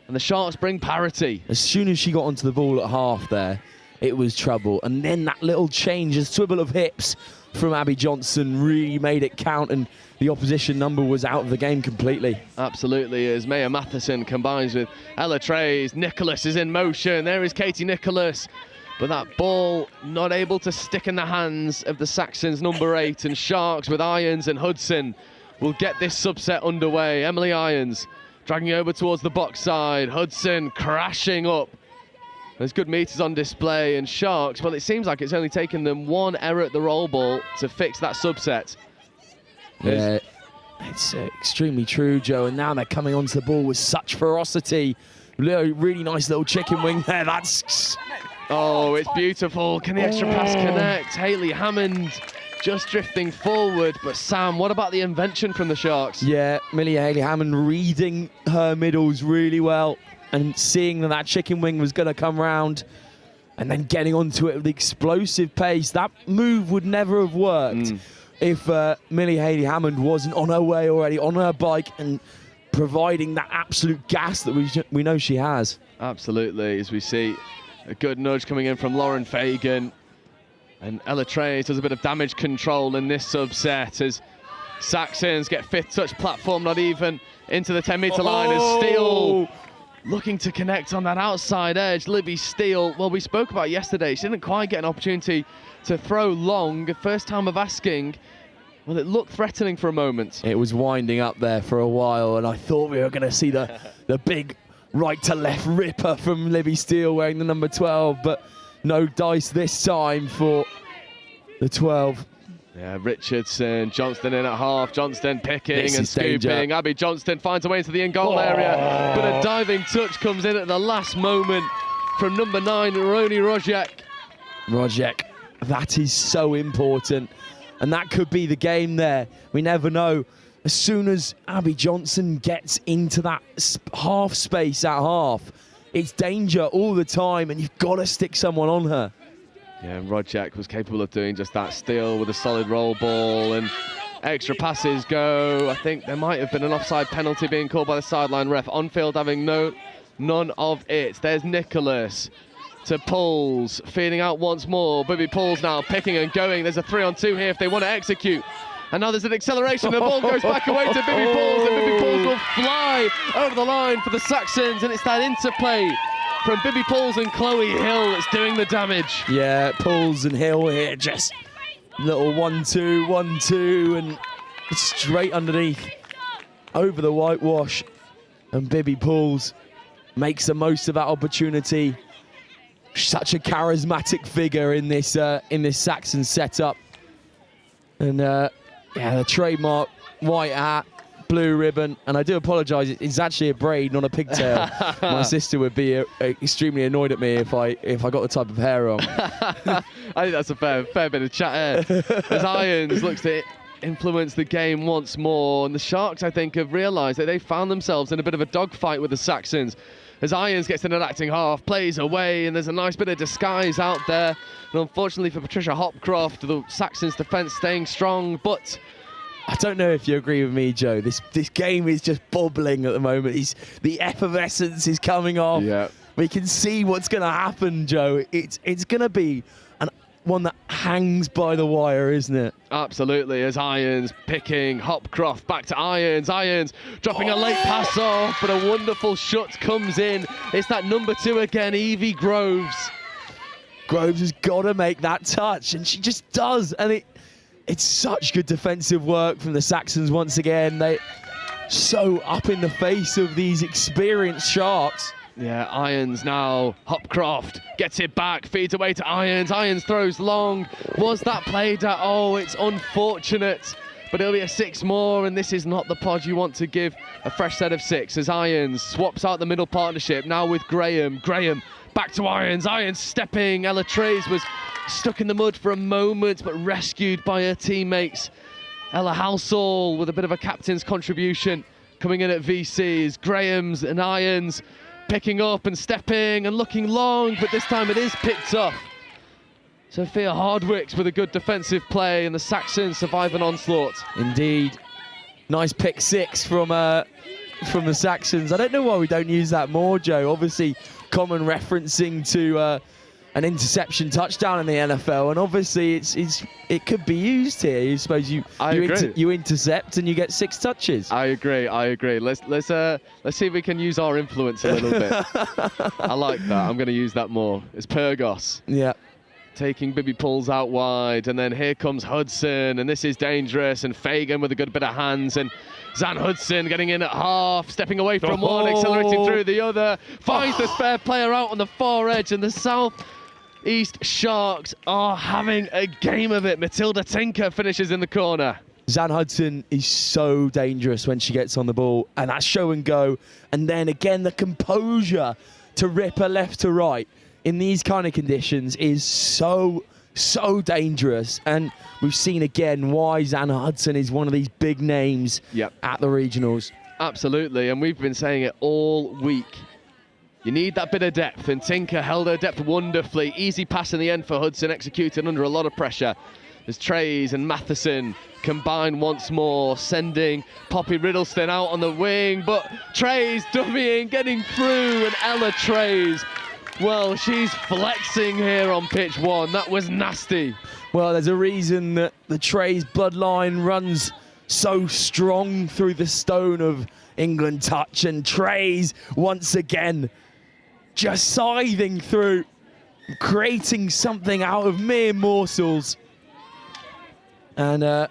Speaker 1: And the Sharks bring parity.
Speaker 9: As soon as she got onto the ball at half there, it was trouble. And then that little change, a swivel of hips from Abby Johnson really made it count, and the opposition number was out of the game completely.
Speaker 1: Absolutely, as Maya Matheson combines with Ella Trays. Nicholas is in motion. There is Katie Nicholas. But that ball not able to stick in the hands of the Saxons, number 8, and Sharks with Irons and Hudson will get this subset underway. Emily Irons dragging over towards the box side. Hudson crashing up. There's good meters on display, and Sharks, well, it seems like it's only taken them one error at the roll ball to fix that subset.
Speaker 9: Yeah, it's extremely true, Joe, and now they're coming onto the ball with such ferocity. Really nice little chicken wing there. That's...
Speaker 1: Oh, it's beautiful. Can the extra pass connect? Hayley Hammond just drifting forward, but Sam, what about the invention from the Sharks?
Speaker 9: Yeah, Hayley Hammond reading her middles really well, and seeing that chicken wing was going to come round and then getting onto it with explosive pace. That move would never have worked if Millie Hayley Hammond wasn't on her way already, on her bike, and providing that absolute gas that we know she has.
Speaker 1: Absolutely, as we see a good nudge coming in from Lauren Fagan. And Ella Trays does a bit of damage control in this subset as Saxons get 5th touch platform, not even into the 10-metre line, as Steele looking to connect on that outside edge. Libby Steele, well, we spoke about yesterday, she didn't quite get an opportunity to throw long. First time of asking, well, it looked threatening for a moment.
Speaker 9: It was winding up there for a while, and I thought we were going to see the big right to left ripper from Libby Steele wearing the number 12, but no dice this time for the 12.
Speaker 1: Yeah, Richardson, Johnston in at half, Johnston picking and scooping. Danger. Abby Johnston finds a way into the in-goal area, but a diving touch comes in at the last moment from number 9, Roni
Speaker 9: Rojek, that is so important, and that could be the game there. We never know. As soon as Abby Johnson gets into that half space at half, it's danger all the time, and you've got to stick someone on her.
Speaker 1: Yeah, Rojek was capable of doing just that, still with a solid roll ball, and extra passes go. I think there might have been an offside penalty being called by the sideline ref. On-field having none of it. There's Nicholas to Pulls, feeding out once more. Bibby Pulls now picking and going. There's a 3-on-2 here if they want to execute. And now there's an acceleration. The ball goes back away to Bibby Pulls, and Bibby Pulls will fly over the line for the Saxons, and it's that interplay from Bibby Pulls and Chloe Hill that's doing the damage.
Speaker 9: Yeah, Pulls and Hill here, just little 1-2, 1-2, and straight underneath, over the whitewash. And Bibby Pulls makes the most of that opportunity. Such a charismatic figure in this Saxon setup. And yeah, the trademark white hat, blue ribbon, and I do apologise, it's actually a braid, not a pigtail. My sister would be extremely annoyed at me if I got the type of hair on.
Speaker 1: I think that's a fair bit of chat here. As Irons looks to influence the game once more, and the Sharks, I think, have realised that they found themselves in a bit of a dogfight with the Saxons. As Irons gets in an acting half, plays away, and there's a nice bit of disguise out there. And unfortunately for Patricia Hopcroft, the Saxons' defence staying strong, but
Speaker 9: I don't know if you agree with me, Joe. This game is just bubbling at the moment. The effervescence is coming off.
Speaker 1: Yeah.
Speaker 9: We can see what's going to happen, Joe. It's going to be one that hangs by the wire, isn't it?
Speaker 1: Absolutely, as Irons picking, Hopcroft back to Irons, Irons dropping a late pass off, but a wonderful shot comes in. It's that number 2 again, Evie Groves.
Speaker 9: Groves has got to make that touch, and she just does. And it's such good defensive work from the Saxons once again. They so up in the face of these experienced Sharks.
Speaker 1: Yeah, Irons now, Hopcroft gets it back, feeds away to Irons, Irons throws long. Was that played at? Oh, it's unfortunate, but it'll be a 6 more, and this is not the pod you want to give a fresh set of 6, as Irons swaps out the middle partnership, now with Graham. Graham back to Irons, Irons stepping, Ella Trays was stuck in the mud for a moment, but rescued by her teammates. Ella Halsall with a bit of a captain's contribution coming in at VCs, Graham's and Irons picking up and stepping and looking long, but this time it is picked up. Sophia Hardwicks with a good defensive play, and the Saxons survive an onslaught.
Speaker 9: Indeed. Nice pick 6 from the Saxons. I don't know why we don't use that more, Joe. Obviously, common referencing to an interception touchdown in the NFL, and obviously it could be used here. You suppose you intercept and you get 6 touches.
Speaker 1: I agree. Let's see if we can use our influence a little bit. I like that. I'm going to use that more. It's Pyrgos.
Speaker 9: Yeah.
Speaker 1: Taking Bibby Pulls out wide, and then here comes Hudson, and this is dangerous, and Fagan with a good bit of hands, and Zan Hudson getting in at half, stepping away from one, accelerating through the other, finds the spare player out on the far edge, and the South East Sharks are having a game of it. Matilda Tinker finishes in the corner.
Speaker 9: Zan Hudson is so dangerous when she gets on the ball, and that show and go, and then again the composure to rip her left to right in these kind of conditions is so dangerous. And we've seen again why Zan Hudson is one of these big names at the regionals.
Speaker 1: Absolutely, and we've been saying it all week. You need that bit of depth, and Tinker held her depth wonderfully. Easy pass in the end for Hudson, executed under a lot of pressure as Trays and Matheson combine once more, sending Poppy Riddleston out on the wing, but Trays dummying, getting through, and Ella Trays, well, she's flexing here on pitch 1. That was nasty.
Speaker 9: Well, there's a reason that the Trays bloodline runs so strong through the stone of England touch, and Trays once again just scything through, creating something out of mere morsels. And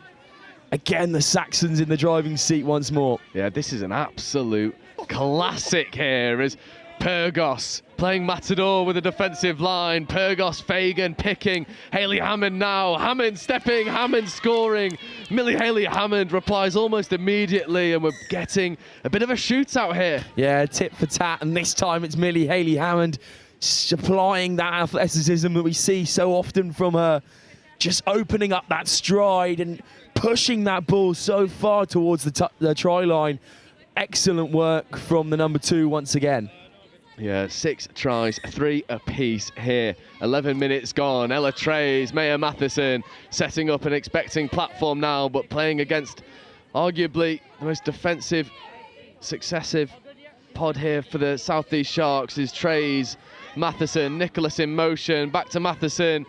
Speaker 9: again, the Saxons in the driving seat once more.
Speaker 1: Yeah, this is an absolute classic here as Pyrgos playing Matador with a defensive line. Pyrgos, Fagan picking. Hayley Hammond now. Hammond stepping, Hammond scoring. Millie Hayley Hammond replies almost immediately, and we're getting a bit of a shootout here.
Speaker 9: Yeah, tit for tat, and this time it's Millie Hayley Hammond supplying that athleticism that we see so often from her, just opening up that stride and pushing that ball so far towards the try line. Excellent work from the number 2 once again.
Speaker 1: Yeah, 6 tries, 3 apiece here. 11 minutes gone. Ella Trays, Maya Matheson setting up an expecting platform now, but playing against arguably the most defensive, successive pod here for the South East Sharks is Trays, Matheson, Nicholas in motion, back to Matheson,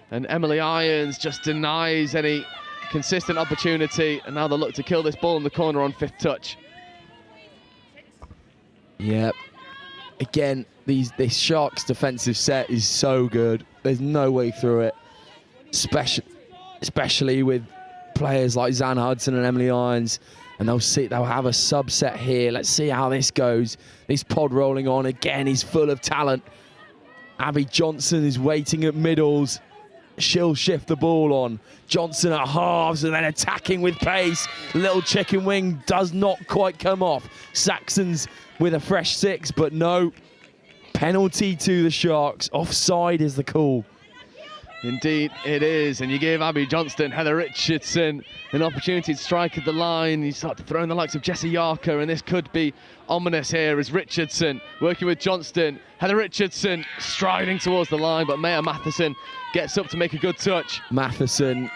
Speaker 1: and Emily Irons just denies any consistent opportunity, and now they look to kill this ball in the corner on 5th touch.
Speaker 9: Yep. Again, this Sharks defensive set is so good. There's no way through it, especially with players like Zan Hudson and Emily Irons. And they'll have a subset here. Let's see how this goes. This pod rolling on again is full of talent. Abby Johnson is waiting at middles. She'll shift the ball on. Johnson at halves and then attacking with pace. Little chicken wing does not quite come off. Saxons with a fresh 6, but no. Penalty to the Sharks. Offside is the call.
Speaker 1: Indeed it is, and you give Abby Johnston, Heather Richardson an opportunity to strike at the line. You start throwing the likes of Jessie Yarker, and this could be ominous here as Richardson working with Johnston. Heather Richardson striding towards the line, but Maya Matheson gets up to make a good touch.
Speaker 9: Matheson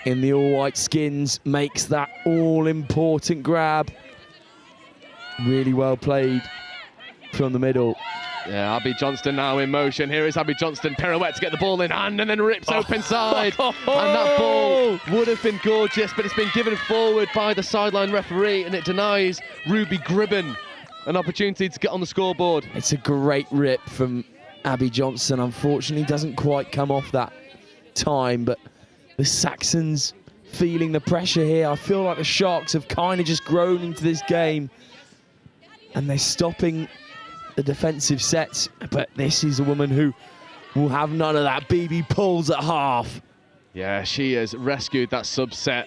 Speaker 9: in the all-white skins makes that all-important grab. Really well played from the middle.
Speaker 1: Yeah, Abby Johnston now in motion. Here is Abby Johnston, pirouette to get the ball in hand and then rips open side. And that ball would have been gorgeous, but it's been given forward by the sideline referee and it denies Ruby Gribben an opportunity to get on the scoreboard.
Speaker 9: It's a great rip from Abby Johnston. Unfortunately, doesn't quite come off that time, but the Saxons feeling the pressure here. I feel like the Sharks have kind of just grown into this game and they're stopping the defensive sets, but this is a woman who will have none of that. BB pulls at half.
Speaker 1: Yeah, she has rescued that subset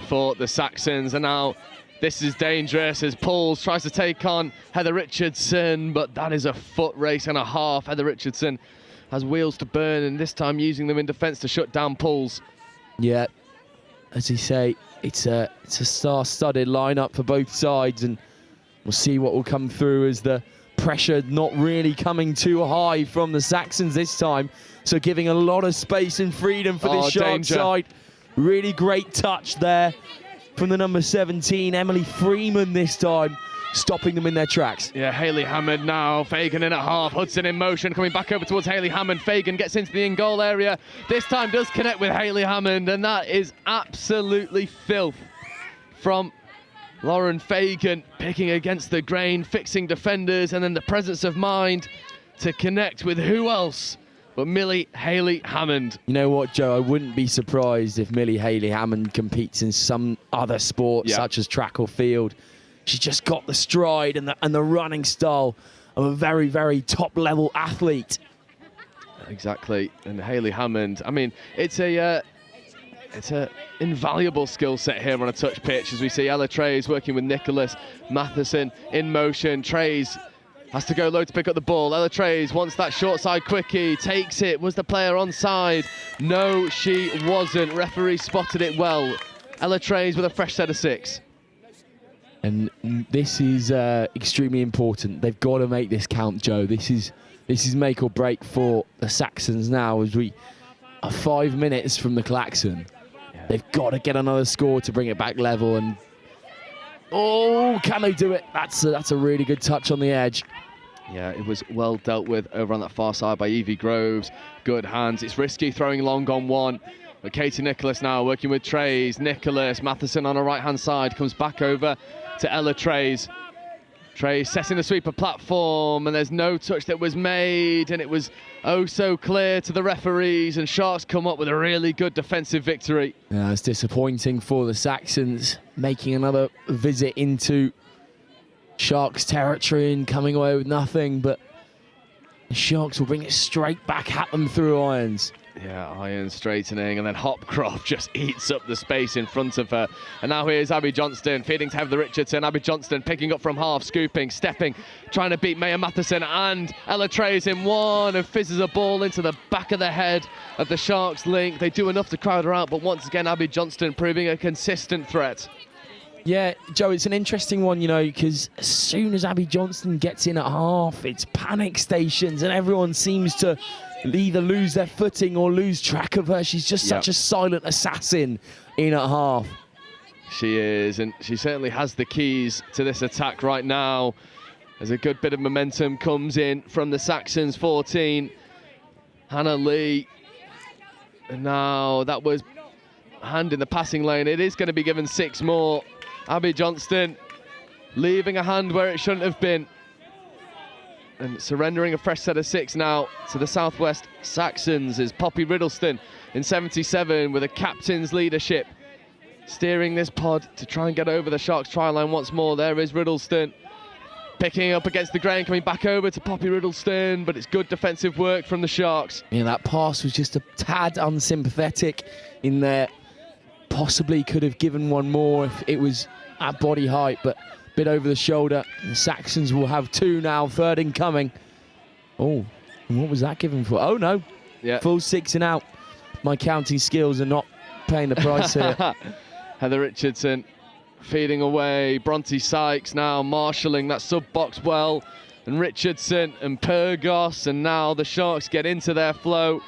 Speaker 1: for the Saxons, and now this is dangerous as Pulls tries to take on Heather Richardson, but that is a foot race and a half. Heather Richardson has wheels to burn, and this time using them in defence to shut down Pulls.
Speaker 9: Yeah, as you say, it's a star-studded lineup for both sides, and we'll see what will come through as the pressure not really coming too high from the Saxons this time, so giving a lot of space and freedom for this Shark side. Really great touch there from the number 17, Emily Freeman this time, stopping them in their tracks.
Speaker 1: Yeah, Hayley Hammond now, Fagan in at half, Hudson in motion, coming back over towards Hayley Hammond. Fagan gets into the in-goal area, this time does connect with Hayley Hammond, and that is absolutely filth from Lauren Fagan, picking against the grain, fixing defenders, and then the presence of mind to connect with who else but Millie Hayley Hammond.
Speaker 9: You know what, Joe? I wouldn't be surprised if Millie Hayley Hammond competes in some other sport, such as track or field. She's just got the stride and the running style of a very, very top-level athlete.
Speaker 1: Exactly, and Hayley Hammond, I mean, it's a invaluable skill set here on a touch pitch, as we see Ella Trays working with Nicholas Matheson in motion. Trays has to go low to pick up the ball. Ella Trays wants that short side quickie, takes it. Was the player onside? No, she wasn't. Referee spotted it well. Ella Trays with a fresh set of 6.
Speaker 9: And this is extremely important. They've got to make this count, Joe. This is make or break for the Saxons now, as we are 5 minutes from the klaxon. They've got to get another score to bring it back level. And oh, can they do it? That's a really good touch on the edge.
Speaker 1: Yeah, it was well dealt with over on that far side by Evie Groves. Good hands. It's risky throwing long on one. But Katie Nicholas now working with Trays. Nicholas, Matheson on her right-hand side, comes back over to Ella Trays. Trays setting the sweeper platform, and there's no touch that was made, and it was oh so clear to the referees, and Sharks come up with a really good defensive victory.
Speaker 9: Yeah, it's disappointing for the Saxons, making another visit into Sharks territory and coming away with nothing, but the Sharks will bring it straight back at them through irons.
Speaker 1: Yeah, iron straightening, and then Hopcroft just eats up the space in front of her. And now here's Abby Johnston feeding to Heather Richardson. Abby Johnston picking up from half, scooping, stepping, trying to beat Maya Matheson, and Ella Trays in one, and fizzes a ball into the back of the head of the Sharks link. They do enough to crowd her out, but once again Abby Johnston proving a consistent threat.
Speaker 9: Yeah, Joe, it's an interesting one, you know, because as soon as Abby Johnston gets in at half, it's panic stations and everyone seems to either lose their footing or lose track of her. She's just such a silent assassin in at half.
Speaker 1: She is, and she certainly has the keys to this attack right now, as a good bit of momentum comes in from the Saxons. 14, Hannah Lee, and now that was hand in the passing lane. It is going to be given 6 more. Abby Johnston leaving a hand where it shouldn't have been, and surrendering a fresh set of 6 now to the Southwest Saxons is Poppy Riddleston in 77 with a captain's leadership, steering this pod to try and get over the Sharks try line once more. There is Riddleston picking up against the grain, coming back over to Poppy Riddleston, but it's good defensive work from the Sharks.
Speaker 9: Yeah, that pass was just a tad unsympathetic in there. Possibly could have given one more if it was at body height, but a bit over the shoulder. The Saxons will have 2 now, 3rd incoming. Oh, what was that given for? Oh no, full 6 and out. My counting skills are not paying the price here.
Speaker 1: Heather Richardson feeding away. Bronte Sykes now marshalling that sub-box well. And Richardson and Pyrgos, and now the Sharks get into their flow.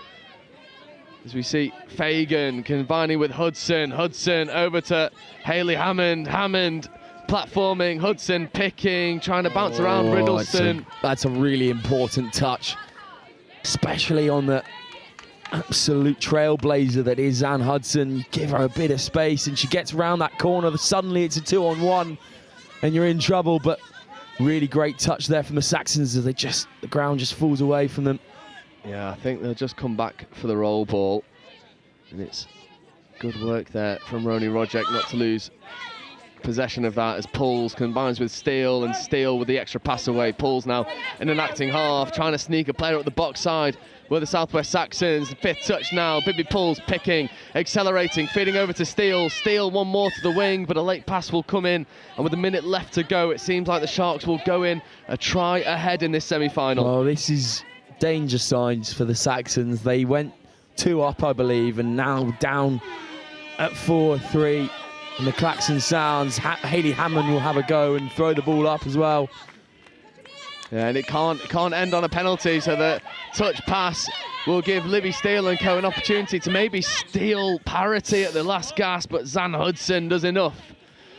Speaker 1: As we see Fagan combining with Hudson. Hudson over to Hayley Hammond. Hammond platforming, Hudson picking, trying to bounce around Riddleston.
Speaker 9: That's a really important touch, especially on the absolute trailblazer that is Zan Hudson. You give her a bit of space and she gets around that corner. Suddenly it's a 2-on-1 and you're in trouble, but really great touch there from the Saxons as the ground just falls away from them.
Speaker 1: Yeah, I think they'll just come back for the roll ball. And it's good work there from Roni Rojek not to lose possession of that as Pulls combines with Steele, and Steele with the extra pass away. Pulls now in an acting half, trying to sneak a player at the box side where the Southwest Saxons. Fifth touch now, Bibby Pulls picking, accelerating, feeding over to Steele. Steele one more to the wing, but a late pass will come in, and with a minute left to go, it seems like the Sharks will go in a try ahead in this semi-final.
Speaker 9: Oh, this is danger signs for the Saxons. They went 2 up, I believe, and now down at 4-3. And the klaxon sounds. Hayley Hammond will have a go and throw the ball up as well.
Speaker 1: Yeah, and it can't end on a penalty, so the touch pass will give Libby Steele and co an opportunity to maybe steal parity at the last gasp, but Zan Hudson does enough.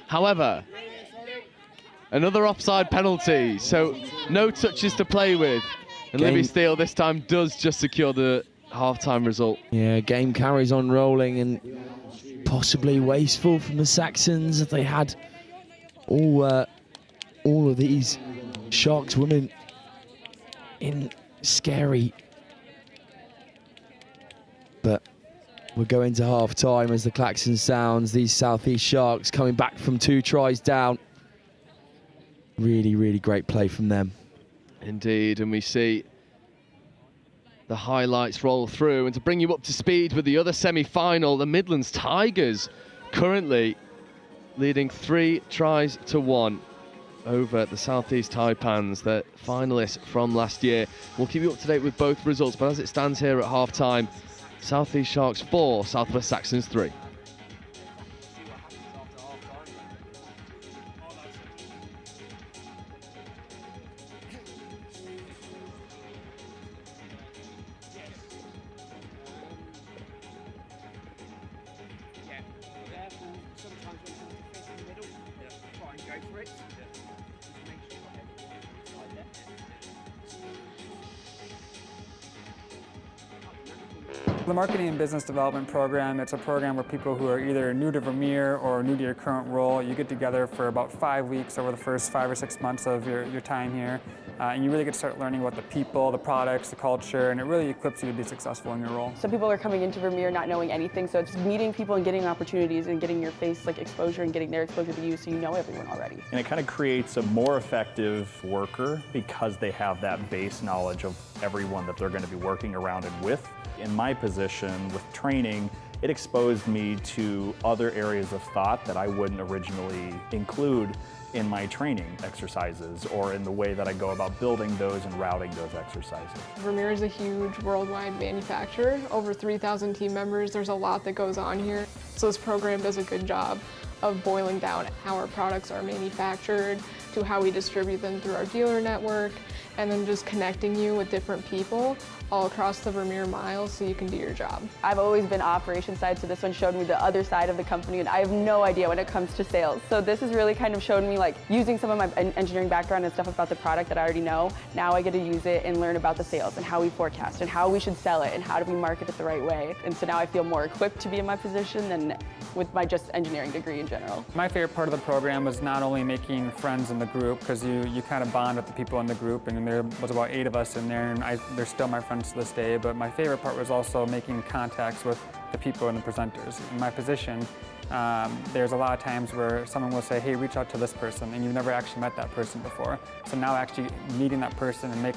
Speaker 1: However, another offside penalty, so no touches to play with. And Libby Steele this time does just secure the half-time result.
Speaker 9: Yeah, game carries on rolling, and possibly wasteful from the Saxons if they had all of these Sharks women in scary. But we're going to half-time as the klaxon sounds. These Southeast Sharks coming back from 2 tries down. Really, really great play from them.
Speaker 1: Indeed, and we see the highlights roll through. And to bring you up to speed with the other semi-final, the Midlands Tigers currently leading 3 tries to 1 over the Southeast Taipans, the finalists from last year. We'll keep you up to date with both results, but as it stands here at half-time, Southeast Sharks 4, Southwest Saxons 3.
Speaker 10: The Marketing and Business Development Program, it's a program where people who are either new to Vermeer or new to your current role, you get together for about 5 weeks over the first 5 or 6 months of your time here. And you really get to start learning about the people, the products, the culture, and it really equips you to be successful in your role.
Speaker 11: Some people are coming into Vermeer not knowing anything, so it's meeting people and getting opportunities and getting your face exposure and getting their exposure to you so you know everyone already.
Speaker 12: And it kind of creates a more effective worker because they have that base knowledge of everyone that they're going to be working around and with. In my position with training, it exposed me to other areas of thought that I wouldn't originally include in my training exercises or in the way that I go about building those and routing those exercises.
Speaker 13: Vermeer is a huge worldwide manufacturer, over 3,000 team members. There's a lot that goes on here. So this program does a good job of boiling down how our products are manufactured to how we distribute them through our dealer network, and then just connecting you with different people all across the Vermeer mile so you can do your job.
Speaker 11: I've always been operations side, so this one showed me the other side of the company, and I have no idea when it comes to sales. So this has really kind of shown me using some of my engineering background and stuff about the product that I already know. Now I get to use it and learn about the sales and how we forecast and how we should sell it and how do we market it the right way. And so now I feel more equipped to be in my position than with my just engineering degree in general.
Speaker 10: My favorite part of the program was not only making friends in the group, because you kind of bond with the people in the group, and there was about 8 of us in there, and they're still my friends to this day, but my favorite part was also making contacts with the people and the presenters. In my position, there's a lot of times where someone will say, hey, reach out to this person, and you've never actually met that person before. So now actually meeting that person and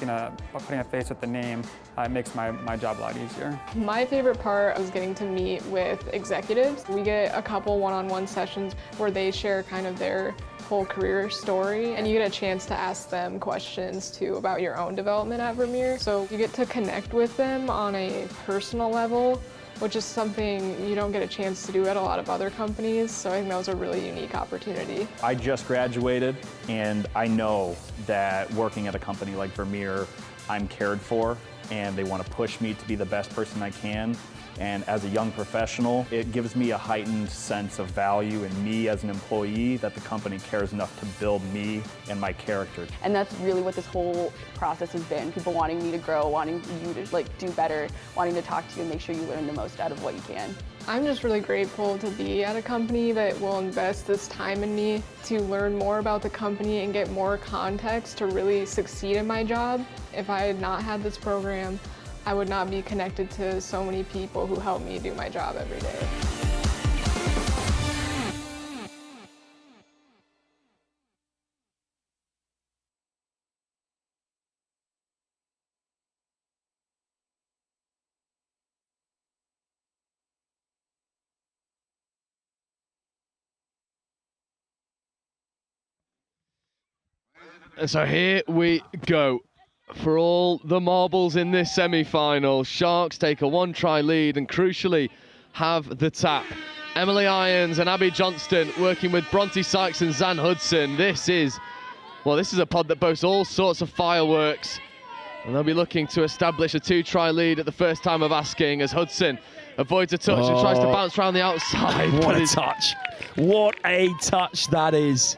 Speaker 10: putting a face with the name, it makes my job a lot easier.
Speaker 13: My favorite part was getting to meet with executives. We get a couple one-on-one sessions where they share kind of their whole career story, and you get a chance to ask them questions too about your own development at Vermeer. So you get to connect with them on a personal level, which is something you don't get a chance to do at a lot of other companies. So I think that was a really unique opportunity.
Speaker 12: I just graduated, and I know that working at a company like Vermeer, I'm cared for, and they want to push me to be the best person I can. And as a young professional, it gives me a heightened sense of value in me as an employee, that the company cares enough to build me and my character.
Speaker 11: And that's really what this whole process has been. People wanting me to grow, wanting you to like do better, wanting to talk to you and make sure you learn the most out of what you can.
Speaker 13: I'm just really grateful to be at a company that will invest this time in me to learn more about the company and get more context to really succeed in my job. If I had not had this program, I would not be connected to so many people who help me do my job every day.
Speaker 1: So here we go. For all the marbles in this semi-final, Sharks take a one-try lead and crucially have the tap. Emily Irons and Abby Johnston working with Bronte Sykes and Zan Hudson. This is a pod that boasts all sorts of fireworks. And they'll be looking to establish a two-try lead at the first time of asking as Hudson avoids a touch and tries to bounce around the outside.
Speaker 9: What a touch. What a touch that is.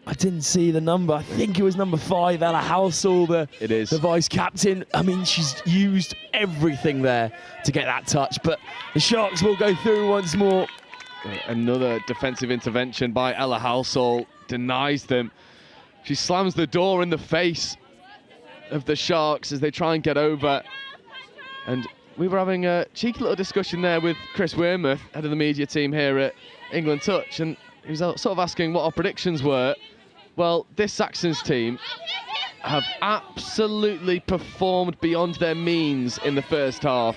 Speaker 9: I didn't see the number. I think it was number 5, Ella Halsall, the vice captain. I mean, she's used everything there to get that touch, but the Sharks will go through once more.
Speaker 1: Another defensive intervention by Ella Halsall denies them. She slams the door in the face of the Sharks as they try and get over. And we were having a cheeky little discussion there with Chris Wearmouth, head of the media team here at England Touch, and he was sort of asking what our predictions were. Well, this Saxons team have absolutely performed beyond their means in the first half.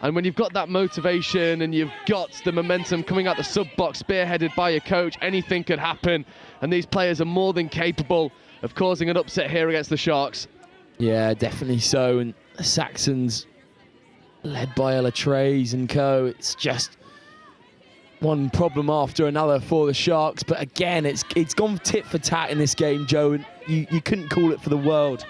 Speaker 1: And when you've got that motivation and you've got the momentum coming out the sub-box spearheaded by your coach, anything could happen. And these players are more than capable of causing an upset here against the Sharks.
Speaker 9: Yeah, definitely so. And the Saxons, led by Ella Trays and co, it's just one problem after another for the Sharks, but again, it's gone tit for tat in this game, Joe, and you couldn't call it for the world,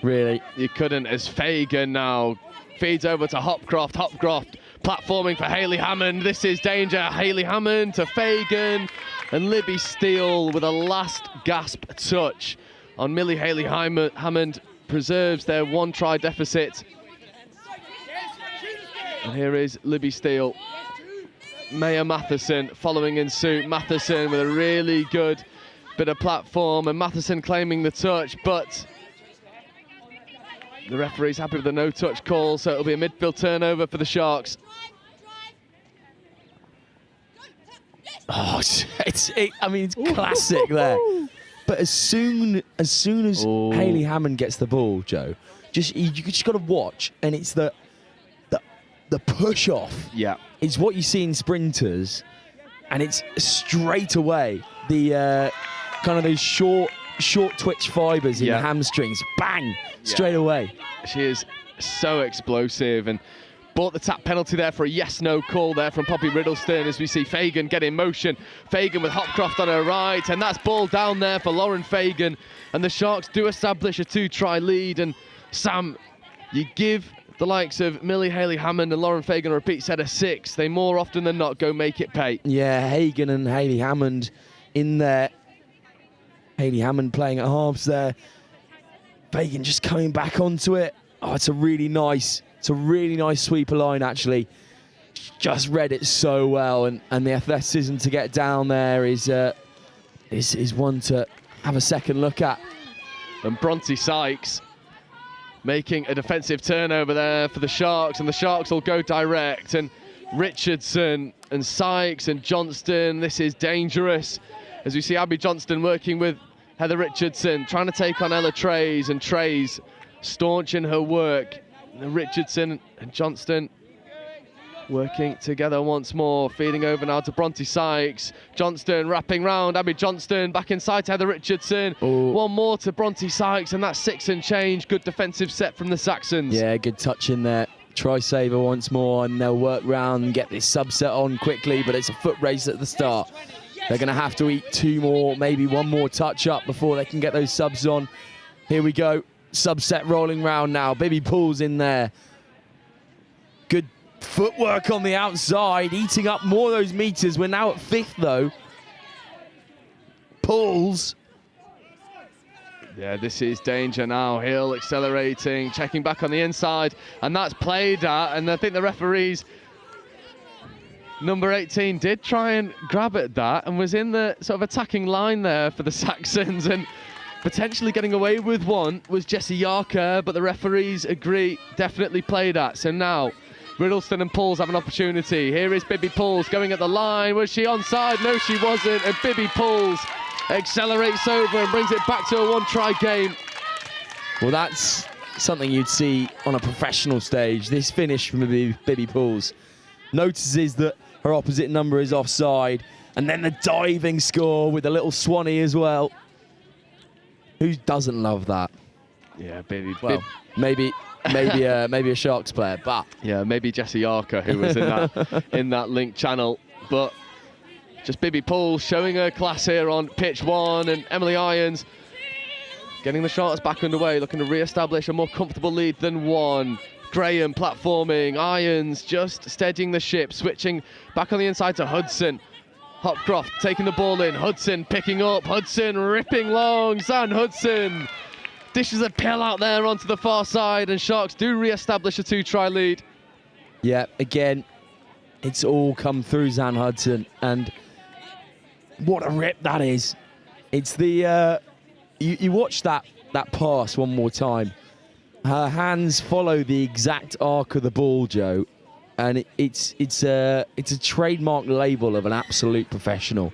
Speaker 9: really.
Speaker 1: You couldn't, as Fagan now feeds over to Hopcroft. Hopcroft platforming for Hayley Hammond. This is danger. Hayley Hammond to Fagan, and Libby Steele with a last gasp touch on Millie Hayley Hammond preserves their one-try deficit. And here is Libby Steele. Maya Matheson following in suit. Matheson with a really good bit of platform, and Matheson claiming the touch, but the referee's happy with the no-touch call, so it'll be a midfield turnover for the Sharks.
Speaker 9: Oh, I mean, it's classic there. But as soon as Hayley Hammond gets the ball, Joe, you just got to watch, and it's the push off.
Speaker 1: Yeah.
Speaker 9: It's what you see in sprinters, and it's straight away the kind of those short twitch fibers in the hamstrings. Bang! Straight away.
Speaker 1: She is so explosive, and bought the tap penalty there for a yes-no call there from Poppy Riddleston as we see Fagan get in motion. Fagan with Hopcroft on her right, and that's ball down there for Lauren Fagan, and the Sharks do establish a two-try lead. And Sam, you give the likes of Millie Hayley Hammond and Lauren Fagan a repeat set of 6, they more often than not go make it pay.
Speaker 9: Yeah, Hagan and Hayley Hammond in there. Hayley Hammond playing at halves there. Fagan just coming back onto it. Oh, it's a really nice sweeper line, actually. Just read it so well, and the athleticism to get down there is one to have a second look at.
Speaker 1: And Bronte Sykes making a defensive turnover there for the Sharks, and the Sharks will go direct. And Richardson and Sykes and Johnston, this is dangerous. As we see Abby Johnston working with Heather Richardson, trying to take on Ella Trays, and Trays staunch in her work. And Richardson and Johnston working together once more, feeding over now to Bronte Sykes. Johnston wrapping round, Abby Johnston back inside to Heather Richardson.
Speaker 9: Ooh.
Speaker 1: One more to Bronte Sykes, and that's 6 and change. Good defensive set from the Saxons.
Speaker 9: Yeah, good touch in there. Try saver once more, and they'll work round and get this subset on quickly, but it's a foot race at the start. They're going to have to eat 2 more, maybe 1 more touch up before they can get those subs on. Here we go. Subset rolling round now. Bibby Poole's in there. Footwork on the outside, eating up more of those meters. We're now at 5th, though. Pulls.
Speaker 1: Yeah, this is danger now. Hill accelerating, checking back on the inside, and that's played at, and I think the referees, number 18, did try and grab at that and was in the sort of attacking line there for the Saxons, and potentially getting away with one was Jesse Yarker, but the referees agree, definitely played at. So now Riddleston and Pauls have an opportunity. Here is Bibby Pauls going at the line. Was she onside? No, she wasn't. And Bibby Pauls accelerates over and brings it back to a one-try game.
Speaker 9: Well, that's something you'd see on a professional stage. This finish from Bibby Pauls. Notices that her opposite number is offside, and then the diving score with a little swanny as well. Who doesn't love that?
Speaker 1: Yeah, Bibby.
Speaker 9: Well, maybe a Sharks player, but
Speaker 1: yeah, maybe Jesse Yarker, who was in that link channel. But just Bibby Pauls showing her class here on pitch 1, and Emily Irons getting the Sharks back underway, looking to re-establish a more comfortable lead than 1. Graham platforming, Irons just steadying the ship, switching back on the inside to Hudson. Hopcroft taking the ball in, Hudson picking up, Hudson ripping long, Zan Hudson dishes a pill out there onto the far side, and Sharks do re-establish a 2-try lead.
Speaker 9: Yeah, again, it's all come through Zan Hudson, and what a rip that is. It's the, you watch that pass one more time. Her hands follow the exact arc of the ball, Joe, and it's a trademark label of an absolute professional.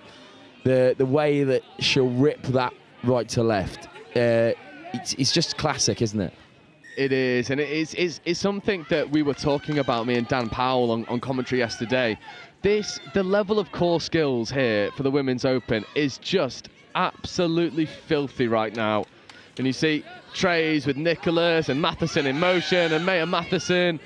Speaker 9: The way that she'll rip that right to left, it's just classic, isn't it?
Speaker 1: It is, and it's something that we were talking about, me and Dan Powell on commentary yesterday. The level of core skills here for the Women's Open is just absolutely filthy right now. And you see Trays with Nicholas and Matheson in motion, and Maya Matheson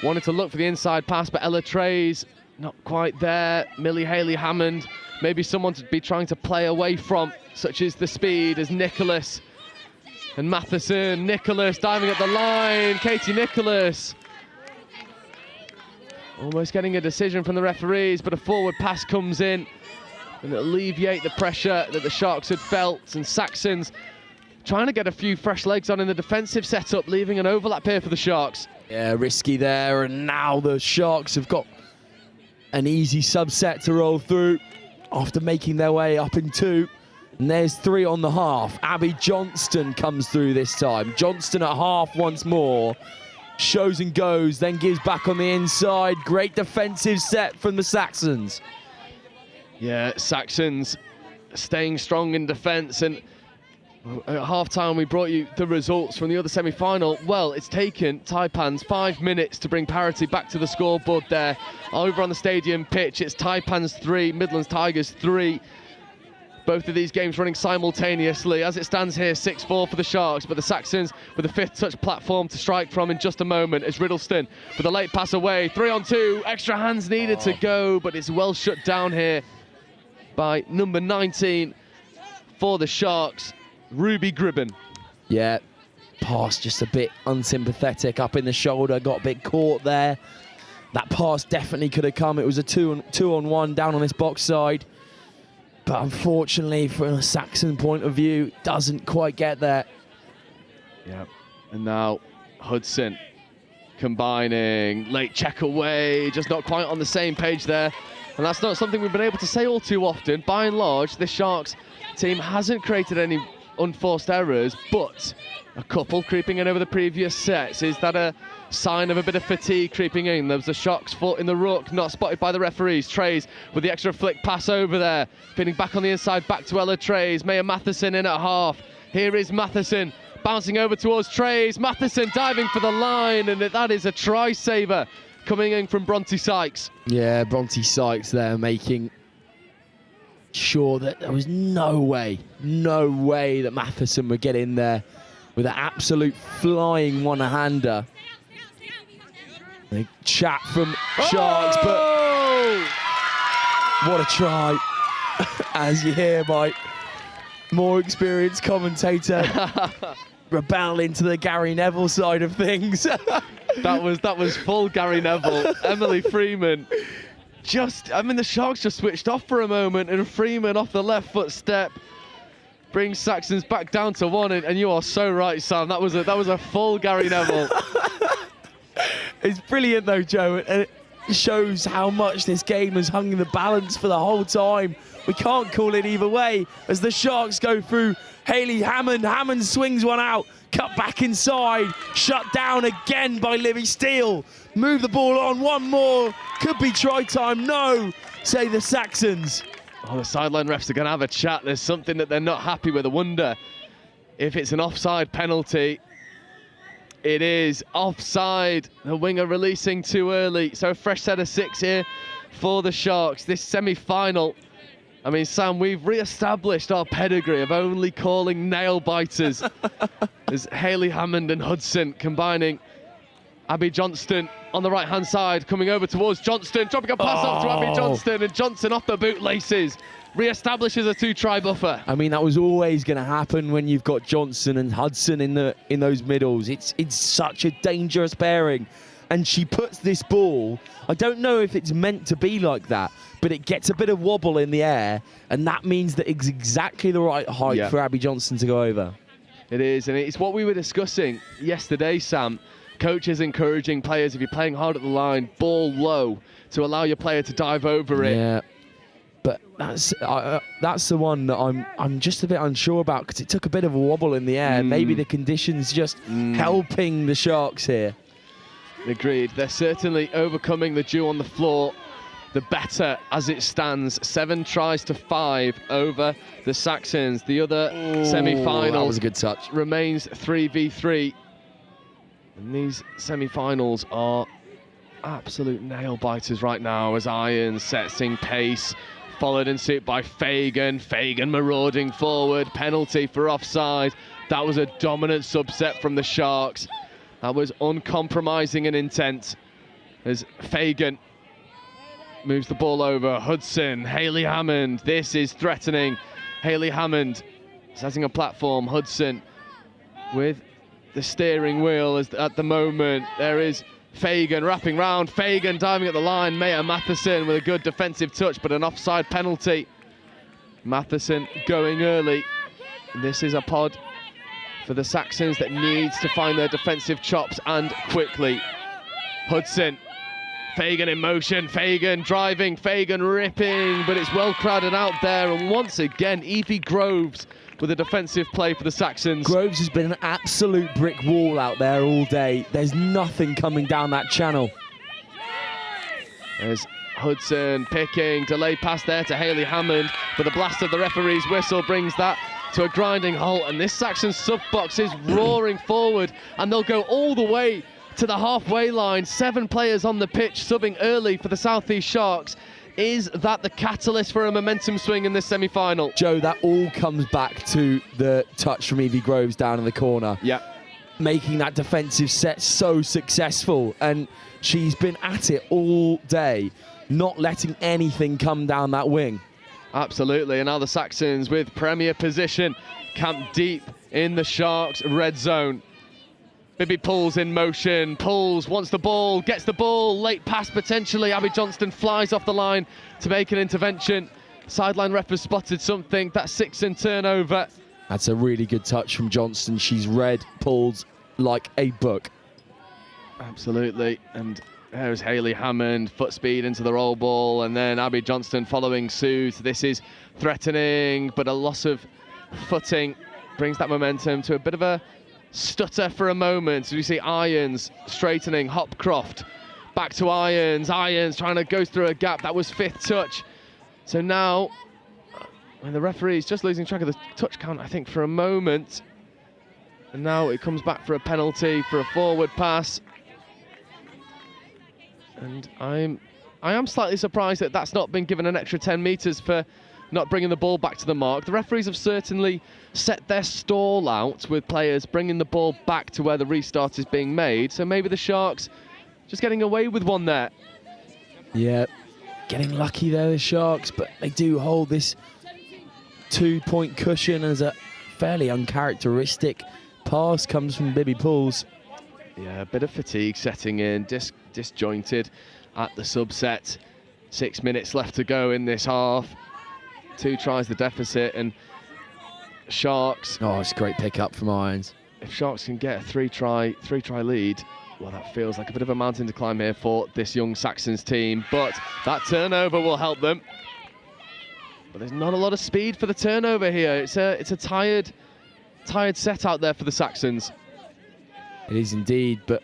Speaker 1: wanted to look for the inside pass, but Ella Trays not quite there. Millie Haley-Hammond, maybe someone to be trying to play away from, such as the speed as Nicholas and Matheson. Nicholas diving at the line, Katie Nicholas almost getting a decision from the referees, but a forward pass comes in and alleviate the pressure that the Sharks had felt, and Saxons trying to get a few fresh legs on in the defensive setup, leaving an overlap here for the Sharks.
Speaker 9: Yeah, risky there, and now the Sharks have got an easy subset to roll through after making their way up in 2. And there's 3 on the half. Abby Johnston comes through this time. Johnston at half once more. Shows and goes, then gives back on the inside. Great defensive set from the Saxons.
Speaker 1: Yeah, Saxons staying strong in defence, and at half-time we brought you the results from the other semi-final. Well, it's taken Taipans 5 minutes to bring parity back to the scoreboard there. Over on the stadium pitch, it's Taipans 3, Midlands Tigers 3. Both of these games running simultaneously. As it stands here, 6-4 for the Sharks, but the Saxons with a 5th touch platform to strike from in just a moment. As Riddleston with a late pass away, 3-on-2, extra hands needed to go, but it's well shut down here by number 19 for the Sharks, Ruby Gribben.
Speaker 9: Yeah, pass just a bit unsympathetic up in the shoulder, got a bit caught there. That pass definitely could have come. It was a 2-on-1 down on this box side. But unfortunately, from a Saxon point of view, doesn't quite get there.
Speaker 1: Yeah, and now Hudson combining, late check away, just not quite on the same page there. And that's not something we've been able to say all too often. By and large, this Sharks team hasn't created any unforced errors, but a couple creeping in over the previous sets. Is that a sign of a bit of fatigue creeping in? There was a Sharks foot in the ruck, not spotted by the referees. Trays with the extra flick pass over there, feeding back on the inside, back to Ella Trays. Maya Matheson in at half. Here is Matheson bouncing over towards Trays. Matheson diving for the line, and that is a try saver coming in from Bronte Sykes.
Speaker 9: Yeah, Bronte Sykes there making sure that there was no way that Matheson would get in there with an absolute flying one-hander. A chat from Sharks, but what a try, as you hear by more experienced commentator. rebel into the Gary Neville side of things.
Speaker 1: That was full Gary Neville. Emily Freeman the Sharks just switched off for a moment, and Freeman off the left foot step brings Saxons back down to 1, and you are so right, Sam. That was a full Gary Neville.
Speaker 9: It's brilliant though, Joe, and it shows how much this game has hung in the balance for the whole time. We can't call it either way as the Sharks go through. Hayley Hammond. Hammond swings one out, cut back inside, shut down again by Livy Steele. Move the ball on, one more. Could be try time. No, say the Saxons.
Speaker 1: Oh, the sideline refs are going to have a chat. There's something that they're not happy with. I wonder if it's an offside penalty. It is offside. The winger releasing too early. So a fresh set of 6 here for the Sharks. This semi-final. I mean, Sam, we've re-established our pedigree of only calling nail-biters. There's Hayley Hammond and Hudson combining. Abby Johnston on the right-hand side, coming over towards Johnston, dropping a pass off to Abby Johnston, and Johnson off the bootlaces, re-establishes a 2-try buffer.
Speaker 9: I mean, that was always going to happen when you've got Johnson and Hudson in those middles. It's such a dangerous pairing. And she puts this ball, I don't know if it's meant to be like that, but it gets a bit of wobble in the air, and that means that it's exactly the right height for Abby Johnston to go over.
Speaker 1: It is, and it's what we were discussing yesterday, Sam. Coaches encouraging players, if you're playing hard at the line, ball low, to allow your player to dive over it.
Speaker 9: Yeah, but that's the one that I'm just a bit unsure about, because it took a bit of a wobble in the air. Maybe the conditions just helping the Sharks here.
Speaker 1: Agreed. They're certainly overcoming the dew on the floor. The better as it stands. 7 tries to 5 over the Saxons. The other semi-final.
Speaker 9: That was a good touch.
Speaker 1: Remains 3v3. And these semi-finals are absolute nail-biters right now as Irons setting pace. Followed in suit by Fagan. Fagan marauding forward. Penalty for offside. That was a dominant subset from the Sharks. That was uncompromising in intent as Fagan moves the ball over. Hudson, Hayley Hammond. This is threatening. Hayley Hammond setting a platform. Hudson with the steering wheel at the moment. There is Fagan wrapping round. Fagan diving at the line. Maya Matheson with a good defensive touch, but an offside penalty. Matheson going early. This is a pod for the Saxons that needs to find their defensive chops, and quickly. Hudson, Fagan in motion, Fagan driving, Fagan ripping, but it's well crowded out there, and once again Evie Groves with a defensive play for the Saxons.
Speaker 9: Groves has been an absolute brick wall out there all day. There's nothing coming down that channel.
Speaker 1: There's Hudson picking, delayed pass there to Hayley Hammond, but the blast of the referee's whistle brings that to a grinding halt, and this Saxon sub box is roaring forward, and they'll go all the way to the halfway line. 7 players on the pitch subbing early for the South East Sharks. Is that the catalyst for a momentum swing in this semi-final?
Speaker 9: Joe, that all comes back to the touch from Evie Groves down in the corner.
Speaker 1: Yeah.
Speaker 9: Making that defensive set so successful, and she's been at it all day, not letting anything come down that wing.
Speaker 1: Absolutely, and now the Saxons with premier position, camped deep in the Sharks' red zone. Bibby Pulls in motion, Pulls wants the ball, gets the ball, late pass potentially. Abby Johnston flies off the line to make an intervention. Sideline ref has spotted something, that Saxon turnover.
Speaker 9: That's a really good touch from Johnston. She's read Pulls like a book.
Speaker 1: Absolutely, and there's Hayley Hammond, foot speed into the roll ball, and then Abby Johnston following suit. This is threatening, but a loss of footing brings that momentum to a bit of a stutter for a moment. As we see Irons straightening, Hopcroft back to Irons. Irons trying to go through a gap. That was 5th touch. So now, when the referee's just losing track of the touch count, I think, for a moment. And now it comes back for a penalty for a forward pass. And I am slightly surprised that that's not been given an extra 10 metres for not bringing the ball back to the mark. The referees have certainly set their stall out with players bringing the ball back to where the restart is being made. So maybe the Sharks just getting away with one there.
Speaker 9: Yeah, getting lucky there, the Sharks, but they do hold this 2-point cushion as a fairly uncharacteristic pass comes from Bibby Pools.
Speaker 1: Yeah, a bit of fatigue setting in, disjointed at the subset. 6 minutes left to go in this half. 2 tries the deficit, and Sharks.
Speaker 9: Oh, it's a great pick-up from Irons.
Speaker 1: If Sharks can get a three try lead, well, that feels like a bit of a mountain to climb here for this young Saxons team. But that turnover will help them. But there's not a lot of speed for the turnover here. It's a tired set out there for the Saxons.
Speaker 9: It is indeed, but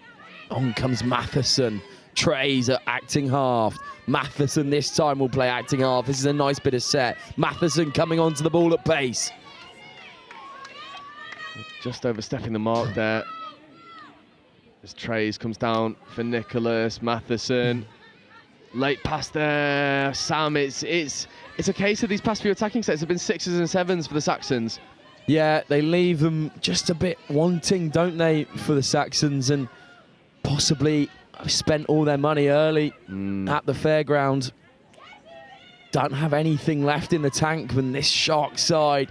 Speaker 9: on comes Matheson. Trays at acting half. Matheson this time will play acting half. This is a nice bit of set. Matheson coming onto the ball at pace.
Speaker 1: Just overstepping the mark there. As Trays comes down for Nicholas. Matheson. Late pass there. Sam, it's a case of these past few attacking sets have been 6s and 7s for the Saxons.
Speaker 9: Yeah, they leave them just a bit wanting, don't they, for the Saxons, and possibly spent all their money early at the fairground. Don't have anything left in the tank when this Shark side,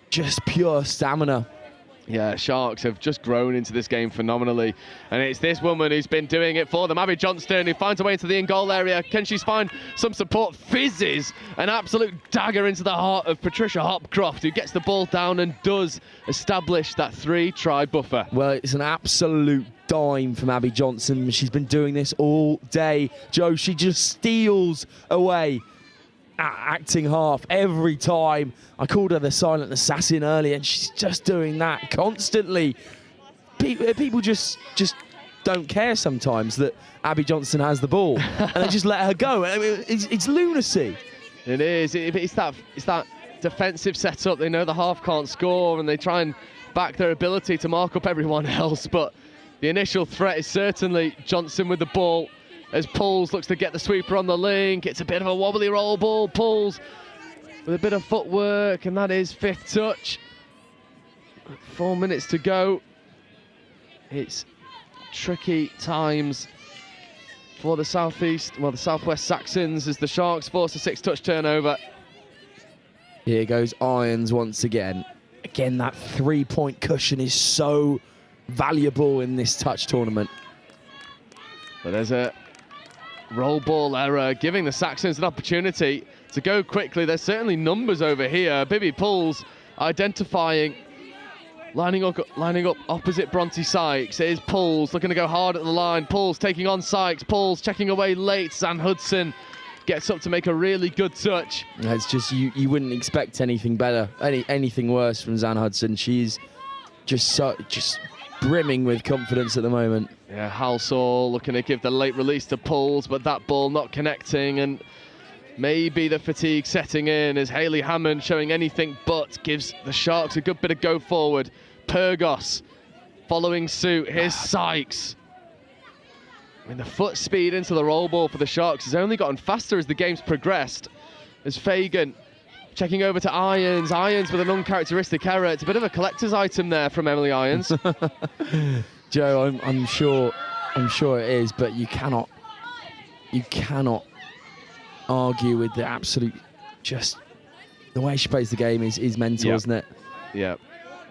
Speaker 9: just pure stamina.
Speaker 1: Yeah, Sharks have just grown into this game phenomenally. And it's this woman who's been doing it for them, Abby Johnston, who finds her way into the in-goal area. Can she find some support? Fizzes an absolute dagger into the heart of Patricia Hopcroft, who gets the ball down and does establish that 3-try buffer.
Speaker 9: Well, it's an absolute dime from Abby Johnson. She's been doing this all day. Joe, she just steals away at acting half every time. I called her the silent assassin earlier, and she's just doing that constantly. People just don't care sometimes that Abby Johnson has the ball, and they just let her go. I mean, it's lunacy.
Speaker 1: It is. It's that defensive setup. They know the half can't score, and they try and back their ability to mark up everyone else. But the initial threat is certainly Johnson with the ball, as Pools looks to get the sweeper on the link. It's a bit of a wobbly roll ball. Pools with a bit of footwork, and that is 5th touch. 4 minutes to go. It's tricky times for the the Southwest Saxons, as the Sharks force a 6-touch turnover.
Speaker 9: Here goes Irons once again. Again, that 3-point cushion is so valuable in this touch tournament.
Speaker 1: But there's a roll ball error, giving the Saxons an opportunity to go quickly. There's certainly numbers over here. Bibby Pools identifying, lining up opposite Bronte Sykes. It is Pools looking to go hard at the line. Pools taking on Sykes. Pools checking away late. Zan Hudson gets up to make a really good touch.
Speaker 9: It's just you wouldn't expect anything better, anything worse from Zan Hudson. She's just brimming with confidence at the moment.
Speaker 1: Yeah, Halsall looking to give the late release to Pools, but that ball not connecting, and maybe the fatigue setting in as Hayley Hammond, showing anything but, gives the Sharks a good bit of go forward. Pyrgos following suit. Here's Sykes. I mean, the foot speed into the roll ball for the Sharks has only gotten faster as the game's progressed. As Fagan checking over to Irons. Irons with an uncharacteristic error. It's a bit of a collector's item there from Emily Irons.
Speaker 9: Joe, I'm sure it is, but you cannot argue with the absolute, just the way she plays the game is mental, isn't it?
Speaker 1: Yeah,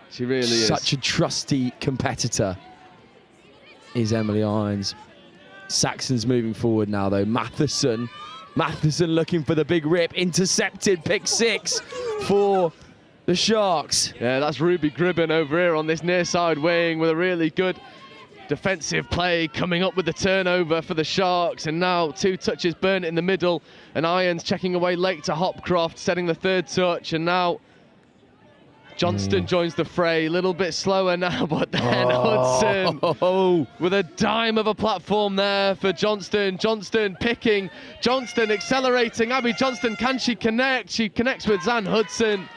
Speaker 1: she really is.
Speaker 9: Such a trusty competitor is Emily Irons. Saxons moving forward now though. Matheson looking for the big rip, intercepted, pick 6 for the Sharks.
Speaker 1: Yeah, that's Ruby Gribben over here on this near side wing with a really good defensive play, coming up with the turnover for the Sharks, and now 2 touches burnt in the middle, and Irons checking away late to Hopcroft, setting the 3rd touch, and now Johnston joins the fray. A little bit slower now, but then Hudson with a dime of a platform there for Johnston. Johnston picking, Johnston accelerating. Abby Johnston, can she connect? She connects with Zan Hudson.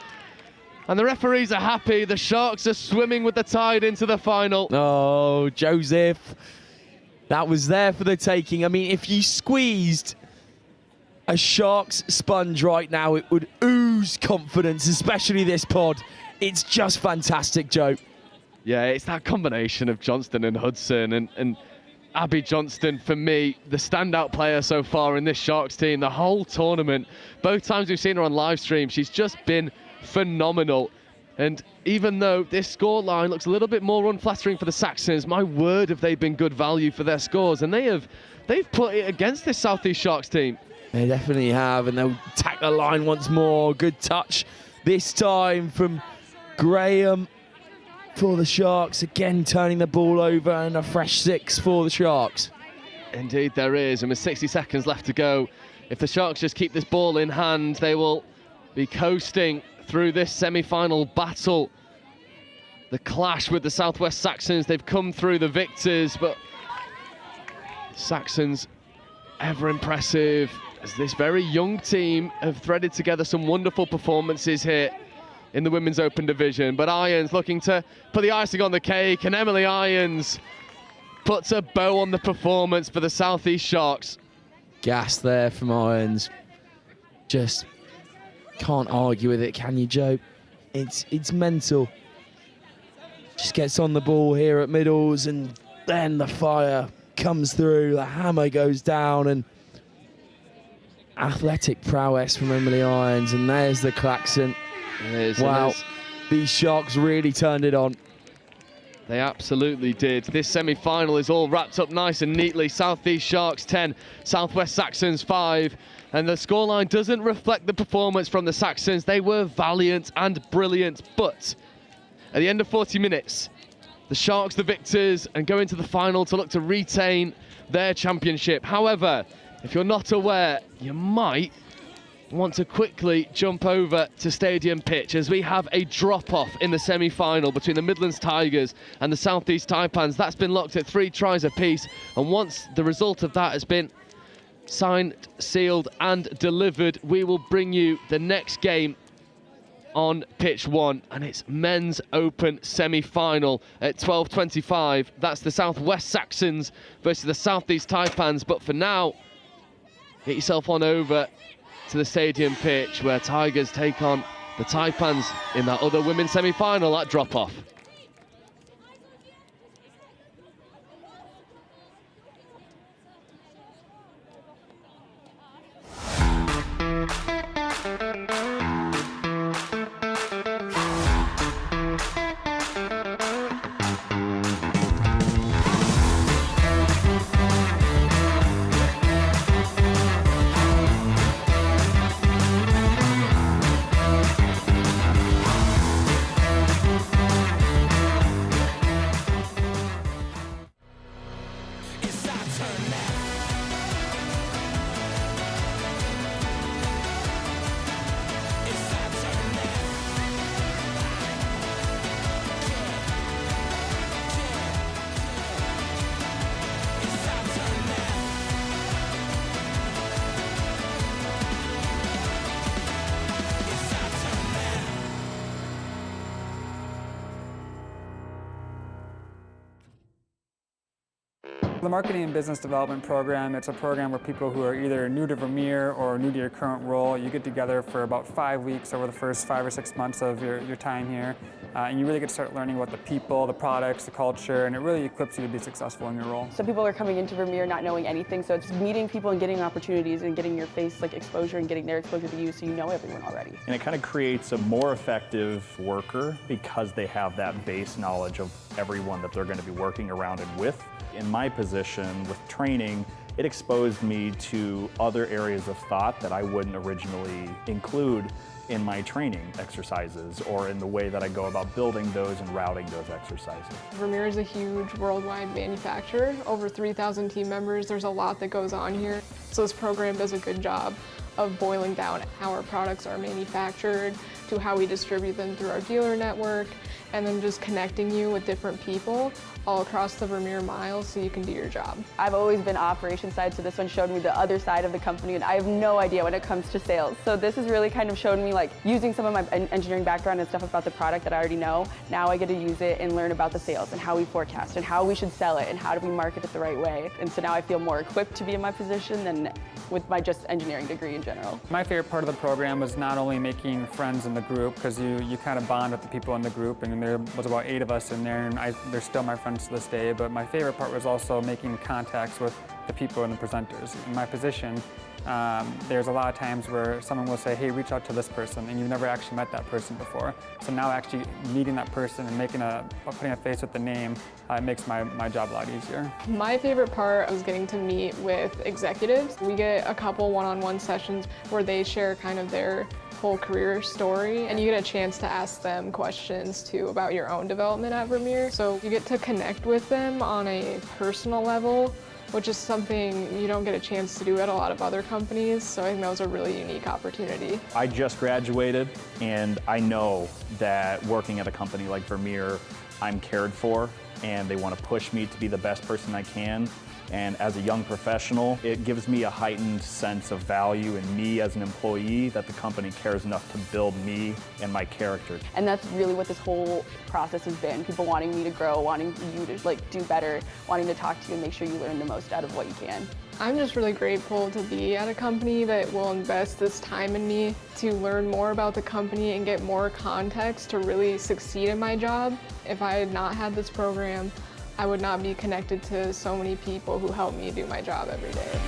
Speaker 1: And the referees are happy. The Sharks are swimming with the tide into the final.
Speaker 9: Oh, Joseph, that was there for the taking. I mean, if you squeezed a Sharks sponge right now, it would ooze confidence, especially this pod. It's just fantastic, Joe.
Speaker 1: Yeah, it's that combination of Johnston and Hudson, and Abby Johnston, for me, the standout player so far in this Sharks team, the whole tournament. Both times we've seen her on live stream, she's just been phenomenal. And even though this scoreline looks a little bit more unflattering for the Saxons, my word, have they been good value for their scores. And they've put it against this South East Sharks team.
Speaker 9: They definitely have, and they'll tack the line once more. Good touch this time from Graham for the Sharks. Again, turning the ball over, and a fresh 6 for the Sharks.
Speaker 1: Indeed there is, and with 60 seconds left to go, if the Sharks just keep this ball in hand, they will be coasting through this semi-final battle. The clash with the Southwest Saxons, they've come through the victors, but Saxons ever impressive as this very young team have threaded together some wonderful performances here in the Women's Open division. But Irons looking to put the icing on the cake, and Emily Irons puts a bow on the performance for the South East Sharks.
Speaker 9: Gas there from Irons. Just can't argue with it, can you, Joe? It's mental. Just gets on the ball here at middles, and then the fire comes through, the hammer goes down, and athletic prowess from Emily Irons, and there's the klaxon. Wow, these Sharks really turned it on.
Speaker 1: They absolutely did. This semi-final is all wrapped up nice and neatly. South East Sharks 10, Southwest Saxons 5. And the scoreline doesn't reflect the performance from the Saxons. They were valiant and brilliant, but at the end of 40 minutes, the Sharks the victors and go into the final to look to retain their championship. However, if you're not aware, you might want to quickly jump over to Stadium Pitch as we have a drop-off in the semi-final between the Midlands Tigers and the South East Taipans. That's been locked at 3 tries apiece, and once the result of that has been signed, sealed and delivered, we will bring you the next game on pitch 1, and it's Men's Open semi-final at 12:25. That's the Southwest Saxons versus the South East Taipans. But for now, get yourself on over to the Stadium Pitch where Tigers take on the Taipans in that other women's semi-final at drop-off.
Speaker 10: The Marketing and Business Development Program, it's a program where people who are either new to Vermeer or new to your current role, you get together for about 5 weeks over the first 5 or 6 months of your time here. And you really get to start learning about the people, the products, the culture, and it really equips you to be successful in your role.
Speaker 11: Some people are coming into Vermeer not knowing anything, so it's meeting people and getting opportunities and getting your face exposure and getting their exposure to you so you know everyone already.
Speaker 12: And it kind of creates a more effective worker because they have that base knowledge of everyone that they're going to be working around and with. In my position with training, it exposed me to other areas of thought that I wouldn't originally include in my training exercises or in the way that I go about building those and routing those exercises.
Speaker 13: Vermeer is a huge worldwide manufacturer, over 3,000 team members. There's a lot that goes on here. So this program does a good job of boiling down how our products are manufactured, to how we distribute them through our dealer network, and then just connecting you with different people all across the Vermeer miles so you can do your job.
Speaker 11: I've always been operations side, so this one showed me the other side of the company, and I have no idea when it comes to sales. So this is really kind of showed me using some of my engineering background and stuff about the product that I already know. Now I get to use it and learn about the sales and how we forecast and how we should sell it and how do we market it the right way. And so now I feel more equipped to be in my position than with my just engineering degree in general.
Speaker 10: My favorite part of the program was not only making friends in the group, because you kind of bond with the people in the group, and there was about 8 of us in there, and they're still my friends friends to this day, but my favorite part was also making contacts with the people and the presenters. In my position, there's a lot of times where someone will say, hey, reach out to this person, and you've never actually met that person before. So now actually meeting that person and putting a face with the name, it makes my job a lot easier.
Speaker 13: My favorite part was getting to meet with executives. We get a couple one-on-one sessions where they share kind of their whole career story, and you get a chance to ask them questions too about your own development at Vermeer. So you get to connect with them on a personal level, which is something you don't get a chance to do at a lot of other companies. So I think that was a really unique opportunity.
Speaker 12: I just graduated, and I know that working at a company like Vermeer, I'm cared for, and they want to push me to be the best person I can. And as a young professional, it gives me a heightened sense of value in me as an employee, that the company cares enough to build me and my character.
Speaker 11: And that's really what this whole process has been. People wanting me to grow, wanting you to do better, wanting to talk to you and make sure you learn the most out of what you can.
Speaker 13: I'm just really grateful to be at a company that will invest this time in me to learn more about the company and get more context to really succeed in my job. If I had not had this program, I would not be connected to so many people who help me do my job every day.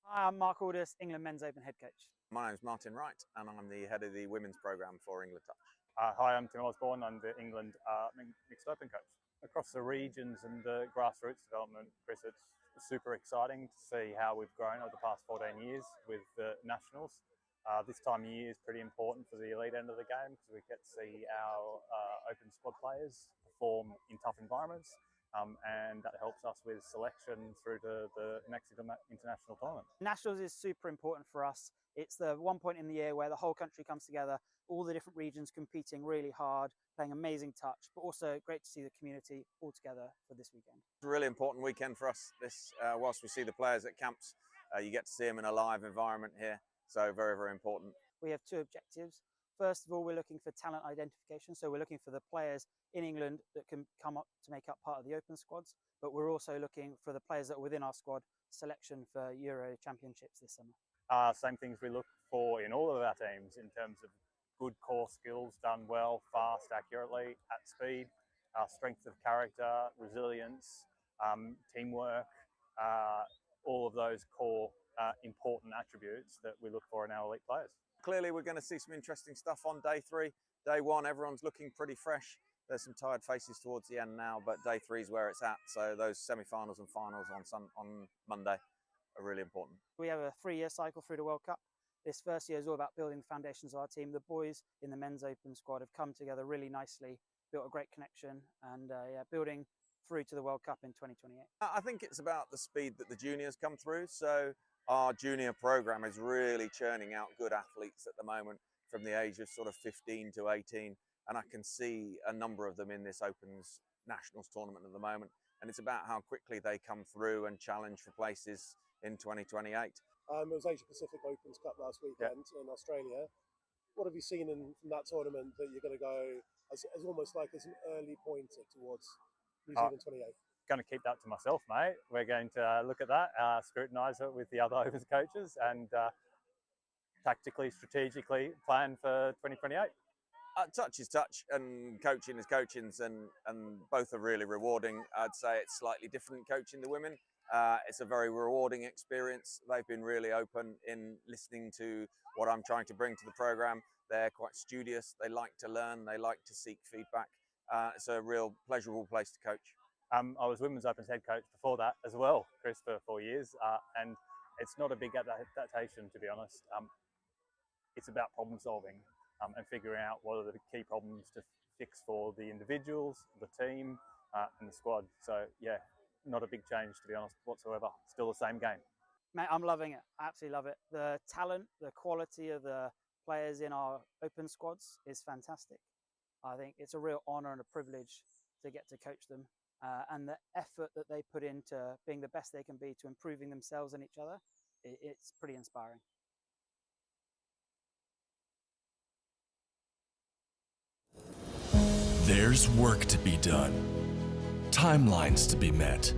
Speaker 6: Hi, I'm Mark Aldous, England Men's Open head coach.
Speaker 5: My name's Martin Wright, and I'm the head of the women's program for England Touch.
Speaker 4: Hi, I'm Tim Osborne. I'm the England Mixed Open coach. Across the regions and the grassroots development, Chris, it's super exciting to see how we've grown over the past 14 years with the nationals. This time of year is pretty important for the elite end of the game because we get to see our open squad players perform in tough environments, and that helps us with selection through to the next international tournament.
Speaker 6: Nationals is super important for us. It's the one point in the year where the whole country comes together, all the different regions competing really hard, playing amazing touch, but also great to see the community all together for this weekend.
Speaker 5: It's a really important weekend for us. Whilst we see the players at camps, you get to see them in a live environment here. So very, very important.
Speaker 6: We have two objectives. First of all, we're looking for talent identification. So we're looking for the players in England that can come up to make up part of the open squads, but we're also looking for the players that are within our squad selection for Euro Championships this summer.
Speaker 4: Same things we look for in all of our teams in terms of good core skills done well, fast, accurately, at speed, strength of character, resilience, teamwork, all of those core important attributes that we look for in our elite players.
Speaker 5: Clearly, we're going to see some interesting stuff on day three. Day one, everyone's looking pretty fresh. There's some tired faces towards the end now, but day three is where it's at. So those semi-finals and finals on Monday are really important.
Speaker 6: We have a 3-year cycle through the World Cup. This first year is all about building the foundations of our team. The boys in the men's open squad have come together really nicely, built a great connection, and building through to the World Cup in 2028.
Speaker 5: I think it's about the speed that the juniors come through. So our junior program is really churning out good athletes at the moment from the age of sort of 15 to 18. And I can see a number of them in this Opens Nationals tournament at the moment. And it's about how quickly they come through and challenge for places in 2028.
Speaker 7: It was Asia Pacific Opens Cup last weekend in Australia. What have you seen from that tournament that you're going to go as almost like as an early pointer towards New Zealand 28?
Speaker 4: Going to keep that to myself, mate. We're going to look at that, scrutinise it with the other Opens coaches, and tactically, strategically plan for 2028.
Speaker 5: Touch is touch, and coaching is coaching, and both are really rewarding. I'd say it's slightly different coaching the women. It's a very rewarding experience. They've been really open in listening to what I'm trying to bring to the program. They're quite studious. They like to learn. They like to seek feedback. It's a real pleasurable place to coach.
Speaker 4: I was Women's Opens head coach before that as well, Chris, for 4 years, and it's not a big adaptation, to be honest. It's about problem solving and figuring out what are the key problems to fix for the individuals, the team, and the squad. So, yeah, not a big change, to be honest, whatsoever. Still the same game.
Speaker 6: Mate, I'm loving it. I absolutely love it. The talent, the quality of the players in our open squads is fantastic. I think it's a real honour and a privilege to get to coach them. And the effort that they put into being the best they can be to improving themselves and each other, it's pretty inspiring.
Speaker 14: There's work to be done, timelines to be met,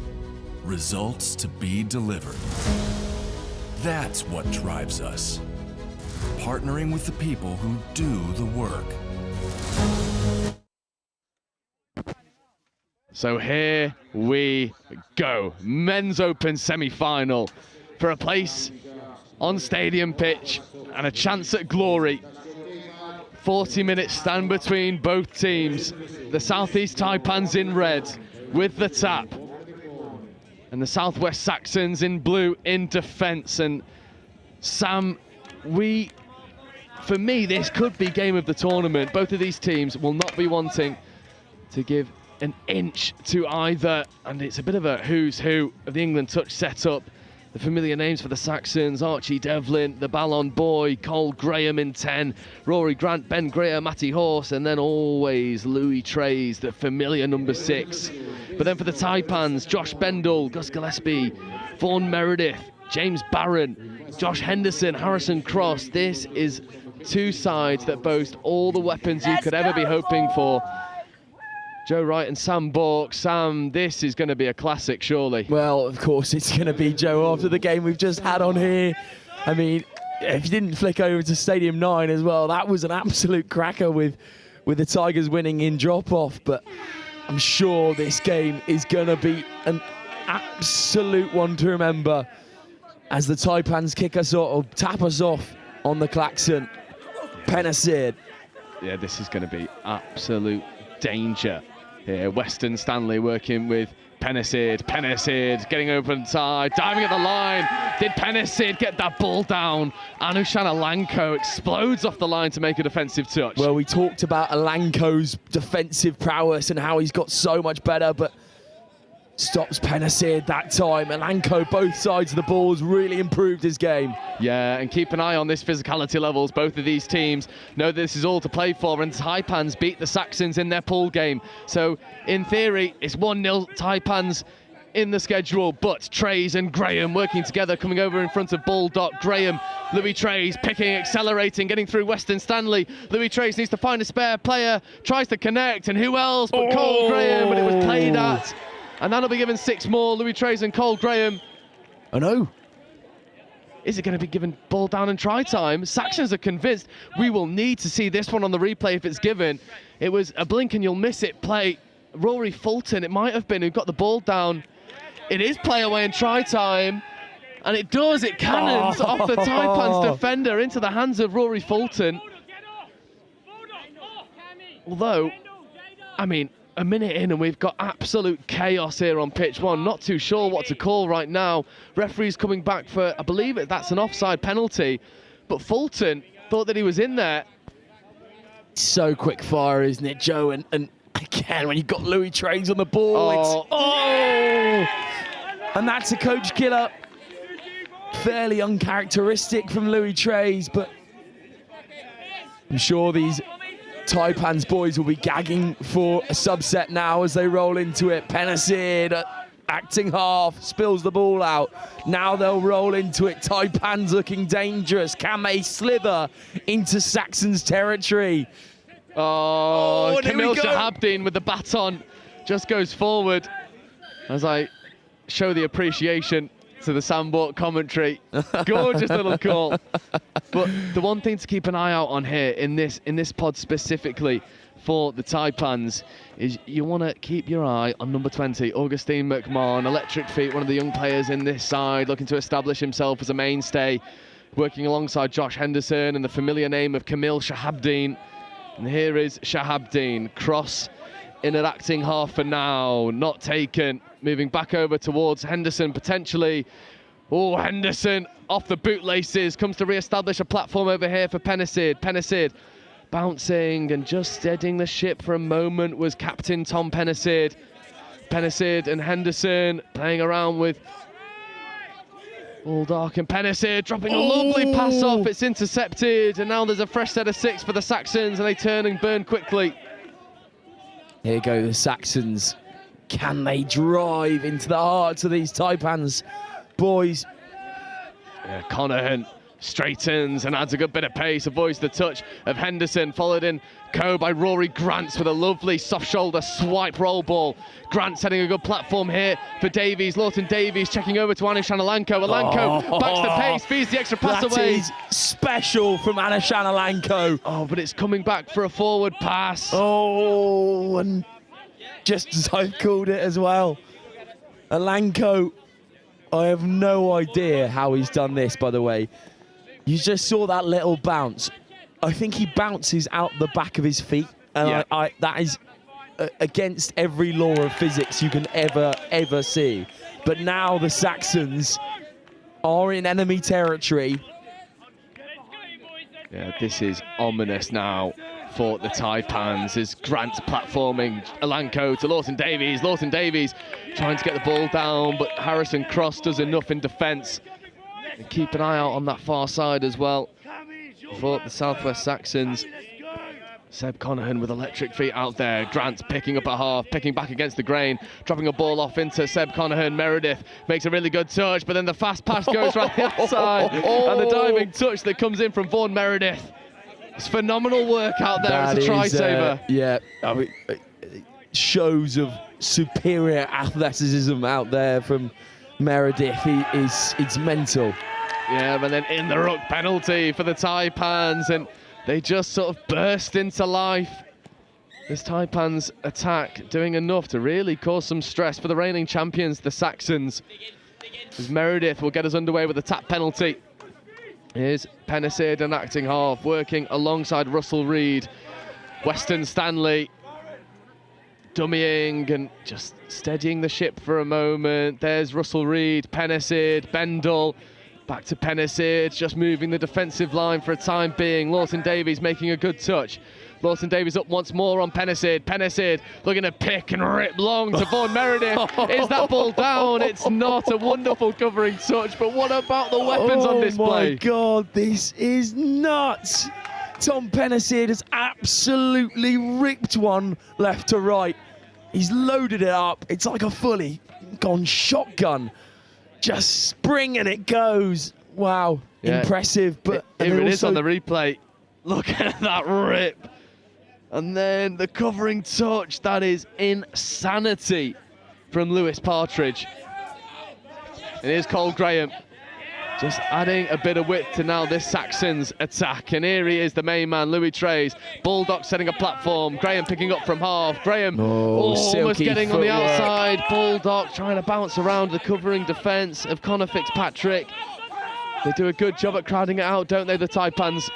Speaker 14: results to be delivered. That's what drives us. Partnering with the people who do the work.
Speaker 1: So here we go. Men's Open semi-final for a place on stadium pitch and a chance at glory. 40 minutes stand between both teams. The Southeast Taipans in red with the tap, and the Southwest Saxons in blue in defence. And Sam, for me, this could be game of the tournament. Both of these teams will not be wanting to give an inch to either, and it's a bit of a who's who of the England touch setup. The familiar names for the Saxons: Archie Devlin, the Ballon Boy, Cole Graham in 10, Rory Grant, Ben Greer, Matty Horse, and then always Louis Trays, the familiar number 6. But then for the Taipans, Josh Bendel, Gus Gillespie, Vaughan Meredith, James Barron, Josh Henderson, Harrison Cross. This is two sides that boast all the weapons you could ever be hoping for. Joe Wright and Sam Bork. Sam, this is going to be a classic, surely.
Speaker 9: Well, of course it's going to be, Joe, after the game we've just had on here. I mean, if you didn't flick over to Stadium 9 as well, that was an absolute cracker with the Tigers winning in drop-off. But I'm sure this game is going to be an absolute one to remember as the Taipans kick us off, or tap us off on the klaxon. Penasir.
Speaker 1: Yeah, this is going to be absolute danger here. Western Stanley working with Penasir. Penasir getting open side, diving at the line. Did Penasir get that ball down? Anushana Lanko explodes off the line to make a defensive touch.
Speaker 9: Well, we talked about Alanko's defensive prowess and how he's got so much better, but stops Penasir that time. Alanko, both sides of the ball, has really improved his game.
Speaker 1: Yeah, and keep an eye on this physicality levels. Both of these teams know this is all to play for, and Taipans beat the Saxons in their pool game. So, in theory, it's 1-0 Taipans in the schedule, but Trays and Graham working together, coming over in front of Baldock. Graham, Louis Trays picking, accelerating, getting through Western Stanley. Louis Trays needs to find a spare player, tries to connect, and who else but Cole Graham, but it was played at. And that'll be given 6 more. Louis Trays and Cole Graham.
Speaker 9: Oh no.
Speaker 1: Is it going to be given ball down and try time? Saxons are convinced. We will need to see this one on the replay if it's given. It was a blink and you'll miss it play. Rory Fulton, it might have been, who got the ball down. It is play away and try time. And it does, it cannons off the Taipans defender into the hands of Rory Fulton. Although, I mean, a minute in and we've got absolute chaos here on pitch 1. Not too sure what to call right now. Referee's coming back for, I believe that's an offside penalty. But Fulton thought that he was in there.
Speaker 9: So quick fire, isn't it, Joe? And again, when you've got Louis Trays on the ball, and that's a coach killer. Fairly uncharacteristic from Louis Trays, but I'm sure these Taipans boys will be gagging for a subset now as they roll into it. Penasir, acting half, spills the ball out. Now they'll roll into it. Taipans looking dangerous. Can they slither into Saxons territory?
Speaker 1: Oh, Camille Shahabdeen with the baton just goes forward as I show the appreciation to the Sambort commentary. Gorgeous little call. But the one thing to keep an eye out on here in this pod specifically for the Taipans is you want to keep your eye on number 20, Augustine McMahon, electric feet, one of the young players in this side, looking to establish himself as a mainstay, working alongside Josh Henderson and the familiar name of Camille Shahabdeen. And here is Shahabdeen, cross in an acting half for now, not taken. Moving back over towards Henderson, potentially. Oh, Henderson off the bootlaces, comes to re-establish a platform over here for Penasir. Penasir bouncing and just steadying the ship for a moment was Captain Tom Penasir. Penasir and Henderson playing around with Baldock and Penasir dropping a lovely pass off. It's intercepted, and now there's a fresh set of 6 for the Saxons, and they turn and burn quickly.
Speaker 9: Here go the Saxons. Can they drive into the hearts of these Taipans boys?
Speaker 1: Yeah, Conahan straightens and adds a good bit of pace, avoids the touch of Henderson, followed in by Rory Grants with a lovely soft shoulder swipe roll ball. Grant setting a good platform here for Davies. Lawton Davies checking over to Anushan Alanko. Alanko backs the pace, feeds the extra pass away.
Speaker 9: That is special from Anushan Alanko.
Speaker 1: Oh, but it's coming back for a forward pass.
Speaker 9: Oh, and just as I've called it as well. Alanko, I have no idea how he's done this, by the way. You just saw that little bounce. I think he bounces out the back of his feet, and that is against every law of physics you can ever see. But now the Saxons are in enemy territory.
Speaker 1: Yeah, this is ominous now for the Taipans as Grant's platforming Alanko to Lawton Davies. Lawton Davies trying to get the ball down, but Harrison Cross does enough in defence. And keep an eye out on that far side as well for the Southwest Saxons. Seb Conahan with electric feet out there. Grant's picking up at half, picking back against the grain, dropping a ball off into Seb Conahan. Meredith makes a really good touch, but then the fast pass goes right the outside. And the diving touch that comes in from Vaughan Meredith. It's phenomenal work out there as a try saver.
Speaker 9: Yeah, I mean, shows of superior athleticism out there from Meredith. It's mental.
Speaker 1: Yeah, but then in the ruck penalty for the Taipans, and they just sort of burst into life. This Taipans attack doing enough to really cause some stress for the reigning champions, the Saxons. As Meredith will get us underway with a tap penalty. Here's Pennicid, an acting half, working alongside Russell Reid. Weston Stanley dummying and just steadying the ship for a moment. There's Russell Reid, Pennicid, Bendel. Back to Pennicid, just moving the defensive line for a time being. Lawton Davies making a good touch. Lawton Davies up once more on Pennicid. Pennicid looking to pick and rip long to Vaughan Meredith. Is that ball down? It's not. A wonderful covering touch, but what about the weapons on display?
Speaker 9: Oh my God, this is nuts. Tom Pennicid has absolutely ripped one left to right. He's loaded it up. It's like a fully gone shotgun. Just spring and it goes. Wow, impressive. But
Speaker 1: here it is on the replay. Look at that rip. And then the covering touch. That is insanity from Lewis Partridge. And here's Cole Graham. Just adding a bit of width to now this Saxons attack. And here he is, the main man, Louis Trays. Bulldog setting a platform. Graham picking up from half. Graham almost getting on the outside. Bulldog trying to bounce around the covering defence of Connor Fitzpatrick. They do a good job at crowding it out, don't they, the Taipans?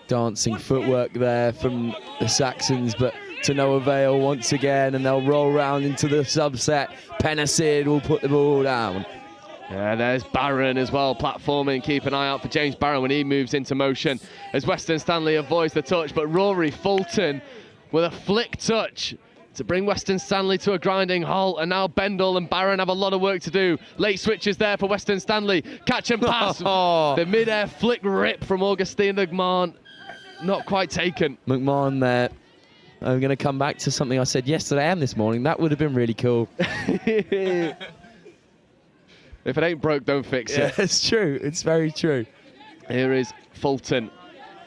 Speaker 9: Dancing footwork there from the Saxons, but to no avail once again, and they'll roll round into the subset. Pennicid will put the ball down.
Speaker 1: Yeah, there's Barron as well, platforming. Keep an eye out for James Barron when he moves into motion as Weston Stanley avoids the touch, but Rory Fulton with a flick touch to bring Weston Stanley to a grinding halt. And now Bendel and Barron have a lot of work to do. Late switches there for Weston Stanley. Catch and pass. The mid-air flick rip from Augustine McMahon. Not quite taken.
Speaker 9: McMahon there. I'm going to come back to something I said yesterday and this morning. That would have been really cool.
Speaker 1: If it ain't broke, don't fix it.
Speaker 9: Yeah, it's true. It's very true.
Speaker 1: Here is Fulton,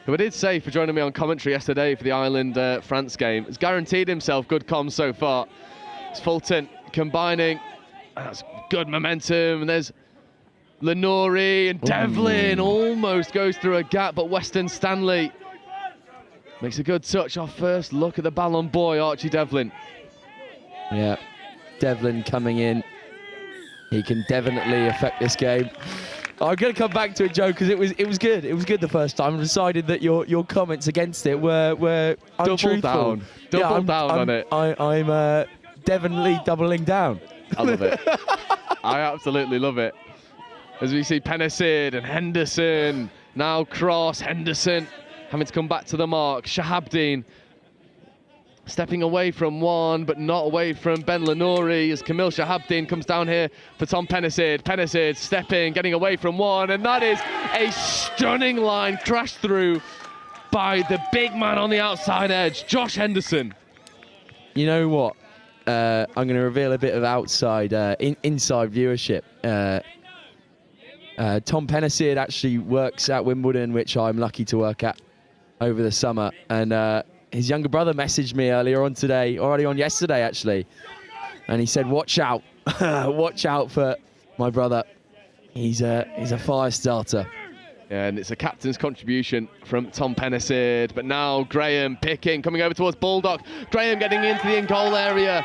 Speaker 1: who I did say for joining me on commentary yesterday for the Ireland-France game. Has guaranteed himself good comms so far. It's Fulton combining. That's good momentum. And there's Lenori and Devlin almost goes through a gap, but Weston Stanley makes a good touch. Our first look at the Ballon Boy, Archie Devlin.
Speaker 9: Yeah, Devlin coming in. He can definitely affect this game. I'm going to come back to it, Joe, because it was good. It was good the first time. I decided that your comments against it were untruthful.
Speaker 1: Double down on it.
Speaker 9: I'm definitely doubling down.
Speaker 1: I love it. I absolutely love it. As we see Pennicid and Henderson, now Cross, Henderson having to come back to the mark. Shahabdeen stepping away from one, but not away from Ben Lenori as Camille Shahabdeen comes down here for Tom Pennicid. Pennicid stepping, getting away from one, and that is a stunning line crash through by the big man on the outside edge, Josh Henderson.
Speaker 9: You know what? I'm going to reveal a bit of inside viewership. Tom Pennisid actually works at Wimbledon, which I'm lucky to work at over the summer. And his younger brother messaged me earlier on today, already on yesterday actually. And he said, watch out, watch out for my brother. He's a fire starter.
Speaker 1: Yeah, and it's a captain's contribution from Tom Pennisid. But now Graham picking, coming over towards Bulldog. Graham getting into the in-goal area.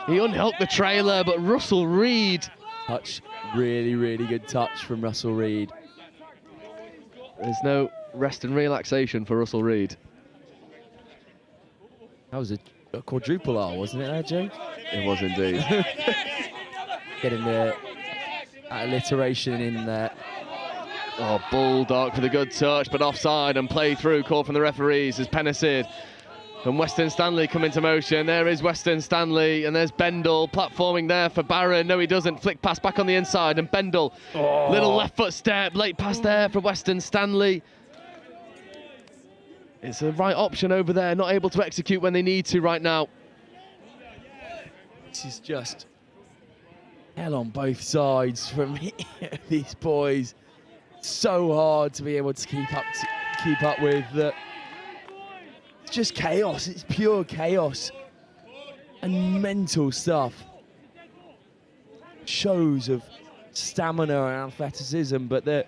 Speaker 1: He unhooked the trailer, but Russell Reid.
Speaker 9: Touch, really, really good touch from Russell Reid.
Speaker 1: There's no rest and relaxation for Russell Reid.
Speaker 9: That was a quadruple R, wasn't it there, Joe?
Speaker 1: It was indeed.
Speaker 9: Getting the alliteration in there.
Speaker 1: Oh, Bulldog for the good touch, but offside and play through. Call from the referees as Pennisid and Weston Stanley come into motion. There is Weston Stanley, and there's Bendel platforming there for Barron. No, he doesn't. Flick pass back on the inside, and Bendel, little left foot step, late pass there for Weston Stanley. It's the right option over there, not able to execute when they need to right now.
Speaker 9: This is just hell on both sides from these boys. So hard to be able to keep up with. It's just chaos. It's pure chaos and mental stuff. Shows of stamina and athleticism, but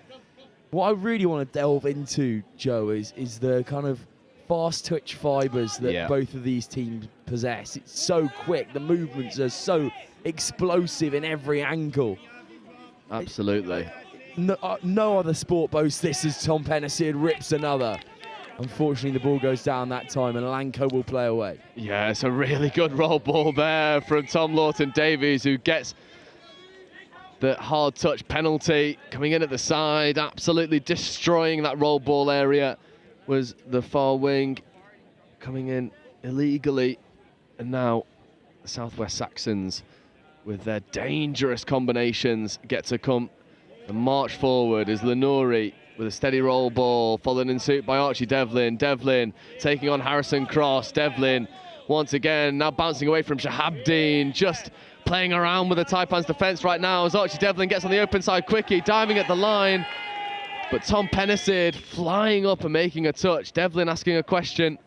Speaker 9: what I really want to delve into, Joe, is the kind of fast twitch fibers that both of these teams possess. It's so quick. The movements are so explosive in every angle.
Speaker 1: Absolutely.
Speaker 9: No other sport boasts this as Tom Pennisid rips another. Unfortunately, the ball goes down that time and Lanko will play away.
Speaker 1: Yeah, it's a really good roll ball there from Tom Lawton-Davies, who gets the hard touch penalty. Coming in at the side, absolutely destroying that roll ball area was the far wing, coming in illegally. And now the Southwest Saxons, with their dangerous combinations, get to come and march forward as Lenuri with a steady roll ball, followed in suit by Archie Devlin. Devlin taking on Harrison Cross. Devlin once again now bouncing away from Shahabdeen, just playing around with the Taipan's defence right now as Archie Devlin gets on the open side quickly, diving at the line. But Tom Pennisid flying up and making a touch. Devlin asking a question.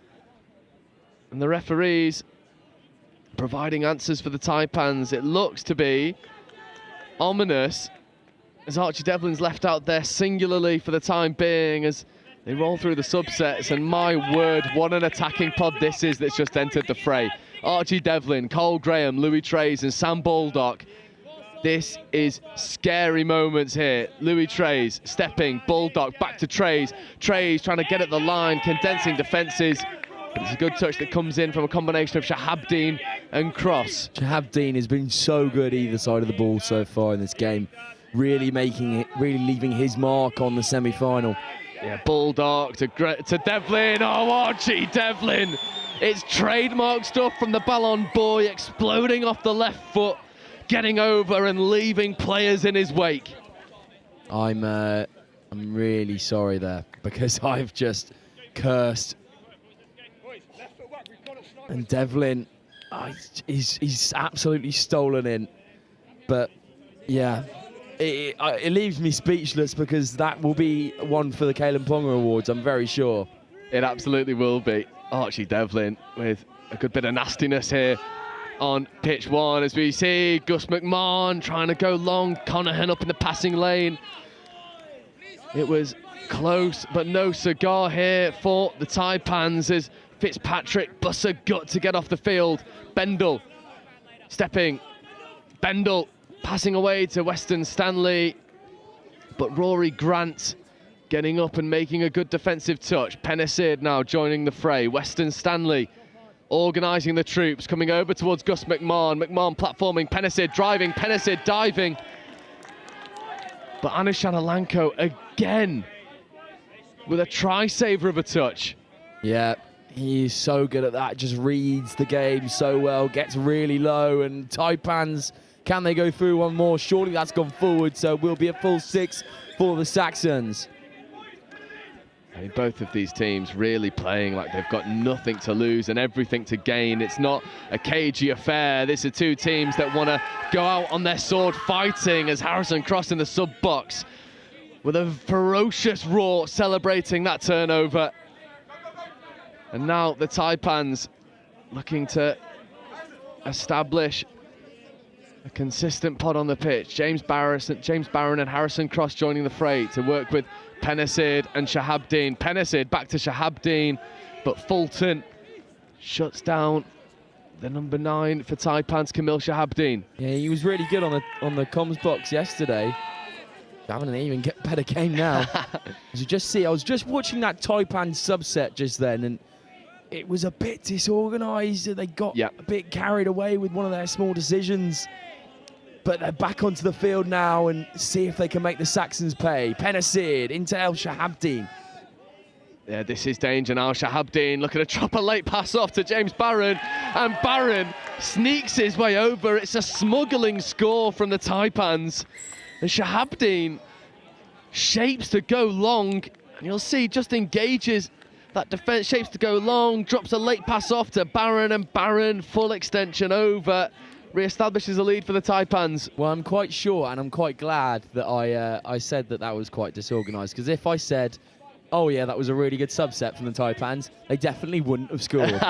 Speaker 1: And the referees providing answers for the Taipans. It looks to be ominous as Archie Devlin's left out there singularly for the time being as they roll through the subsets. And my word, what an attacking pod this is that's just entered the fray. Archie Devlin, Cole Graham, Louis Trays and Sam Baldock. This is scary moments here. Louis Trays stepping, Baldock back to Trays. Trays trying to get at the line, condensing defences. But it's a good touch that comes in from a combination of Shahabdeen and Cross.
Speaker 9: Shahabdeen has been so good either side of the ball so far in this game. Really leaving his mark on the semi-final.
Speaker 1: Yeah, Bulldog to Devlin. Oh, Archie Devlin. It's trademark stuff from the Ballon Boy, exploding off the left foot, getting over and leaving players in his wake.
Speaker 9: I'm really sorry there, because I've just cursed. And Devlin, he's absolutely stolen in. But yeah, it leaves me speechless, because that will be one for the Kalen Ponga Awards, I'm very sure.
Speaker 1: It absolutely will be. Archie Devlin with a good bit of nastiness here on pitch one, as we see Gus McMahon trying to go long, Conahan up in the passing lane. It was close, but no cigar here for the Taipans as Fitzpatrick busts a gut to get off the field. Bendel stepping, Bendel passing away to Weston Stanley, but Rory Grant getting up and making a good defensive touch. Pennisid now joining the fray. Weston Stanley organising the troops, coming over towards Gus McMahon. McMahon platforming, Pennisid driving, Pennisid diving. But Anushan Alanko again with a try-saver of a touch.
Speaker 9: Yeah, he's so good at that, just reads the game so well, gets really low, and Taipans, can they go through one more? Surely that's gone forward, so we'll be a full 6 for the Saxons.
Speaker 1: I mean, both of these teams really playing like they've got nothing to lose and everything to gain. It's not a cagey affair. These are two teams that want to go out on their sword fighting, as Harrison Cross in the sub-box with a ferocious roar celebrating that turnover. And now the Taipans looking to establish a consistent pod on the pitch. James Barron and Harrison Cross joining the fray to work with Penicid and Shahabdeen. Penicid back to Shahabdeen, but Fulton shuts down the number 9 for Taipans, Kamil Shahabdeen.
Speaker 9: Yeah, he was really good on the comms box yesterday. Having an even better game now. As you just see, I was just watching that Taipan subset just then, and it was a bit disorganised. They got a bit carried away with one of their small decisions. But they're back onto the field now and see if they can make the Saxons pay. Penicid into El Shahabdeen.
Speaker 1: Yeah, this is danger now. Shahabdeen looking to drop a late pass off to James Barron, and Barron sneaks his way over. It's a smuggling score from the Taipans. And Shahabdeen shapes to go long, and you'll see just engages that defence, shapes to go long, drops a late pass off to Barron, and Barron full extension over. Re-establishes a lead for the Taipans.
Speaker 9: Well, I'm quite sure, and I'm quite glad that I said that was quite disorganised, because if I said, oh yeah, that was a really good subset from the Taipans, they definitely wouldn't have scored.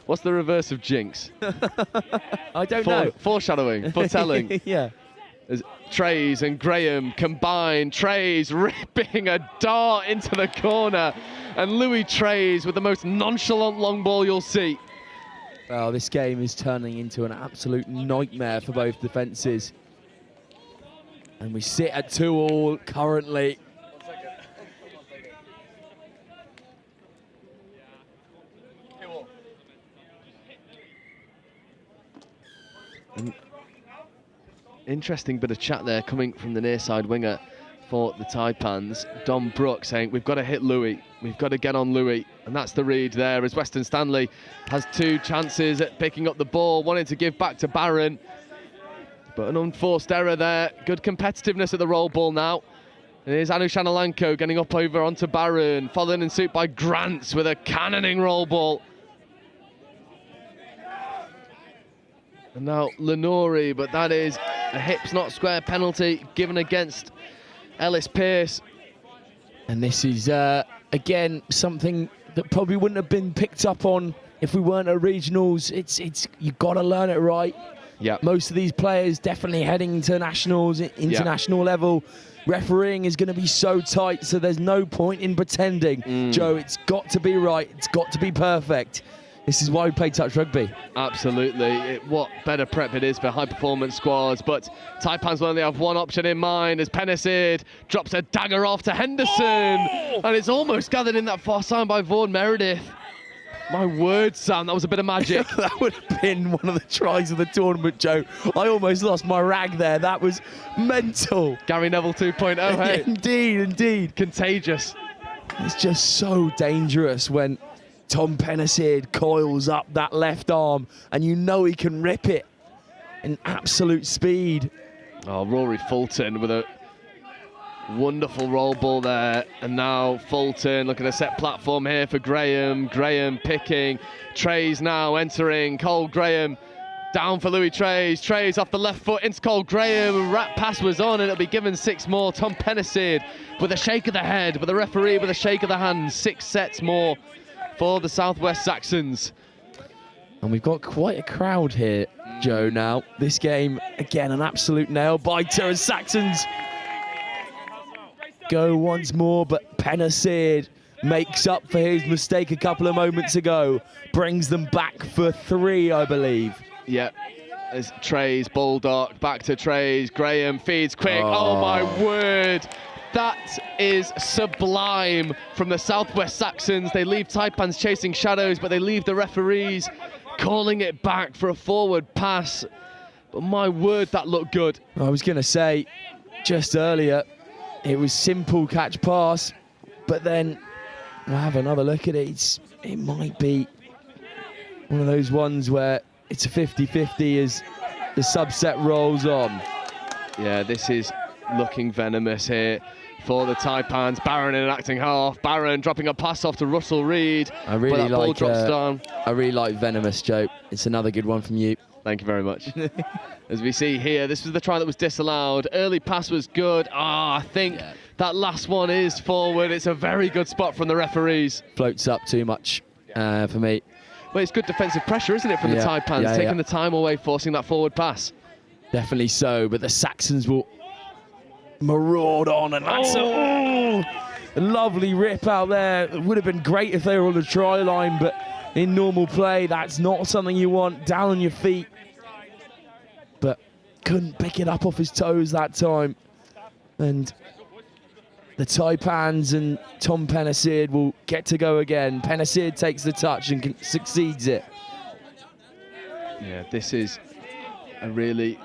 Speaker 1: What's the reverse of jinx?
Speaker 9: I don't know.
Speaker 1: Foreshadowing, foretelling.
Speaker 9: Yeah.
Speaker 1: As Trays and Graham combine, Trays ripping a dart into the corner, and Louis Trays with the most nonchalant long ball you'll see.
Speaker 9: Well, this game is turning into an absolute nightmare for both defences. And we sit at 2-2 currently.
Speaker 1: Interesting bit of chat there coming from the near side winger for the Taipans, Dom Brooks, saying we've got to hit Louis, we've got to get on Louis, and that's the read there as Weston Stanley has 2 chances at picking up the ball, wanting to give back to Barron, but an unforced error there. Good competitiveness at the roll ball now. And here's Anu Shanalanko getting up over onto Barron, followed in suit by Grants with a cannoning roll ball. And now Lenori, but that is a hips not square penalty given against Ellis Pearce.
Speaker 9: And this is, again, something that probably wouldn't have been picked up on if we weren't at regionals. It's you've got to learn it right.
Speaker 1: Yeah.
Speaker 9: Most of these players definitely heading to nationals, international level. Refereeing is going to be so tight, so there's no point in pretending. Joe, it's got to be right. It's got to be perfect. This is why we play touch rugby.
Speaker 1: Absolutely. What better prep it is for high-performance squads. But Taipans will only have one option in mind as Penicid drops a dagger off to Henderson. And it's almost gathered in that far side by Vaughan Meredith. My word, Sam, that was a bit of magic.
Speaker 9: That would have been one of the tries of the tournament, Joe. I almost lost my rag there. That was mental.
Speaker 1: Gary Neville 2.0, hey.
Speaker 9: Indeed, indeed.
Speaker 1: Contagious.
Speaker 9: It's just so dangerous when Tom Penicid coils up that left arm and you know he can rip it in absolute speed.
Speaker 1: Oh, Rory Fulton with a wonderful roll ball there. And now Fulton looking at a set platform here for Graham. Graham picking. Trays now entering. Cole Graham down for Louis Trays. Trays off the left foot into Cole Graham. Rat pass was on and it'll be given 6 more. Tom Penicid with a shake of the head, but the referee with a shake of the hand. 6 sets more for the Southwest Saxons.
Speaker 9: And we've got quite a crowd here, Joe, now. This game, again, an absolute nail-biter as Saxons go once more, but Penicid makes up for his mistake a couple of moments ago. Brings them back for 3, I believe.
Speaker 1: Yep. There's Trays, Bulldog, back to Trays. Graham feeds quick. Oh my word. That is sublime from the Southwest Saxons. They leave Taipans chasing shadows, but they leave the referees calling it back for a forward pass. But my word, that looked good.
Speaker 9: I was going to say, just earlier, it was simple catch pass, but then we'll have another look at it. It might be one of those ones where it's a 50-50 as the subset rolls on.
Speaker 1: Yeah, this is looking venomous here for the Taipans. Barron in an acting half. Barron dropping a pass off to Russell Reed.
Speaker 9: I really
Speaker 1: that ball drops down.
Speaker 9: I really like Venomous, Joe. It's another good one from you.
Speaker 1: Thank you very much. As we see here, this was the try that was disallowed. Early pass was good. I think that last one is forward. It's a very good spot from the referees.
Speaker 9: Floats up too much for me.
Speaker 1: Well, it's good defensive pressure, isn't it, from the Taipans, taking the time away, forcing that forward pass.
Speaker 9: Definitely so, but the Saxons will maraud on, and that's a lovely rip out there. It would have been great if they were on the try line, but in normal play, that's not something you want. Down on your feet, but couldn't pick it up off his toes that time. And the Taipans and Tom Pennicid will get to go again. Pennicid takes the touch and succeeds it.
Speaker 1: Yeah, this is a really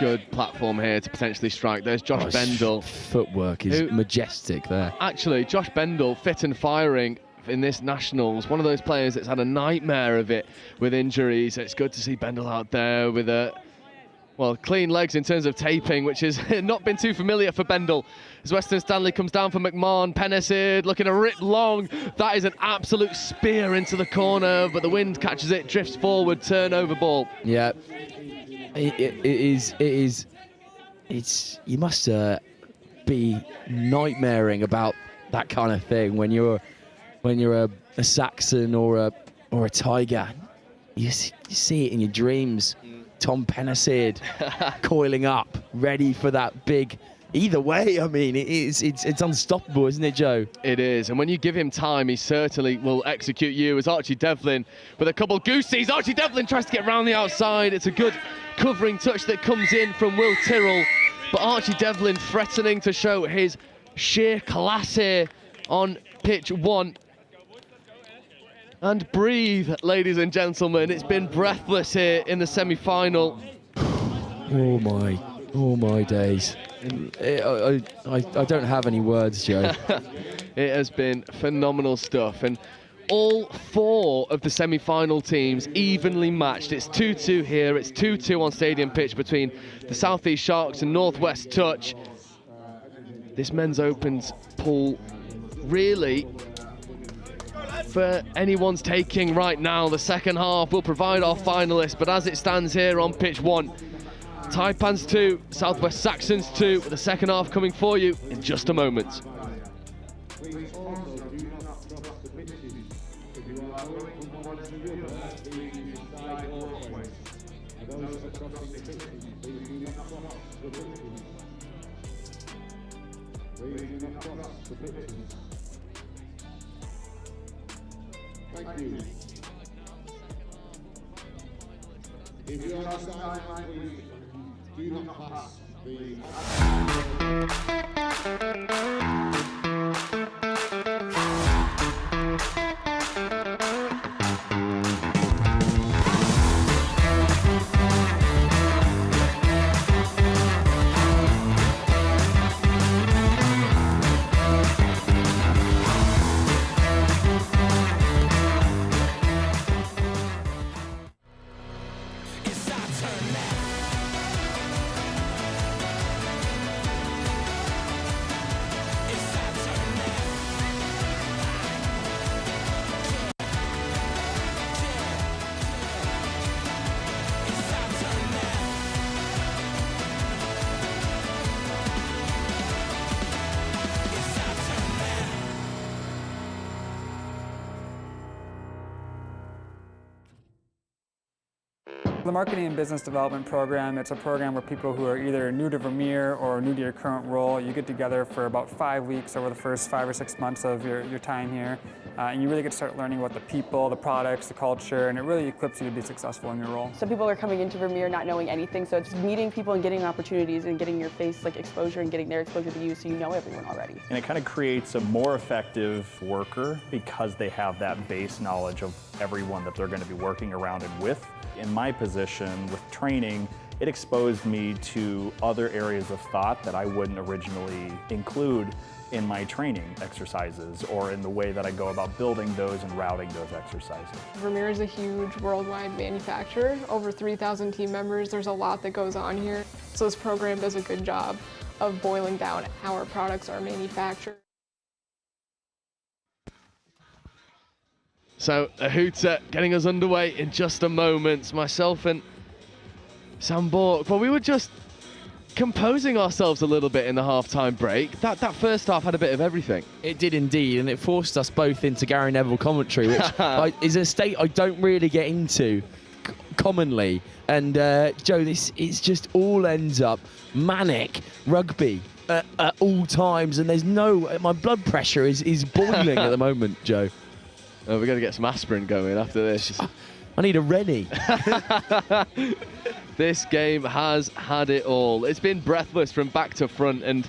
Speaker 1: good platform here to potentially strike. There's Josh Bendel.
Speaker 9: Footwork is majestic there.
Speaker 1: Actually, Josh Bendel, fit and firing in this Nationals. One of those players that's had a nightmare of it with injuries. It's good to see Bendel out there with clean legs in terms of taping, which has not been too familiar for Bendel. As Western Stanley comes down for McMahon, Pennicid looking to rip long. That is an absolute spear into the corner, but the wind catches it, drifts forward, turnover ball.
Speaker 9: Yeah, it is. You must be nightmaring about that kind of thing when you're a Saxon or a Tiger. You see it in your dreams. Tom Pennicid coiling up, ready for that big. Either way, I mean, it's unstoppable, isn't it, Joe?
Speaker 1: It is, and when you give him time, he certainly will execute you. As Archie Devlin with a couple goosies. Archie Devlin tries to get round the outside. It's a good covering touch that comes in from Will Tyrrell, but Archie Devlin threatening to show his sheer class here on pitch 1. And breathe, ladies and gentlemen. It's been breathless here in the semi-final.
Speaker 9: Oh my days. I don't have any words, Joe.
Speaker 1: It has been phenomenal stuff, and all 4 of the semi-final teams evenly matched. It's 2-2 here, it's 2-2 on Stadium Pitch between the South East Sharks and Northwest Touch. This men's opens pool really for anyone's taking right now. The second half will provide our finalists, but as it stands here on pitch 1, Taipans 2, Southwest Saxons 2, with the second half coming for you in just a moment.
Speaker 3: Thank you. If you're on the sideline, please do not pass the...
Speaker 10: The Marketing and Business Development Program, it's a program where people who are either new to Vermeer or new to your current role, you get together for about 5 weeks over the first 5 or 6 months of your time here. And you really get to start learning about the people, the products, the culture, and it really equips you to be successful in your role.
Speaker 11: Some people are coming into Vermeer not knowing anything, so it's meeting people and getting opportunities and getting your face exposure and getting their exposure to you so you know everyone already.
Speaker 12: And it kind of creates a more effective worker because they have that base knowledge of everyone that they're going to be working around and with. In my position with training, it exposed me to other areas of thought that I wouldn't originally include in my training exercises or in the way that I go about building those and routing those exercises.
Speaker 13: Vermeer is a huge worldwide manufacturer, over 3,000 team members. There's a lot that goes on here. So this program does a good job of boiling down how our products are manufactured.
Speaker 1: So a hooter getting us underway in just a moment. Myself and Sam Bork, well, we were just composing ourselves a little bit in the half-time break. That first half had a bit of everything.
Speaker 9: It did indeed, and it forced us both into Gary Neville commentary, which is a state I don't really get into commonly. And Joe, this is just all ends up manic rugby at all times, and there's no, my blood pressure is boiling at the moment, Joe.
Speaker 1: Oh, we've got to get some aspirin going after this.
Speaker 9: I need a Rennie.
Speaker 1: This game has had it all. It's been breathless from back to front, and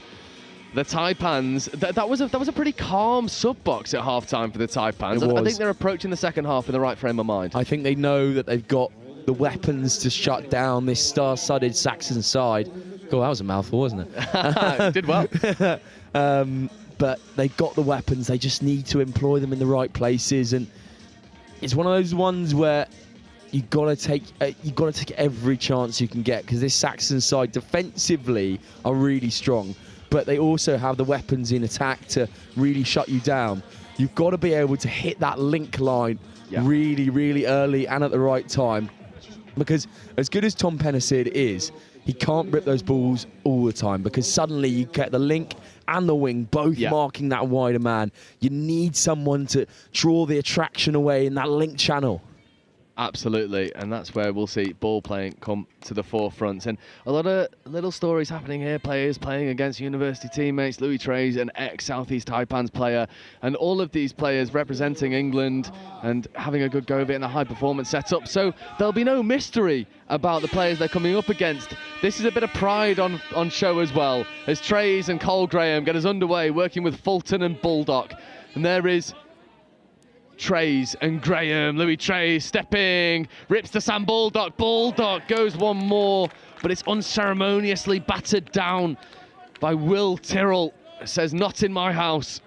Speaker 1: the Taipans, that was a pretty calm sub-box at half-time for the Taipans. I think they're approaching the second half in the right frame of mind.
Speaker 9: I think they know that they've got the weapons to shut down this star-studded Saxon side. Oh, that was a mouthful, wasn't it?
Speaker 1: Did well.
Speaker 9: But they've got the weapons. They just need to employ them in the right places, and it's one of those ones where you've got to take every chance you can get, because this Saxon side defensively are really strong, but they also have the weapons in attack to really shut you down. You've got to be able to hit that link line really, really early and at the right time, because as good as Tom Pennicid is, he can't rip those balls all the time, because suddenly you get the link and the wing both marking that wider man. You need someone to draw the attraction away in that link channel.
Speaker 1: Absolutely, and that's where we'll see ball playing come to the forefront. And a lot of little stories happening here, players playing against university teammates, Louis Trey's an ex-Southeast Taipans player, and all of these players representing England and having a good go of it in a high-performance setup. So there'll be no mystery about the players they're coming up against. This is a bit of pride on show as well, as Trey's and Cole Graham get us underway, working with Fulton and Bulldog. And there is Trey's and Graham. Louis Trey stepping, rips to Sam Bulldog. Bulldog goes one more, but it's unceremoniously battered down by Will Tyrrell. It says, "Not in my house."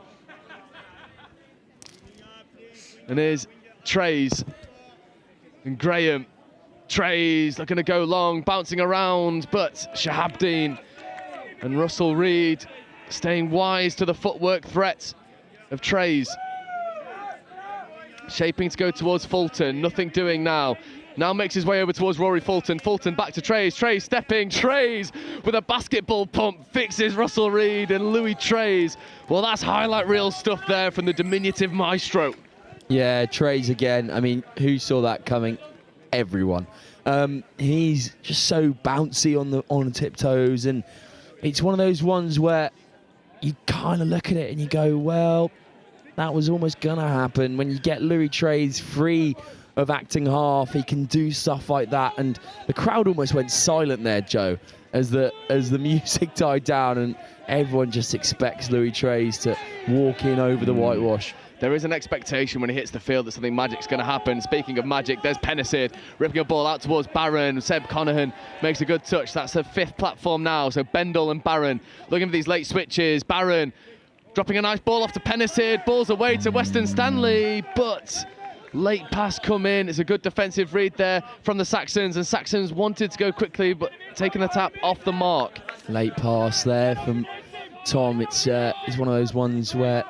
Speaker 1: And here's Trey's and Graham. Trey's looking to go long, bouncing around, but Shahabdeen and Russell Reid staying wise to the footwork threat of Trey's. Shaping to go towards Fulton, nothing doing now. Now makes his way over towards Rory Fulton. Fulton back to Trey's. Trey's stepping. Trey's with a basketball pump fixes Russell Reid and Louis Trey's. Well, that's highlight reel stuff there from the diminutive maestro.
Speaker 9: Yeah, Trey's again. I mean, who saw that coming? Everyone. He's just so bouncy on the tiptoes, and it's one of those ones where you kind of look at it and you go, well, that was almost gonna happen. When you get Louis Trey's free of acting half, he can do stuff like that, and the crowd almost went silent there, Joe, as the music died down, and everyone just expects Louis Trey's to walk in over the whitewash.
Speaker 1: There is an expectation when he hits the field that something magic's going to happen. Speaking of magic, there's Pennicid ripping a ball out towards Barron. Seb Conahan makes a good touch. That's the fifth platform now. So Bendel and Barron looking for these late switches. Barron dropping a nice ball off to Pennicid. Ball's away to Weston Stanley, but late pass come in. It's a good defensive read there from the Saxons, and Saxons wanted to go quickly, but taking the tap off the mark.
Speaker 9: Late pass there from Tom. It's one of those ones where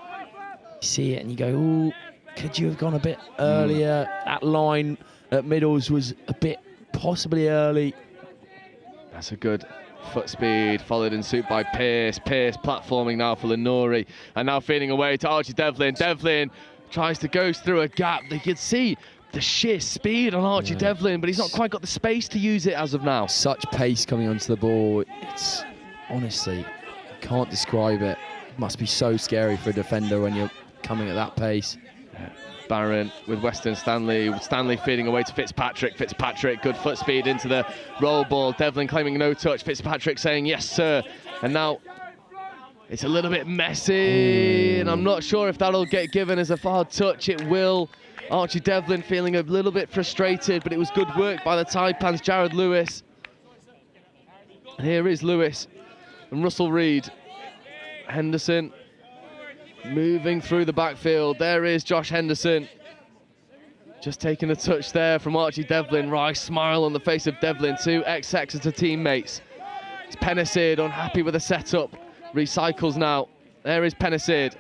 Speaker 9: you see it and you go, ooh, could you have gone a bit earlier? That line at middles was a bit possibly early.
Speaker 1: That's a good foot speed, followed in suit by Pearce. Pearce platforming now for Lenori, and now feeding away to Archie Devlin. Devlin tries to go through a gap. They could see the sheer speed on Archie Devlin, but he's not quite got the space to use it as of now.
Speaker 9: Such pace coming onto the ball. It's honestly, can't describe it. It must be so scary for a defender when you're coming at that pace.
Speaker 1: Barron with Weston Stanley. Stanley feeding away to Fitzpatrick. Fitzpatrick, good foot speed into the roll ball. Devlin claiming no touch. Fitzpatrick saying yes, sir. And now it's a little bit messy, and I'm not sure if that'll get given as a hard touch. It will. Archie Devlin feeling a little bit frustrated, but it was good work by the Taipans. Jared Lewis. And here is Lewis and Russell Reid. Henderson moving through the backfield. There is Josh Henderson. Just taking a touch there from Archie Devlin. Right smile on the face of Devlin. Two ex-Exeter teammates. It's Pennicid, unhappy with the setup. Recycles now. There is Pennicid.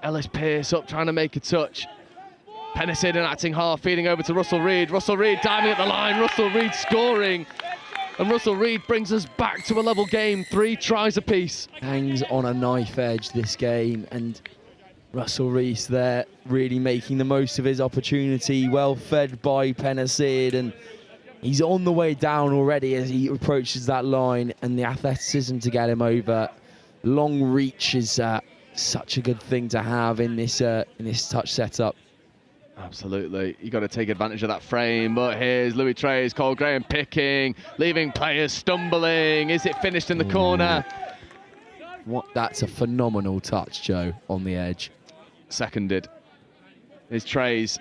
Speaker 1: Ellis Pearce up, trying to make a touch. Pennicid in acting half, feeding over to Russell Reid. Russell Reid diving at the line. Russell Reid scoring. And Russell Reid brings us back to a level game. 3 tries apiece.
Speaker 9: Hangs on a knife edge this game, and Russell Reese there really making the most of his opportunity. Well fed by Pennicid, and he's on the way down already as he approaches that line, and the athleticism to get him over. Long reach is such a good thing to have in this touch setup.
Speaker 1: Absolutely, you got to take advantage of that frame, but here's Louis Trey's, Cole Graham picking, leaving players stumbling. Is it finished in the corner?
Speaker 9: That's a phenomenal touch, Joe, on the edge.
Speaker 1: Seconded. Here's Trey's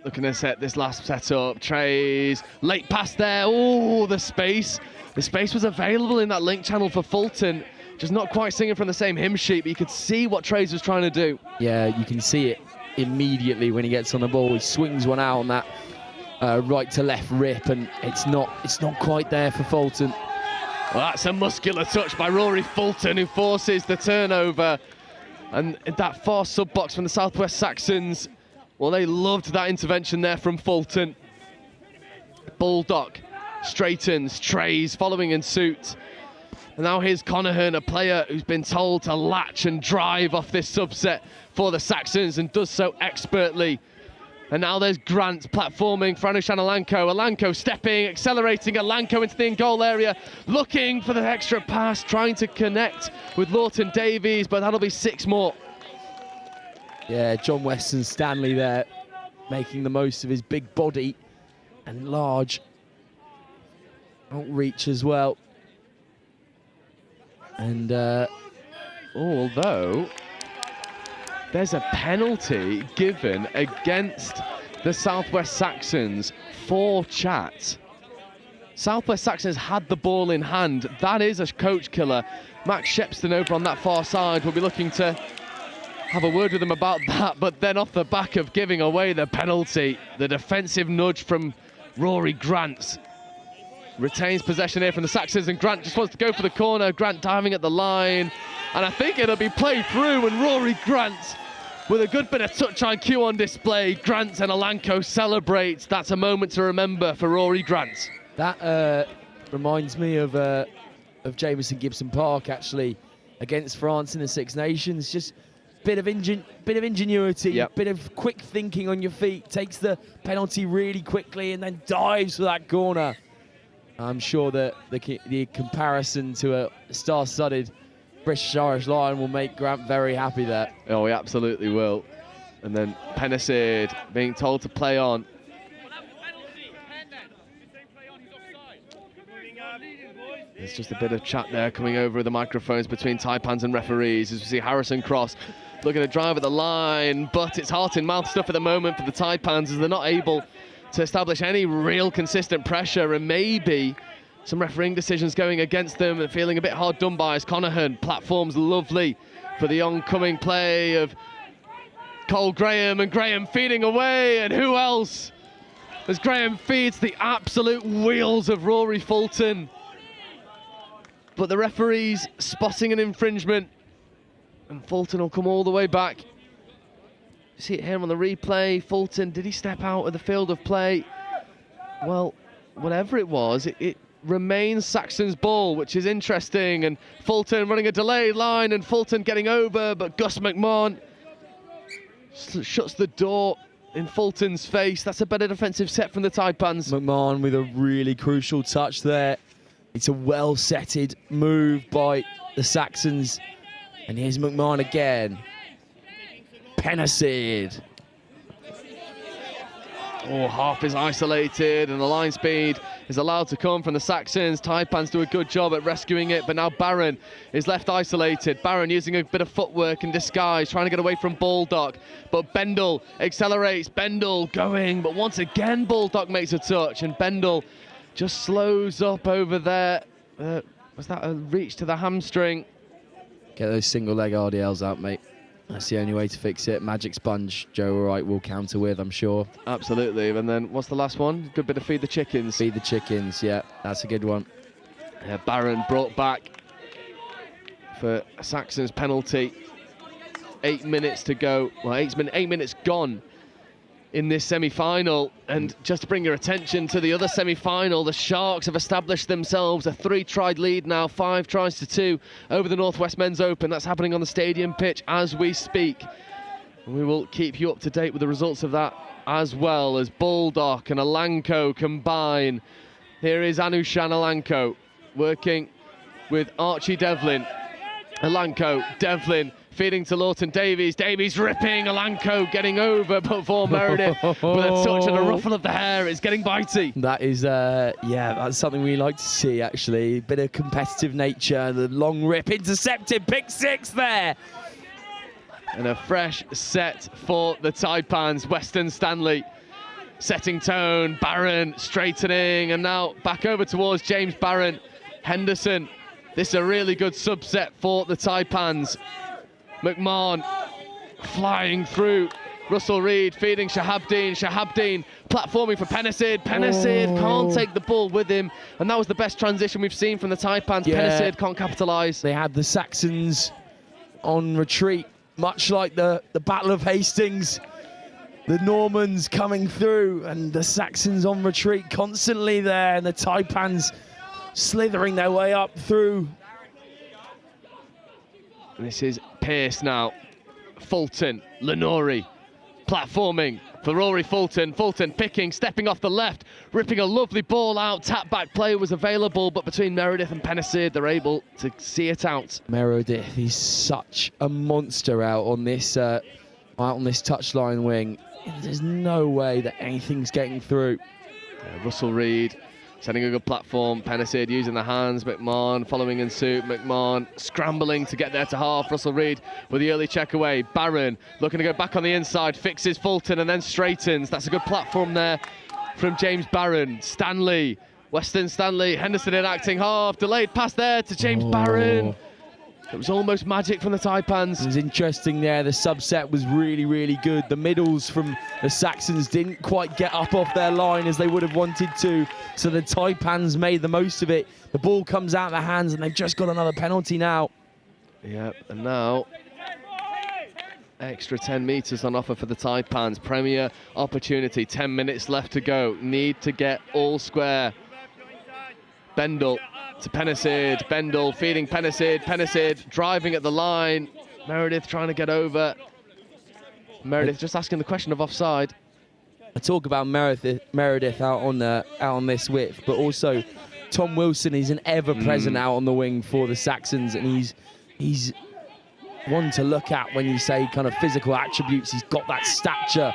Speaker 1: looking to set this last setup. Trey's late pass there. Oh, the space. The space was available in that link channel for Fulton. Just not quite singing from the same hymn sheet, but you could see what Trey's was trying to do.
Speaker 9: Yeah, you can see it immediately when he gets on the ball. He swings one out on that right to left rip, and it's not quite there for Fulton.
Speaker 1: Well, that's a muscular touch by Rory Fulton, who forces the turnover. And that far sub box from the Southwest Saxons, well, they loved that intervention there from Fulton. Bulldog straightens, Trey's following in suit. And now here's Connahan, a player who's been told to latch and drive off this subset for the Saxons, and does so expertly. And now there's Grant platforming for Anushan Alanko. Alanko stepping, accelerating Alanko into the in-goal area, looking for the extra pass, trying to connect with Lawton Davies, but that'll be 6 more.
Speaker 9: Yeah, John Weston Stanley there, making the most of his big body and large outreach as well. And
Speaker 1: although there's a penalty given against the Southwest Saxons for chat. Southwest Saxons had the ball in hand. That is a coach killer. Max Shepston over on that far side will be looking to have a word with him about that, but then off the back of giving away the penalty, the defensive nudge from Rory Grant retains possession here from the Saxons, and Grant just wants to go for the corner. Grant diving at the line, and I think it'll be played through, and Rory Grant with a good bit of touch IQ on display. Grant and Alanko celebrate. That's a moment to remember for Rory Grant.
Speaker 9: That reminds me of Jameson Gibson Park, actually, against France in the Six Nations. Just bit of ingenuity,
Speaker 1: yep.
Speaker 9: Bit of quick thinking on your feet. Takes the penalty really quickly and then dives for that corner. I'm sure that the comparison to a star-studded British Irish Lion will make Grant very happy there.
Speaker 1: Oh, he absolutely will. And then Pennicid being told to play on. There's just a bit of chat there coming over the microphones between Taipans and referees, as we see Harrison Cross looking to drive at the line, but it's heart-in-mouth stuff at the moment for the Taipans, as they're not able to establish any real consistent pressure, and maybe some refereeing decisions going against them and feeling a bit hard done by, as Connahan platforms lovely for the oncoming play of Cole Graham, and Graham feeding away, and who else as Graham feeds the absolute wheels of Rory Fulton. But the referee's spotting an infringement, and Fulton will come all the way back. You see it here on the replay. Fulton, did he step out of the field of play? Well, whatever it was, it remains Saxon's ball, which is interesting. And Fulton running a delayed line, and Fulton getting over, but Gus McMahon shuts the door in Fulton's face. That's a better defensive set from the Taipans.
Speaker 9: McMahon with a really crucial touch there. It's a well-setted move by the Saxons. And here's McMahon again. Pennicid.
Speaker 1: Oh, half is isolated, and the line speed is allowed to come from the Saxons. Taipans do a good job at rescuing it, but now Barron is left isolated. Barron using a bit of footwork and disguise, trying to get away from Bulldog, but Bendel accelerates. Bendel going, but once again Bulldog makes a touch, and Bendel just slows up over there. Was that a reach to the hamstring?
Speaker 9: Get those single leg RDLs out, mate. That's the only way to fix it. Magic Sponge, Joe Wright will counter with, I'm sure.
Speaker 1: Absolutely. And then what's the last one? Good bit of Feed the Chickens.
Speaker 9: Feed the Chickens, yeah, that's a good one.
Speaker 1: Barron brought back for Saxon's penalty. 8 minutes to go. Well, 8 minutes gone in this semi-final. And just to bring your attention to the other semi-final, the Sharks have established themselves a 3-try lead now, 5 tries to 2 over the Northwest Men's Open. That's happening on the stadium pitch as we speak. And we will keep you up to date with the results of that, as well as Baldock and Alanko combine. Here is Anushan Alanko working with Archie Devlin. Alanko, Devlin feeding to Lawton Davies. Davies ripping, Alanko getting over, but for Meredith with a touch and a ruffle of the hair, it's getting bitey.
Speaker 9: That is, yeah, that's something we like to see, actually. A bit of competitive nature, the long rip, intercepted, pick 6 there.
Speaker 1: And a fresh set for the Taipans. Western Stanley setting tone, Barron straightening, and now back over towards James Barron. Henderson, this is a really good subset for the Taipans. McMahon flying through. Russell Reid feeding Shahabdeen. Shahabdeen platforming for Penicid. Penicid can't take the ball with him, and that was the best transition we've seen from the Taipans. Yeah. Penicid can't capitalise.
Speaker 9: They had the Saxons on retreat, much like the Battle of Hastings. The Normans coming through and the Saxons on retreat constantly there, and the Taipans slithering their way up through.
Speaker 1: This is Pearce now. Fulton, Lenori platforming for Rory Fulton. Fulton picking, stepping off the left, ripping a lovely ball out. Tap back play was available, but between Meredith and Penicid, they're able to see it out.
Speaker 9: Meredith, he's such a monster out on this touchline wing. There's no way that anything's getting through.
Speaker 1: Russell Reid setting a good platform. Penicid using the hands. McMahon following in suit. McMahon scrambling to get there to half. Russell Reid with the early check away. Barron looking to go back on the inside. Fixes Fulton and then straightens. That's a good platform there from James Barron. Stanley, Western Stanley. Henderson in acting half. Delayed pass there to James Barron. It was almost magic from the Taipans.
Speaker 9: It was interesting there. The subset was really, really good. The middles from the Saxons didn't quite get up off their line as they would have wanted to. So the Taipans made the most of it. The ball comes out of their hands and they've just got another penalty now.
Speaker 1: Yep, and now extra 10 metres on offer for the Taipans. Premier opportunity, 10 minutes left to go. Need to get all square. Bendel to Penicid. Bendel feeding Penicid. Penicid driving at the line. Meredith trying to get over. Meredith just asking the question of offside.
Speaker 9: I talk about Meredith out on this width, but also Tom Wilson is an ever-present out on the wing for the Saxons, and he's one to look at when you say kind of physical attributes. He's got that stature.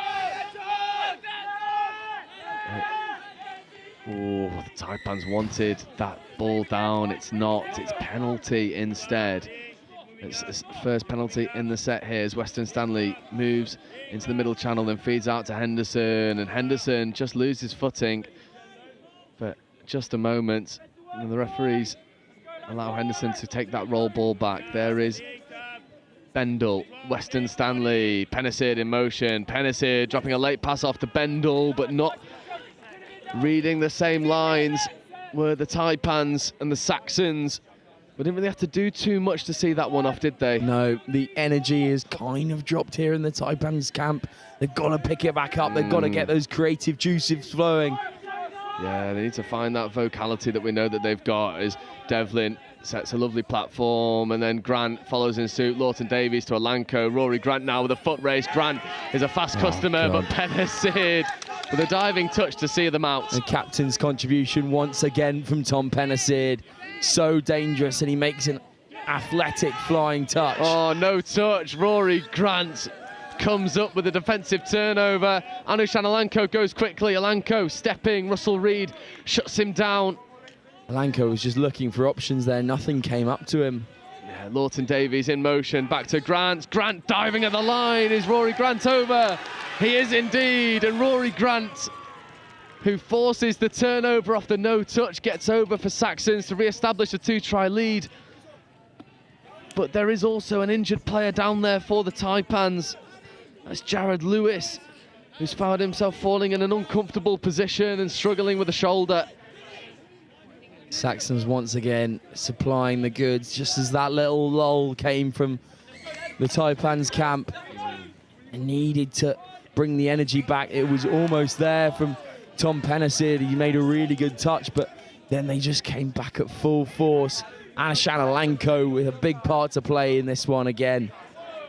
Speaker 1: Oh, the Taipans wanted that ball down. It's not. It's penalty instead. It's first penalty in the set here as Western Stanley moves into the middle channel, then feeds out to Henderson, and Henderson just loses footing for just a moment. And the referees allow Henderson to take that roll ball back. There is Bendel, Western Stanley, Penicid in motion. Penicid dropping a late pass off to Bendel, but not reading the same lines were the Taipans and the Saxons. We didn't really have to do too much to see that one off, did they?
Speaker 9: No, the energy is kind of dropped here in the Taipans camp. They've got to pick it back up. They've got to get those creative juices flowing.
Speaker 1: Yeah, they need to find that vocality that we know that they've got as Devlin sets a lovely platform, and then Grant follows in suit. Lawton Davies to Alanko. Rory Grant now with a foot race. Grant is a fast customer, but Penicid with a diving touch to see them out.
Speaker 9: The captain's contribution once again from Tom Penicid. So dangerous, and he makes an athletic flying touch.
Speaker 1: Oh, no touch. Rory Grant comes up with a defensive turnover. Anushan Alanko goes quickly. Alanko stepping. Russell Reid shuts him down.
Speaker 9: Alanko was just looking for options there. Nothing came up to him.
Speaker 1: Yeah, Lawton Davies in motion. Back to Grant. Grant diving at the line. Is Rory Grant over? He is indeed. And Rory Grant, who forces the turnover off the no-touch, gets over for Saxons to re-establish a 2-try lead. But there is also an injured player down there for the Taipans. That's Jared Lewis, who's found himself falling in an uncomfortable position and struggling with the shoulder.
Speaker 9: Saxons once again supplying the goods, just as that little lull came from the Taipans camp. They needed to bring the energy back. It was almost there from Tom Pennicid. He made a really good touch, but then they just came back at full force. Anushan Alanko with a big part to play in this one again.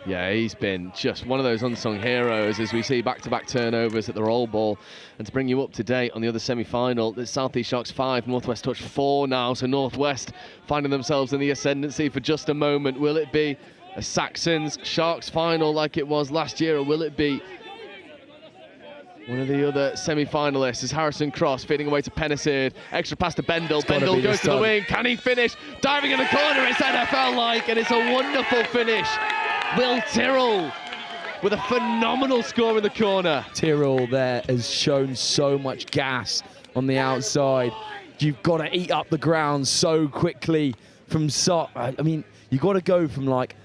Speaker 1: Yeah, he's been just one of those unsung heroes as we see back-to-back turnovers at the roll ball. And to bring you up to date on the other semi-final, the South East Sharks 5, Northwest Touch 4 now. So Northwest finding themselves in the ascendancy for just a moment. Will it be a Saxons Sharks final like it was last year, or will it be one of the other semi-finalists? Is Harrison Cross feeding away to Pennicid. Extra pass to Bendel. Bendel goes to the wing. Can he finish? Diving in the corner. It's NFL-like, and it's a wonderful finish. Will Tyrrell with a phenomenal score in the corner.
Speaker 9: Tyrrell there has shown so much gas on the outside. You've got to eat up the ground so quickly from I mean, you've got to go from like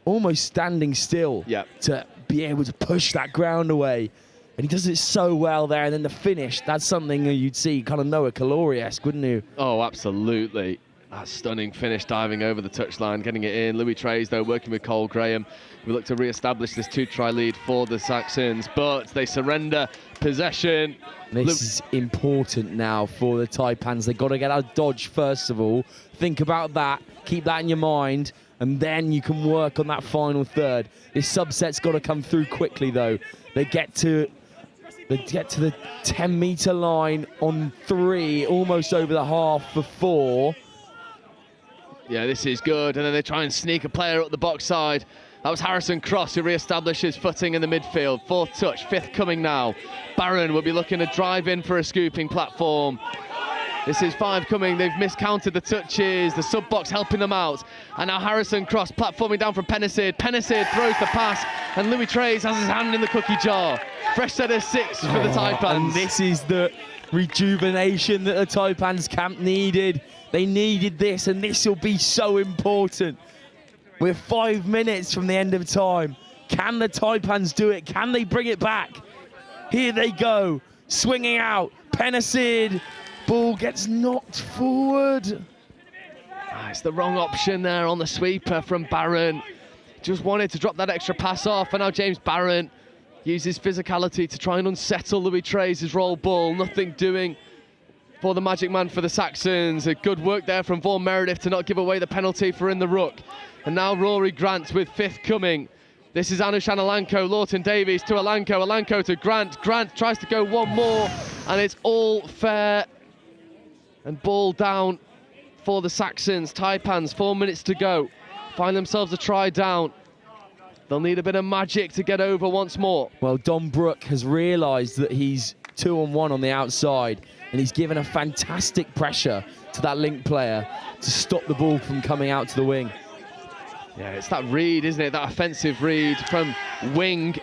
Speaker 9: almost standing still to be able to push that ground away. And he does it so well there. And then the finish, that's something you'd see kind of Noah Calori-esque, wouldn't you?
Speaker 1: Oh, absolutely. That stunning finish, diving over the touchline, getting it in. Louis Trays, though, working with Cole Graham. We look to re-establish this 2-try lead for the Saxons, but they surrender possession.
Speaker 9: This is important now for the Taipans. They've got to get out of dodge, first of all. Think about that. Keep that in your mind, and then you can work on that final third. This subset's got to come through quickly, though. They get to the 10-meter line on 3, almost over the half for 4.
Speaker 1: Yeah, this is good, and then they try and sneak a player up the box side. That was Harrison Cross who re-establishes footing in the midfield. 4th touch, 5th coming now. Barron will be looking to drive in for a scooping platform. This is 5 coming. They've miscounted the touches. The sub-box helping them out. And now Harrison Cross platforming down from Pennicid. Pennicid throws the pass, and Louis Trays has his hand in the cookie jar. Fresh set of 6 for the Taipans.
Speaker 9: And this is the rejuvenation that the Taipans camp needed. They needed this, and this will be so important. We're 5 minutes from the end of time. Can the Taipans do it? Can they bring it back? Here they go, swinging out. Pennicid, ball gets knocked forward.
Speaker 1: It's the wrong option there on the sweeper from Barron. Just wanted to drop that extra pass off, and now James Barron uses physicality to try and unsettle Louis Trays' roll ball. Nothing doing for the magic man for the Saxons. A good work there from Vaughan Meredith to not give away the penalty for in the ruck. And now Rory Grant with 5th coming. This is Anushan Alanko, Lawton Davies to Alanko, Alanko to Grant. Grant tries to go one more, and it's all fair. And ball down for the Saxons. Taipans, 4 minutes to go. Find themselves a try down. They'll need a bit of magic to get over once more.
Speaker 9: Well, Don Brook has realised that he's 2-on-1 on the outside, and he's given a fantastic pressure to that link player to stop the ball from coming out to the wing.
Speaker 1: Yeah, it's that read, isn't it? That offensive read from wing,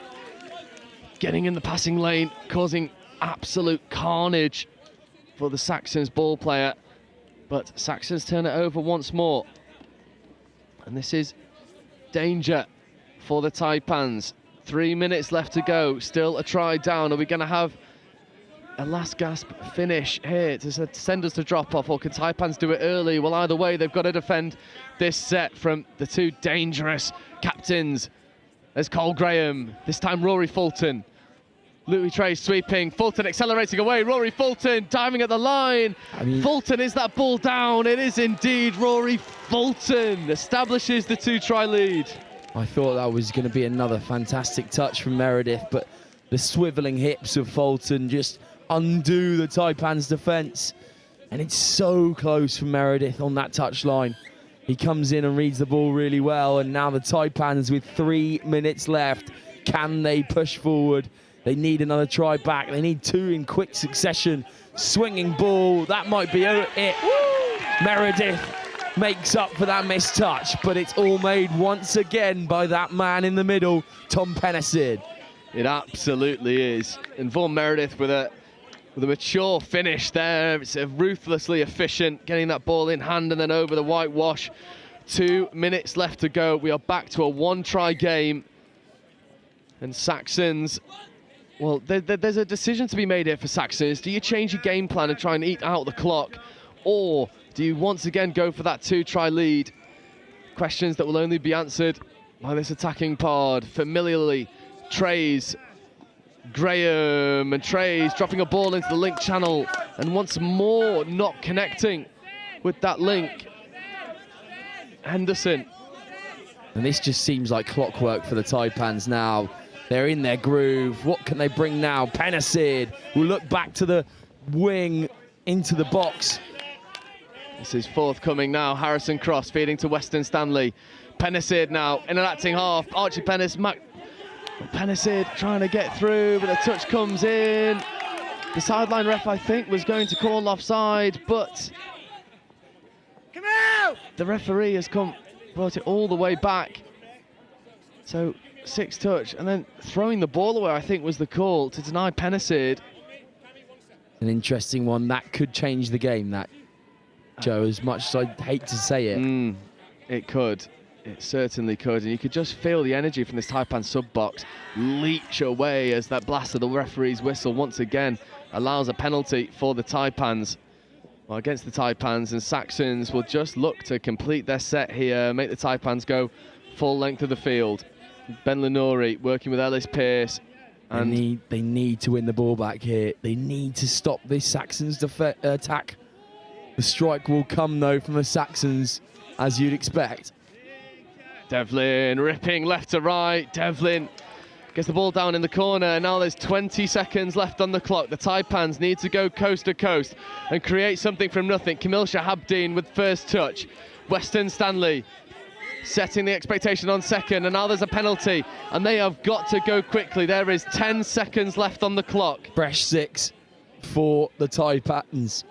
Speaker 1: getting in the passing lane, causing absolute carnage for the Saxons ball player. But Saxons turn it over once more. And this is danger for the Taipans. 3 minutes left to go, still a try down. Are we going to have a last gasp finish here to send us to drop off, or can Taipans do it early? Well, either way, they've got to defend this set from the 2 dangerous captains. There's Cole Graham, this time Rory Fulton. Louis Trays sweeping, Fulton accelerating away, Rory Fulton diving at the line. Fulton, is that ball down? It is indeed. Rory Fulton establishes the 2-try lead.
Speaker 9: I thought that was going to be another fantastic touch from Meredith, but the swivelling hips of Fulton just undo the Taipans' defence. And it's so close from Meredith on that touchline. He comes in and reads the ball really well, and now the Taipans with 3 minutes left. Can they push forward? They need another try back. They need 2 in quick succession. Swinging ball, that might be it. Meredith makes up for that missed touch, but it's all made once again by that man in the middle, Tom Pennicid.
Speaker 1: It absolutely is. And Vaughan Meredith with a mature finish there. It's ruthlessly efficient, getting that ball in hand and then over the whitewash. 2 minutes left to go. We are back to a 1-try game. And Saxons, well, there's a decision to be made here for Saxons. Do you change your game plan and try and eat out the clock? or do you once again go for that 2-try lead? Questions that will only be answered by this attacking pod. Familiarly, Trays, Graham, and Trays dropping a ball into the link channel, and once more not connecting with that link. Henderson.
Speaker 9: And this just seems like clockwork for the Taipans now. They're in their groove. What can they bring now? Penicid will look back to the wing, into the box.
Speaker 1: This is forthcoming now. Harrison Cross feeding to Weston Stanley. Penicid now in an acting half. Archie Penicid trying to get through, but the touch comes in. The sideline ref, I think, was going to call offside, but the referee has brought it all the way back. So 6 touch, and then throwing the ball away, I think, was the call to deny Penicid.
Speaker 9: An interesting one. That could change the game, that, Joe, as much as I hate to say it.
Speaker 1: It could. It certainly could. And you could just feel the energy from this Taipan sub-box leach away as that blast of the referee's whistle once again allows a penalty for the Taipans. Well, against the Taipans, and Saxons will just look to complete their set here, make the Taipans go full length of the field. Ben Lenori working with Ellis Pearce. And
Speaker 9: they need to win the ball back here. They need to stop this Saxons attack. The strike will come, though, from the Saxons, as you'd expect.
Speaker 1: Devlin ripping left to right. Devlin gets the ball down in the corner. Now there's 20 seconds left on the clock. The Taipans need to go coast to coast and create something from nothing. Camille Shahabdeen with first touch. Weston Stanley setting the expectation on second, and now there's a penalty, and they have got to go quickly. There is 10 seconds left on the clock.
Speaker 9: Fresh 6 for the Taipans.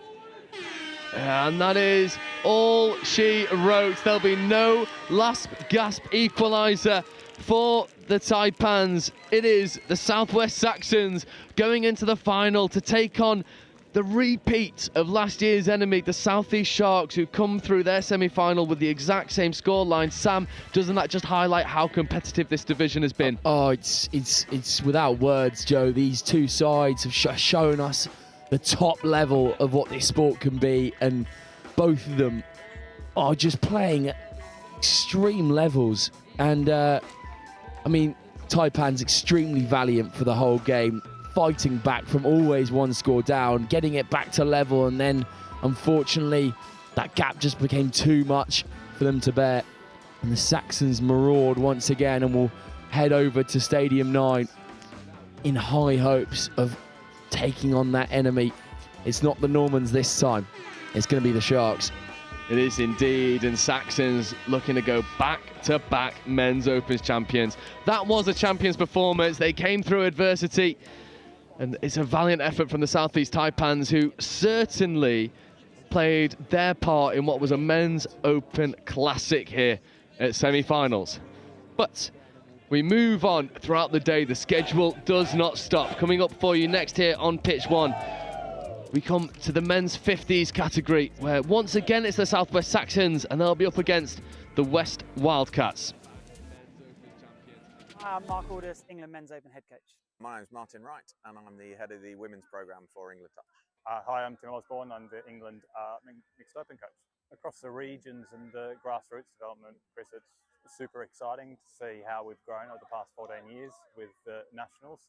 Speaker 1: And that is all she wrote. There'll be no last gasp equaliser for the Taipans. It is the Southwest Saxons going into the final to take on the repeat of last year's enemy, the Southeast Sharks, who come through their semi-final with the exact same scoreline. Sam, doesn't that just highlight how competitive this division has been?
Speaker 9: Oh, it's without words, Joe. These two sides have shown us the top level of what this sport can be, and both of them are just playing at extreme levels. And I mean, Taipan's extremely valiant for the whole game, fighting back from always one score down, getting it back to level, and then unfortunately that gap just became too much for them to bear. And the Saxons maraud once again and will head over to Stadium 9 in high hopes of taking on that enemy. It's not the Normans this time, it's going to be the Sharks.
Speaker 1: It is indeed, and Saxons looking to go back-to-back men's Opens champions. That was a champions performance. They came through adversity, and it's a valiant effort from the Southeast Taipans, who certainly played their part in what was a men's Open classic here at semi-finals. But we move on throughout the day. The schedule does not stop. Coming up for you next here on Pitch 1, we come to the men's 50s category, where once again it's the Southwest Saxons, and they'll be up against the West Wildcats.
Speaker 6: I'm Mark Aldous, England Men's Open head coach.
Speaker 5: My name's Martin Wright, and I'm the head of the women's programme for England Touch.
Speaker 4: Hi, I'm Tim Osborne. I'm the England Mixed Open coach. Across the regions and the grassroots development, Chris, it's super exciting to see how we've grown over the past 14 years with the nationals.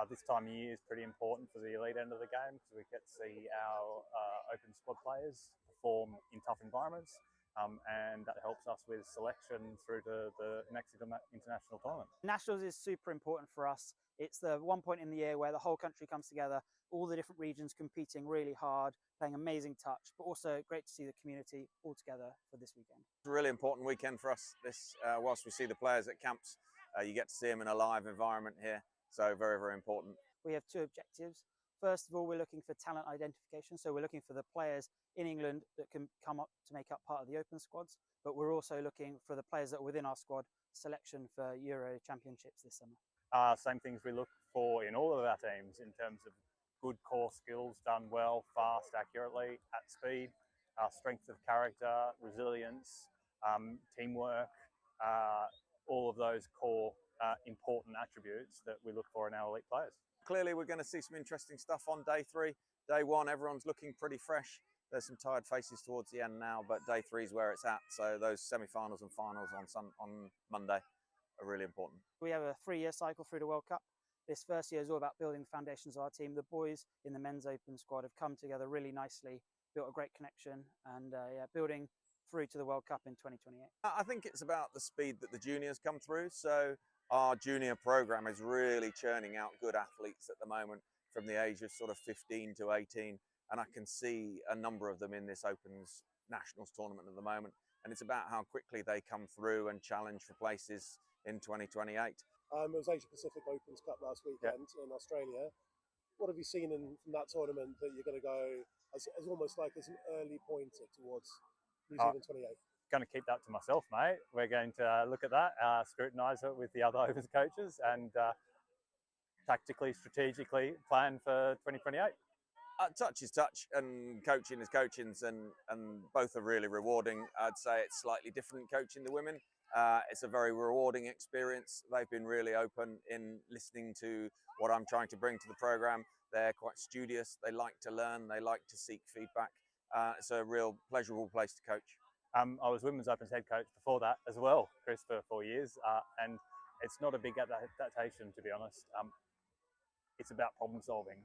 Speaker 4: This time of year is pretty important for the elite end of the game, because we get to see our open squad players perform in tough environments, and that helps us with selection through to the next international tournament.
Speaker 6: Nationals is super important for us. It's the one point in the year where the whole country comes together, all the different regions competing really hard, playing amazing touch, but also great to see the community all together for this weekend.
Speaker 5: It's a really important weekend for us. This, whilst we see the players at camps, you get to see them in a live environment here. So very, very important.
Speaker 6: We have 2 objectives. First of all, we're looking for talent identification. So we're looking for the players in England that can come up to make up part of the open squads, but we're also looking for the players that are within our squad selection for Euro Championships this summer.
Speaker 4: Same things we look for in all of our teams in terms of good core skills done well, fast, accurately, at speed, strength of character, resilience, teamwork, all of those core important attributes that we look for in our elite players.
Speaker 5: Clearly we're going to see some interesting stuff on day 3. Day 1, everyone's looking pretty fresh. There's some tired faces towards the end now, but day 3 is where it's at. So those semi-finals and finals on Monday are really important.
Speaker 6: We have a 3-year cycle through the World Cup. This first year is all about building the foundations of our team. The boys in the men's open squad have come together really nicely, built a great connection, and building through to the World Cup in 2028.
Speaker 5: I think it's about the speed that the juniors come through. So our junior program is really churning out good athletes at the moment from the age of sort of 15 to 18. And I can see a number of them in this Opens Nationals tournament at the moment. And it's about how quickly they come through and challenge for places in 2028.
Speaker 7: It was Asia Pacific Opens Cup last weekend in Australia. What have you seen from that tournament that you're going to go as almost like as an early pointer towards New Zealand 28?
Speaker 4: Going to keep that to myself, mate. We're going to look at that, scrutinise it with the other Opens coaches, and tactically, strategically plan for 2028.
Speaker 5: Touch is touch and coaching is coaching, and both are really rewarding. I'd say it's slightly different coaching the women. It's a very rewarding experience. They've been really open in listening to what I'm trying to bring to the program. They're quite studious. They like to learn. They like to seek feedback. It's a real pleasurable place to coach.
Speaker 4: I was Women's Opens head coach before that as well, Chris, for 4 years, and it's not a big adaptation, to be honest. It's about problem solving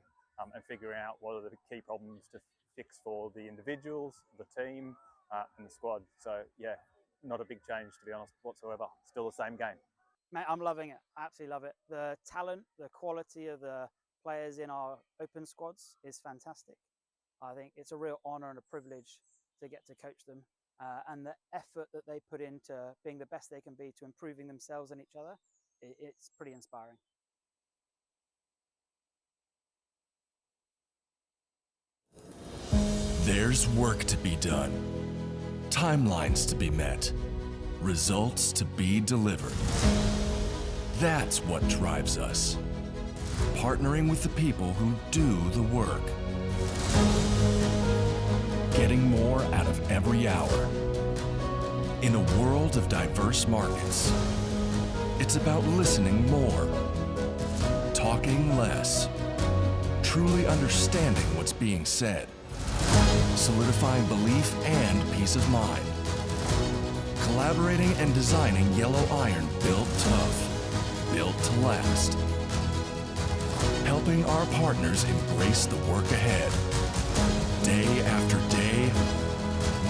Speaker 4: and figuring out what are the key problems to fix for the individuals, the team, and the squad. So yeah, not a big change, to be honest, whatsoever. Still the same game.
Speaker 6: Mate, I'm loving it. I absolutely love it. The talent, the quality of the players in our open squads is fantastic. I think it's a real honour and a privilege to get to coach them. And the effort that they put into being the best they can be to improving themselves and each other, it's pretty inspiring.
Speaker 14: There's work to be done, timelines to be met, results to be delivered. That's what drives us. Partnering with the people who do the work. Getting more out of every hour. In a world of diverse markets, it's about listening more, talking less, truly understanding what's being said, solidifying belief and peace of mind, collaborating and designing yellow iron built tough, built to last, helping our partners embrace the work ahead, day after day,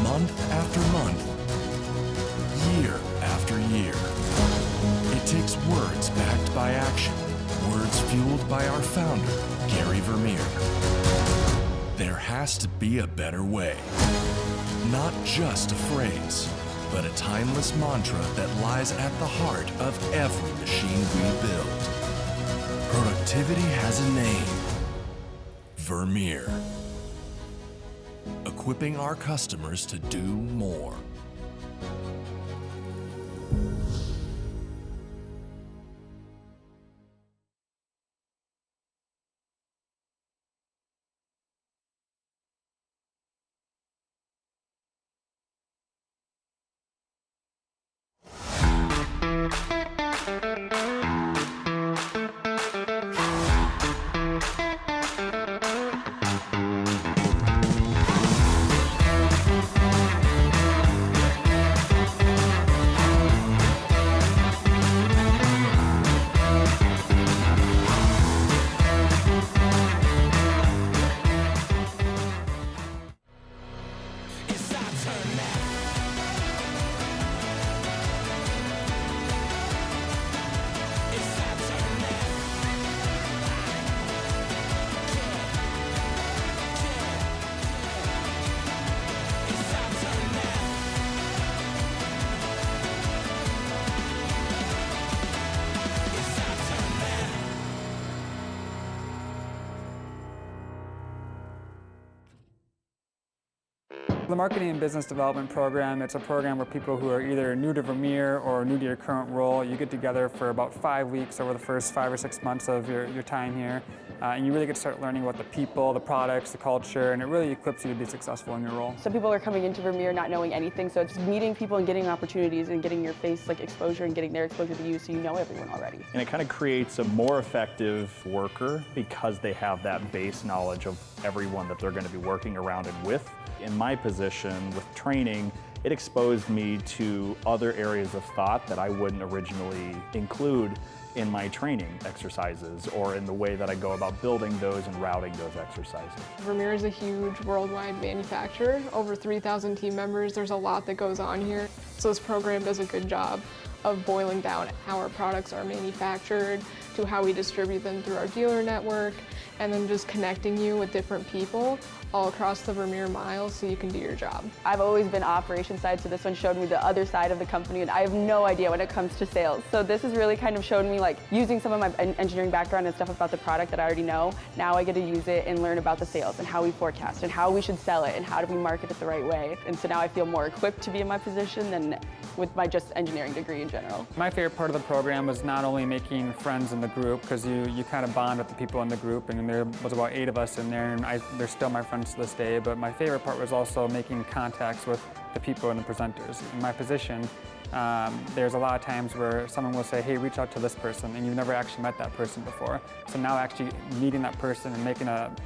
Speaker 14: month after month, year after year. It takes words backed by action, words fueled by our founder, Gary Vermeer. There has to be a better way. Not just a phrase, but a timeless mantra that lies at the heart of every machine we build. Productivity has a name. Vermeer. Equipping our customers to do more.
Speaker 10: The Marketing and Business Development Program, it's a program where people who are either new to Vermeer or new to your current role, you get together for about 5 weeks over the first 5 or 6 months of your time here. And you really get to start learning about the people, the products, the culture, and it really equips you to be successful in your role.
Speaker 11: Some people are coming into Vermeer not knowing anything, so it's meeting people and getting opportunities and getting your face exposure and getting their exposure to you so you know everyone already.
Speaker 12: And it kind of creates a more effective worker because they have that base knowledge of everyone that they're going to be working around and with. In my position with training, it exposed me to other areas of thought that I wouldn't originally include in my training exercises or in the way that I go about building those and routing those exercises.
Speaker 13: Vermeer is a huge worldwide manufacturer, over 3,000 team members. There's a lot that goes on here. So this program does a good job of boiling down how our products are manufactured, to how we distribute them through our dealer network, and then just connecting you with different people all across the Vermeer mile so you can do your job.
Speaker 11: I've always been operations side, so this one showed me the other side of the company, and I have no idea when it comes to sales. So this has really kind of shown me, like, using some of my engineering background and stuff about the product that I already know. Now I get to use it and learn about the sales and how we forecast and how we should sell it and how do we market it the right way. And so now I feel more equipped to be in my position than with my just engineering degree in general.
Speaker 10: My favorite part of the program was not only making friends in the group, because you kind of bond with the people in the group, and there was about 8 of us in there, and they're still my friends to this day, but my favorite part was also making contacts with the people and the presenters. In my position, there's a lot of times where someone will say, hey, reach out to this person, and you've never actually met that person before. So now actually meeting that person and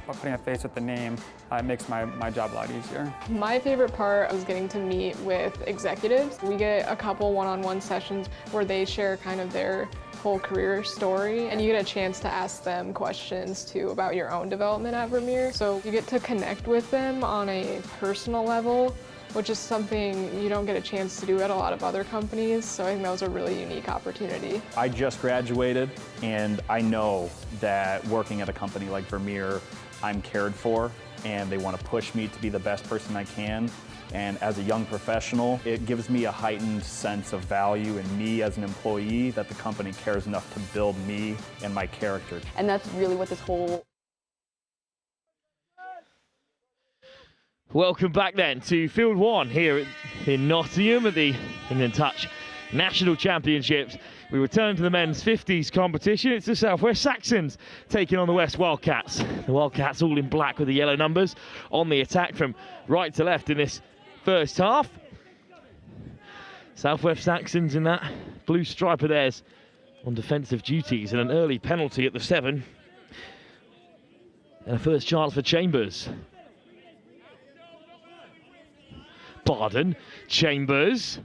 Speaker 10: putting a face with the name, it makes my job a lot easier.
Speaker 13: My favorite part was getting to meet with executives. We get a couple one-on-one sessions where they share kind of their whole career story, and you get a chance to ask them questions too about your own development at Vermeer. So you get to connect with them on a personal level, which is something you don't get a chance to do at a lot of other companies. So I think that was a really unique opportunity.
Speaker 12: I just graduated, and I know that working at a company like Vermeer, I'm cared for, and they want to push me to be the best person I can. And as a young professional, it gives me a heightened sense of value in me as an employee, that the company cares enough to build me and my character.
Speaker 11: And that's really what this whole...
Speaker 8: Welcome back then to Field 1 here in Nottingham at the England Touch National Championships. We return to the men's 50s competition. It's the Southwest Saxons taking on the West Wildcats. The Wildcats all in black with the yellow numbers on the attack from right to left in this first half. Southwest Saxons in that blue stripe of theirs on defensive duties, and an early penalty at the 7. And a first chance for Chambers. Barden, Chambers.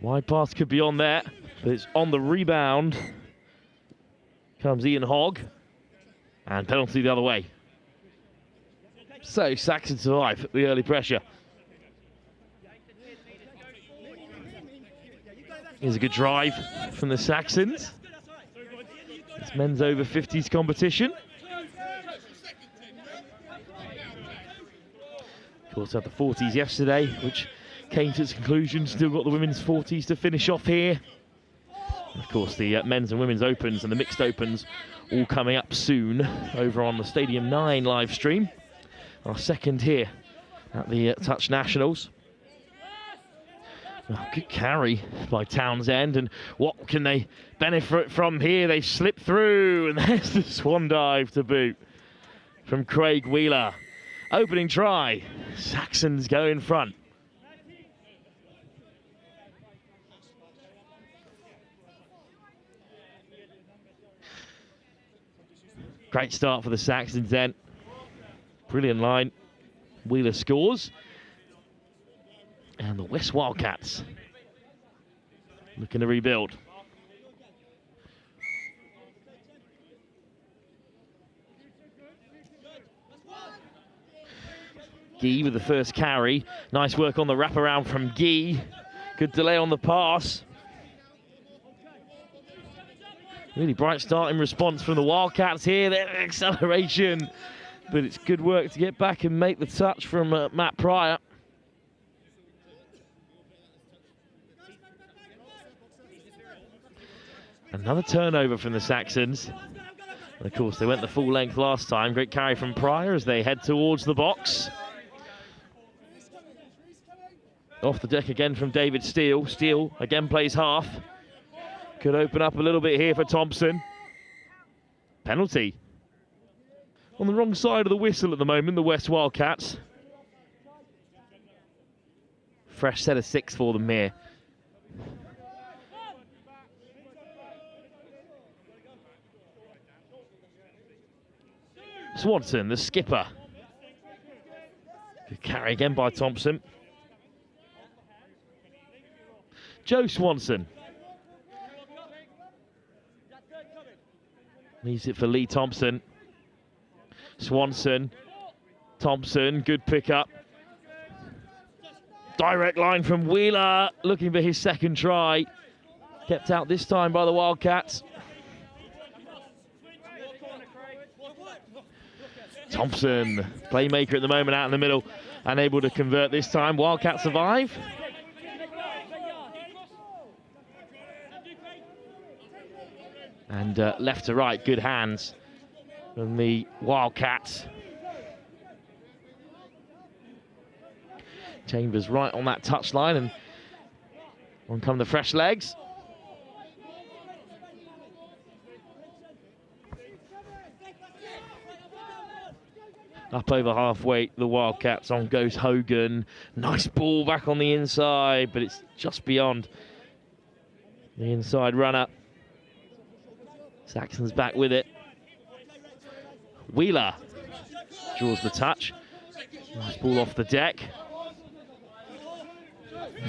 Speaker 8: Wide pass could be on there, but it's on the rebound. Comes Ian Hogg, and penalty the other way. So Saxons survive the early pressure. Here's a good drive from the Saxons. It's men's over 50s competition. Of course, had the 40s yesterday, which came to its conclusion. Still got the women's 40s to finish off here. And of course, the men's and women's opens and the mixed opens all coming up soon over on the Stadium 9 live stream. Our second here at the Touch Nationals. Oh, good carry by Townsend, and what can they benefit from here? They slip through, and there's the swan dive to boot from Craig Wheeler. Opening try, Saxons go in front. Great start for the Saxons then. Brilliant line. Wheeler scores. And the West Wildcats looking to rebuild. Guy with the first carry. Nice work on the wraparound from Guy. Good delay on the pass. Really bright start in response from the Wildcats here. Their acceleration. But it's good work to get back and make the touch from Matt Pryor. Another turnover from the Saxons. And of course, they went the full length last time. Great carry from Pryor as they head towards the box. Off the deck again from David Steele. Steele again plays half. Could open up a little bit here for Thompson. Penalty. On the wrong side of the whistle at the moment, the West Wildcats. Fresh set of 6 for them here. Swanson, the skipper. Good carry again by Thompson. Joe Swanson. Leaves it for Lee Thompson. Swanson. Thompson, good pickup. Direct line from Wheeler, looking for his second try. Kept out this time by the Wildcats. Thompson, playmaker at the moment out in the middle, unable to convert this time. Wildcats survive. And left to right, good hands from the Wildcats. Chambers right on that touchline, and on come the fresh legs. Up over halfway, the Wildcats. On goes Hogan. Nice ball back on the inside, but it's just beyond the inside runner. Saxon's back with it. Wheeler draws the touch. Nice ball off the deck.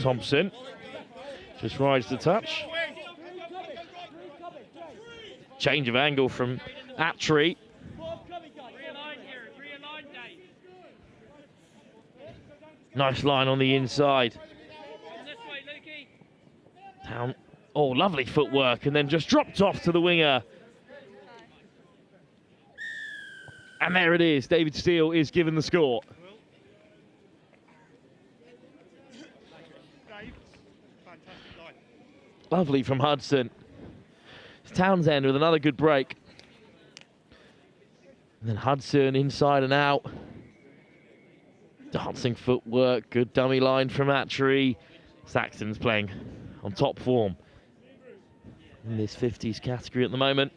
Speaker 8: Thompson just rides the touch. Change of angle from Attree. Nice line on the inside. Down. Oh, lovely footwork, and then just dropped off to the winger. And there it is. David Steele is given the score. Lovely from Hudson. It's Townsend with another good break. And then Hudson inside and out. Dancing footwork, good dummy line from Attree. Saxon's playing on top form in this 50s category at the moment.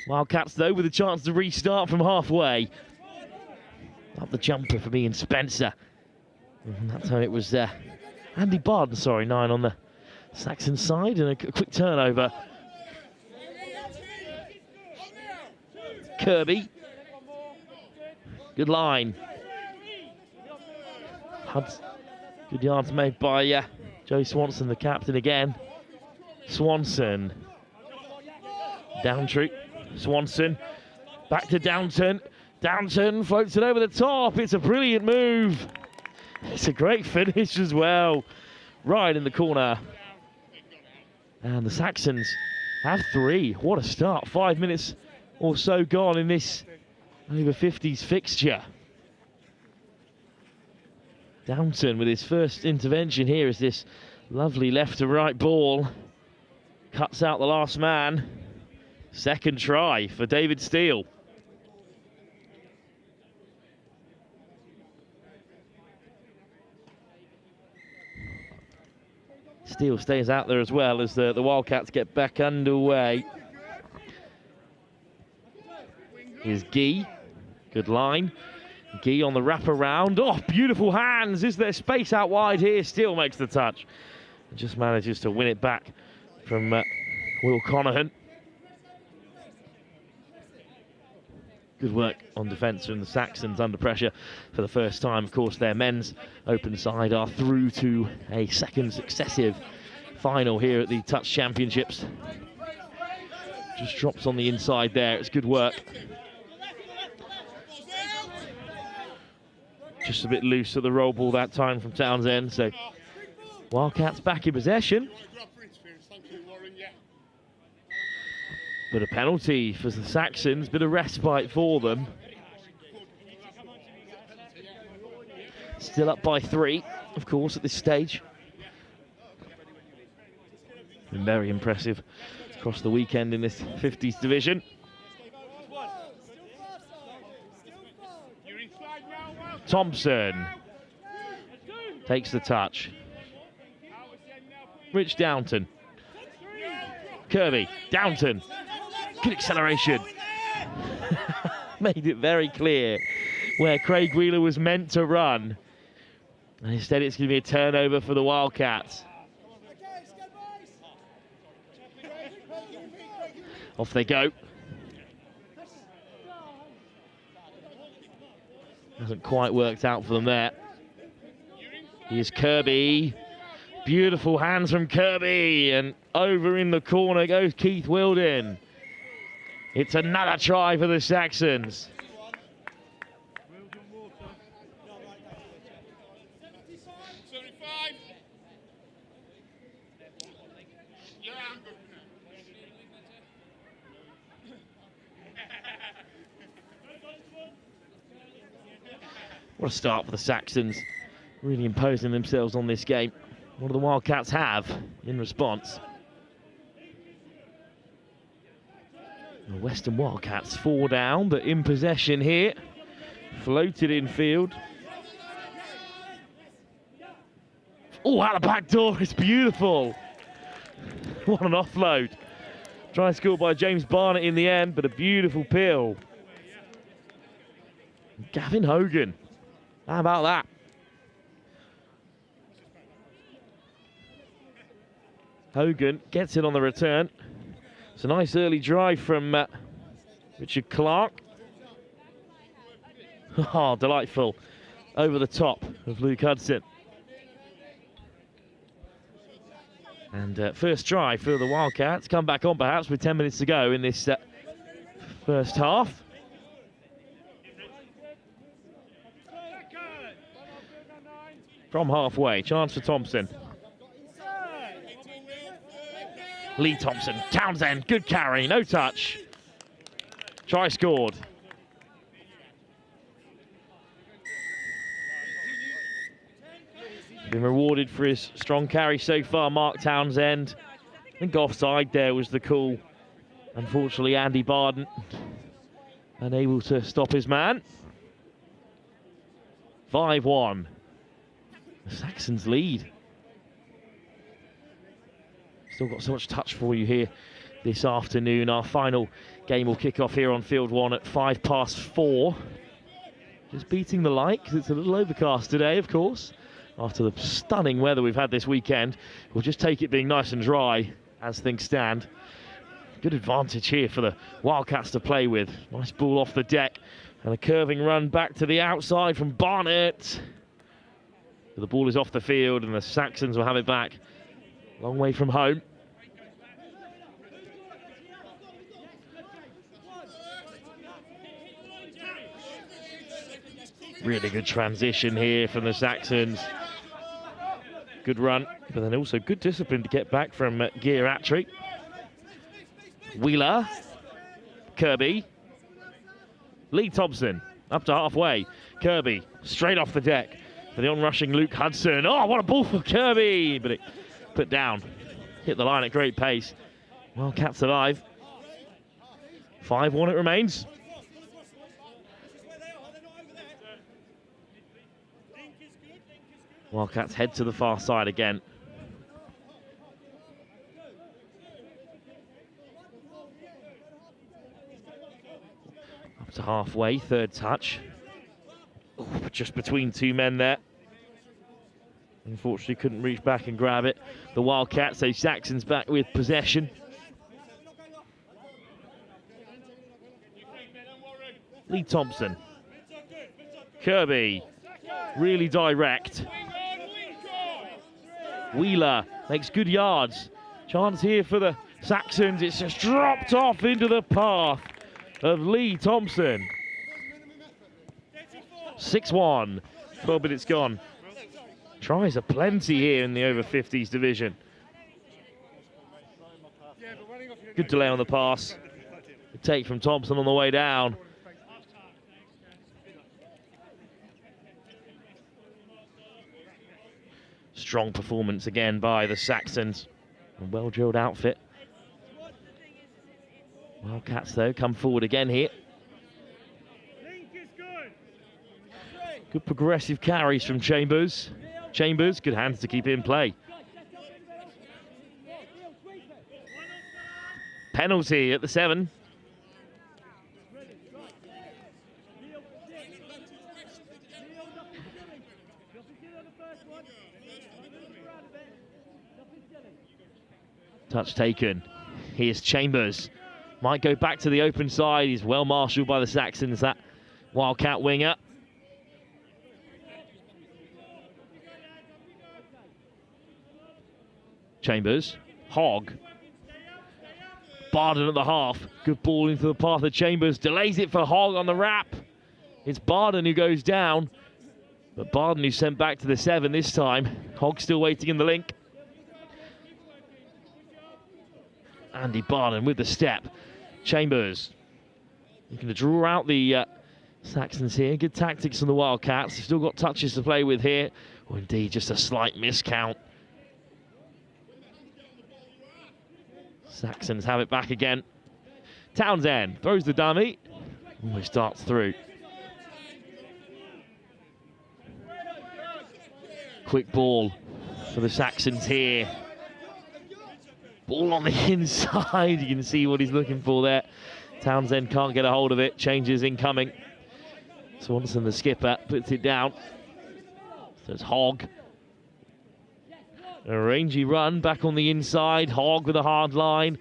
Speaker 8: Wildcats, though, with a chance to restart from halfway. Up the jumper for Ian Spencer. And that time it was Andy Barden, 9 on the Saxon side, and a quick turnover. Kirby. Good line. Good yards made by Joe Swanson, the captain again. Swanson. Downtree. Swanson. Back to Downton. Downton floats it over the top. It's a brilliant move. It's a great finish as well. Right in the corner. And the Saxons have 3. What a start. 5 minutes or so gone in this over 50s fixture. Downton with his first intervention here is this lovely left to right ball. Cuts out the last man. Second try for David Steele. Steele stays out there as well as the Wildcats get back underway. Here's Gee. Good line. Gee on the wraparound. Oh, beautiful hands. Is there space out wide here? Steele makes the touch. Just manages to win it back from Will Conahan. Good work on defence from the Saxons under pressure for the first time. Of course, their men's open side are through to a second successive final here at the Touch Championships. Just drops on the inside there. It's good work. Just a bit loose at the roll ball that time from Townsend. So Wildcats back in possession. But a penalty for the Saxons, bit of respite for them. Still up by 3, of course, at this stage. Been very impressive across the weekend in this 50s division. Thompson takes the touch. Rich Downton. Kirby, Downton. Good acceleration. Made it very clear where Craig Wheeler was meant to run. And instead it's going to be a turnover for the Wildcats. Off they go. Hasn't quite worked out for them there. Here's Kirby. Beautiful hands from Kirby, and over in the corner goes Keith Wildin. It's another try for the Saxons. What a start for the Saxons, really imposing themselves on this game. What do the Wildcats have in response? The Western Wildcats 4 down, but in possession here. Floated in field. Oh, out the back door, it's beautiful. What an offload. Try scored by James Barnett in the end, but a beautiful peel. Gavin Hogan. How about that? Hogan gets it on the return. It's a nice early drive from Richard Clark. Oh, delightful. Over the top of Luke Hudson. And first try for the Wildcats. Come back on perhaps with 10 minutes to go in this first half. From halfway, chance for Thompson. Lee Thompson, Townsend, good carry, no touch. Try scored. Been rewarded for his strong carry so far, Mark Townsend. I think offside there was the call. Unfortunately, Andy Barden unable to stop his man. 5-1. The Saxons lead. Still got so much touch for you here this afternoon. Our final game will kick off here on Field 1 at 4:05. Just beating the light, because it's a little overcast today, of course. After the stunning weather we've had this weekend, we'll just take it being nice and dry as things stand. Good advantage here for the Wildcats to play with. Nice ball off the deck and a curving run back to the outside from Barnett. The ball is off the field and the Saxons will have it back. Long way from home. Really good transition here from the Saxons. Good run, but then also good discipline to get back from Gear Attry. Wheeler, Kirby, Lee Thompson, up to halfway. Kirby, straight off the deck for the onrushing Luke Hudson. Oh, what a ball for Kirby! But it put down, hit the line at great pace. Wildcats alive. 5-1 it remains. Wildcats head to the far side again. Up to halfway, third touch. Ooh, just between two men there. Unfortunately couldn't reach back and grab it. The Wildcats, so Saxons back with possession. Lee Thompson. Kirby, really direct. Wheeler makes good yards. Chance here for the Saxons. It's just dropped off into the path of Lee Thompson. 6-1, 12 minutes gone. Tries are plenty here in the over 50s division. Good delay on the pass. Good take from Thompson on the way down. Strong performance again by the Saxons. A well-drilled outfit. Wildcats, though, come forward again here. Good progressive carries from Chambers. Chambers, good hands to keep it in play. Penalty at the 7. Touch taken. Here's Chambers. Might go back to the open side. He's well marshalled by the Saxons, that Wildcat winger. Chambers. Hogg. Barden at the half. Good ball into the path of Chambers. Delays it for Hogg on the wrap. It's Barden who goes down. But Barden who's sent back to the 7 this time. Hogg still waiting in the link. Andy Barden with the step. Chambers looking to draw out the Saxons here. Good tactics from the Wildcats. They've still got touches to play with here. Or indeed just a slight miscount. Saxons have it back again. Townsend throws the dummy. Almost darts through. Quick ball for the Saxons here. Ball on the inside. You can see what he's looking for there. Townsend can't get a hold of it. Changes incoming. Swanson, the skipper, puts it down. So it's Hogg. A rangy run back on the inside. Hogg with a hard line.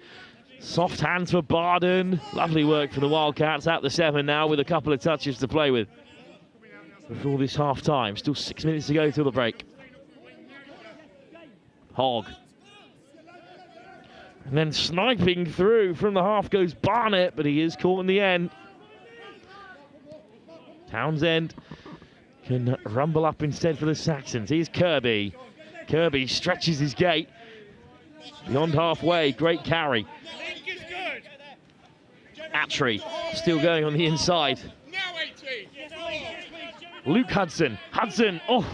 Speaker 8: Soft hands for Barden. Lovely work for the Wildcats. At the 7 now with a couple of touches to play with. Before this half time. Still 6 minutes to go till the break. Hogg. And then sniping through from the half goes Barnett, but he is caught in the end. Townsend can rumble up instead for the Saxons. Here's Kirby. Kirby stretches his gate. Beyond halfway, great carry. Attry still going on the inside. Luke Hudson. Hudson, oh!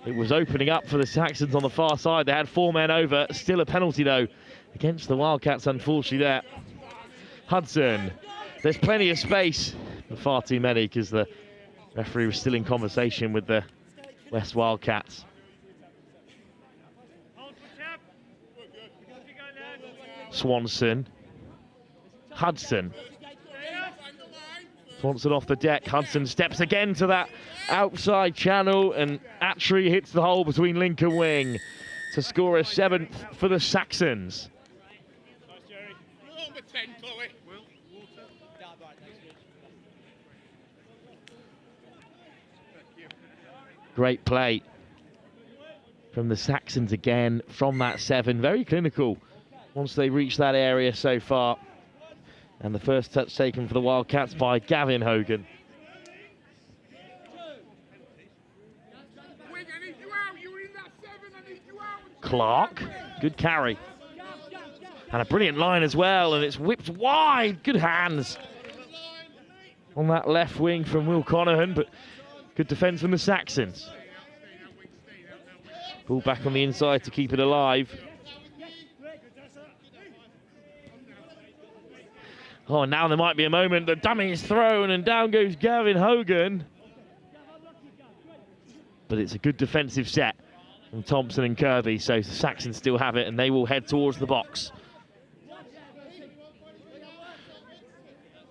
Speaker 8: It was opening up for the Saxons on the far side. They had 4 men over. Still a penalty, though, against the Wildcats, unfortunately, there. Hudson. There's plenty of space. Far too many because the referee was still in conversation with the West Wildcats. Swanson. Hudson. Swanson off the deck. Hudson steps again to that outside channel, and Attry hits the hole between link and wing to score a 7th for the Saxons. Great play from the Saxons again from that 7. Very clinical once they reach that area so far. And the first touch taken for the Wildcats by Gavin Hogan. Clark, good carry. And a brilliant line as well, and it's whipped wide. Good hands on that left wing from Will Conahan, but good defence from the Saxons. Ball back on the inside to keep it alive. Oh, now there might be a moment. The dummy is thrown and down goes Gavin Hogan. But it's a good defensive set from Thompson and Kirby, so the Saxons still have it and they will head towards the box.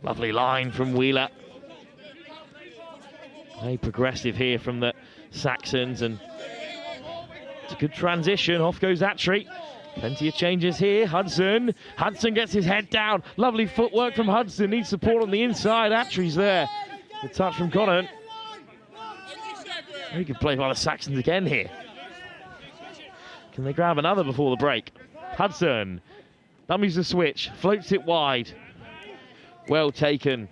Speaker 8: Lovely line from Wheeler. Very progressive here from the Saxons, and it's a good transition. Off goes Attry. Plenty of changes here. Hudson. Hudson gets his head down. Lovely footwork from Hudson. Needs support on the inside. Attry's there. The touch from Conan. Very good play by the Saxons again here. Can they grab another before the break? Hudson. Dummies the switch. Floats it wide. Well taken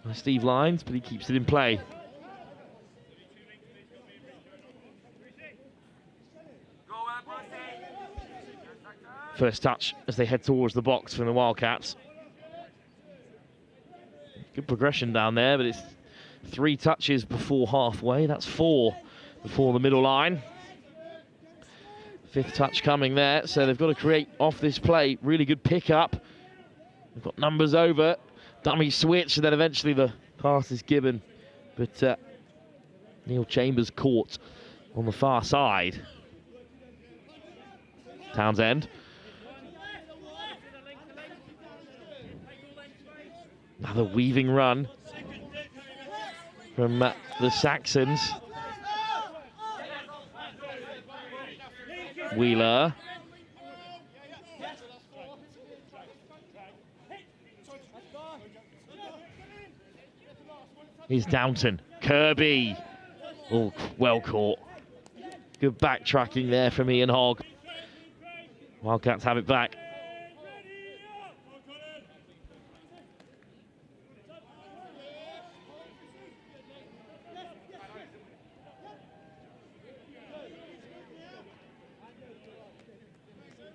Speaker 8: by Steve Lyons, but he keeps it in play. First touch as they head towards the box from the Wildcats. Good progression down there, but it's 3 touches before halfway. That's 4 before the middle line. 5th touch coming there, so they've got to create off this play. Really good pick-up. They've got numbers over. Dummy switch, and then eventually the pass is given. But Neil Chambers caught on the far side. Townsend. Another weaving run from the Saxons. Wheeler. Here's Downton. Kirby. Oh, well caught. Good backtracking there from Ian Hogg. Wildcats have it back.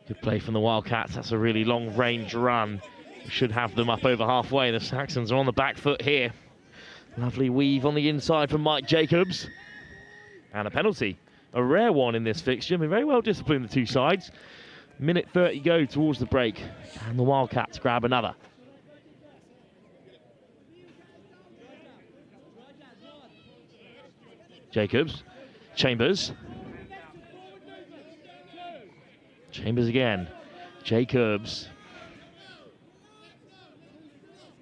Speaker 8: Good play from the Wildcats. That's a really long range run. We should have them up over halfway. The Saxons are on the back foot here. Lovely weave on the inside from Mike Jacobs. And a penalty. A rare one in this fixture. Been very well disciplined, the two sides. Minute 30 go towards the break. And the Wildcats grab another. Jacobs. Chambers. Chambers again. Jacobs.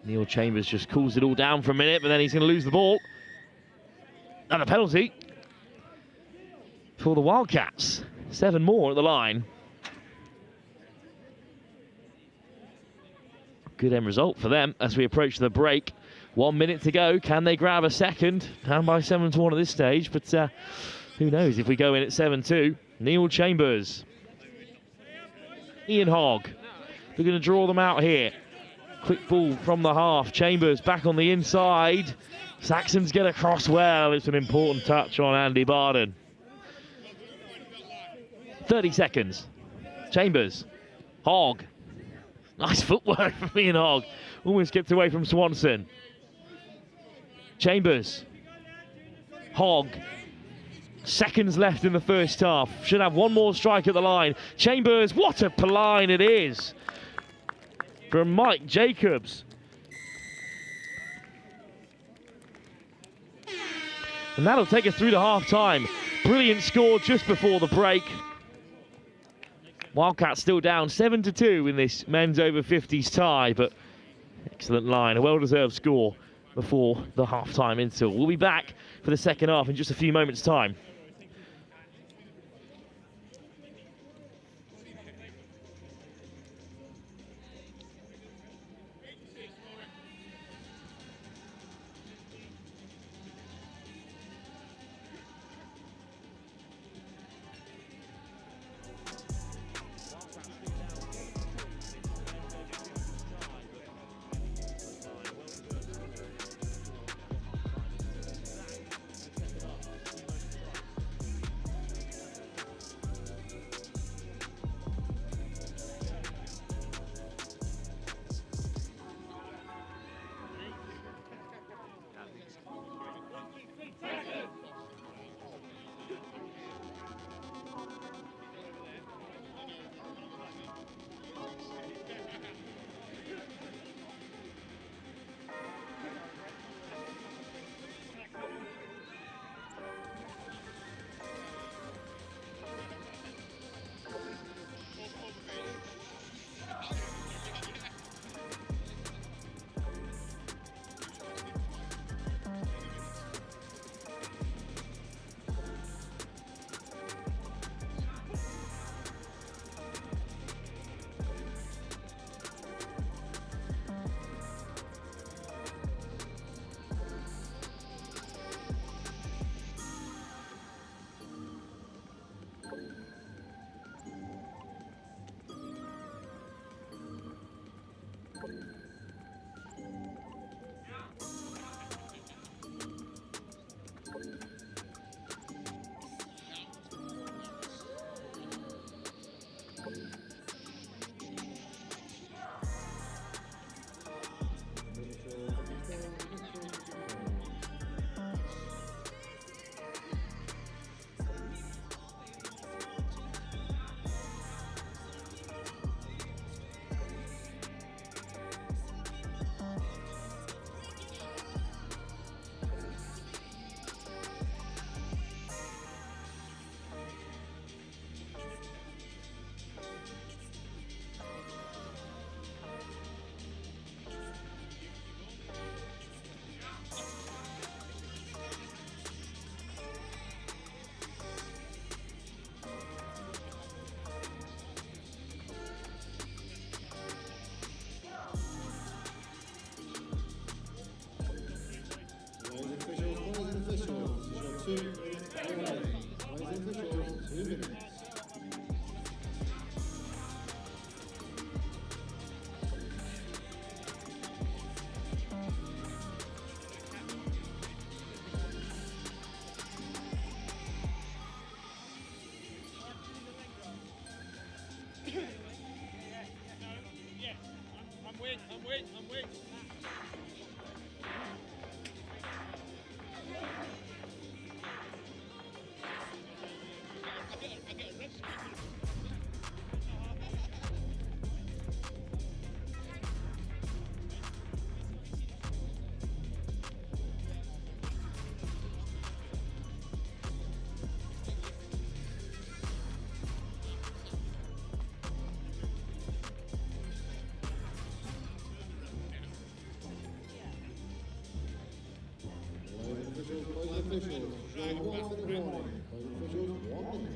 Speaker 8: Neil Chambers just cools it all down for a minute, but then he's going to lose the ball. And a penalty for the Wildcats. 7 more at the line. Good end result for them as we approach the break. 1 minute to go. Can they grab a second? Down by 7-1 at this stage, but who knows if we go in at 7-2. Neil Chambers. Ian Hogg. They're going to draw them out here. Quick ball from the half. Chambers back on the inside. Saxons get across well. It's an important touch on Andy Barden. 30 seconds. Chambers. Hogg. Nice footwork from Ian Hogg. Almost gets away from Swanson. Chambers. Hogg. Seconds left in the first half. Should have one more strike at the line. Chambers, what a line it is from Mike Jacobs. And that'll take us through to half-time. Brilliant score just before the break. Wildcats still down 7-2 in this men's over 50s tie, but excellent line, a well-deserved score before the half-time interval. We'll be back for the second half in just a few moments' time.
Speaker 3: officials, closing officials, show 1 minute warning. Closing officials, 1 minute.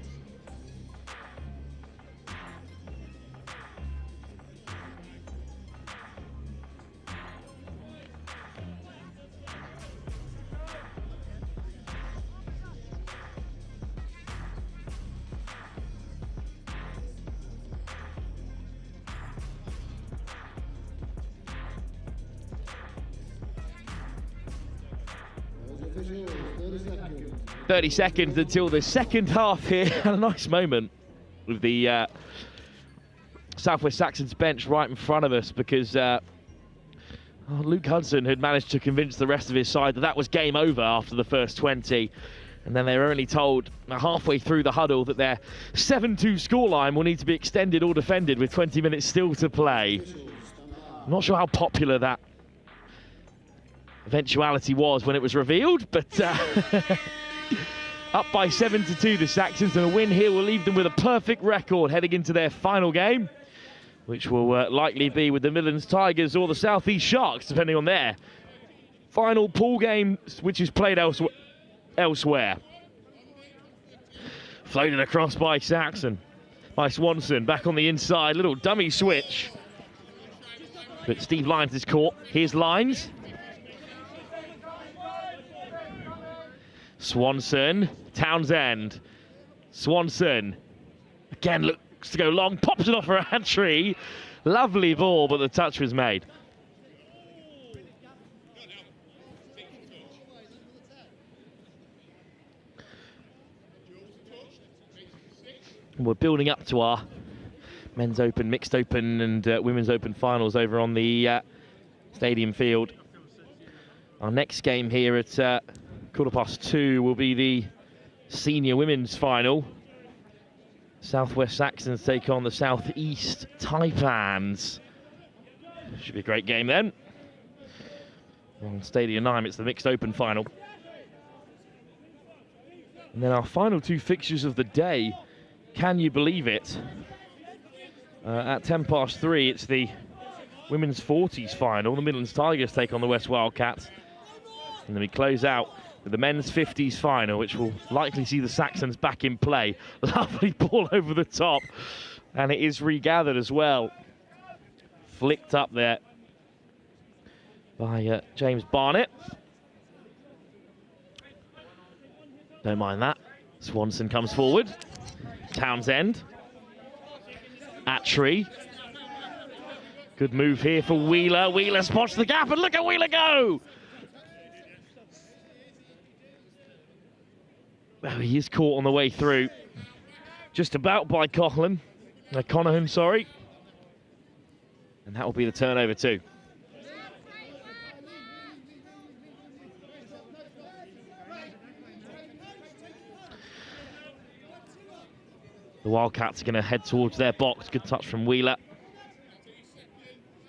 Speaker 8: 30 seconds until the second half here. A nice moment with the Southwest Saxons bench right in front of us, because Luke Hudson had managed to convince the rest of his side that was game over after the first 20. And then they were only told halfway through the huddle that their 7-2 scoreline will need to be extended or defended with 20 minutes still to play. I'm not sure how popular that eventuality was when it was revealed, but up by 7-2 the Saxons, and a win here will leave them with a perfect record heading into their final game, which will likely be with the Midlands Tigers or the South East Sharks, depending on their final pool game, which is played elsewhere. Floated across by Swanson, back on the inside, little dummy switch. But Steve Lyons is caught. Here's Lyons. Swanson, Townsend. Swanson, again looks to go long, pops it off for a hat tree. Lovely ball, but the touch was made. We're building up to our men's open, mixed open and women's open finals over on the stadium field. Our next game here at 2:15 will be the senior women's final. Southwest Saxons take on the Southeast Taipans. Should be a great game then. On Stadium 9, it's the mixed open final. And then our final two fixtures of the day, can you believe it? At 3:10, it's the women's 40s final. The Midlands Tigers take on the West Wildcats. And then we close out with the men's 50s final, which will likely see the Saxons back in play. Lovely ball over the top, and it is regathered as well. Flicked up there by James Barnett. Don't mind that. Swanson comes forward. Townsend. Attree. Good move here for Wheeler. Wheeler spots the gap, and look at Wheeler go! Oh, he is caught on the way through. Just about by Conahan, sorry. And that will be the turnover too. The Wildcats are going to head towards their box. Good touch from Wheeler.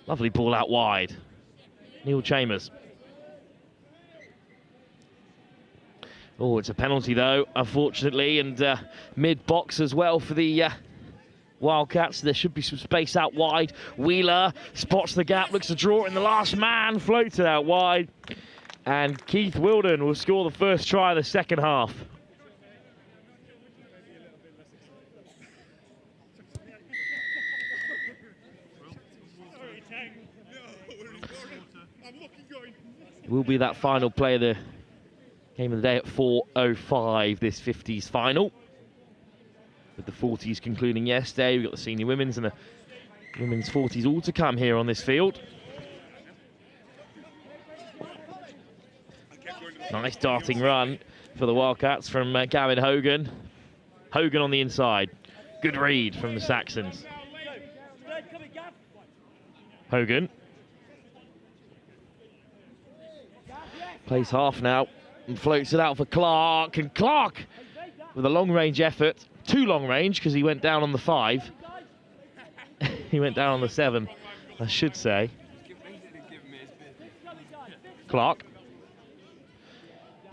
Speaker 8: Lovely ball out wide. Neil Chambers. Oh, it's a penalty though, unfortunately, and mid-box as well for the Wildcats. There should be some space out wide. Wheeler spots the gap, looks to draw it in the last man, floats it out wide. And Keith Wilden will score the first try of the second half. Will be that final play of the game of the day at 4:05, this 50s final. With the 40s concluding yesterday, we've got the senior women's and the women's 40s all to come here on this field. Nice darting run for the Wildcats from Gavin Hogan. Hogan on the inside. Good read from the Saxons. Hogan. Plays half now and floats it out for Clark. And Clark with a long-range effort. Too long-range because he went down on the 5. He went down on the 7, I should say. Clark.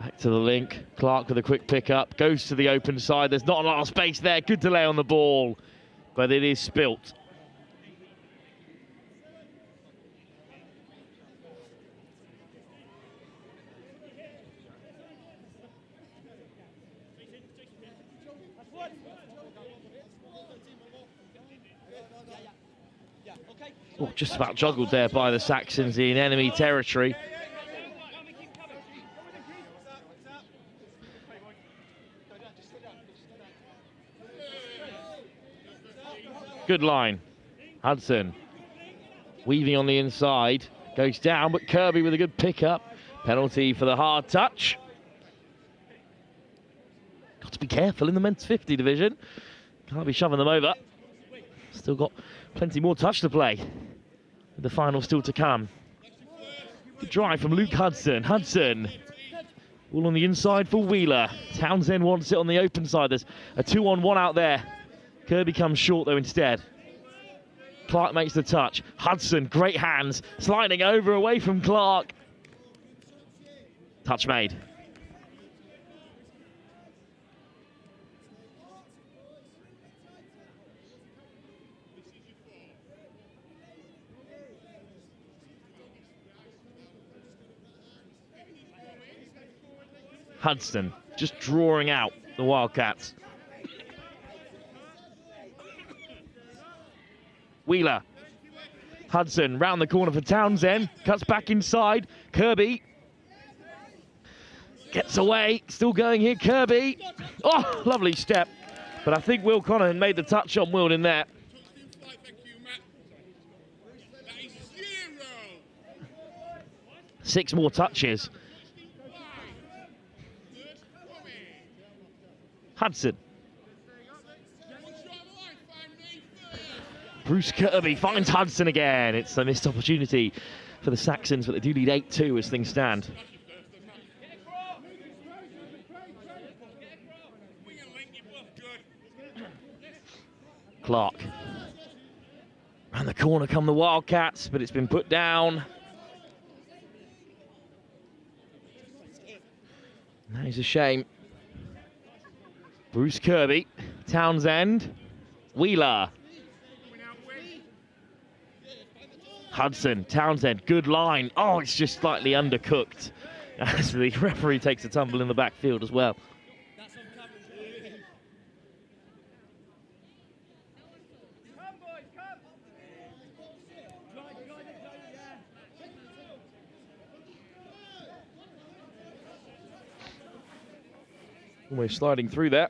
Speaker 8: Back to the link. Clark with a quick pick-up. Goes to the open side. There's not a lot of space there. Good delay on the ball. But it is spilt. Oh, just about juggled there by the Saxons in enemy territory. Good line. Hudson weaving on the inside. Goes down, but Kirby with a good pickup. Penalty for the hard touch. Got to be careful in the men's 50 division. Can't be shoving them over. Still got plenty more touch to play. The final still to come. Good drive from Luke Hudson. Hudson. All on the inside for Wheeler. Townsend wants it on the open side. There's a 2-on-1 out there. Kirby comes short though instead. Clark makes the touch. Hudson, great hands. Sliding over away from Clark. Touch made. Hudson just drawing out the Wildcats. Wheeler. Hudson round the corner for Townsend. Cuts back inside. Kirby. Gets away. Still going here. Kirby. Oh, lovely step. But I think Will Conahan made the touch on Wilden there. Six more touches. Hudson. Bruce Kirby finds Hudson again. It's a missed opportunity for the Saxons, but they do lead 8-2 as things stand. Clark. Around the corner come the Wildcats, but it's been put down. That is a shame. Bruce Kirby, Townsend, Wheeler. Hudson, Townsend, good line. Oh, it's just slightly undercooked as the referee takes a tumble in the backfield as well. Almost sliding through there.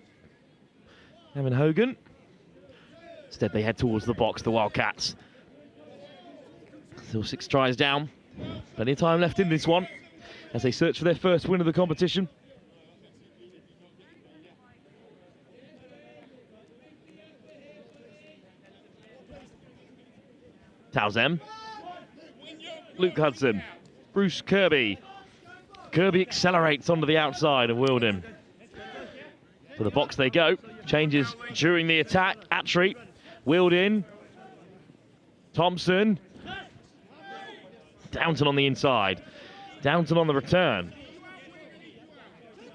Speaker 8: Evan Hogan. Instead, they head towards the box, the Wildcats. Still 6 tries down. Plenty of time left in this one as they search for their first win of the competition. Townsend. Luke Hudson. Bruce Kirby. Kirby accelerates onto the outside of Wilden. For the box they go. Changes during the attack. Attry. Wilden. Thompson. Downton on the inside. Downton on the return.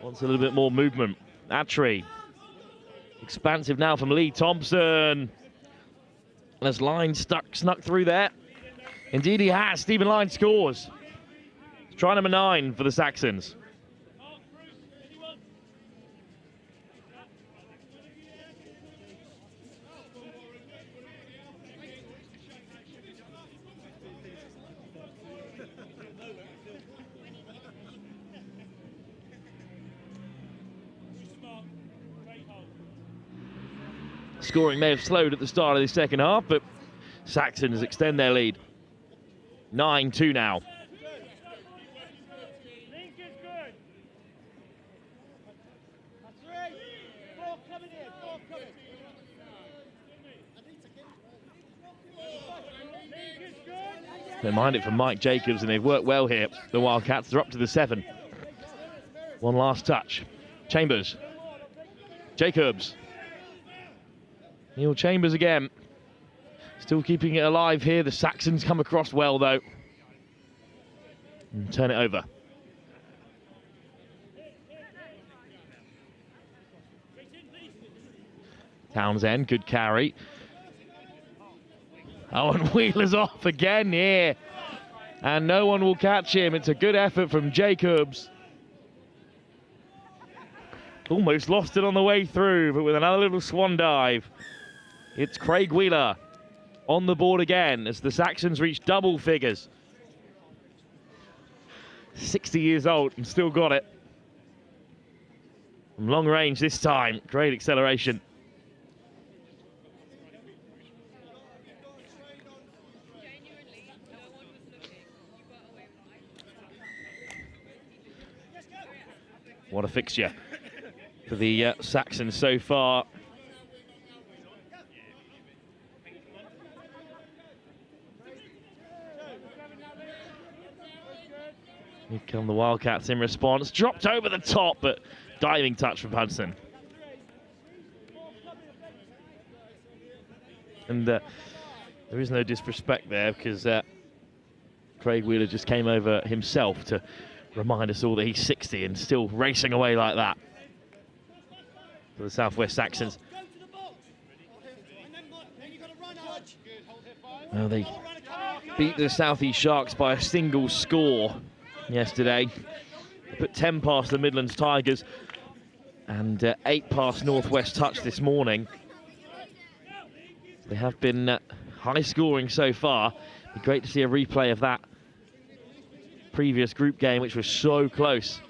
Speaker 8: Wants a little bit more movement. Attry. Expansive now from Lee Thompson. As Line snuck through there. Indeed he has. Stephen Line scores. Try number 9 for the Saxons. Scoring may have slowed at the start of the second half, but Saxons extend their lead. 9-2 now. They mind it from Mike Jacobs, and they've worked well here. The Wildcats are up to the 7. One last touch. Chambers. Jacobs. Neil Chambers again. Still keeping it alive here. The Saxons come across well, though. And turn it over. Townsend, good carry. Oh, and Wheeler's off again here. And no one will catch him. It's a good effort from Jacobs. Almost lost it on the way through, but with another little swan dive. It's Craig Wheeler on the board again as the Saxons reach double figures. 60 years old and still got it. From long range this time, great acceleration. What a fixture for the Saxons so far. Here come the Wildcats in response. Dropped over the top, but diving touch from Hudson. And there is no disrespect there because Craig Wheeler just came over himself to remind us all that he's 60 and still racing away like that for the Southwest Saxons. Well, they beat the Southeast Sharks by a single score yesterday. They put 10 past the Midlands Tigers and 8 past Northwest Touch this morning. They have been high scoring so far. It'd be great to see a replay of that previous group game, which was so close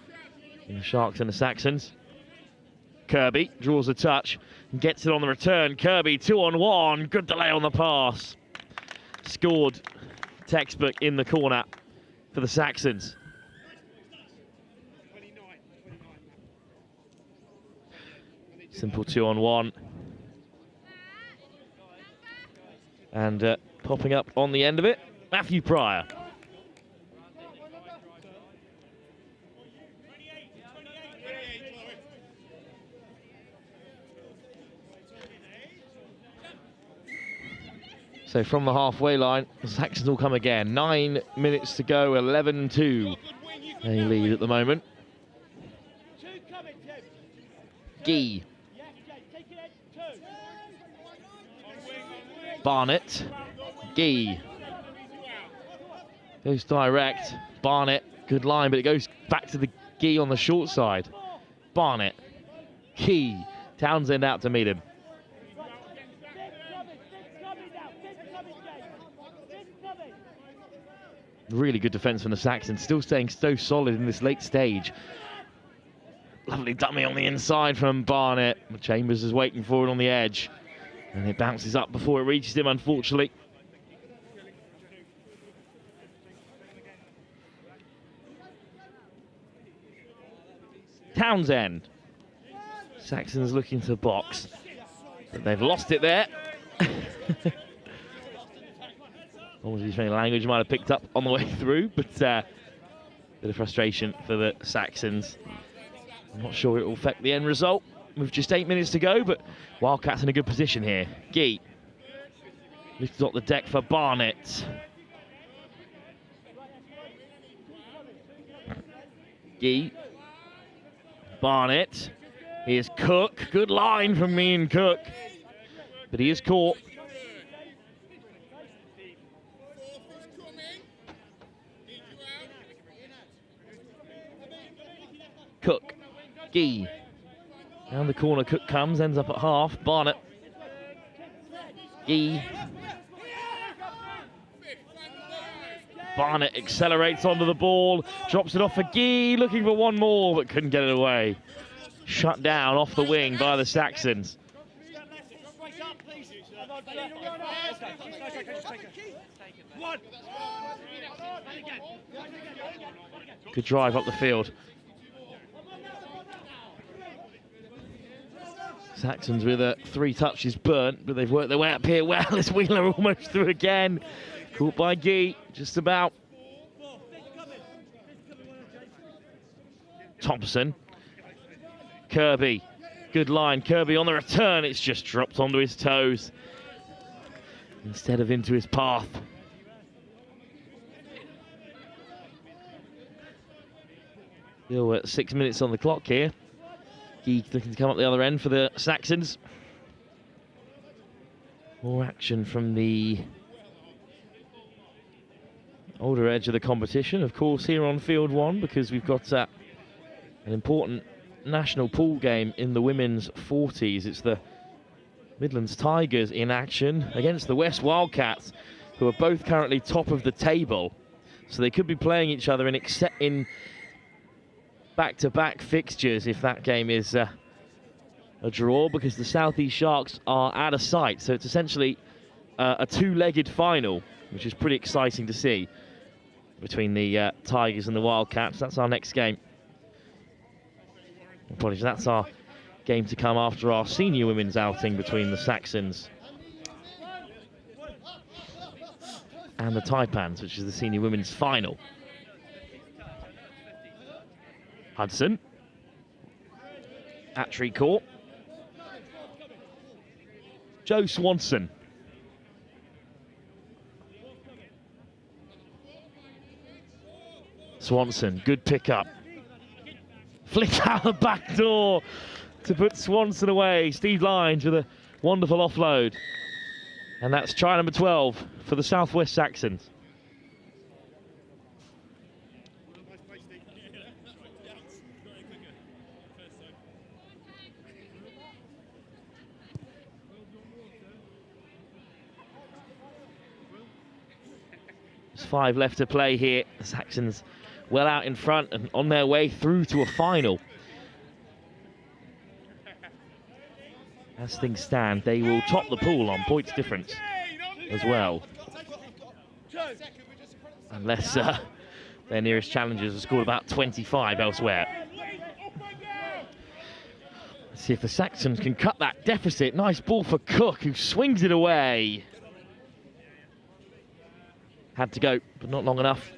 Speaker 8: in the Sharks and the Saxons. Kirby draws a touch and gets it on the return. Kirby 2-on-1, good delay on the pass. Scored textbook in the corner for the Saxons. Simple 2-on-1. And popping up on the end of it, Matthew Pryor. So from the halfway line, the Saxons will come again. 9 minutes to go, 11-2. They lead at the moment. Gee. Barnett. Gee. Goes direct. Barnett, good line, but it goes back to the Gee on the short side. Barnett. Key. Townsend out to meet him. Really good defence from the Saxons, still staying so solid in this late stage. Lovely dummy on the inside from Barnett. Chambers is waiting for it on the edge. And it bounces up before it reaches him, unfortunately. Townsend. Saxons looking to box, but they've lost it there. Almost any language might have picked up on the way through, but bit of frustration for the Saxons. I'm not sure it will affect the end result with just 8 minutes to go, but Wildcats in a good position here. Gee lifts up the deck for Barnett. Gee. Barnett. Here's Cook. Good line from me and Cook, but he is caught. Cook, Gee, down the corner, Cook comes, ends up at half, Barnett, Gee, Barnett accelerates onto the ball, drops it off for Gee, looking for one more, but couldn't get it away. Shut down off the wing by the Saxons. Good drive up the field. Saxons with 3 touches burnt, but they've worked their way up here well. As Wheeler almost through again. Caught by Gee, just about. Thompson. Kirby. Good line. Kirby on the return. It's just dropped onto his toes instead of into his path. Still 6 minutes on the clock here. Gee looking to come up the other end for the Saxons. More action from the older edge of the competition, of course, here on Field 1, because we've got an important national pool game in the women's 40s. It's the Midlands Tigers in action against the West Wildcats, who are both currently top of the table. So they could be playing each other in back-to-back fixtures if that game is a draw, because the South East Sharks are out of sight. So it's essentially a two-legged final, which is pretty exciting to see between the Tigers and the Wildcats. That's our next game. Apologies, that's our game to come after our senior women's outing between the Saxons and the Taipans, which is the senior women's final. Hudson. Attry Court. Joe Swanson. Swanson, good pickup. Flick out the back door to put Swanson away. Steve Lyons with a wonderful offload. And that's try number 12 for the Southwest Saxons. There's 5 left to play here. The Saxons well out in front and on their way through to a final. As things stand, they will top the pool on points difference as well. Unless their nearest challengers have scored about 25 elsewhere. Let's see if the Saxons can cut that deficit. Nice ball for Cook, who swings it away. Had to go, but not long enough.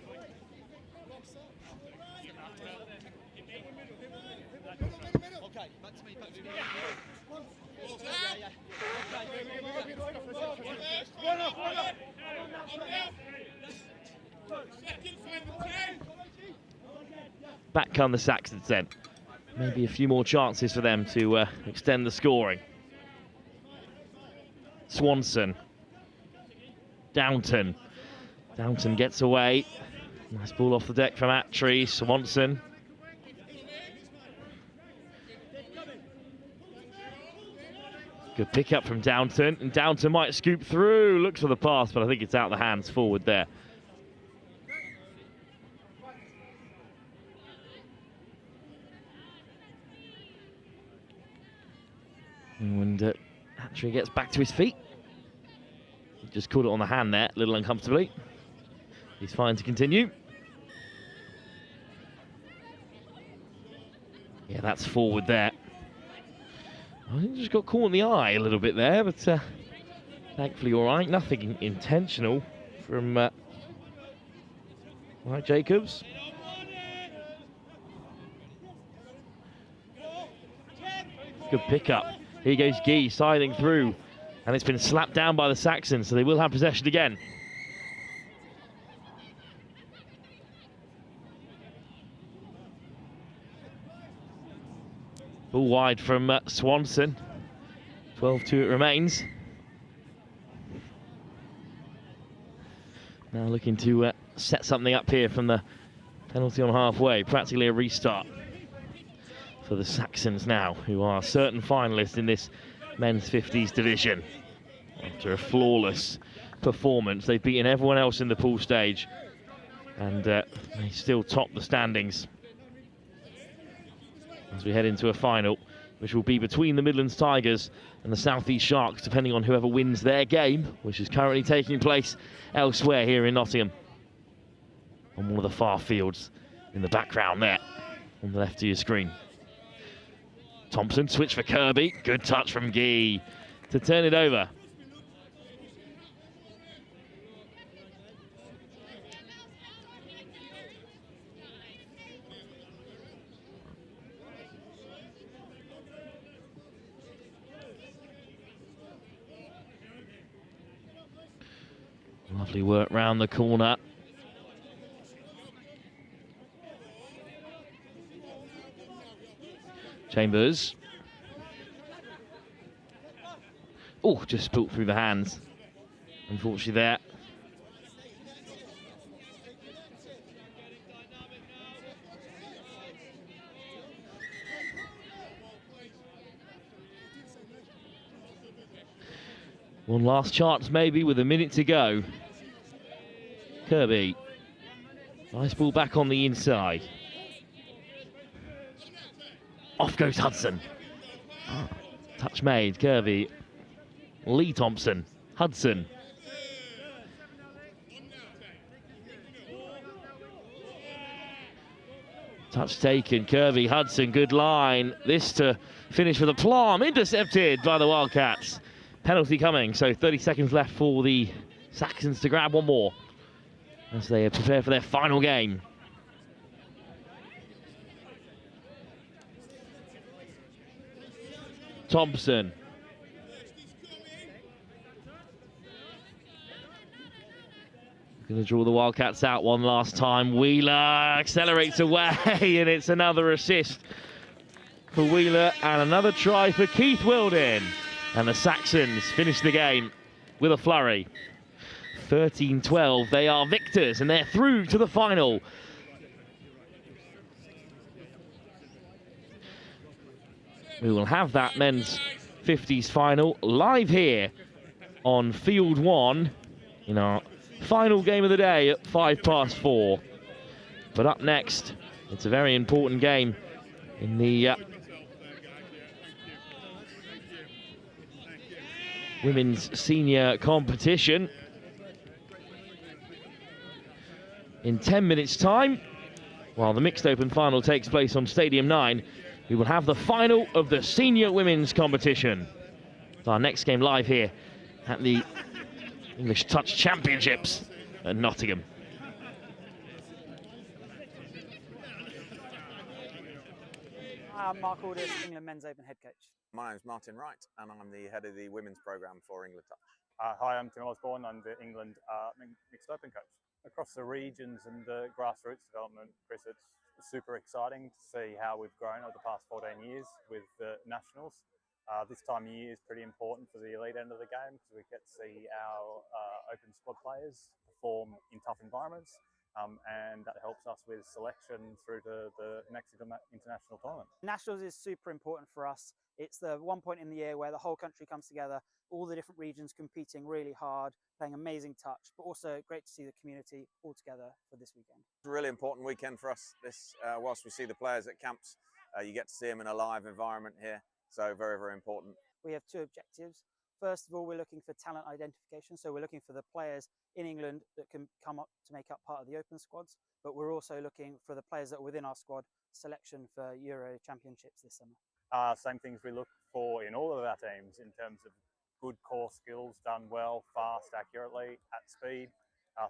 Speaker 8: Back come the Saxons then. Maybe a few more chances for them to extend the scoring. Swanson. Downton. Downton gets away. Nice ball off the deck from Attry. Swanson. Good pick up from Downton, and Downton might scoop through. Looks for the pass, but I think it's out the hands forward there. And Attry gets back to his feet. He just caught it on the hand there, a little uncomfortably. He's fine to continue. Yeah, that's forward there. I think he just got caught in the eye a little bit there, but thankfully all right. Nothing intentional from Mike Jacobs. Good pickup. Here goes Gee siding through, and it's been slapped down by the Saxons, so they will have possession again. Ball wide from Swanson. 12-2 it remains. Now looking to set something up here from the penalty on halfway. Practically a restart for the Saxons now, who are certain finalists in this men's 50s division. After a flawless performance, they've beaten everyone else in the pool stage, and they still top the standings as we head into a final, which will be between the Midlands Tigers and the South East Sharks, depending on whoever wins their game, which is currently taking place elsewhere here in Nottingham, on one of the far fields in the background there on the left of your screen. Thompson, switch for Kirby. Good touch from Gee to turn it over. Lovely work round the corner. Chambers. Oh, just spilt through the hands. Unfortunately there. One last chance maybe with a minute to go. Kirby. Nice ball back on the inside. Off goes Hudson. Touch made, Kirby. Lee Thompson, Hudson. Touch taken, Kirby, Hudson, good line. This to finish with a plum, intercepted by the Wildcats. Penalty coming, so 30 seconds left for the Saxons to grab one more as they prepare for their final game. Thompson. Going to draw the Wildcats out one last time. Wheeler accelerates away, and it's another assist for Wheeler and another try for Keith Wilden. And the Saxons finish the game with a flurry. 13-12, they are victors, and they're through to the final. We will have that men's 50s final live here on Field 1 in our final game of the day at 4:05. But up next, it's a very important game in the women's senior competition. In 10 minutes' time, while the mixed open final takes place on Stadium 9, we will have the final of the senior women's competition. It's our next game live here at the English Touch Championships at Nottingham.
Speaker 6: I'm Mark Alders, England Men's Open head coach.
Speaker 5: My name's Martin Wright, and I'm the head of the women's programme for England Touch.
Speaker 4: Hi, I'm Tim Osborne. I'm the England mixed open coach. Across the regions and the grassroots development, Chris, it's super exciting to see how we've grown over the past 14 years with the nationals. This time of year is pretty important for the elite end of the game because we get to see our open squad players perform in tough environments, and that helps us with selection through to the next international tournament.
Speaker 6: Nationals is super important for us. It's the one point in the year where the whole country comes together, all the different regions competing really hard, playing amazing touch, but also great to see the community all together for this weekend.
Speaker 5: It's a really important weekend for us. This, whilst we see the players at camps, you get to see them in a live environment here. So very, very important.
Speaker 6: We have two objectives. First of all, we're looking for talent identification. So we're looking for the players in England that can come up to make up part of the open squads, but we're also looking for the players that are within our squad selection for Euro Championships this summer.
Speaker 4: Same things we look for in all of our teams in terms of good core skills done well, fast, accurately, at speed,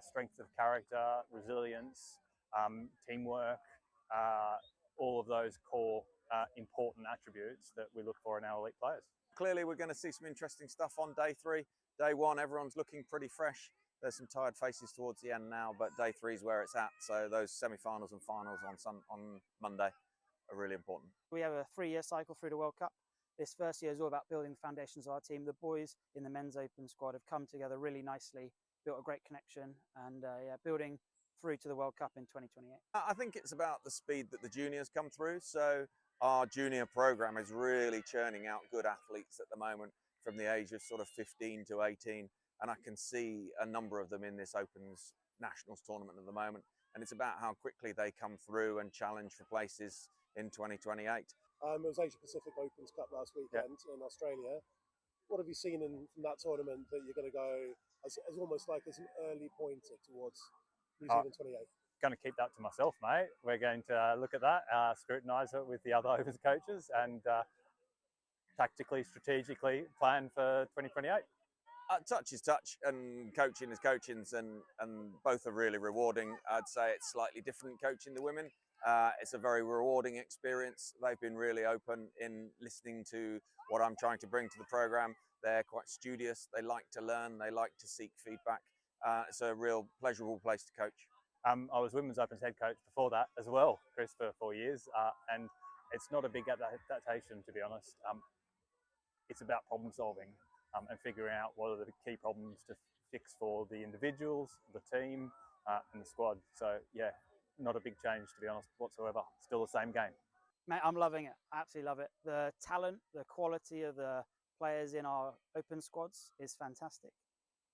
Speaker 4: strength of character, resilience, teamwork, all of those core important attributes that we look for in our elite players.
Speaker 5: Clearly, we're going to see some interesting stuff on day 3. Day 1, everyone's looking pretty fresh. There's some tired faces towards the end now, but day 3 is where it's at. So those semi-finals and finals on Monday are really important.
Speaker 6: We have a 3-year cycle through the World Cup. This first year is all about building the foundations of our team. The boys in the men's open squad have come together really nicely, built a great connection, and building through to the World Cup in 2028.
Speaker 5: I think it's about the speed that the juniors come through. So our junior program is really churning out good athletes at the moment from the age of sort of 15 to 18. And I can see a number of them in this Opens Nationals tournament at the moment. And it's about how quickly they come through and challenge for places in 2028.
Speaker 7: It was Asia Pacific Opens Cup last weekend in Australia. What have you seen from that tournament that you're going to go as almost like as an early pointer towards New Zealand 28?
Speaker 4: Going to keep that to myself, mate. We're going to look at that, scrutinise it with the other Opens coaches, and tactically, strategically plan for 2028.
Speaker 5: Touch is touch, and coaching is coaching, and both are really rewarding. I'd say it's slightly different coaching the women. It's a very rewarding experience. They've been really open in listening to what I'm trying to bring to the program. They're quite studious. They like to learn. They like to seek feedback. It's a real pleasurable place to coach.
Speaker 4: I was Women's Opens head coach before that as well, Chris, for 4 years, and it's not a big adaptation, to be honest. It's about problem solving and figuring out what are the key problems to fix for the individuals, the team, and the squad. So yeah, not a big change, to be honest, whatsoever. Still the same game.
Speaker 6: Mate, I'm loving it. I absolutely love it. The talent, the quality of the players in our open squads is fantastic.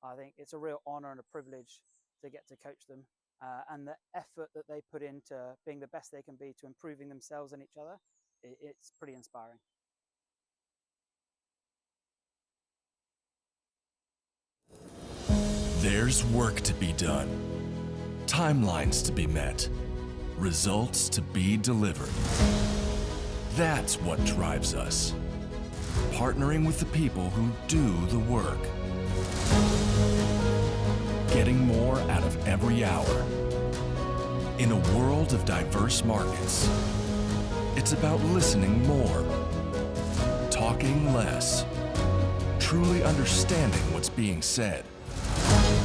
Speaker 6: I think it's a real honour and a privilege to get to coach them, and the effort that they put into being the best they can be to improving themselves and each other, it's pretty inspiring.
Speaker 14: There's work to be done, timelines to be met, results to be delivered. That's what drives us. Partnering with the people who do the work. Getting more out of every hour. In a world of diverse markets, it's about listening more, talking less, truly understanding what's being said,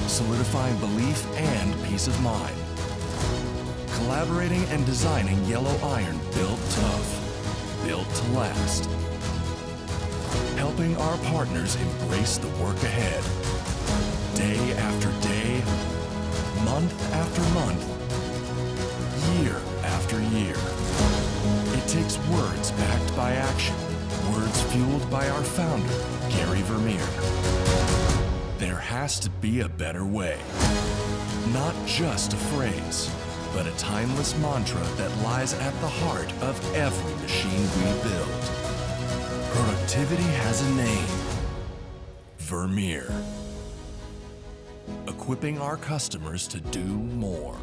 Speaker 14: solidifying belief and peace of mind, collaborating and designing yellow iron built tough, built to last, helping our partners embrace the work ahead, day after day, month after month, year after year. It takes words backed by action, words fueled by our founder, Gary Vermeer. There has to be a better way. Not just a phrase, but a timeless mantra that lies at the heart of every machine we build. Productivity has a name. Vermeer. Equipping our customers to do more.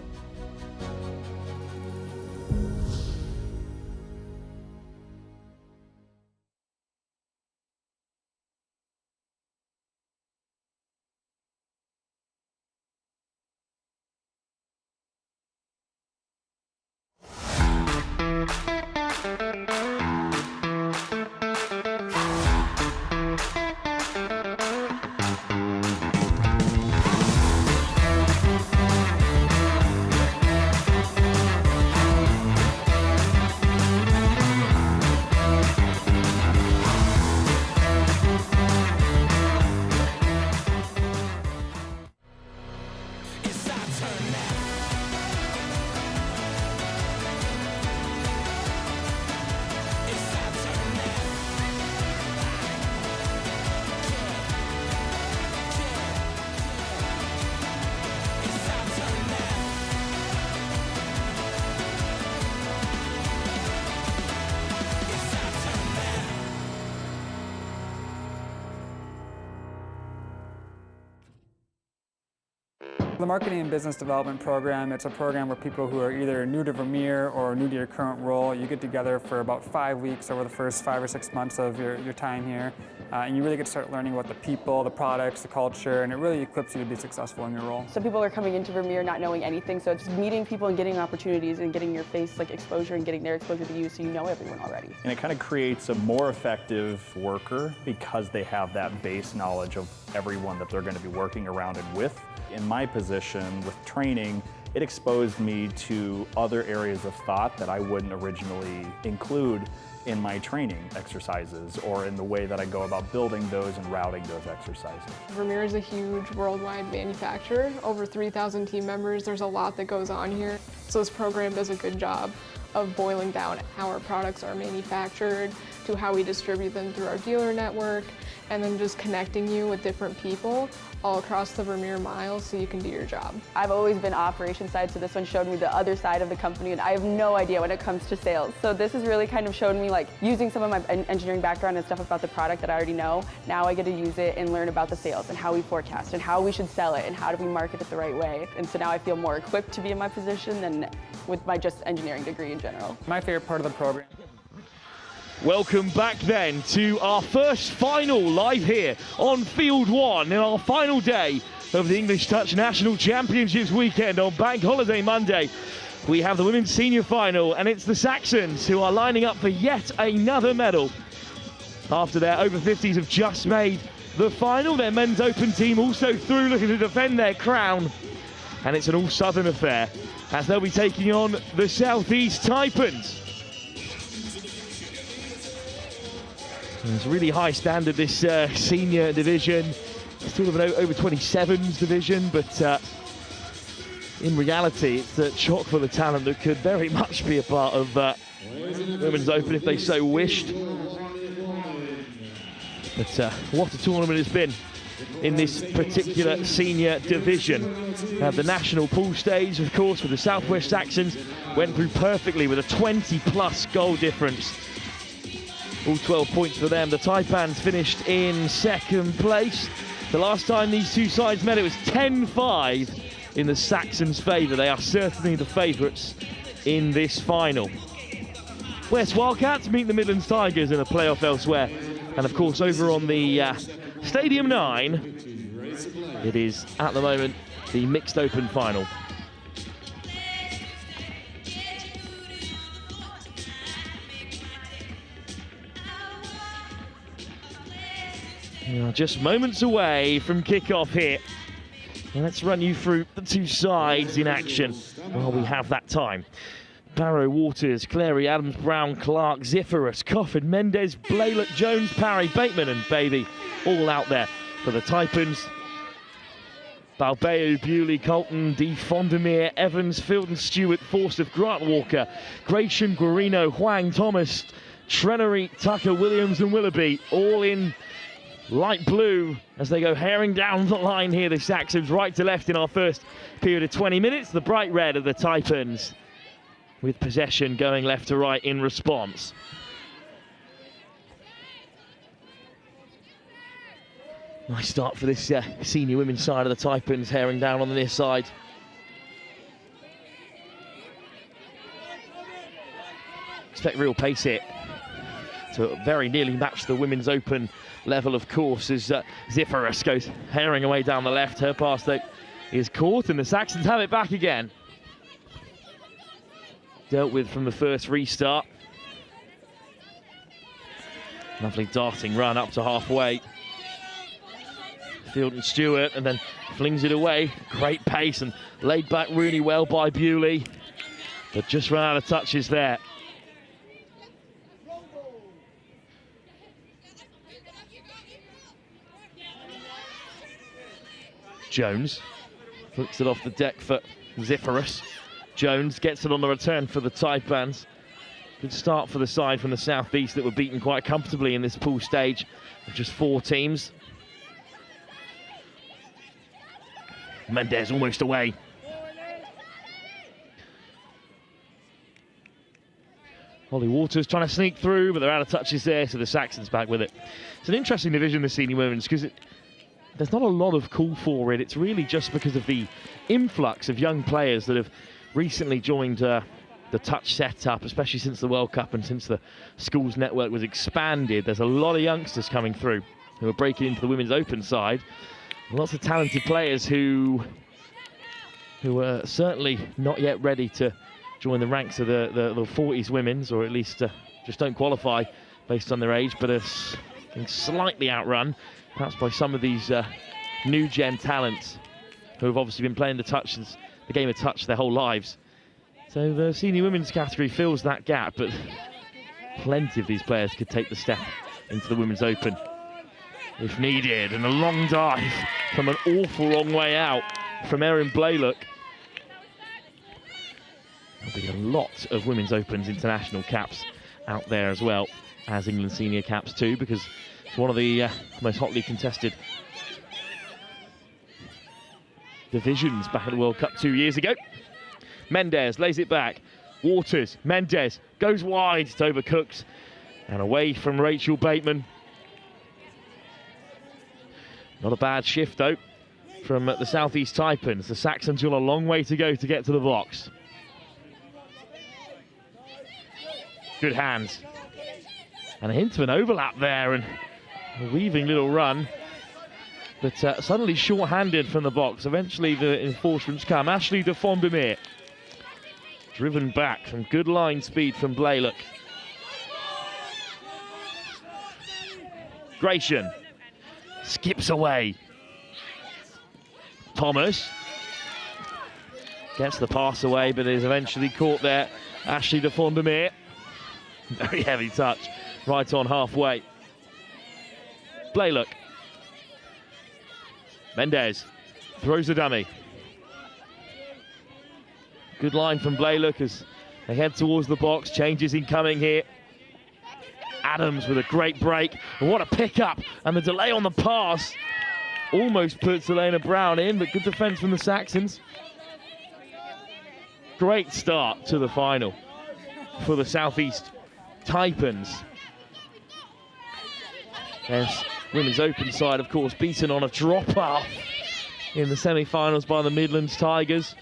Speaker 10: The Marketing and Business Development Program, it's a program where people who are either new to Vermeer or new to your current role, you get together for about 5 weeks over the first 5 or 6 months of your time here. And you really get to start learning about the people, the products, the culture, and it really equips you to be successful in your role.
Speaker 11: Some people are coming into Vermeer not knowing anything, so it's meeting people and getting opportunities and getting your face exposure and getting their exposure to you so you know everyone already.
Speaker 12: And it kind of creates a more effective worker because they have that base knowledge of everyone that they're going to be working around and with. In my position with training, it exposed me to other areas of thought that I wouldn't originally include in my training exercises or in the way that I go about building those and routing those exercises.
Speaker 13: Vermeer is a huge worldwide manufacturer, over 3,000 team members. There's a lot that goes on here. So this program does a good job of boiling down how our products are manufactured to how we distribute them through our dealer network, and then just connecting you with different people all across the Vermeer miles so you can do your job.
Speaker 11: I've always been operations side, so this one showed me the other side of the company, and I have no idea when it comes to sales. So this has really kind of shown me using some of my engineering background and stuff about the product that I already know. Now I get to use it and learn about the sales and how we forecast and how we should sell it and how do we market it the right way. And so now I feel more equipped to be in my position than with my just engineering degree in general.
Speaker 10: My favorite part of the program.
Speaker 8: Welcome back then to our first final live here on Field 1 in our final day of the English Touch National Championships weekend on Bank Holiday Monday. We have the Women's Senior Final, and it's the Saxons who are lining up for yet another medal. After their over 50s have just made the final, their men's open team also through looking to defend their crown. And it's an all-southern affair as they'll be taking on the Southeast Taipans. It's a really high standard, this senior division. It's sort of an over 27s division, but in reality, it's chock full of talent that could very much be a part of Women's Open if they so wished. But what a tournament it's been in this particular senior division. The national pool stage, of course, with the Southwest Saxons, went through perfectly with a 20+ goal difference. All 12 points for them. The Taipans finished in second place. The last time these two sides met, it was 10-5 in the Saxons' favour. They are certainly the favourites in this final. West Wildcats meet the Midlands Tigers in a playoff elsewhere. And of course, over on the Stadium 9, it is at the moment the mixed open final. We are just moments away from kickoff here. Let's run you through the two sides in action while we have that time. Barrow, Waters, Clary, Adams, Brown, Clark, Zipherus, Coffin, Mendes, Blaylock, Jones, Parry, Bateman and Baby all out there for the Taipans. Balbeo, Bewley, Colton, D. Fondemere, Evans, Fielden, Stewart, Forsyth, Grant Walker, Gratian, Guarino, Huang, Thomas, Trenery, Tucker, Williams and Willoughby all in light blue as they go herring down the line here. The Saxons right to left in our first period of 20 minutes. The bright red of the Taipans with possession going left to right in response. Nice start for this senior women's side of the Taipans, herring down on the near side. Expect real pace here to very nearly match the women's open level, of course, as Zipherus goes herring away down the left. Her pass, though, is caught, and the Saxons have it back again. Dealt with from the first restart. Lovely darting run up to halfway. Field and Stewart, and then flings it away. Great pace and laid back really well by Bewley, but just ran out of touches there. Jones flicks it off the deck for Zipherus. Jones gets it on the return for the Taipans. Good start for the side from the southeast that were beaten quite comfortably in this pool stage of just 4 teams. Mendes almost away. Holly Waters trying to sneak through, but they're out of touches there, so the Saxons back with it. It's an interesting division, the senior women's, because there's not a lot of call for it. It's really just because of the influx of young players that have recently joined the touch setup, especially since the World Cup and since the schools network was expanded. There's a lot of youngsters coming through who are breaking into the women's open side. Lots of talented players who are certainly not yet ready to join the ranks of the 40s women's, or at least just don't qualify based on their age, but are being slightly outrun perhaps by some of these new gen talents who have obviously been playing the game of touch their whole lives. So the senior women's category fills that gap, but plenty of these players could take the step into the women's open if needed. And a long dive from an awful long way out from Erin Blaylock. There'll be a lot of women's opens international caps out there as well as England senior caps too, because it's one of the most hotly contested divisions back at the World Cup 2 years ago. Mendes lays it back. Waters, Mendes goes wide. It's overcooked and away from Rachel Bateman. Not a bad shift though from the southeast Taipans. The Saxons got a long way to go to get to the box. Good hands. And a hint of an overlap there and a weaving little run. But suddenly short-handed from the box. Eventually the enforcements come. Ashley de Fondemere. Driven back. Some good line speed from Blaylock. Gratian. Skips away. Thomas. Gets the pass away, but is eventually caught there. Ashley de Fondemere. Very heavy touch. Right on halfway. Blaylock. Mendes throws the dummy. Good line from Blaylock as they head towards the box. Changes incoming here. Adams with a great break. And what a pick-up. And the delay on the pass almost puts Elena Brown in, but good defence from the Saxons. Great start to the final for the Southeast Taipans. There's women's open side, of course, beaten on a drop-off in the semi-finals by the Midlands Tigers.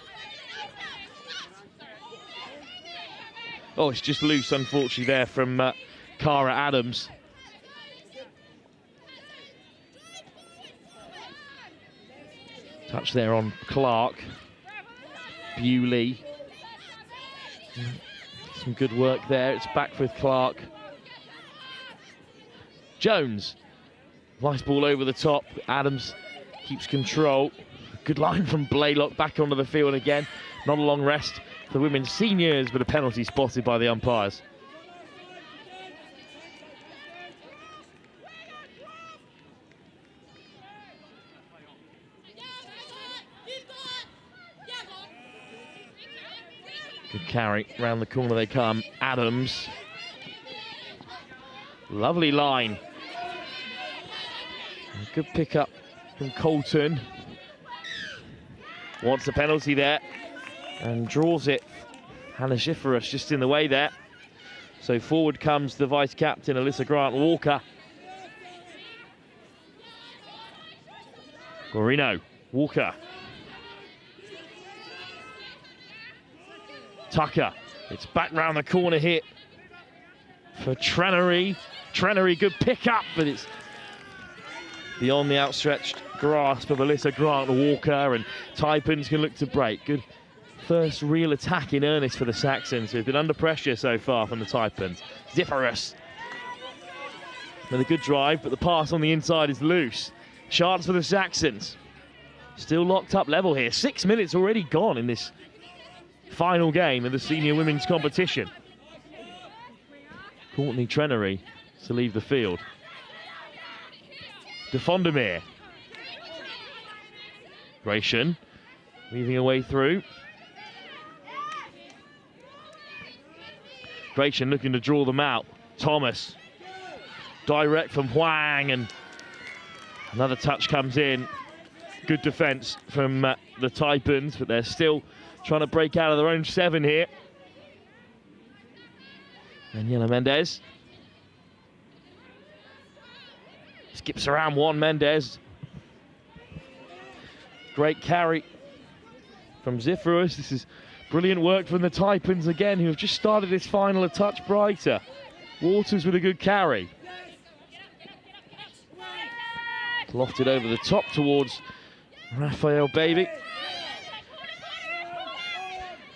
Speaker 8: Oh, it's just loose, unfortunately, there from Cara Adams. Touch there on Clark. Bewley. Some good work there. It's back with Clark. Jones. Nice ball over the top. Adams keeps control. Good line from Blaylock back onto the field again. Not a long rest for the women's seniors, but a penalty spotted by the umpires. Good carry, round the corner they come. Adams. Lovely line. A good pick up from Colton. Wants a penalty there and draws it. Hannah Schifferus just in the way there. So forward comes the vice captain, Alyssa Grant-Walker. Gorino, Walker. Tucker, it's back round the corner hit for Trenery. Trenery, good pick up, but it's beyond the outstretched grasp of Alyssa Grant-Walker, and Taipans can look to break. Good first real attack in earnest for the Saxons, who've been under pressure so far from the Taipans. Zipperus with a good drive, but the pass on the inside is loose. Chance for the Saxons. Still locked up level here. 6 minutes already gone in this final game of the senior women's competition. Courtney Trenery to leave the field. De Fondermeer. Gratian weaving her way through. Gratian looking to draw them out. Thomas. Direct from Huang, and another touch comes in. Good defence from the Taipans, but they're still trying to break out of their own 7 here. Daniela Mendez. Skips around one, Mendez. Great carry from Zipherus. This is brilliant work from the Taipans again, who have just started this final a touch brighter. Waters with a good carry. Lofted over the top towards Raphael Baby.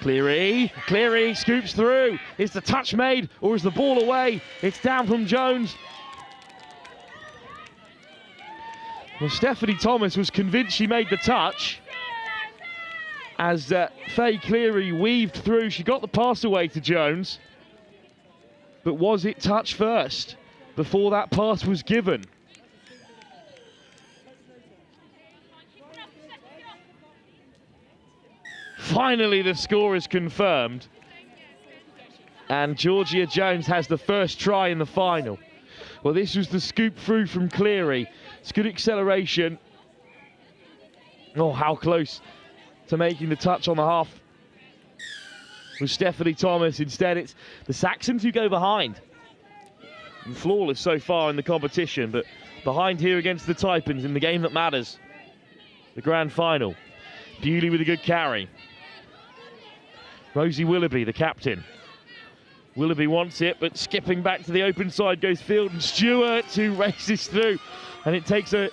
Speaker 8: Cleary, Cleary scoops through. Is the touch made or is the ball away? It's down from Jones. Well, Stephanie Thomas was convinced she made the touch as Faye Cleary weaved through. She got the pass away to Jones. But was it touch first before that pass was given? Finally, the score is confirmed. And Georgia Jones has the first try in the final. Well, this was the scoop through from Cleary. It's good acceleration. Oh, how close to making the touch on the half with Stephanie Thomas. Instead, it's the Saxons who go behind. And flawless so far in the competition, but behind here against the Taipans in the game that matters. The grand final. Bewley with a good carry. Rosie Willoughby, the captain. Willoughby wants it, but skipping back to the open side goes Field and Stewart, who races through. And it takes a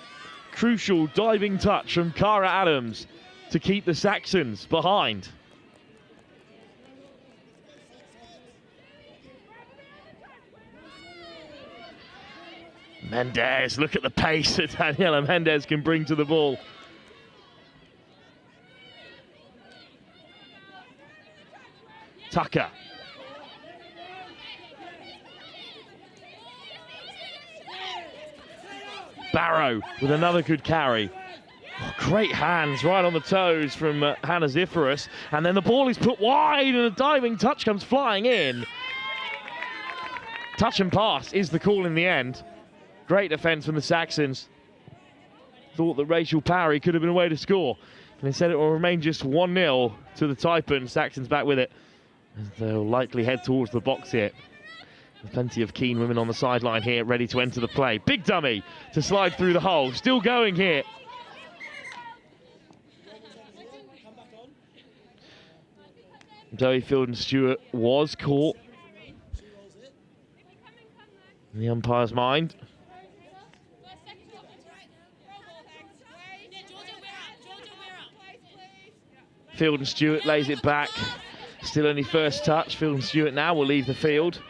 Speaker 8: crucial diving touch from Cara Adams to keep the Saxons behind. Mendez, look at the pace that Daniela Mendez can bring to the ball. Tucker. Barrow with another good carry. Oh, great hands right on the toes from Hannah Zipherus. And then the ball is put wide and a diving touch comes flying in. Touch and pass is the call in the end. Great defence from the Saxons. Thought that Rachel Parry could have been a way to score. And instead it will remain just 1-0 to the Taipans. Saxons back with it. As they'll likely head towards the box here. There's plenty of keen women on the sideline here, ready to enter the play. Big dummy to slide through the hole. Still going here. Zoe Fielden-Stewart was caught in the umpire's mind. Fielden-Stewart lays it back. Still only first touch. Fielden-Stewart now will leave the field.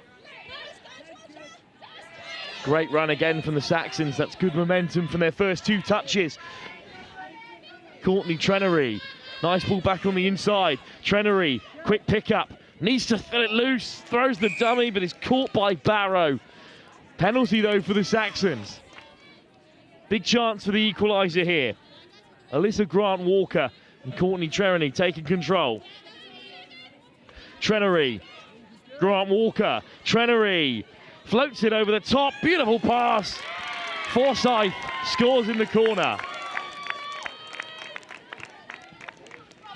Speaker 8: Great run again from the Saxons. That's good momentum from their first 2 touches. Courtney Trenery. Nice ball back on the inside. Trenery, quick pickup. Needs to fill it loose. Throws the dummy, but is caught by Barrow. Penalty, though, for the Saxons. Big chance for the equaliser here. Alyssa Grant-Walker and Courtney Trenery taking control. Trenery. Grant-Walker. Trenery. Floats it over the top. Beautiful pass. Forsyth scores in the corner.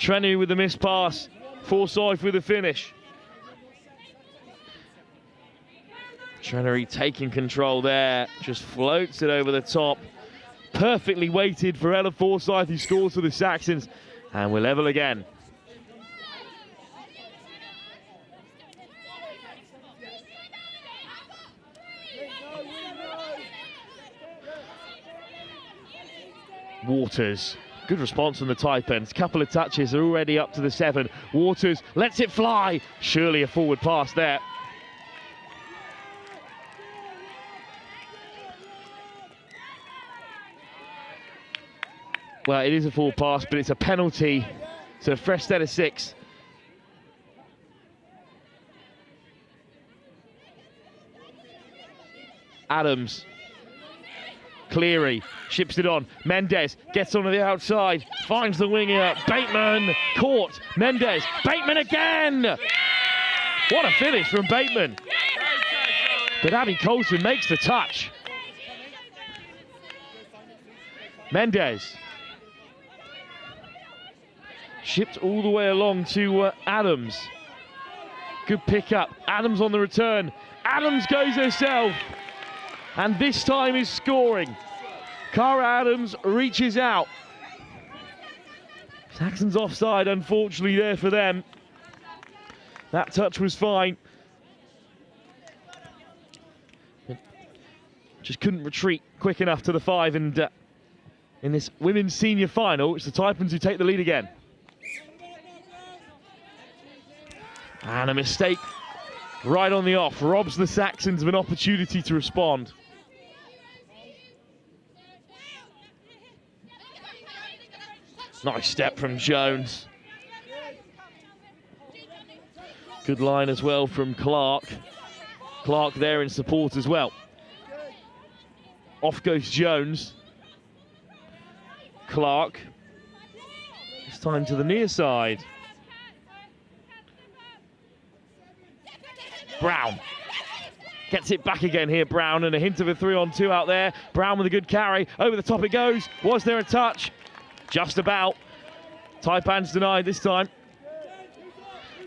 Speaker 8: Trenery with the missed pass. Forsyth with the finish. Trenery taking control there. Just floats it over the top. Perfectly weighted for Ella Forsyth, who scores for the Saxons. And we're level again. Waters. Good response from the Taipans. Couple of touches are already up to the 7. Waters lets it fly. Surely a forward pass there. Well, it is a forward pass, but it's a penalty. So a fresh set of 6. Adams. Cleary ships it on. Mendes gets onto the outside, finds the winger. Bateman caught. Mendes. Bateman again. What a finish from Bateman. But Abby Colson makes the touch. Mendes. Shipped all the way along to Adams. Good pick up. Adams on the return. Adams goes herself. And this time is scoring. Cara Adams reaches out. Saxons offside, unfortunately, there for them. That touch was fine. Just couldn't retreat quick enough to the 5. And in this women's senior final, it's the Taipans who take the lead again. And a mistake right on the off robs the Saxons of an opportunity to respond. Nice step from Jones. Good line as well from Clark. Clark there in support as well. Off goes Jones. Clark. This time to the near side. Brown. Gets it back again here, Brown, and a hint of a 3-on-2 out there. Brown with a good carry. Over the top it goes. Was there a touch? Just about. Taipans denied this time.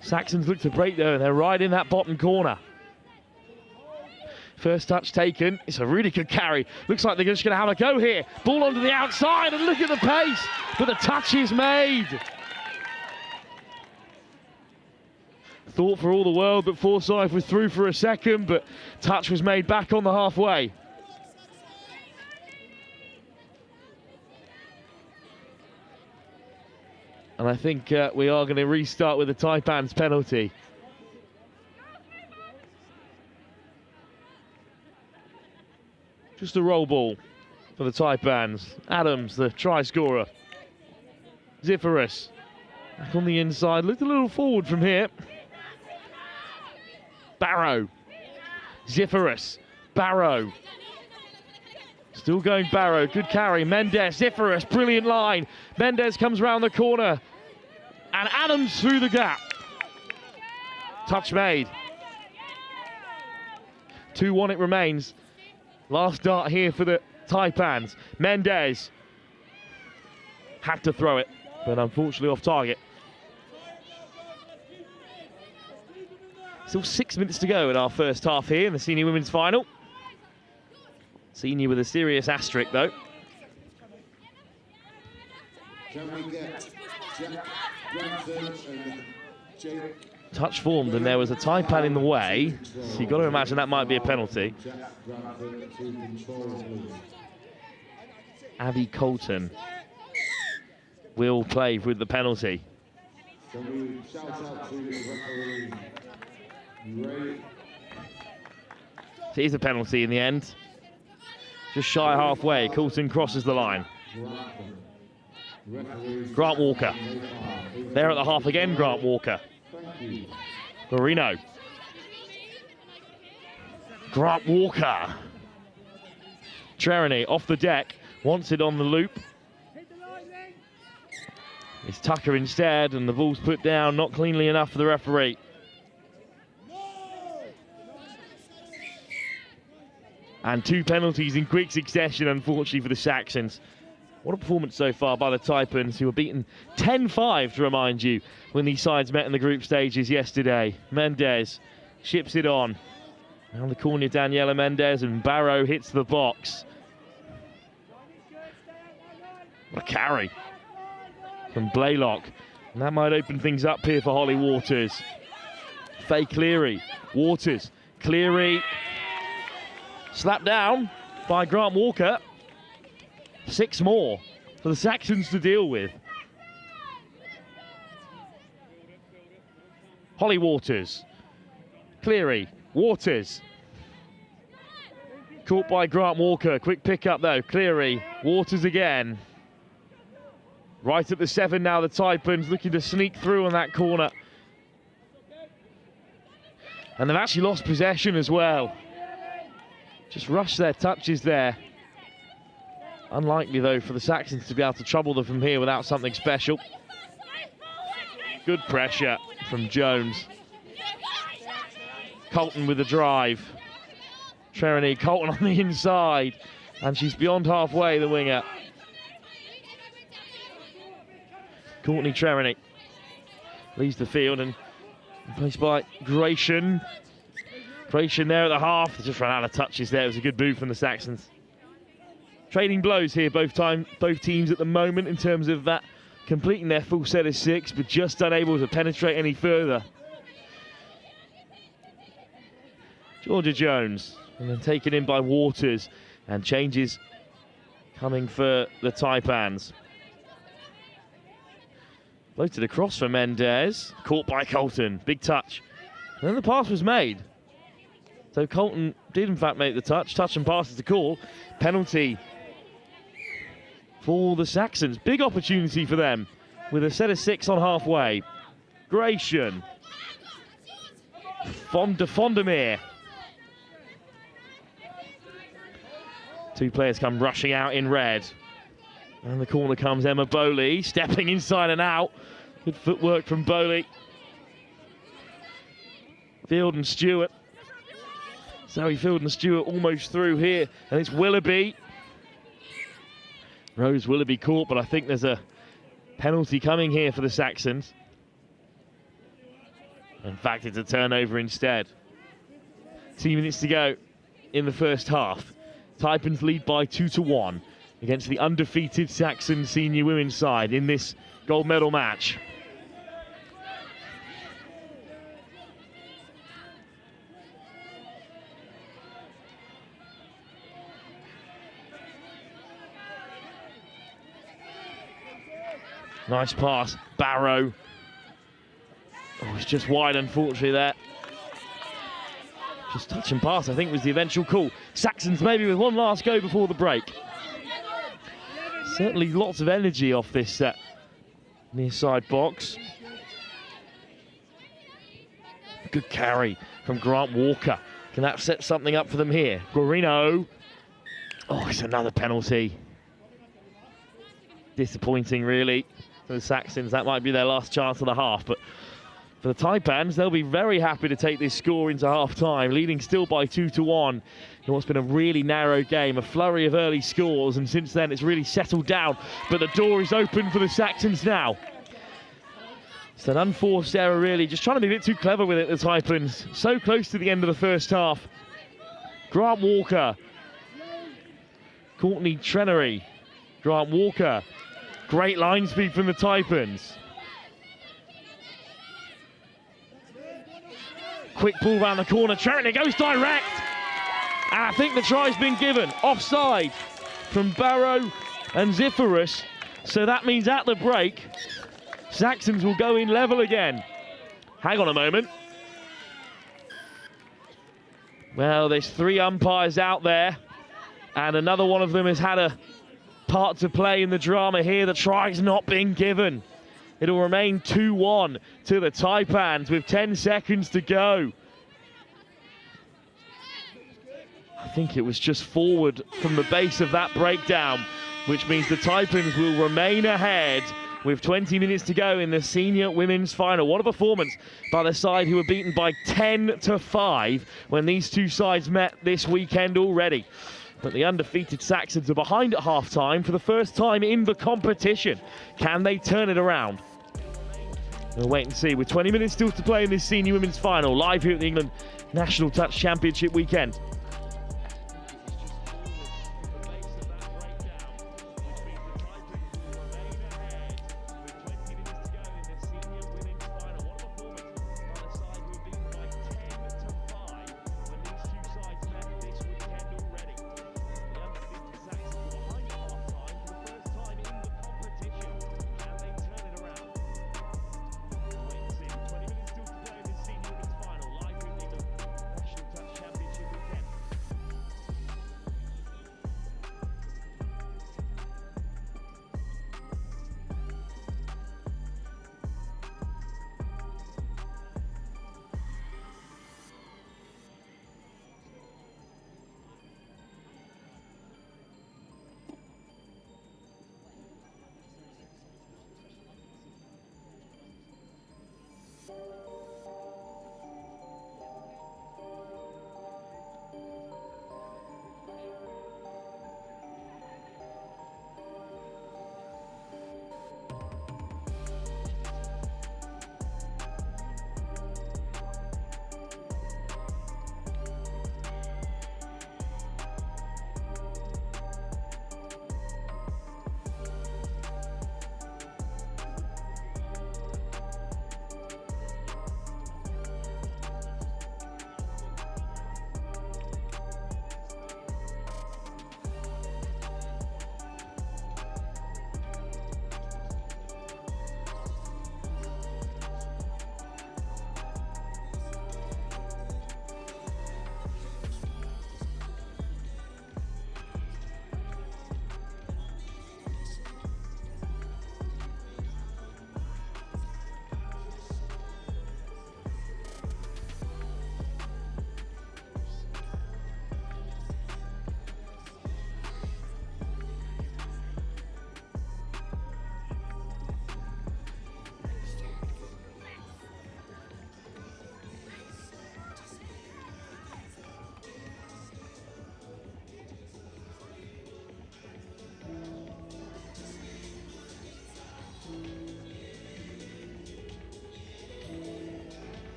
Speaker 8: Saxons look to break though, and they're right in that bottom corner. First touch taken. It's a really good carry. Looks like they're just going to have a go here. Ball onto the outside, and look at the pace. But the touch is made. Thought for all the world that Forsyth was through for a second, but touch was made back on the halfway. And I think we are going to restart with a Taipans penalty. Just a roll ball for the Taipans. Adams, the try scorer. Zipherus back on the inside. Looked a little forward from here. Barrow. Zipherus. Barrow. Still going Barrow. Good carry. Mendes. Zipherus. Brilliant line. Mendes comes round the corner. And Adams through the gap. Touch made. 2-1 it remains. Last dart here for the Taipans. Mendez had to throw it, but unfortunately off target. Still 6 minutes to go in our first half here in the senior women's final. Senior with a serious asterisk though.
Speaker 3: Can we get Jack Grantham and Jake?
Speaker 8: Touch formed and there was a Taipan in the way, so you've got to imagine that might be a penalty. Abby Colton will play with the penalty.
Speaker 3: Can we shout out to the referee? Ray.
Speaker 8: It is a penalty in the end. Just shy halfway, Colton crosses the line. Grant Walker. There at the half again, Grant Walker. Marino. Grant Walker. Trereny off the deck, wants it on the loop. It's Tucker instead, and the ball's put down, not cleanly enough for the referee. And 2 penalties in quick succession, unfortunately, for the Saxons. What a performance so far by the Taipans, who were beaten 10-5, to remind you, when these sides met in the group stages yesterday. Mendez ships it on. Around the corner, Daniela Mendez, and Barrow hits the box. What a carry from Blaylock. And that might open things up here for Holly Waters. Faye Cleary. Waters. Cleary. Slapped down by Grant Walker. 6 more for the Saxons to deal with. Holly Waters. Cleary. Waters. Caught by Grant Walker. Quick pick up though. Cleary. Waters again. Right at the 7 now, the Taipans looking to sneak through on that corner. And they've actually lost possession as well. Just rushed their touches there. Unlikely, though, for the Saxons to be able to trouble them from here without something special. Good pressure from Jones. Colton with the drive. Trereny, Colton on the inside. And she's beyond halfway, the winger. Courtney Trereny leaves the field and placed by Gratian. Gratian there at the half. They just ran out of touches there. It was a good move from the Saxons. Trading blows here, both teams at the moment in terms of that completing their full set of 6, but just unable to penetrate any further. Georgia Jones, and then taken in by Waters, and changes coming for the Taipans. Floated across for Mendez, caught by Colton, big touch. And then the pass was made. So Colton did in fact make the touch and pass is the call. Penalty for the Saxons, big opportunity for them with a set of 6 on halfway. Gratian, Fondemir. 2 players come rushing out in red. And the corner comes Emma Bowley, stepping inside and out. Good footwork from Bowley. Field and Stewart. Zoe Field and Stewart almost through here. And it's Willoughby. Rose Willoughby caught, but I think there's a penalty coming here for the Saxons. In fact, it's a turnover instead. 2 minutes to go in the first half. Taipans lead by 2-1 against the undefeated Saxon senior women's side in this gold medal match. Nice pass, Barrow. Oh, it's just wide, unfortunately, there. Just touch and pass, I think, was the eventual call. Saxons maybe with one last go before the break. Certainly lots of energy off this near side box. Good carry from Grant Walker. Can that set something up for them here? Guarino. Oh, it's another penalty. Disappointing, really, for the Saxons. That might be their last chance of the half, but For the Taipans, they'll be very happy to take this score into half-time, leading still by 2-1 in what's been a really narrow game, a flurry of early scores, and since then it's really settled down. But the door is open for the Saxons now. It's an unforced error, really, just trying to be a bit too clever with it, the Taipans. So close to the end of the first half. Grant Walker. Courtney Trenery. Grant Walker. Great line speed from the Taipans. Quick ball round the corner, Trenery goes direct. And I think the try's been given. Offside from Barrow and Zipherus. So that means at the break, Saxons will go in level again. Hang on a moment. Well, there's 3 umpires out there, and another one of them has had a part to play in the drama here. The try's not been given. It'll remain 2-1 to the Taipans with 10 seconds to go. I think it was just forward from the base of that breakdown, which means the Taipans will remain ahead with 20 minutes to go in the senior women's final. What a performance by the side who were beaten by 10-5 when these two sides met this weekend already. But the undefeated Saxons are behind at half-time for the first time in the competition. Can they turn it around? We'll wait and see. With 20 minutes still to play in this senior women's final, live here at the England National Touch Championship weekend.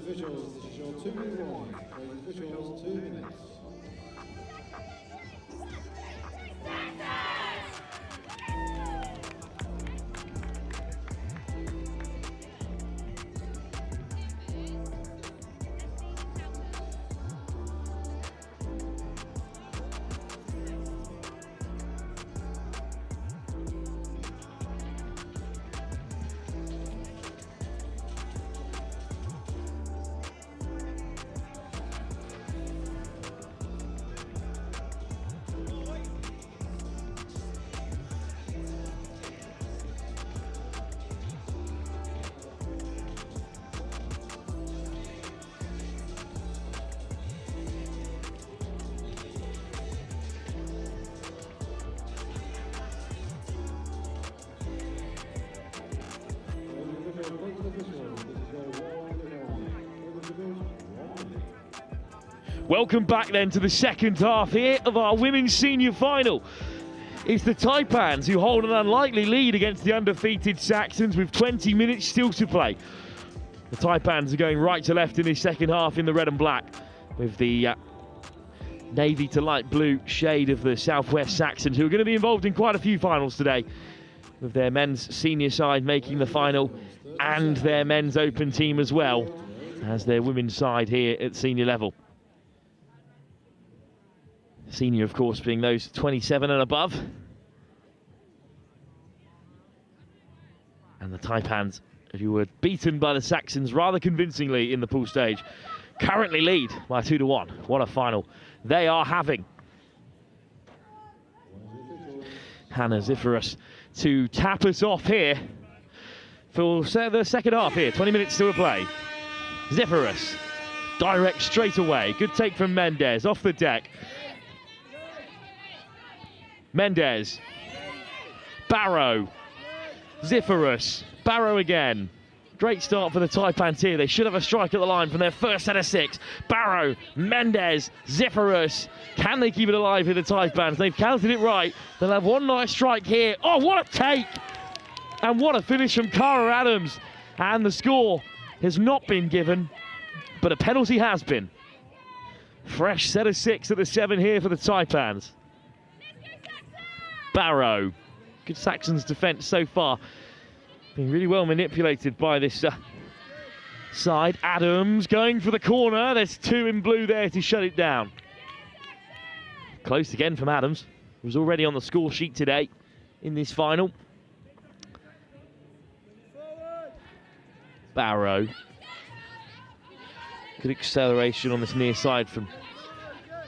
Speaker 3: Officials, this is your 2-1. Officials, 2 minutes.
Speaker 8: Welcome back then to the second half here of our women's senior final. It's the Taipans who hold an unlikely lead against the undefeated Saxons with 20 minutes still to play. The Taipans are going right to left in this second half in the red and black, with the navy to light blue shade of the Southwest Saxons, who are going to be involved in quite a few finals today, with their men's senior side making the final and their men's open team as well as their women's side here at senior level. Senior, of course, being those 27 and above. And the Taipans, who were beaten by the Saxons rather convincingly in the pool stage, currently lead by 2-1. What a final they are having. Hannah Ziferus to tap us off here for the second half here. 20 minutes still to play. Ziferus, direct straight away. Good take from Mendez, off the deck. Mendez, Barrow, Ziferus, Barrow again. Great start for the Taipans here. They should have a strike at the line from their first set of 6. Barrow, Mendez, Ziferus. Can they keep it alive here, the Taipans? They've counted it right. They'll have one nice strike here. Oh, what a take! And what a finish from Cara Adams. And the score has not been given, but a penalty has been. Fresh set of 6 at the 7 here for the Taipans. Barrow. Good Saxons defence so far. Being really well manipulated by this side. Adams going for the corner. There's 2 in blue there to shut it down. Close again from Adams, who was already on the score sheet today in this final. Barrow. Good acceleration on this near side from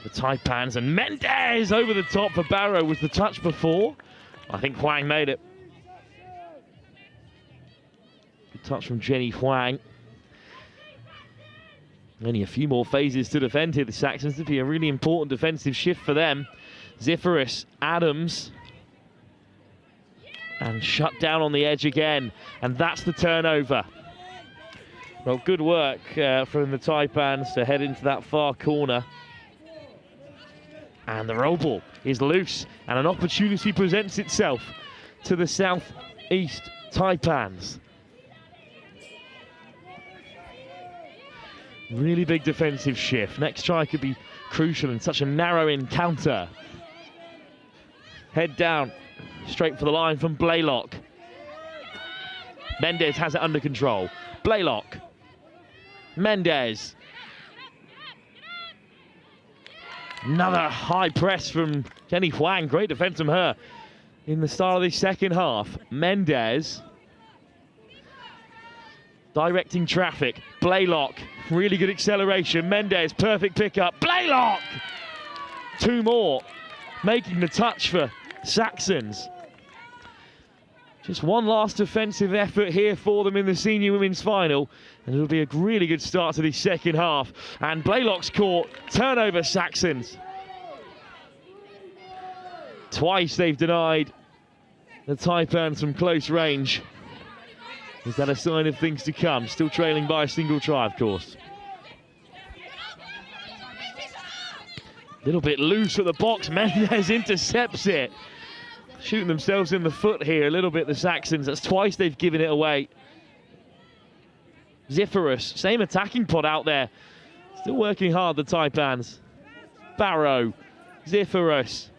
Speaker 8: the Taipans, and Mendez over the top for Barrow. Was the touch before? I think Huang made it. Good touch from Jenny Huang. Only a few more phases to defend here. The Saxons, to be a really important defensive shift for them. Ziferus, Adams, and shut down on the edge again, and that's the turnover. Well, good work from the Taipans to head into that far corner. And the roll ball is loose, and an opportunity presents itself to the Southeast Taipans. Really big defensive shift. Next try could be crucial in such a narrow encounter. Head down, straight for the line from Blaylock. Mendez has it under control. Blaylock. Mendez. Another high press from Jenny Huang. Great defense from her in the start of this second half. Mendez directing traffic. Blaylock, really good acceleration. Mendez, perfect pickup. Blaylock! 2 more, making the touch for Saxons. Just one last defensive effort here for them in the senior women's final, and it'll be a really good start to the second half. And Blaylock's caught, turnover Saxons. Twice they've denied the Taipans from close range. Is that a sign of things to come? Still trailing by a single try, of course. Little bit loose at the box. Mendez intercepts it. Shooting themselves in the foot here a little bit, the Saxons. That's twice they've given it away. Ziferus, same attacking pod out there. Still working hard, the Taipans. Barrow, Ziferus.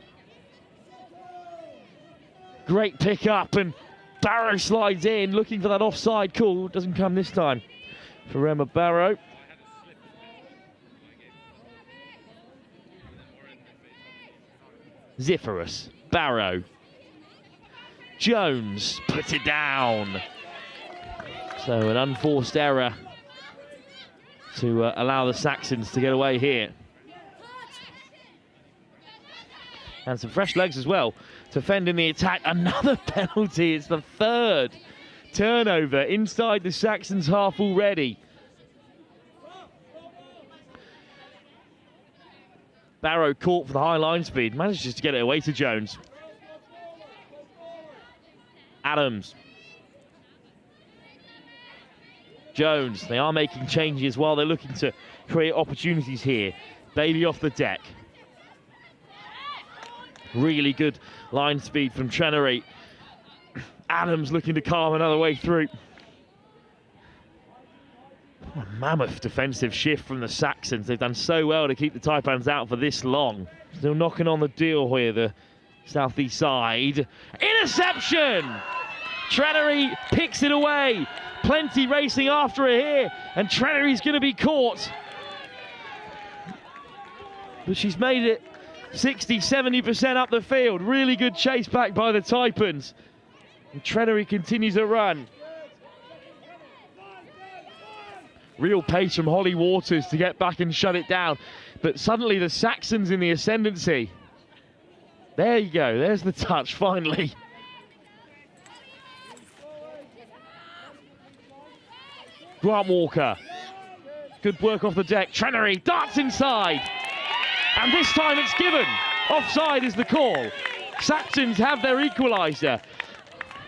Speaker 8: Great pick up, and Barrow slides in, looking for that offside call. Doesn't come this time for Emma Barrow. Ziferus, Barrow. Jones puts it down. So an unforced error to allow the Saxons to get away here. And some fresh legs as well to fend in the attack. Another penalty. It's the 3rd turnover inside the Saxons' half already. Barrow caught for the high line speed. Manages to get it away to Jones. Adams. Jones, they are making changes while they're looking to create opportunities here. Bailey off the deck. Really good line speed from Trenery. Adams looking to carve another way through. What a mammoth defensive shift from the Saxons. They've done so well to keep the Taipans out for this long. Still knocking on the deal here, the southeast side. Interception! Trenery picks it away. Plenty racing after it here, and Trenery's going to be caught. But she's made it 60-70% up the field. Really good chase back by the Taipans. And Trenery continues to run. Real pace from Holly Waters to get back and shut it down. But suddenly the Saxons in the ascendancy. There you go, there's the touch finally. Grant Walker. Good work off the deck. Trenery darts inside. And this time it's given. Offside is the call. Saxons have their equaliser.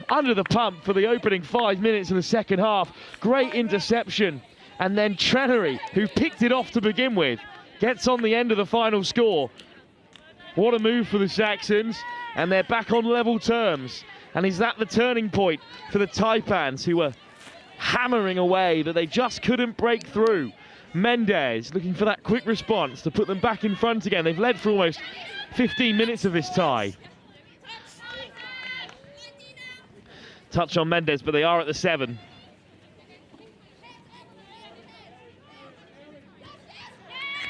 Speaker 8: Under the pump for the opening 5 minutes of the second half. Great interception. And then Trenery, who picked it off to begin with, gets on the end of the final score. What a move for the Saxons. And they're back on level terms. And is that the turning point for the Taipans, who were hammering away, that they just couldn't break through? Mendez looking for that quick response to put them back in front again. They've led for almost 15 minutes of this tie. Touch on Mendez, but they are at the 7.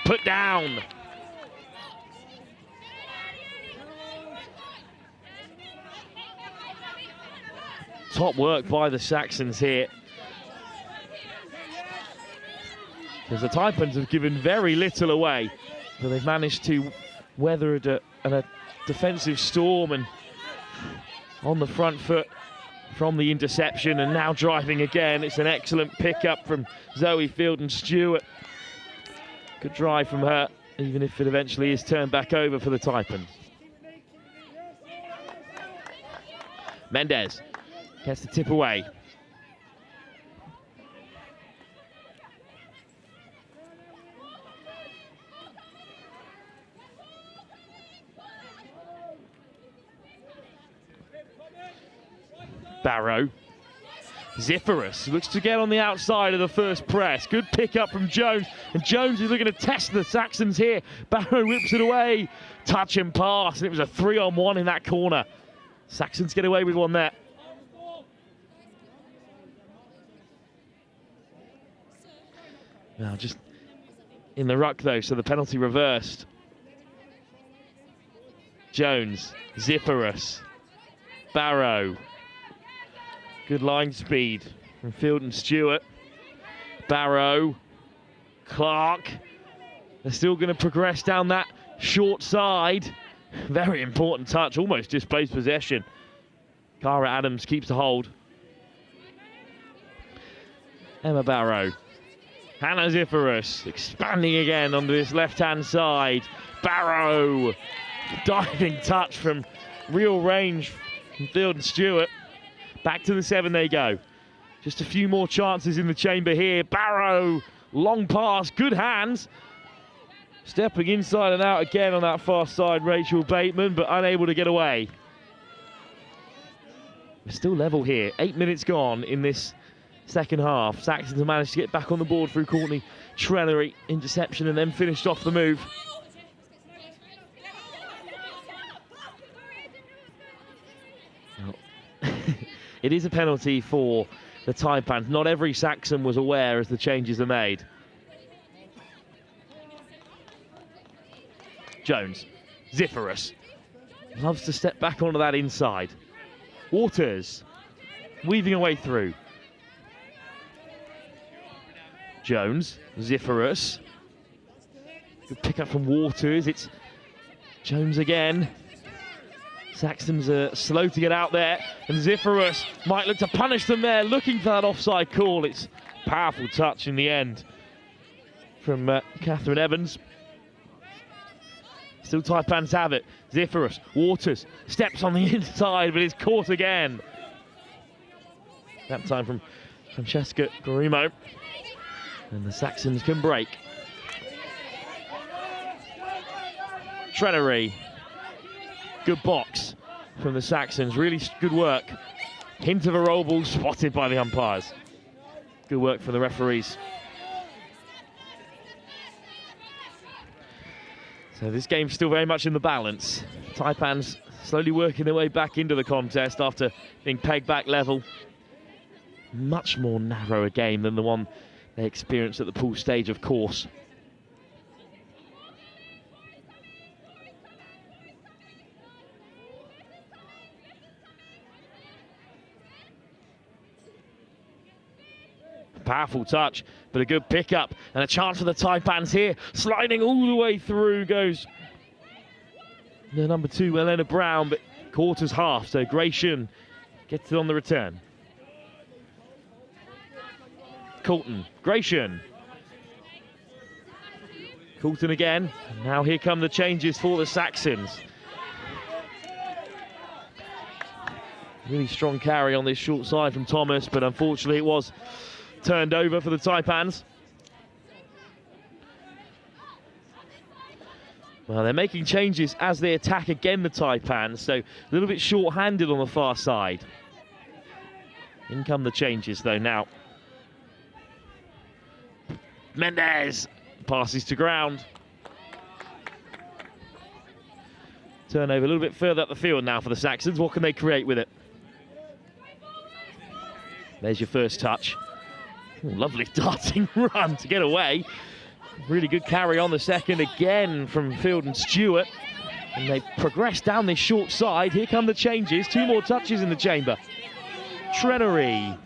Speaker 8: Put down. Top work by the Saxons here. Because the Taipans have given very little away, but they've managed to weather a defensive storm and on the front foot from the interception, and now driving again. It's an excellent pickup from Zoe Fielden-Stewart. Good drive from her, even if it eventually is turned back over for the Taipans. Mendez gets the tip away. Barrow. Zipherus looks to get on the outside of the first press. Good pick up from Jones, and Jones is looking to test the Saxons here. Barrow whips it away. Touch and pass, and it was a 3-on-1 in that corner. Saxons get away with one there. Now just in the ruck though, so the penalty reversed. Jones, Zipherus, Barrow. Good line speed from Fielden-Stewart. Barrow, Clark. They're still going to progress down that short side. Very important touch, almost displaced possession. Cara Adams keeps the hold. Emma Barrow. Hannah Zipherus expanding again onto this left-hand side. Barrow, diving touch from real range from Fielden-Stewart. Back to the 7 they go. Just a few more chances in the chamber here. Barrow, long pass, good hands. Stepping inside and out again on that far side, Rachel Bateman, but unable to get away. We're still level here. 8 minutes gone in this second half. Saxons have managed to get back on the board through Courtney Trenery. Interception and then finished off the move. It is a penalty for the Taipans. Not every Saxon was aware as the changes are made. Jones, Zipherus, loves to step back onto that inside. Waters, weaving away through. Jones, Zipherus. Good pick up from Waters. It's Jones again. Saxons are slow to get out there, and Zipherus might look to punish them there, looking for that offside call. It's a powerful touch in the end from Catherine Evans. Still Taipans have it. Zipherus, Waters, steps on the inside, but is caught again. That time from Francesca Garimo. And the Saxons can break. Trenery. Good box from the Saxons. Really good work. Hint of a roll ball spotted by the umpires. Good work for the referees. So this game's still very much in the balance. Taipans slowly working their way back into the contest after being pegged back level. Much more narrow a game than the one they experienced at the pool stage, of course. Powerful touch, but a good pickup and a chance for the Taipans here. Sliding all the way through goes the number 2, Elena Brown, but quarters half, so Gratian gets it on the return. Colton, Gratian. Colton again, and now here come the changes for the Saxons. Really strong carry on this short side from Thomas, but unfortunately it was turned over for the Taipans. Well, they're making changes as they attack again, the Taipans, so a little bit short-handed on the far side. In come the changes, though, now. Mendez passes to ground. Turnover a little bit further up the field now for the Saxons. What can they create with it? There's your first touch. Ooh, lovely darting run to get away. Really good carry on the second again from Field and Stewart. And they progress down this short side. Here come the changes. 2 more touches in the chamber. Trenery.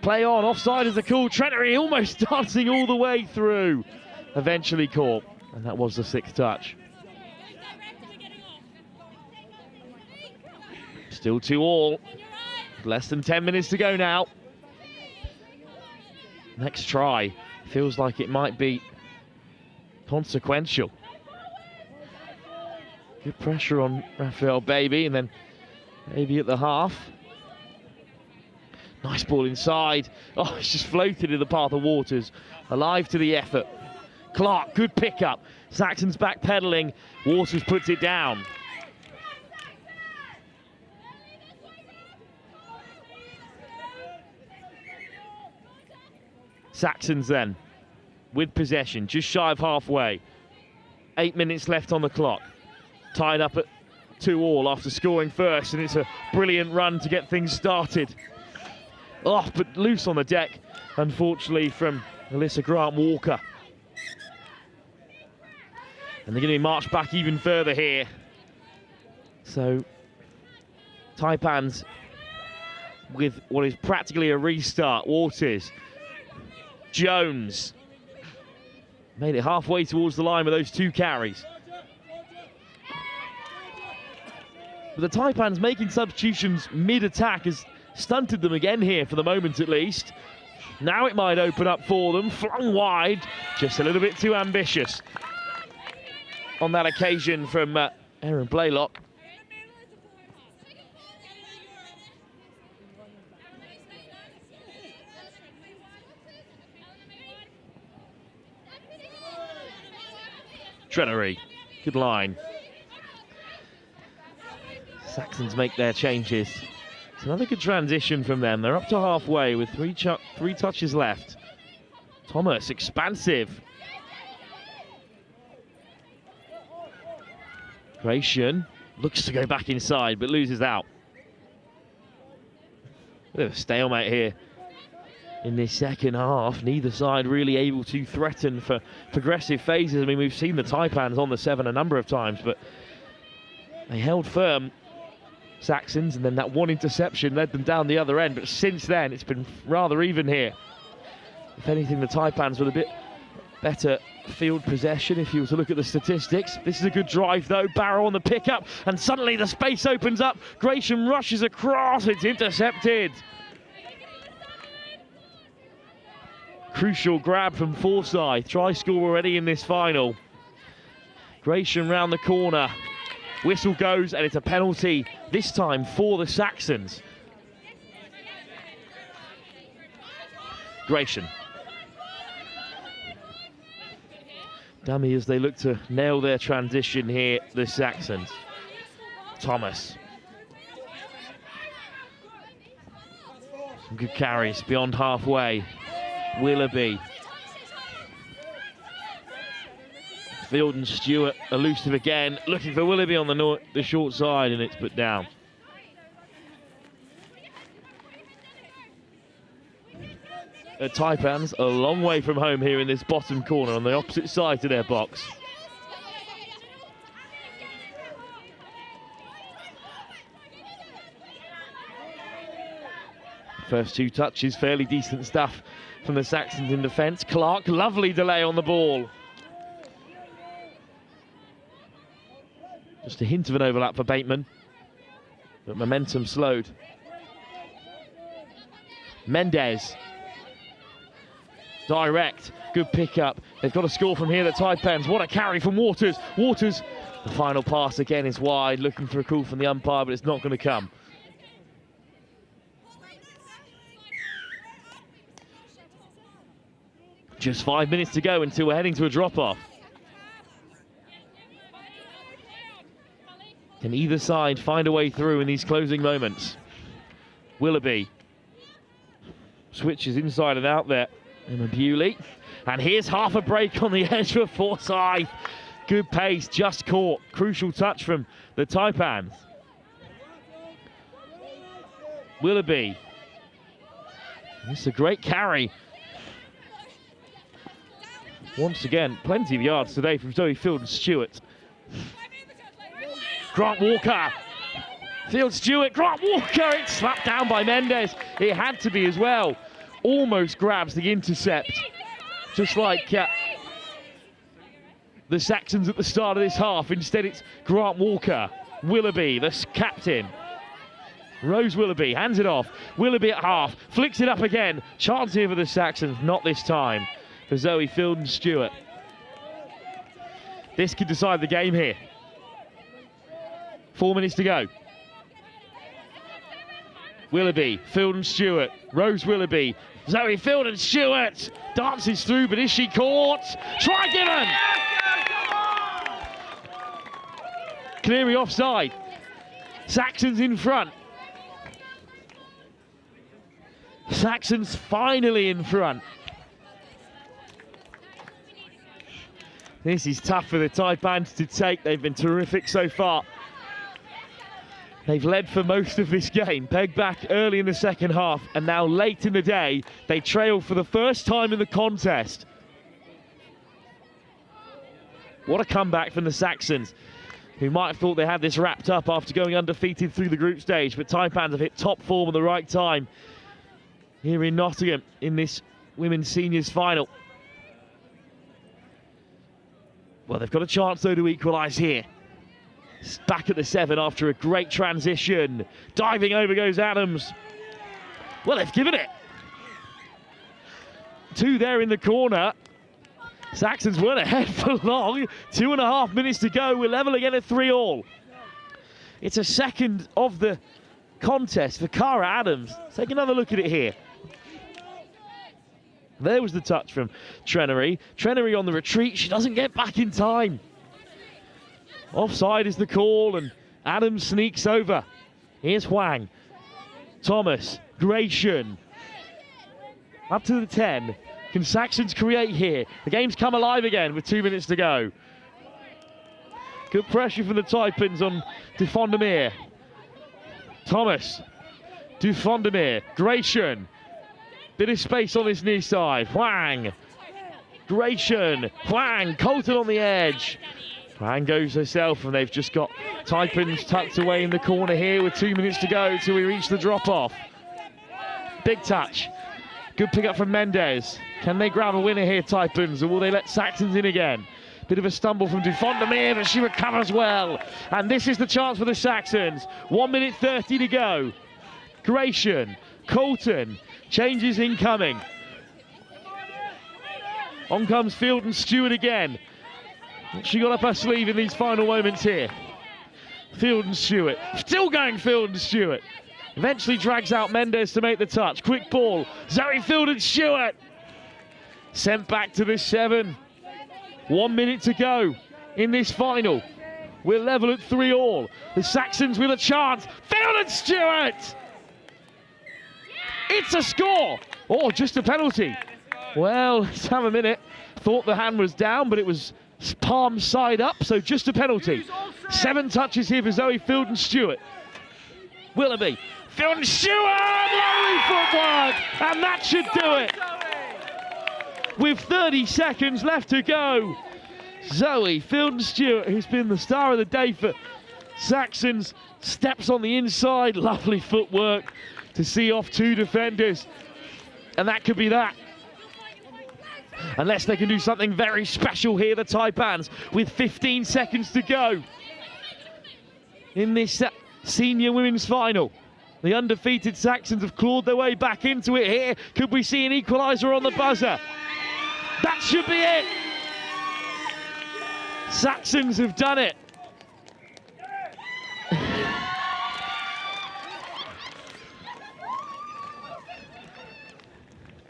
Speaker 8: Play on. Offside is the call. Trenery almost dancing all the way through. Eventually caught. And that was the 6th touch. Still 2-2. Less than 10 minutes to go now. Next try feels like it might be consequential. Good pressure on Raphael Baby, and then Baby at the half. Nice ball inside. Oh, it's just floated in the path of Waters. Alive to the effort. Clark, good pickup. Saxon's backpedaling. Waters puts it down. Saxons then, with possession, just shy of halfway. 8 minutes left on the clock. Tied up at 2-2 after scoring first, and it's a brilliant run to get things started. Oh, but loose on the deck, unfortunately, from Alyssa Grant-Walker. And they're going to be marched back even further here. So, Taipans with what is practically a restart. Waters. Jones made it halfway towards the line with those 2 carries. But the Taipans making substitutions mid-attack has stunted them again here for the moment at least. Now it might open up for them. Flung wide, just a little bit too ambitious on that occasion from Erin Blaylock. Trenery, good line. Saxons make their changes. It's another good transition from them. They're up to halfway with three touches left. Thomas, expansive. Gratian looks to go back inside, but loses out. Bit of a stalemate here in this second half. Neither side really able to threaten for progressive phases. I mean, we've seen the Taipans on the 7 a number of times, but they held firm, Saxons, and then that one interception led them down the other end. But since then, it's been rather even here. If anything, the Taipans with a bit better field possession, if you were to look at the statistics. This is a good drive, though. Barrow on the pickup, and suddenly the space opens up. Gratian rushes across. It's intercepted. Crucial grab from Forsyth. Try score already in this final. Gratian round the corner. Whistle goes, and it's a penalty, this time for the Saxons. Gratian. Dummy as they look to nail their transition here, the Saxons. Thomas. Some good carries beyond halfway. Willoughby. Field and Stewart elusive again, looking for Willoughby on the short side, and it's put down. Taipans a long way from home here in this bottom corner on the opposite side to their box. First two touches, fairly decent stuff from the Saxons in defence. Clark, lovely delay on the ball. Just a hint of an overlap for Bateman, but momentum slowed. Mendes. Direct, good pickup. They've got a score from here, the Taipans. What a carry from Waters. Waters, the final pass again is wide, looking for a call from the umpire, but it's not going to come. Just 5 minutes to go until we're heading to a drop-off. Can either side find a way through in these closing moments? Willoughby switches inside and out there. Emma Bewley. And here's half a break on the edge for Forsyth. Good pace, just caught. Crucial touch from the Taipans. Willoughby. It's a great carry. Once again, plenty of yards today from Zoe Field and Stewart. Grant Walker. Field Stewart, Grant Walker. It's slapped down by Mendes. It had to be as well. Almost grabs the intercept. Just like the Saxons at the start of this half. Instead, it's Grant Walker. Willoughby, the captain. Rose Willoughby hands it off. Willoughby at half. Flicks it up again. Chance here for the Saxons. Not this time for Zoe Field and Stewart. This could decide the game here. 4 minutes to go. Willoughby, Field and Stewart, Rose Willoughby, Zoe Field and Stewart dances through, but is she caught? Try given! Cleary offside. Saxons in front. Saxons finally in front. This is tough for the Taipans to take. They've been terrific so far. They've led for most of this game, pegged back early in the second half, and now late in the day, they trail for the first time in the contest. What a comeback from the Saxons, who might have thought they had this wrapped up after going undefeated through the group stage, but Taipans have hit top form at the right time here in Nottingham in this Women's Seniors final. Well, they've got a chance, though, to equalise here. Back at the 7 after a great transition. Diving over goes Adams. Well, they've given it. 2 there in the corner. Saxons weren't ahead for long. 2.5 minutes to go. We're level again at 3-all. It's a second of the contest for Cara Adams. Take another look at it here. There was the touch from Trenery. Trenery on the retreat. She doesn't get back in time. Offside is the call, and Adams sneaks over. Here's Huang. Thomas. Gratian. Up to the 10. Can Saxons create here? The game's come alive again with 2 minutes to go. Good pressure from the Taipans on Dufondemir. Thomas. Dufondemir. Gratian. Bit of space on this near side. Huang. Gratian. Huang. Colton on the edge. Huang goes herself, and they've just got Taipans tucked away in the corner here with 2 minutes to go till we reach the drop-off. Big touch. Good pick up from Mendes. Can they grab a winner here, Taipans, or will they let Saxons in again? Bit of a stumble from Dufondemir, but she recovers well. And this is the chance for the Saxons. 1 minute 30 to go. Gratian, Colton, changes incoming. On comes Field and Stewart again. She got up her sleeve in these final moments here. Field and Stewart, still going Field and Stewart. Eventually drags out Mendes to make the touch. Quick ball. Zoe Fielden-Stewart sent back to the 7. 1 minute to go in this final. We're level at 3-all. The Saxons with a chance. Fielden-Stewart! It's a score! Or just a penalty. Well, let's have a minute. Thought the hand was down, but it was palm side up, so just a penalty. 7 touches here for Zoe Fielden-Stewart. Willoughby. Fielden-Stewart! Lovely footwork! And that should do it. With 30 seconds left to go, Zoe Fielden-Stewart, who's been the star of the day for Saxons, steps on the inside. Lovely footwork to see off 2 defenders. And that could be that. Unless they can do something very special here, the Taipans, with 15 seconds to go in this senior women's final. The undefeated Saxons have clawed their way back into it here. Could we see an equaliser on the buzzer? That should be it. Saxons have done it.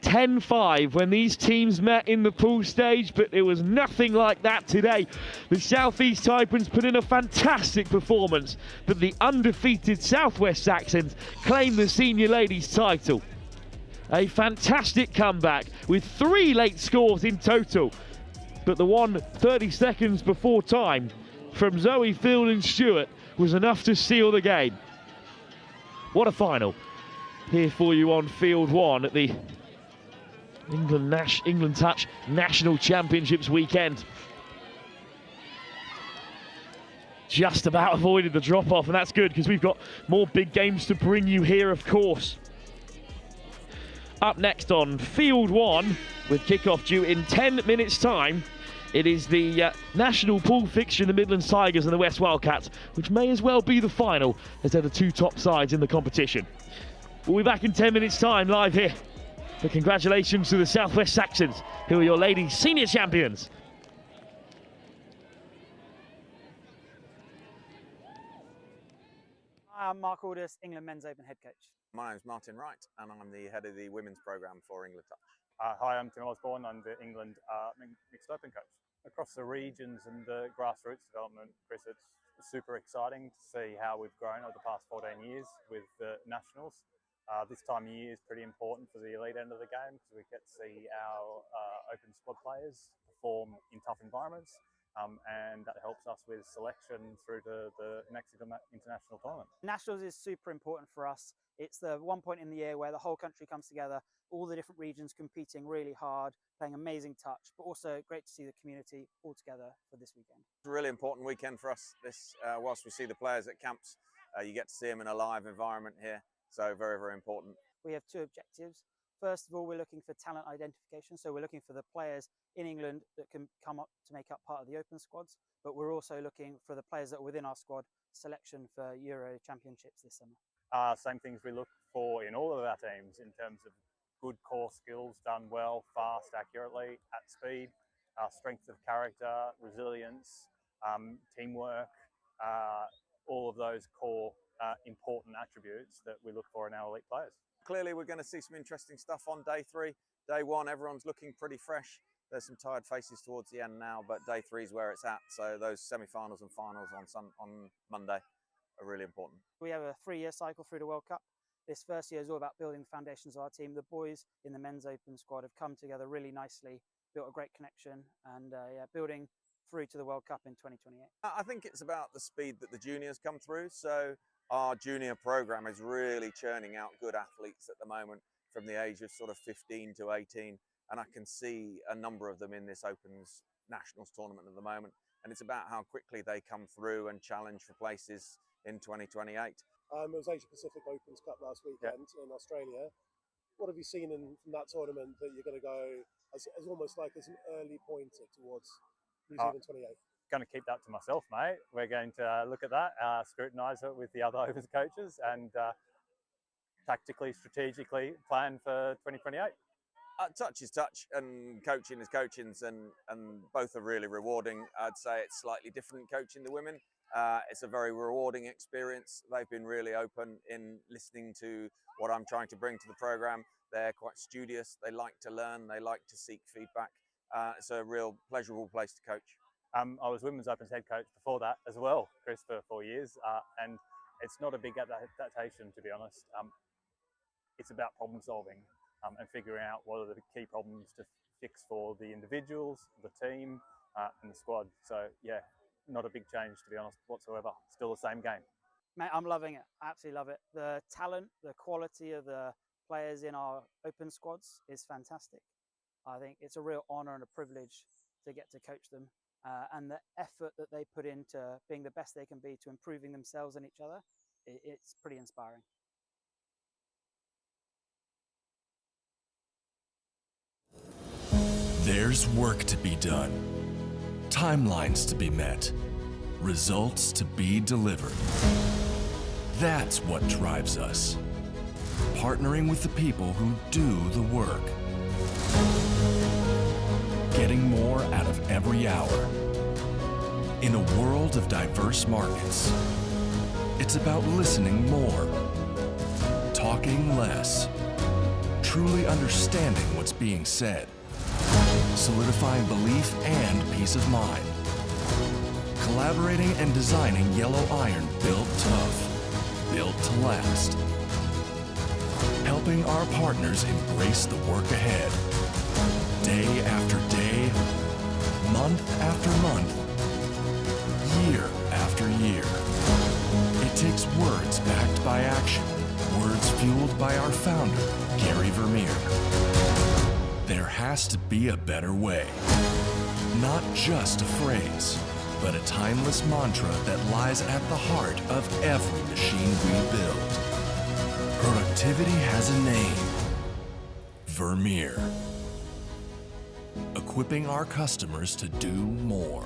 Speaker 8: (10-5) when these teams met in the pool stage, but it was nothing like that today. The Southeast Taipans put in a fantastic performance, but the undefeated Southwest Saxons claim the senior ladies title. A fantastic comeback with 3 late scores in total, but the one 30 seconds before time from Zoe Fielden-Stewart was enough to seal the game. What a final here for you on Field 1 at the England Touch National Championships weekend. Just about avoided the drop-off, and that's good because we've got more big games to bring you here, of course. Up next on Field 1, with kickoff due in 10 minutes' time, it is the national pool fixture in the Midlands Tigers and the West Wildcats, which may as well be the final, as they're the 2 top sides in the competition. We'll be back in 10 minutes' time, live here. But congratulations to the Southwest Saxons, who are your ladies' senior champions.
Speaker 6: Hi, I'm Mark Aldous, England Men's Open head coach.
Speaker 5: My name's Martin Wright, and I'm the head of the women's programme for England Touch.
Speaker 4: Hi, I'm Tim Osborne. I'm the England Mixed Open coach. Across the regions and the grassroots development, Chris, it's super exciting to see how we've grown over the past 14 years with the nationals. This time of year is pretty important for the elite end of the game because we get to see our open squad players perform in tough environments, and that helps us with selection through to the next international tournament.
Speaker 6: Nationals is super important for us. It's the one point in the year where the whole country comes together, all the different regions competing really hard, playing amazing touch, but also great to see the community all together for this weekend.
Speaker 5: It's a really important weekend for us. This, whilst we see the players at camps, you get to see them in a live environment here. So very, very important.
Speaker 6: We have 2 objectives. First of all, we're looking for talent identification. So we're looking for the players in England that can come up to make up part of the open squads. But we're also looking for the players that are within our squad selection for Euro Championships this summer.
Speaker 4: Same things we look for in all of our teams in terms of good core skills done well, fast, accurately, at speed, strength of character, resilience, teamwork, all of those core important attributes that we look for in our elite players.
Speaker 5: Clearly we're going to see some interesting stuff on day 3. Day 1, everyone's looking pretty fresh. There's some tired faces towards the end now, but day 3 is where it's at. So those semi-finals and finals on Monday are really important.
Speaker 6: We have a 3-year cycle through the World Cup. This first year is all about building the foundations of our team. The boys in the men's open squad have come together really nicely, built a great connection, and building through to the World Cup in 2028.
Speaker 5: I think it's about the speed that the juniors come through. So our junior program is really churning out good athletes at the moment from the age of sort of 15 to 18. And I can see a number of them in this Opens Nationals tournament at the moment. And it's about how quickly they come through and challenge for places in 2028.
Speaker 7: It was Asia Pacific Opens Cup last weekend in Australia. What have you seen from that tournament that you're going to go as almost like as an early pointer towards New Zealand 28?
Speaker 4: Going to keep that to myself, mate. We're going to look at that, scrutinise it with the other Opens coaches, and tactically, strategically plan for 2028.
Speaker 5: Touch is touch, and coaching is coaching, and both are really rewarding. I'd say it's slightly different coaching the women. It's a very rewarding experience. They've been really open in listening to what I'm trying to bring to the program. They're quite studious. They like to learn. They like to seek feedback. It's a real pleasurable place to coach.
Speaker 4: I was Women's Opens head coach before that as well, Chris, for 4 years, and it's not a big adaptation, to be honest. It's about problem solving and figuring out what are the key problems to fix for the individuals, the team, and the squad. So yeah, not a big change, to be honest, whatsoever. Still the same game.
Speaker 6: Mate, I'm loving it. I absolutely love it. The talent, the quality of the players in our open squads is fantastic. I think it's a real honour and a privilege to get to coach them. And the effort that they put into being the best they can be to improving themselves and each other, it's pretty inspiring.
Speaker 14: There's work to be done, timelines to be met, results to be delivered. That's what drives us. Partnering with the people who do the work. Getting more out of every hour. In a world of diverse markets, it's about listening more, talking less, truly understanding what's being said, solidifying belief and peace of mind, collaborating and designing yellow iron built tough, built to last, helping our partners embrace the work ahead, day after day, month after month, year after year. It takes words backed by action, words fueled by our founder, Gary Vermeer. There has to be a better way. Not just a phrase, but a timeless mantra that lies at the heart of every machine we build. Productivity has a name. Vermeer. Equipping our customers to do more.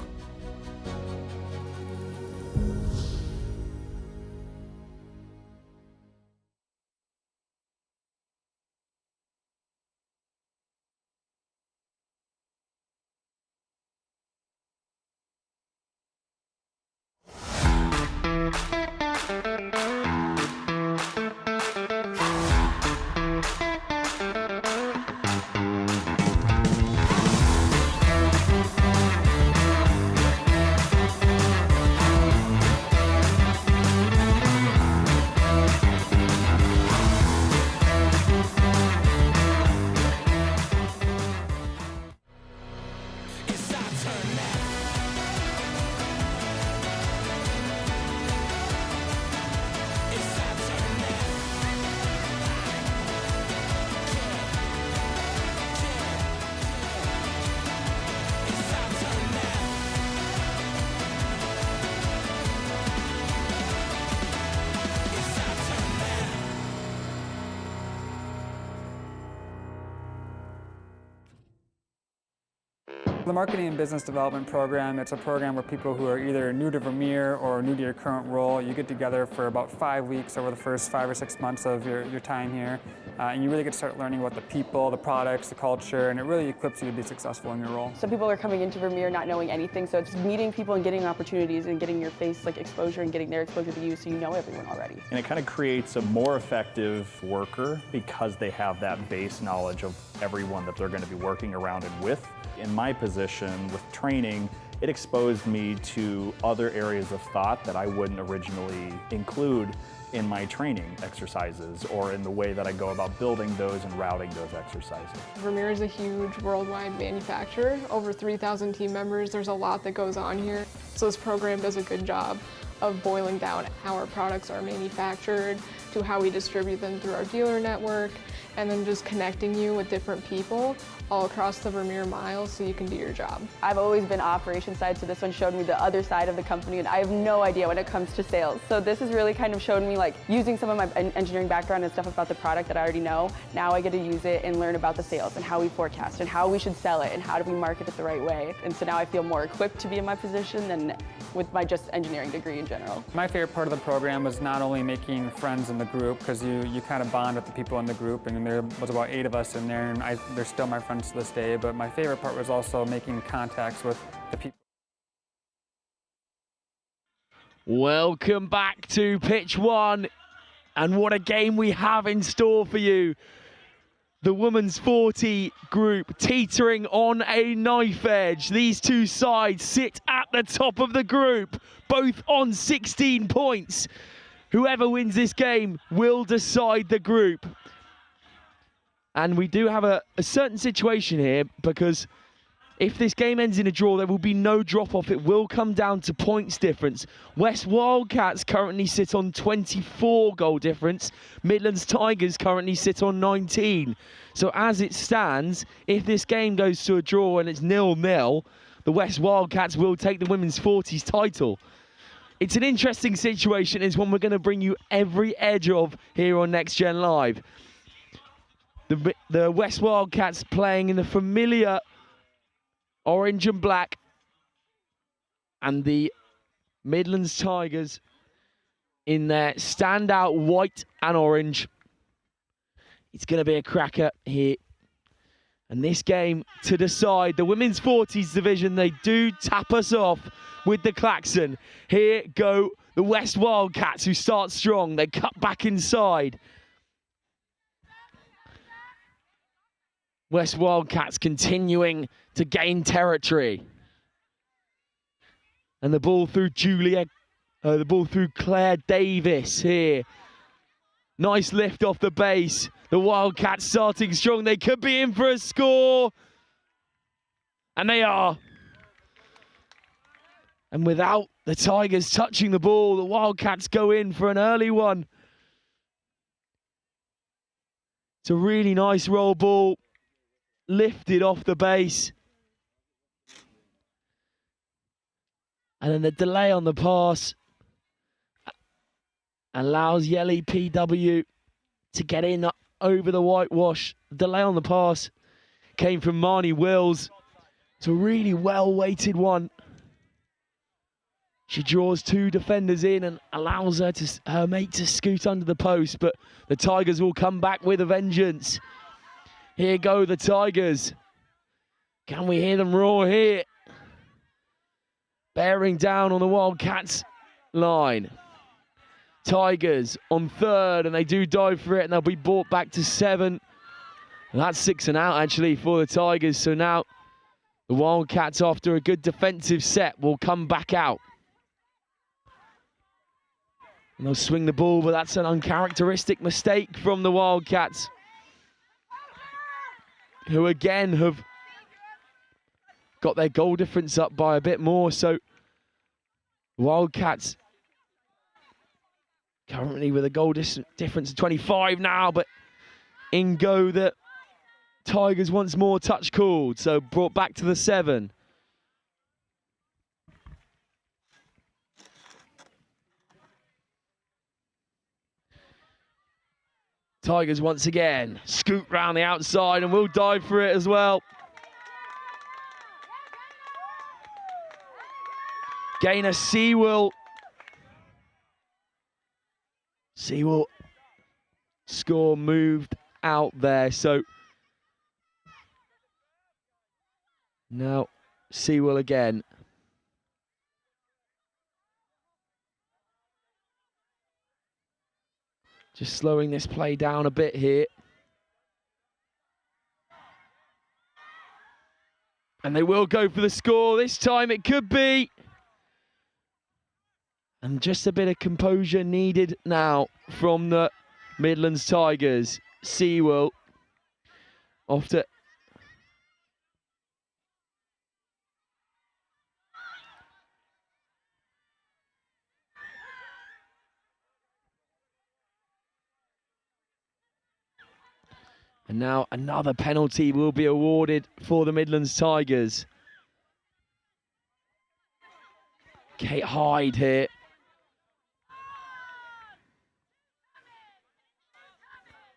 Speaker 10: The Marketing and Business Development Program, it's a program where people who are either new to Vermeer or new to your current role, you get together for about 5 weeks over the first 5 or 6 months of your time here. And you really get to start learning about the people, the products, the culture, and it really equips you to be successful in your role.
Speaker 11: Some people are coming into Vermeer not knowing anything, so it's meeting people and getting opportunities and getting your face exposure and getting their exposure to you so you know everyone already.
Speaker 12: And it kind of creates a more effective worker because they have that base knowledge of everyone that they're going to be working around and with. In my position with training, it exposed me to other areas of thought that I wouldn't originally include in my training exercises or in the way that I go about building those and routing those exercises.
Speaker 13: Vermeer is a huge worldwide manufacturer, over 3,000 team members. There's a lot that goes on here. So this program does a good job of boiling down how our products are manufactured to how we distribute them through our dealer network, and then just connecting you with different people all across the Vermeer miles so you can do your job.
Speaker 11: I've always been operations side, so this one showed me the other side of the company, and I have no idea when it comes to sales. So this has really kind of shown me using some of my engineering background and stuff about the product that I already know. Now I get to use it and learn about the sales and how we forecast and how we should sell it and how do we market it the right way. And so now I feel more equipped to be in my position than with my just engineering degree in general.
Speaker 10: My favorite part of the program was not only making friends in the group, because you kind of bond with the people in the group, and there was about 8 of us in there, and they're still my friends to this day, but my favorite part was also making contacts with the people.
Speaker 9: Welcome back to pitch one, and what a game we have in store for you. The women's 40 group teetering on a knife edge. These two sides sit at the top of the group, both on 16 points. Whoever wins this game will decide the group. And we do have a certain situation here, because if this game ends in a draw, there will be no drop-off. It will come down to points difference. West Wildcats currently sit on 24 goal difference. Midlands Tigers currently sit on 19. So as it stands, if this game goes to a draw and it's 0-0, the West Wildcats will take the women's 40s title. It's an interesting situation. It's one we're going to bring you every edge of here on Next Gen Live. The West Wildcats playing in the familiar orange and black, and the Midlands Tigers in their standout white and orange. It's going to be a cracker here. And this game to decide the women's 40s division, they do tap us off with the klaxon. Here go the West Wildcats, who start strong. They cut back inside. West Wildcats continuing to gain territory. And the ball through Claire Davis here. Nice lift off the base. The Wildcats starting strong. They could be in for a score. And they are. And without the Tigers touching the ball, the Wildcats go in for an early one. It's a really nice roll ball. Lifted off the base. And then the delay on the pass allows Yelly PW to get in over the whitewash. The delay on the pass came from Marnie Wills. It's a really well-weighted one. She draws two defenders in and allows her mate to scoot under the post, but the Tigers will come back with a vengeance. Here go the Tigers. Can we hear them roar here? Bearing down on the Wildcats line. Tigers on third, and they do dive for it, and they'll be brought back to 7. And that's 6 and out, actually, for the Tigers. So now the Wildcats, after a good defensive set, will come back out. And they'll swing the ball, but that's an uncharacteristic mistake from the Wildcats, who again have got their goal difference up by a bit more. So Wildcats currently with a goal difference of 25 now, but in go the Tigers once more. Touch called, so brought back to the 7. Tigers once again scoot round the outside, and we'll dive for it as well. Gainer Sewell. Sewell score moved out there, so now Sewell again. Just slowing this play down a bit here. And they will go for the score. This time it could be. And just a bit of composure needed now from the Midlands Tigers. Sewell off to... And now another penalty will be awarded for the Midlands Tigers. Kate Hyde here.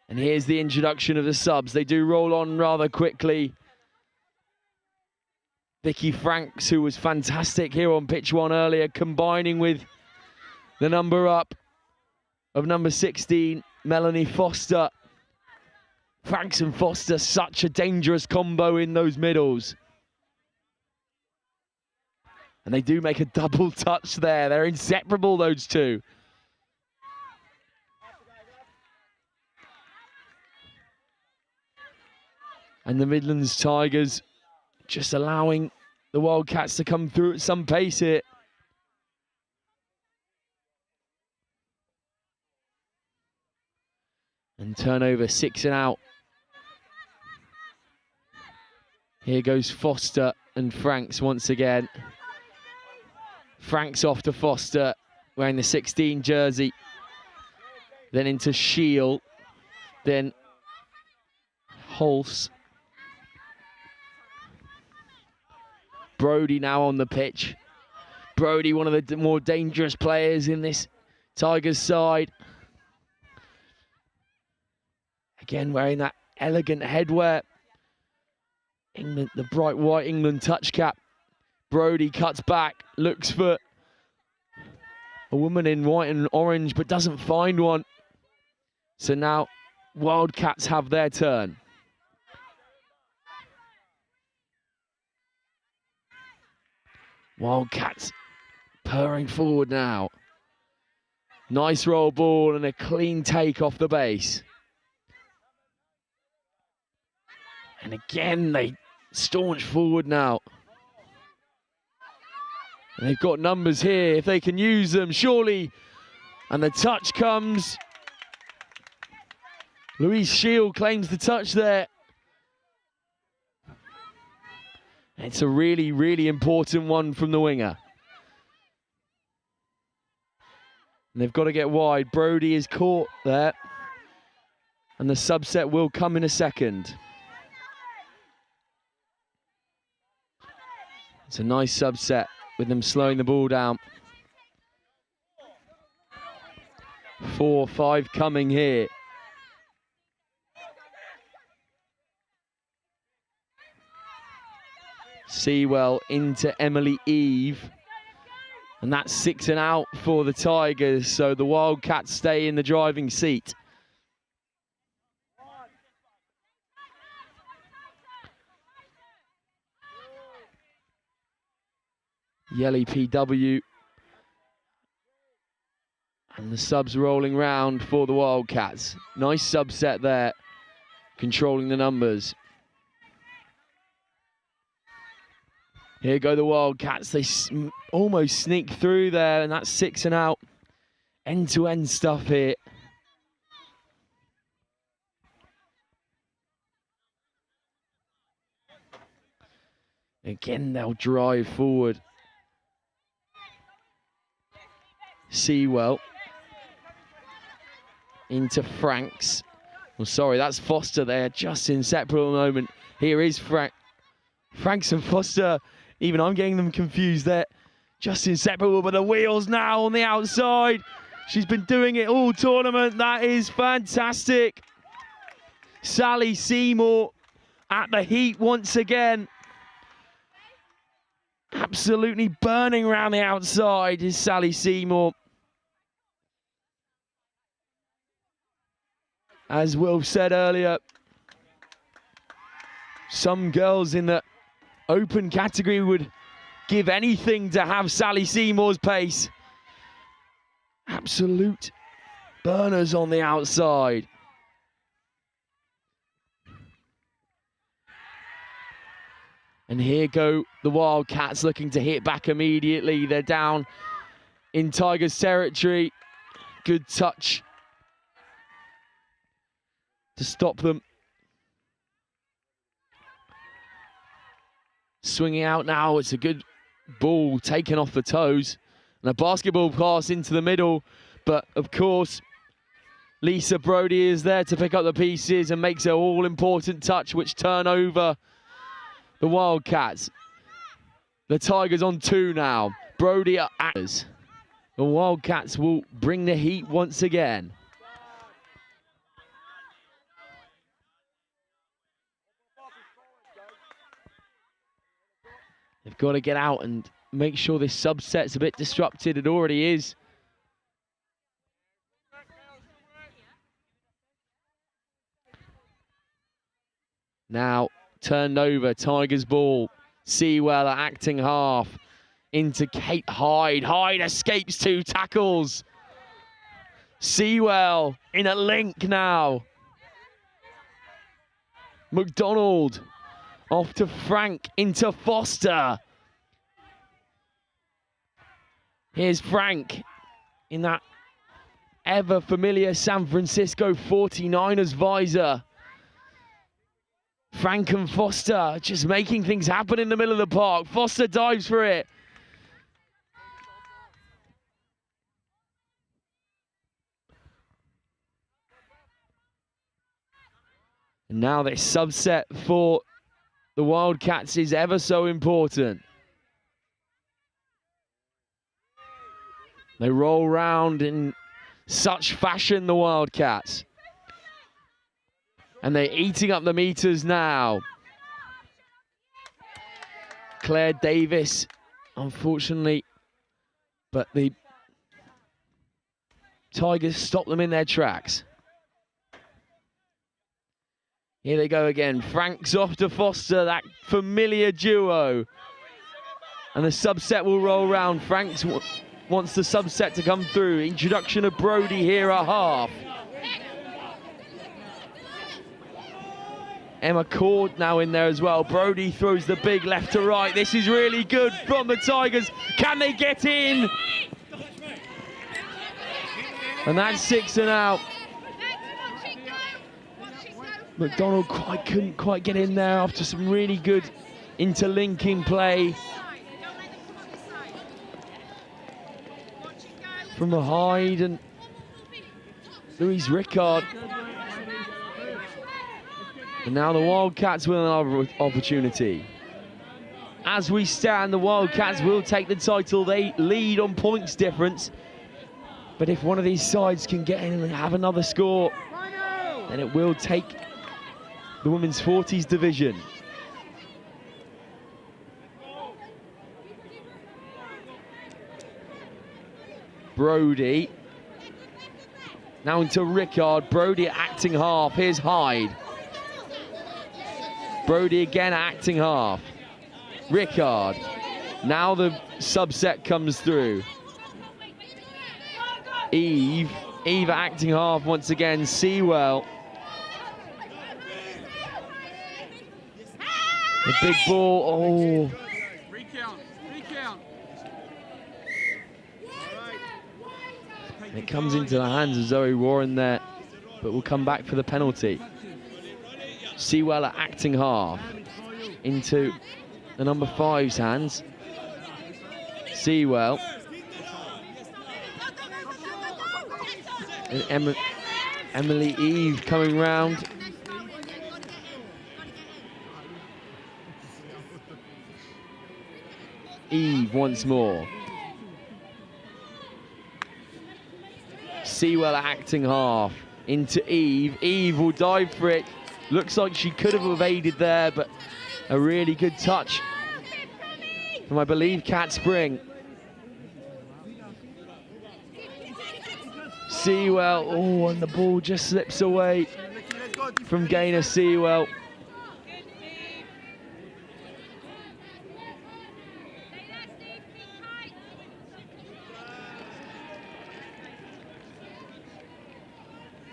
Speaker 9: And here's the introduction of the subs. They do roll on rather quickly. Vicky Franks, who was fantastic here on pitch 1 earlier, combining with the number up of number 16, Melanie Foster. Franks and Foster, such a dangerous combo in those middles. And they do make a double touch there. They're inseparable, those two. And the Midlands Tigers just allowing the Wildcats to come through at some pace here. And turnover 6 and out. Here goes Foster and Franks once again. Franks off to Foster, wearing the 16 jersey. Then into Shield. Then Hulse. Brody now on the pitch. Brody, one of the more dangerous players in this Tigers side. Again, wearing that elegant headwear. England, the bright white England touch cap. Brody cuts back, looks for a woman in white and orange, but doesn't find one. So now Wildcats have their turn. Wildcats purring forward now. Nice roll ball and a clean take off the base. And again, they staunch forward now. And they've got numbers here, if they can use them, surely. And the touch comes. Louise Shield claims the touch there. It's a really, really important one from the winger. And they've got to get wide. Brody is caught there. And the subset will come in a second. It's a nice subset with them slowing the ball down. 4-5 coming here. Sewell into Emily Eve. And that's 6 and out for the Tigers, so the Wildcats stay in the driving seat. Yelly PW. And the subs rolling round for the Wildcats. Nice subset there, controlling the numbers. Here go the Wildcats. They almost sneak through there, and that's 6 and out. End-to-end stuff here. Again, they'll drive forward. Sewell. Into Franks. Well, sorry, that's Foster there, just inseparable moment. Here is Franks and Foster. Even I'm getting them confused there. Just inseparable, but the wheels now on the outside. She's been doing it all tournament. That is fantastic. Sally Seymour at the heat once again. Absolutely burning around the outside is Sally Seymour. As Will said earlier, some girls in the open category would give anything to have Sally Seymour's pace. Absolute burners on the outside. And here go the Wildcats looking to hit back immediately. They're down in Tigers territory. Good touch to stop them. Swinging out now, it's a good ball taken off the toes. And a basketball pass into the middle. But of course, Lisa Brody is there to pick up the pieces and makes an all-important touch, which turn over the Wildcats. The Tigers on 2 now. Brody are actors. The Wildcats will bring the heat once again. They've got to get out and make sure this subset's a bit disrupted. It already is. Now, turned over, Tigers ball. Sewell acting half. into Kate Hyde. Hyde escapes 2 tackles. Sewell in a link now. McDonald off to Frank, into Foster. Here's Frank in that ever familiar San Francisco 49ers visor. Frank and Foster just making things happen in the middle of the park. Foster dives for it. And now this subset for the Wildcats is ever so important. They roll round in such fashion, the Wildcats. And they're eating up the meters now. Claire Davis, unfortunately, but the Tigers stop them in their tracks. Here they go again. Frank's off to Foster, that familiar duo. And the subset will roll round. Franks wants the subset to come through. Introduction of Brody here at half. Emma Cord now in there as well. Brody throws the big left to right. This is really good from the Tigers. Can they get in? And that's 6 and out. McDonald couldn't quite get in there after some really good interlinking play from Hyde and Louise Rickard. And now the Wildcats will have an opportunity. As we stand, the Wildcats will take the title. They lead on points difference. But if one of these sides can get in and have another score, then it will take the women's 40s division. Brody. Now into Rickard. Brody acting half. Here's Hyde. Brody again acting half. Rickard. Now the subset comes through. Eve acting half once again. Sewell. The big ball. Oh. It comes into the hands of Zoe Warren there, but we'll come back for the penalty. Sewell acting half into the number 5's hands. Sewell. And Emily Eve coming round. Eve once more. Sewell acting half into Eve. Eve will dive for it. Looks like she could have evaded there, but a really good touch from, I believe, Kat Spring. Sewell, oh, and the ball just slips away from Gaynor Sewell.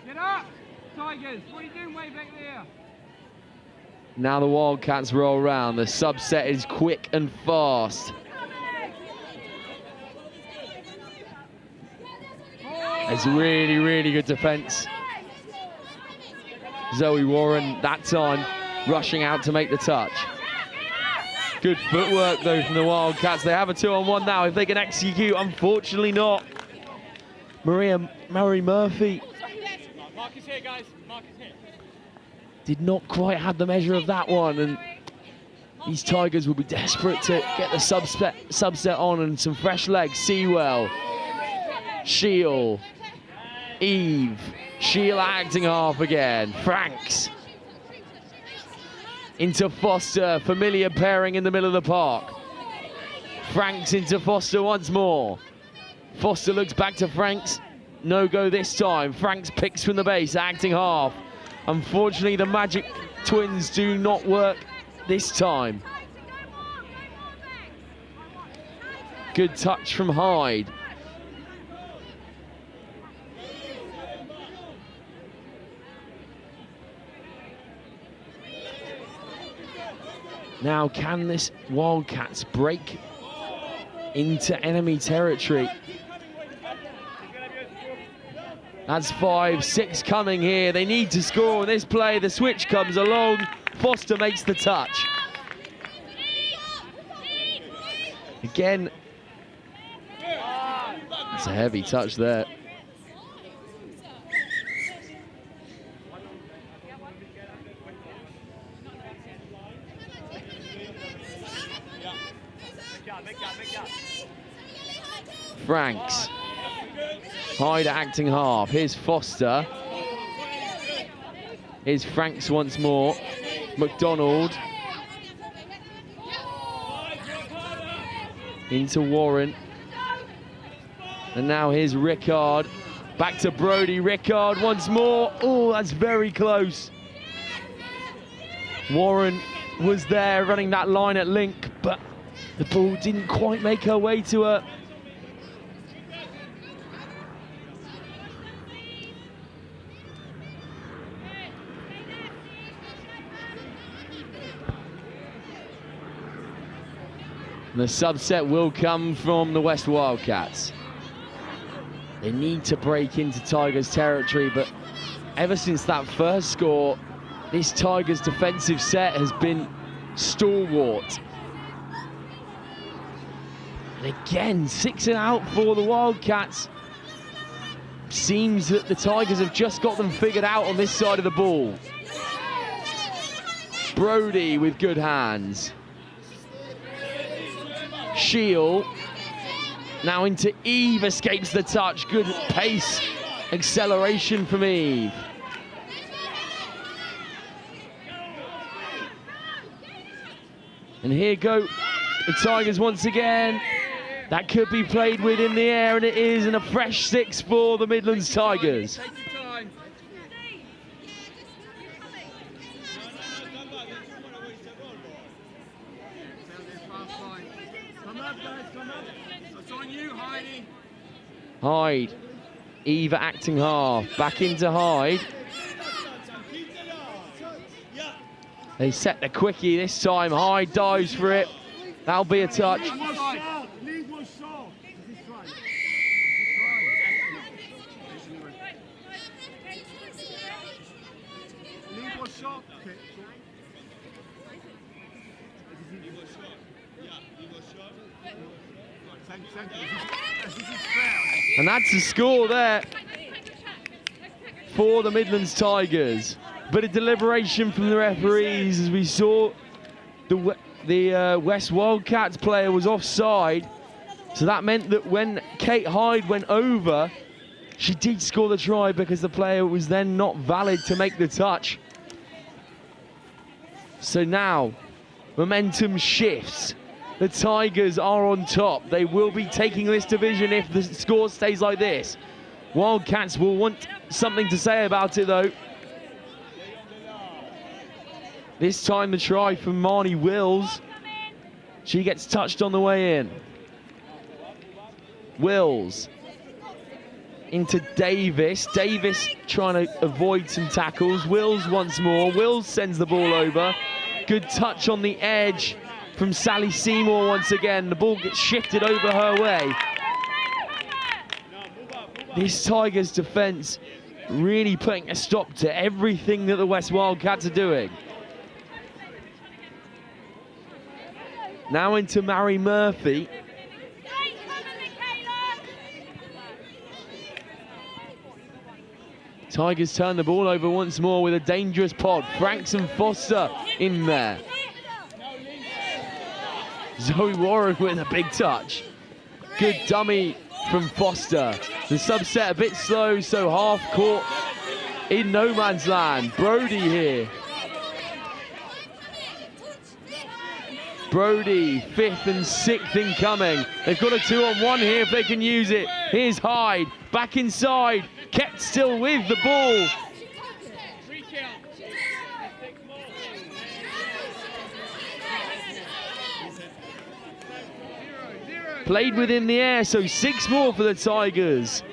Speaker 15: Get up, Tigers, what are you doing way back there?
Speaker 9: Now the Wildcats roll round. The subset is quick and fast. It's really, really good defence. Zoe Warren that time rushing out to make the touch. Good footwork though from the Wildcats. They have a 2-on-1 now if they can execute. Unfortunately not. Mary Murphy
Speaker 15: Marcus here, guys. Marcus here.
Speaker 9: did not quite have the measure of that one, and these Tigers will be desperate to get the subset on and some fresh legs. Sewell, Shield, Eve, Shield acting half again. Franks into Foster, familiar pairing in the middle of the park. Franks into Foster once more. Foster looks back to Franks. No go this time. Franks picks from the base, acting half. Unfortunately, the Magic Twins do not work this time. Good touch from Hyde. Now, can this Wildcats break into enemy territory? That's 5, 6 coming here. They need to score on this play. The switch comes along. Foster makes the touch. Again, it's a heavy touch there. Franks. Hyde acting half. Here's Foster. Here's Franks once more. McDonald. Into Warren. And now here's Rickard. Back to Brody. Rickard once more. Oh, that's very close. Warren was there running that line at link, but the ball didn't quite make her way to her. The subset will come from the West Wildcats. They need to break into Tigers territory, but ever since that first score, this Tigers defensive set has been stalwart. And again, 6 and out for the Wildcats. Seems that the Tigers have just got them figured out on this side of the ball. Brody with good hands. Shield, now into Eve, escapes the touch. Good pace, acceleration from Eve. And here go the Tigers once again. That could be played with in the air, and it is, and a fresh 6 for the Midlands Tigers. Hyde, Eva acting half, back into Hyde. They set the quickie this time. Hyde dives for it. That'll be a touch. And that's the score there for the Midlands Tigers. Bit of deliberation from the referees as we saw the West Wildcats player was offside. So that meant that when Kate Hyde went over, she did score the try because the player was then not valid to make the touch. So now, momentum shifts. The Tigers are on top. They will be taking this division if the score stays like this. Wildcats will want something to say about it though. This time the try from Marnie Wills. She gets touched on the way in. Wills into Davis. Davis trying to avoid some tackles. Wills once more. Wills sends the ball over. Good touch on the edge from Sally Seymour once again. The ball gets shifted over her way. This Tigers defence really putting a stop to everything that the West Wildcats are doing. Now into Mary Murphy. Tigers turn the ball over once more with a dangerous pod. Franks and Foster in there. Zoe Warren with a big touch. Good dummy from Foster. The subset a bit slow, so half court in no man's land. Brody here. Brody, 5th and 6th incoming. They've got a 2-on-1 here if they can use it. Here's Hyde, back inside, kept still with the ball.
Speaker 8: played within the air, so 6 more for the Tigers.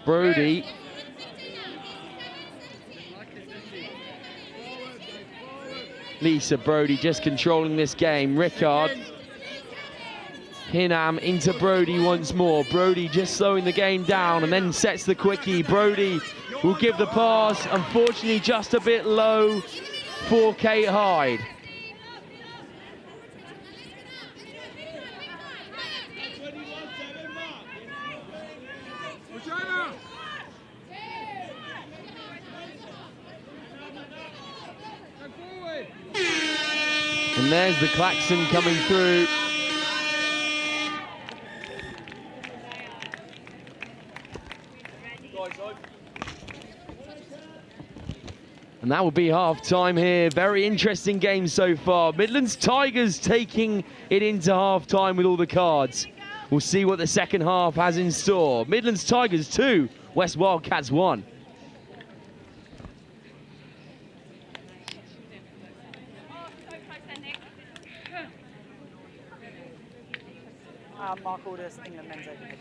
Speaker 8: Brody. Lisa Brody just controlling this game. Rickard. Hinham into Brody once more. Brody just slowing the game down and then sets the quickie. Brody will give the pass. Unfortunately, just a bit low for Kate Hyde. And there's the klaxon coming through. And that will be half-time here. Very interesting game so far. Midlands Tigers taking it into half-time with all the cards. We'll see what the second half has in store. Midlands Tigers 2, West Wildcats 1.
Speaker 6: Mark Aldous, England Men's Open.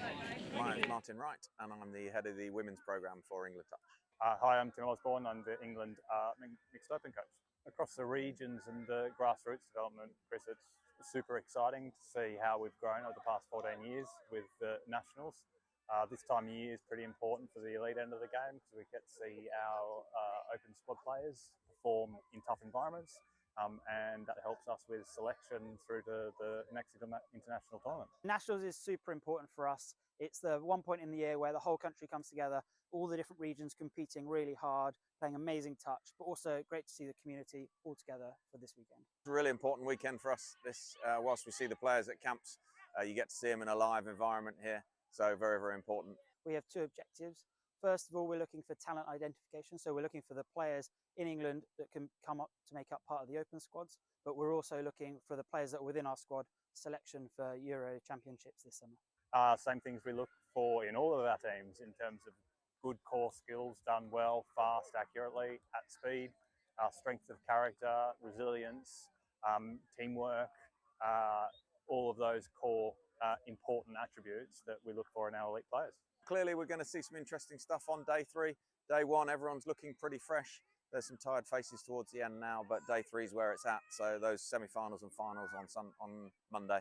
Speaker 5: My name's Martin Wright, and I'm the head of the women's programme for England Touch.
Speaker 4: Hi, I'm Tim Osborne. I'm the England Mixed Open coach. Across the regions and the grassroots development, Chris, it's super exciting to see how we've grown over the past 14 years with the nationals. This time of year is pretty important for the elite end of the game because we get to see our open squad players perform in tough environments. And that helps us with selection through to the next international tournament.
Speaker 6: Nationals is super important for us. It's the one point in the year where the whole country comes together, all the different regions competing really hard, playing amazing touch, but also great to see the community all together for this weekend.
Speaker 5: It's a really important weekend for us. This, whilst we see the players at camps, you get to see them in a live environment here. So very, very important.
Speaker 6: We have 2 objectives. First of all, we're looking for talent identification. So we're looking for the players in England that can come up to make up part of the open squads. But we're also looking for the players that are within our squad selection for Euro Championships this summer.
Speaker 4: Same things we look for in all of our teams in terms of good core skills done well, fast, accurately, at speed, strength of character, resilience, teamwork, all of those core important attributes that we look for in our elite players.
Speaker 5: Clearly, we're going to see some interesting stuff on day 3. Day 1, everyone's looking pretty fresh. There's some tired faces towards the end now, but day 3 is where it's at. So those semi-finals and finals on Monday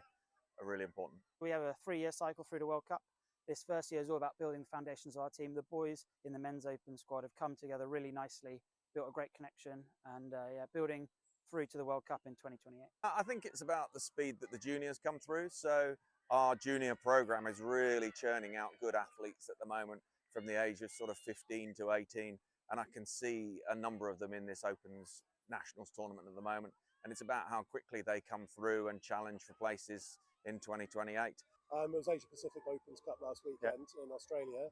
Speaker 5: are really important.
Speaker 6: We have a 3-year cycle through the World Cup. This first year is all about building the foundations of our team. The boys in the men's open squad have come together really nicely, built a great connection, and building through to the World Cup in 2028.
Speaker 5: I think it's about the speed that the juniors come through. So our junior program is really churning out good athletes at the moment from the age of sort of 15 to 18. And I can see a number of them in this Opens Nationals tournament at the moment. And it's about how quickly they come through and challenge for places in 2028.
Speaker 7: It was Asia Pacific Opens Cup last weekend in Australia.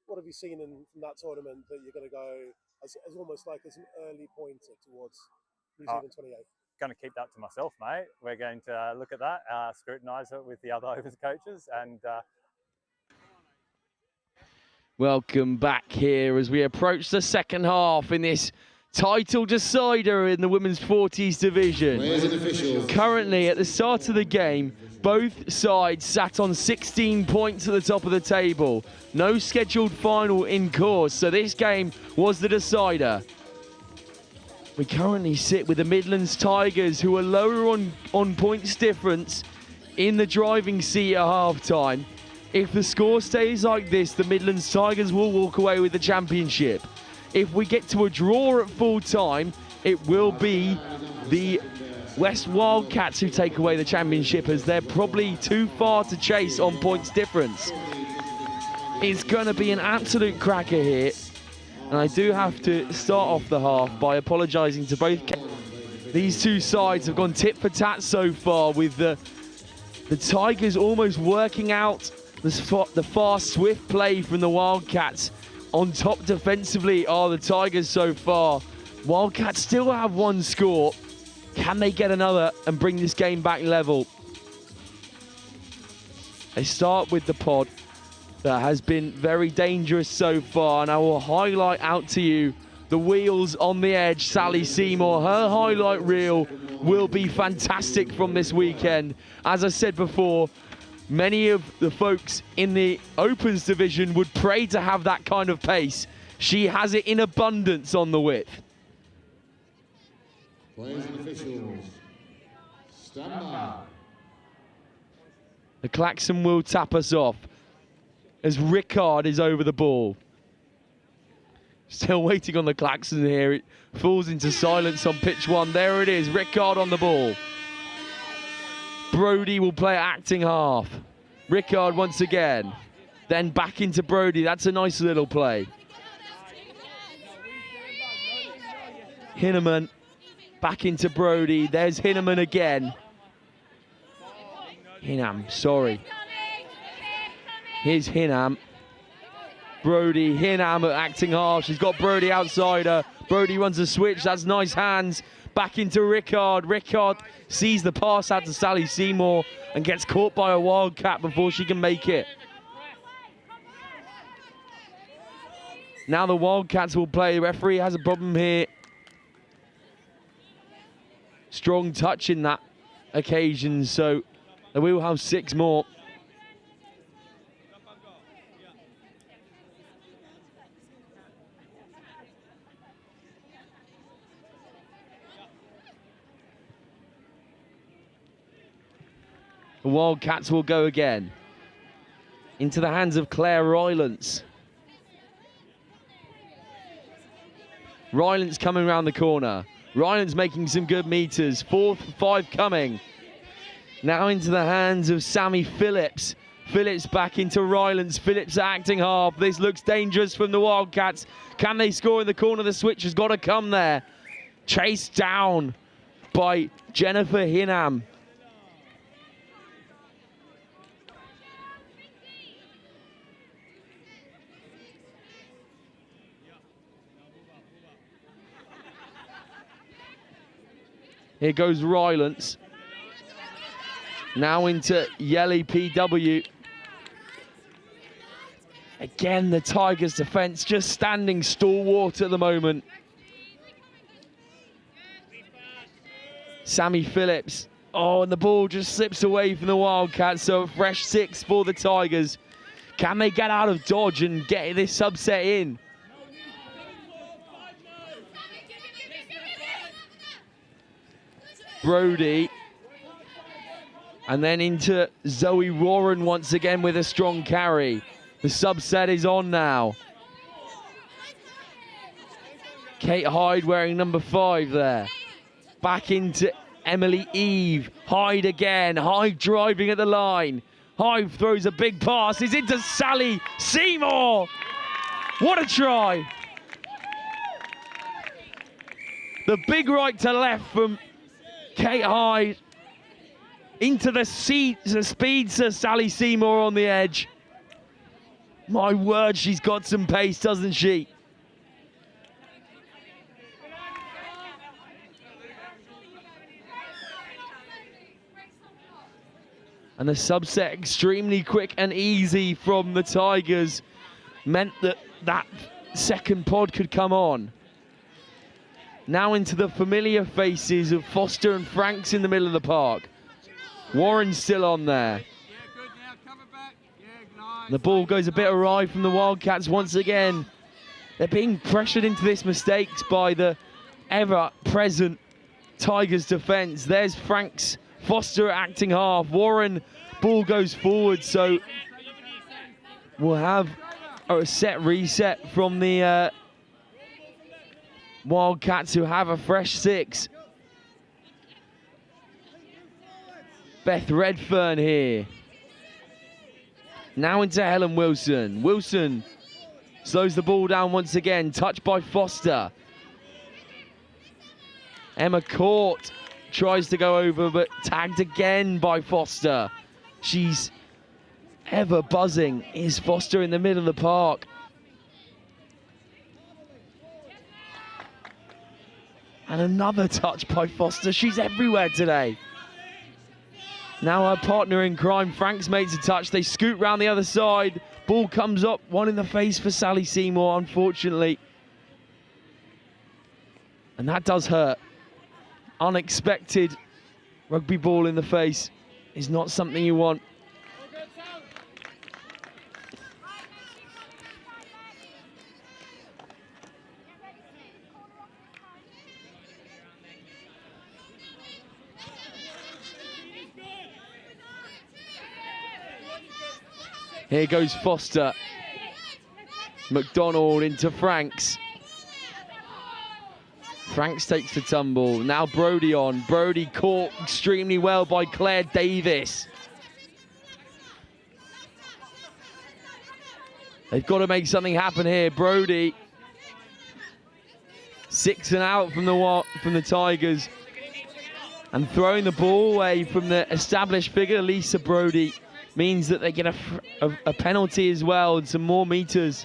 Speaker 7: What have you seen from that tournament that you're going to go as almost like as an early pointer towards New Zealand 28?
Speaker 4: Going to keep that to myself, mate. We're going to look at that, scrutinise it with the other Opens coaches, and
Speaker 8: welcome back here as we approach the second half in this title decider in the women's 40s division. Currently, at the start of the game, both sides sat on 16 points at the top of the table. No scheduled final in course, so this game was the decider. We currently sit with the Midlands Tigers, who are lower on points difference in the driving seat at half-time. If the score stays like this, the Midlands Tigers will walk away with the championship. If we get to a draw at full time, it will be the West Wildcats who take away the championship, as they're probably too far to chase on points difference. It's going to be an absolute cracker here. And I do have to start off the half by apologising to both. These two sides have gone tit for tat so far, with the Tigers almost working out the fast, swift play from the Wildcats. On top defensively are the Tigers so far. Wildcats still have one score. Can they get another and bring this game back level? They start with the pod that has been very dangerous so far, and I will highlight out to you
Speaker 9: the wheels on the edge, Sally Seymour. Her highlight reel will be fantastic from this weekend. As I said before, many of the folks in the Opens division would pray to have that kind of pace. She has it in abundance on the width.
Speaker 3: Players and officials, stand by.
Speaker 9: The klaxon will tap us off as Rickard is over the ball. Still waiting on the klaxon here. It falls into silence on pitch one. There it is, Rickard on the ball. Brody will play acting half. Rickard once again. Then back into Brody. That's a nice little play. Hinneman back into Brody. There's Hinneman again. Hinham, sorry. Here's Hinham. Brody, Hinham acting half. She's got Brody outside her. Brody runs a switch. That's nice hands. Back into Rickard. Rickard sees the pass out to Sally Seymour and gets caught by a Wildcat before she can make it. Now the Wildcats will play. The referee has a problem here. Strong touch in that occasion, so they will have 6 more. The Wildcats will go again. Into the hands of Claire Rylance. Rylance coming around the corner. Rylance making some good meters. 4th, 5 coming. Now into the hands of Sammy Phillips. Phillips back into Rylance. Phillips acting half. This looks dangerous from the Wildcats. Can they score in the corner? The switch has got to come there. Chased down by Jennifer Hinham. Here goes Rylance. Now into Yelly PW. Again, the Tigers' defence just standing stalwart at the moment. Sammy Phillips. Oh, and the ball just slips away from the Wildcats, so a fresh 6 for the Tigers. Can they get out of dodge and get this subset in? Brody. And then into Zoe Warren once again with a strong carry. The subset is on now. Kate Hyde wearing number 5 there. Back into Emily Eve. Hyde again. Hyde driving at the line. Hyde throws a big pass. It's into Sally Seymour. What a try. The big right to left from Kate Hyde. Into the speedster Sally Seymour on the edge. My word, she's got some pace, doesn't she? And the subset extremely quick and easy from the Tigers meant that that second pod could come on. Now into the familiar faces of Foster and Franks in the middle of the park. Warren's still on there. The ball goes a bit awry from the Wildcats once again. They're being pressured into this mistakes by the ever-present Tigers defence. There's Franks, Foster acting half. Warren, ball goes forward, so we'll have a set reset from the Wildcats, who have a fresh 6. Beth Redfern here. Now into Helen Wilson. Wilson slows the ball down once again. Touched by Foster. Emma Court tries to go over, but tagged again by Foster. She's ever buzzing. Is Foster in the middle of the park? And another touch by Foster. She's everywhere today. Now her partner in crime, Franks, makes a touch. They scoot round the other side. Ball comes up, one in the face for Sally Seymour, unfortunately. And that does hurt. Unexpected rugby ball in the face is not something you want. Here goes Foster. McDonald into Franks. Franks takes the tumble. Now Brody on. Brody caught extremely well by Claire Davis. They've got to make something happen here. Brody. 6 and out from the Tigers. And throwing the ball away from the established figure, Lisa Brody, means that they get a penalty as well and some more meters.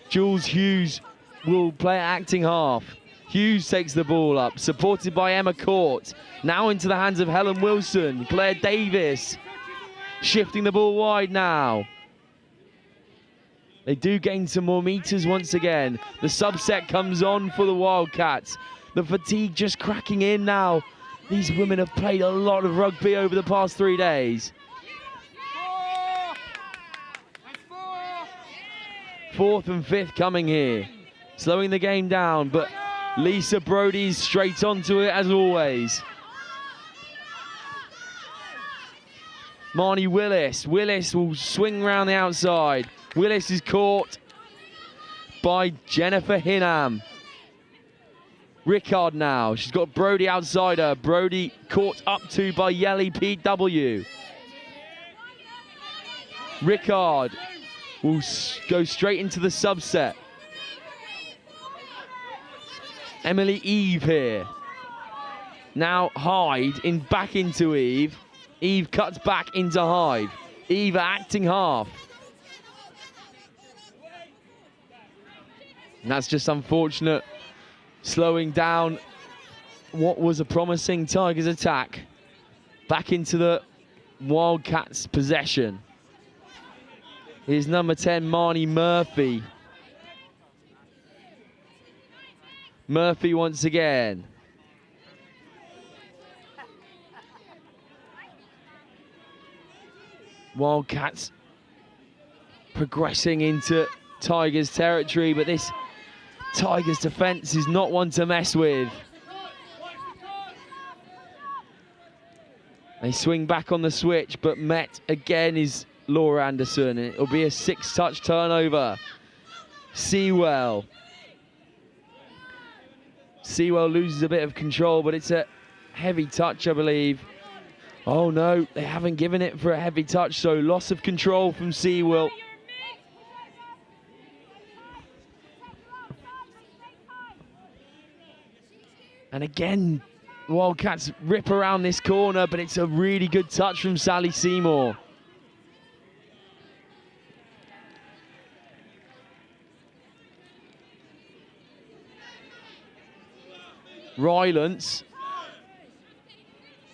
Speaker 9: Jules Hughes will play acting half. Hughes takes the ball up, supported by Emma Court. Now into the hands of Helen Wilson. Claire Davis shifting the ball wide now. They do gain some more meters once again. The subset comes on for the Wildcats. The fatigue just cracking in now. These women have played a lot of rugby over the past 3 days. 4th and 5th coming here. Slowing the game down, but Lisa Brody's straight onto it as always. Marnie Willis. Willis will swing around the outside. Willis is caught by Jennifer Hinham. Rickard now. She's got Brody outside her. Brody caught up to by Yelly PW. Rickard will go straight into the subset. Emily Eve here. Now Hyde back into Eve. Eve cuts back into Hyde. Eve acting half. And that's just unfortunate. Slowing down what was a promising Tigers attack. Back into the Wildcats' possession. Here's number 10, Marnie Murphy. Murphy once again. Wildcats progressing into Tigers territory, but this Tigers defence is not one to mess with. They swing back on the switch, but met again is Laura Anderson. It'll be a 6-touch turnover. Sewell. Sewell loses a bit of control, but it's a heavy touch, I believe. Oh no, they haven't given it for a heavy touch, so loss of control from Sewell. And again, Wildcats rip around this corner, but it's a really good touch from Sally Seymour. Rylance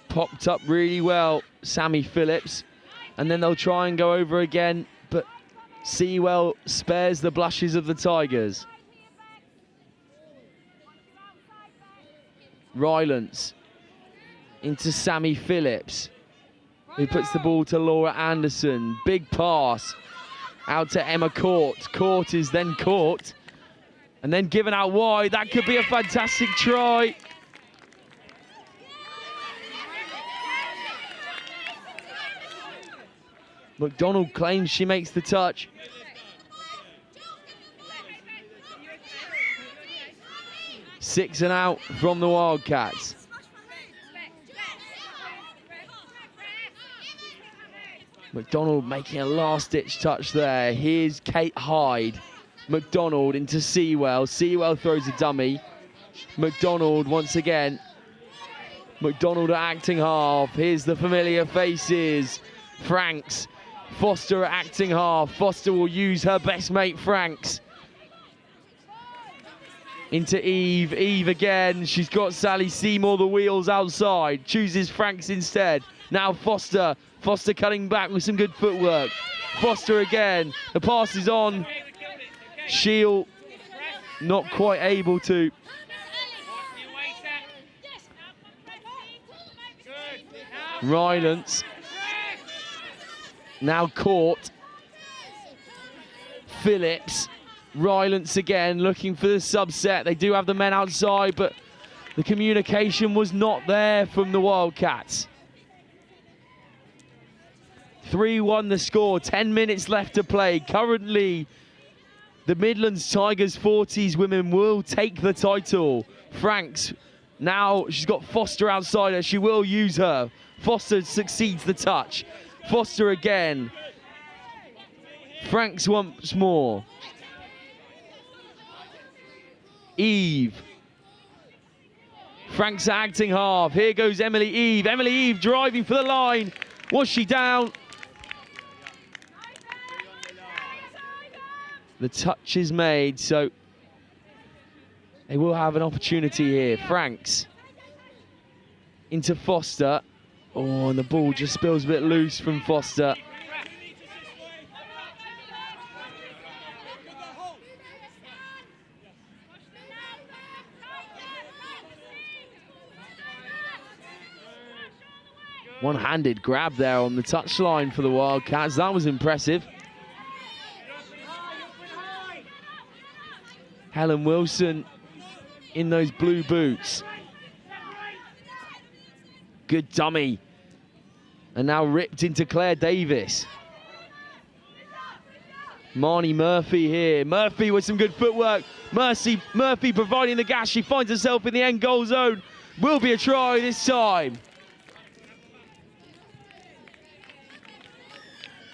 Speaker 9: popped up really well, Sammy Phillips, and then they'll try and go over again, but Sewell spares the blushes of the Tigers. Rylance into Sammy Phillips, who puts the ball to Laura Anderson. Big pass out to Emma Court. Court is then caught and then given out wide. That could be a fantastic try. McDonald claims she makes the touch. Six and out from the Wildcats. McDonald making a last-ditch touch there. Here's Kate Hyde. McDonald into Sewell. Sewell throws a dummy. McDonald once again. McDonald acting half. Here's the familiar faces. Franks. Foster acting half. Foster will use her best mate, Franks. Into Eve. Eve again. She's got Sally Seymour the wheels outside. Chooses Franks instead. Now Foster. Foster cutting back with some good footwork. Foster again. The pass is on. Shield not quite able to Rylance. Now caught. Phillips. Rylance again looking for the subset. They do have the men outside, but the communication was not there from the Wildcats. 3-1 the score, 10 minutes left to play. Currently, the Midlands Tigers 40s women will take the title. Franks, now she's got Foster outside her. She will use her. Foster succeeds the touch. Foster again. Franks once more. Eve. Franks acting half. Here goes Emily Eve. Emily Eve driving for the line. Was she down? The touch is made, so they will have an opportunity here. Franks into Foster. Oh, and the ball just spills a bit loose from Foster. One-handed grab there on the touchline for the Wildcats. That was impressive. Helen Wilson in those blue boots. Good dummy. And now ripped into Claire Davis. Marnie Murphy here. Murphy with some good footwork. Murphy providing the gas. She finds herself in the end goal zone. Will be a try this time.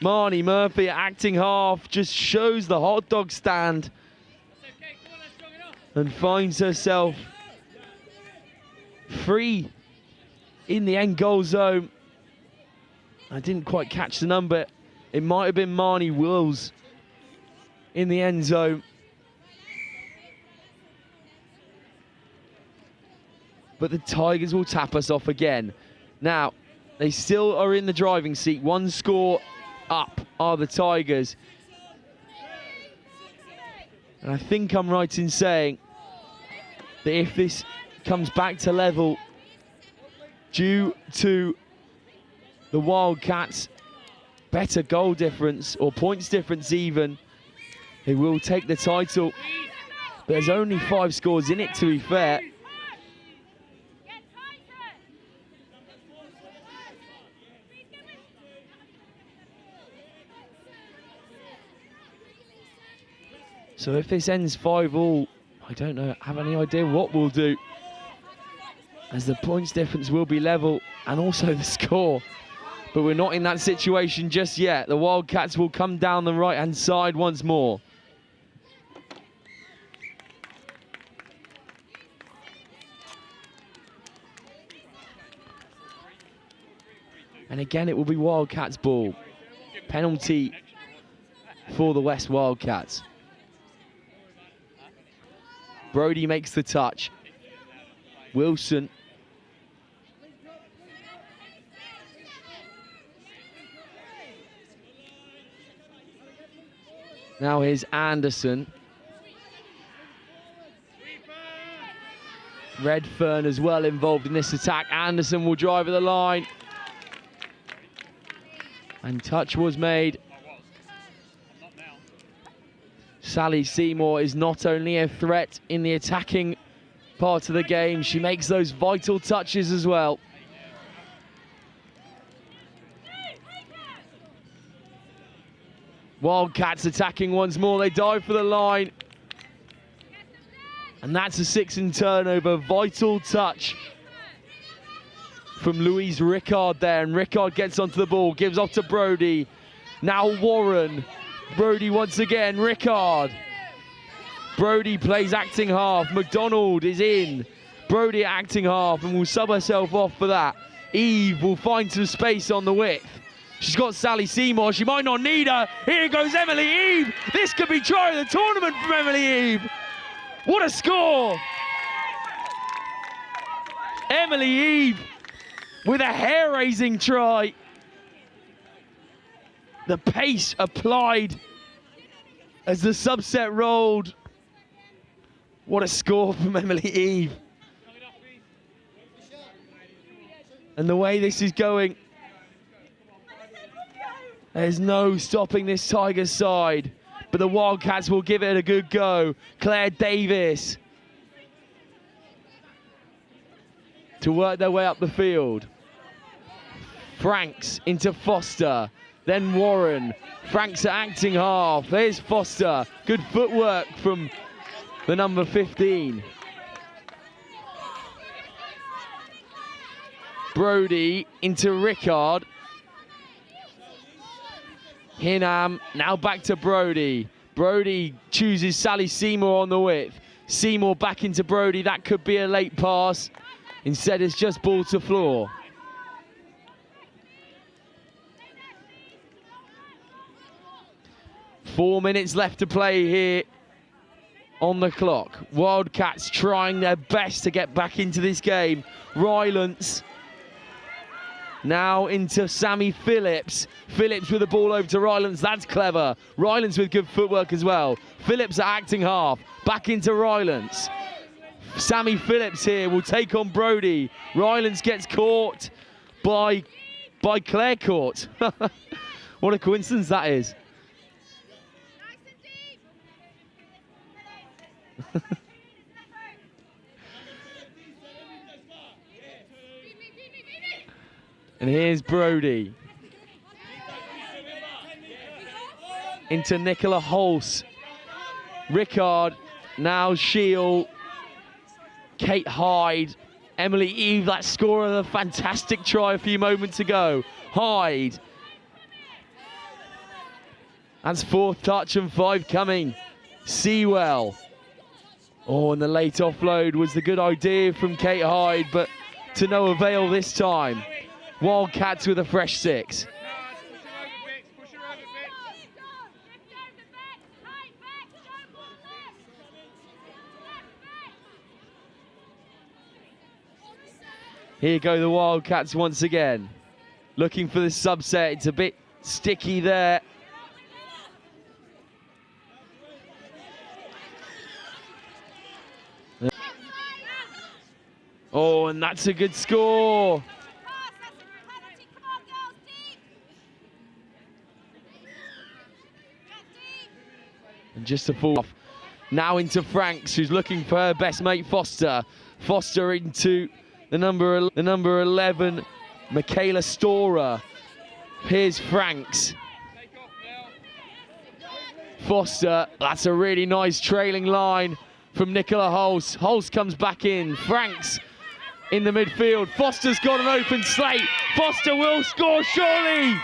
Speaker 9: Marnie Murphy acting half, just shows the hot dog stand and finds herself free in the end goal zone. I didn't quite catch the number. It might have been Marnie Wills in the end zone. But the Tigers will tap us off again. Now, they still are in the driving seat. One score up are the Tigers. And I think I'm right in saying that if this comes back to level due to the Wildcats' better goal difference or points difference even, they will take the title. But there's only 5 scores in it, to be fair. So if this ends 5-all, I don't know, have any idea what we'll do, as the points difference will be level and also the score. But we're not in that situation just yet. The Wildcats will come down the right-hand side once more. And again, it will be Wildcats ball. Penalty for the West Wildcats. Brody makes the touch. Wilson. Now here's Anderson. Redfern as well involved in this attack. Anderson will drive at the line. And touch was made. Sally Seymour is not only a threat in the attacking part of the game, she makes those vital touches as well. Wildcats attacking once more, they dive for the line. And that's a 6-in turnover, vital touch from Louise Rickard there, and Rickard gets onto the ball, gives off to Brody. Now Warren. Brody once again, Rickard. Brody plays acting half. McDonald is in. Brody acting half and will sub herself off for that. Eve will find some space on the width. She's got Sally Seymour. She might not need her. Here goes Emily Eve. This could be try of the tournament from Emily Eve. What a score. Emily Eve with a hair-raising try. The pace applied as the subset rolled. What a score from Emily Eve. And the way this is going, there's no stopping this Tigers side. But the Wildcats will give it a good go. Claire Davis to work their way up the field. Franks into Foster, then Warren. Franks at acting half. There's Foster. Good footwork from the number 15. Brody into Rickard. Hinham, now back to Brody. Brody chooses Sally Seymour on the width. Seymour back into Brody. That could be a late pass. Instead, it's just ball to floor. Four minutes left to play here on the clock. Wildcats trying their best to get back into this game. Rylance now into Sammy Phillips. Phillips with the ball over to Rylance. That's clever. Rylance with good footwork as well. Phillips at acting half. Back into Rylance. Sammy Phillips here will take on Brody. Rylance gets caught by Claire Court. What a coincidence that is. And here's Brody. Into Nicola Hulse. Rickard, now Shield. Kate Hyde. Emily Eve, that scorer of a fantastic try a few moments ago. Hyde. That's fourth touch and 5 coming. Sewell. Oh, and the late offload was the good idea from Kate Hyde, but to no avail this time. Wildcats with a fresh 6. Here go the Wildcats once again. Looking for the subset. It's a bit sticky there. Oh, and that's a good score. And just a fall off. Now into Franks, who's looking for her best mate, Foster. Foster into the number 11, Michaela Storer. Here's Franks. Foster, that's a really nice trailing line from Nicola Hulse. Hulse comes back in. Franks in the midfield. Foster's got an open slate. Foster will score, surely.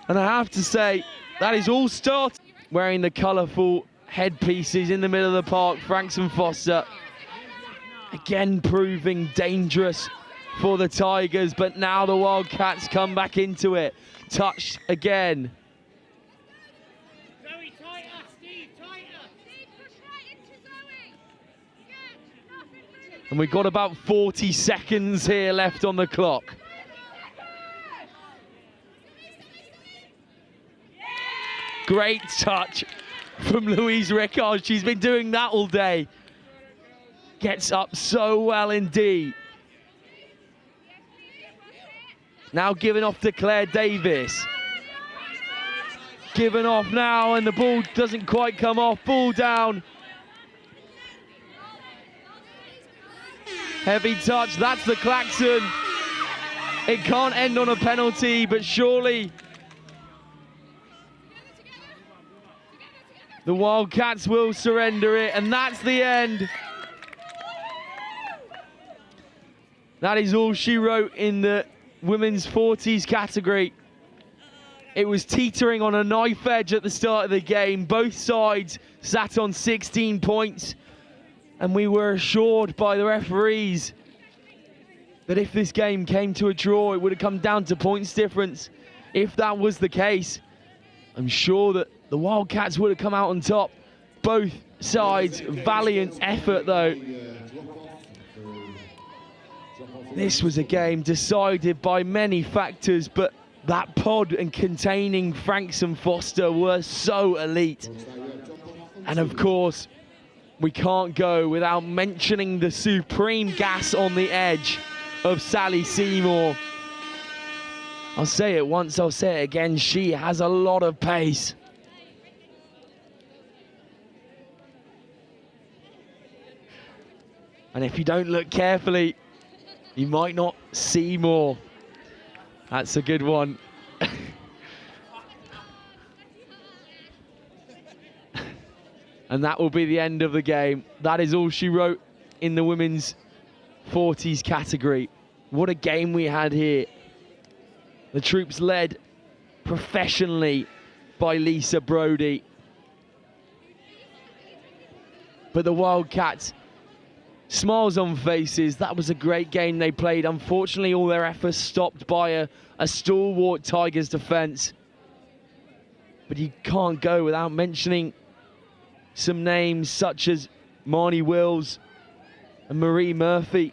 Speaker 9: And I have to say, that is all start. Wearing the colourful headpieces in the middle of the park, Franks and Foster. Again proving dangerous for the Tigers, but now the Wildcats come back into it. Touched again. And we've got about 40 seconds here left on the clock. Great touch from Louise Rickard. She's been doing that all day. Gets up so well indeed. Now giving off to Claire Davis. Given off now, and the ball doesn't quite come off. Ball down. Heavy touch, that's the klaxon. It can't end on a penalty, but surely the Wildcats will surrender it, and that's the end. That is all she wrote in the women's 40s category. It was teetering on a knife edge at the start of the game. Both sides sat on 16 points. And we were assured by the referees that if this game came to a draw, it would have come down to points difference. If that was the case, I'm sure that the Wildcats would have come out on top. Both sides, valiant effort though. This was a game decided by many factors, but that pod and containing Franks and Foster were so elite. And of course, we can't go without mentioning the supreme gas on the edge of Sally Seymour. I'll say it once, I'll say it again, she has a lot of pace. And if you don't look carefully, you might not see more. That's a good one. And that will be the end of the game. That is all she wrote in the women's 40s category. What a game we had here. The troops led professionally by Lisa Brodie. But the Wildcats, smiles on faces. That was a great game they played. Unfortunately, all their efforts stopped by a stalwart Tigers defence. But you can't go without mentioning some names such as Marnie Wills and Marie Murphy.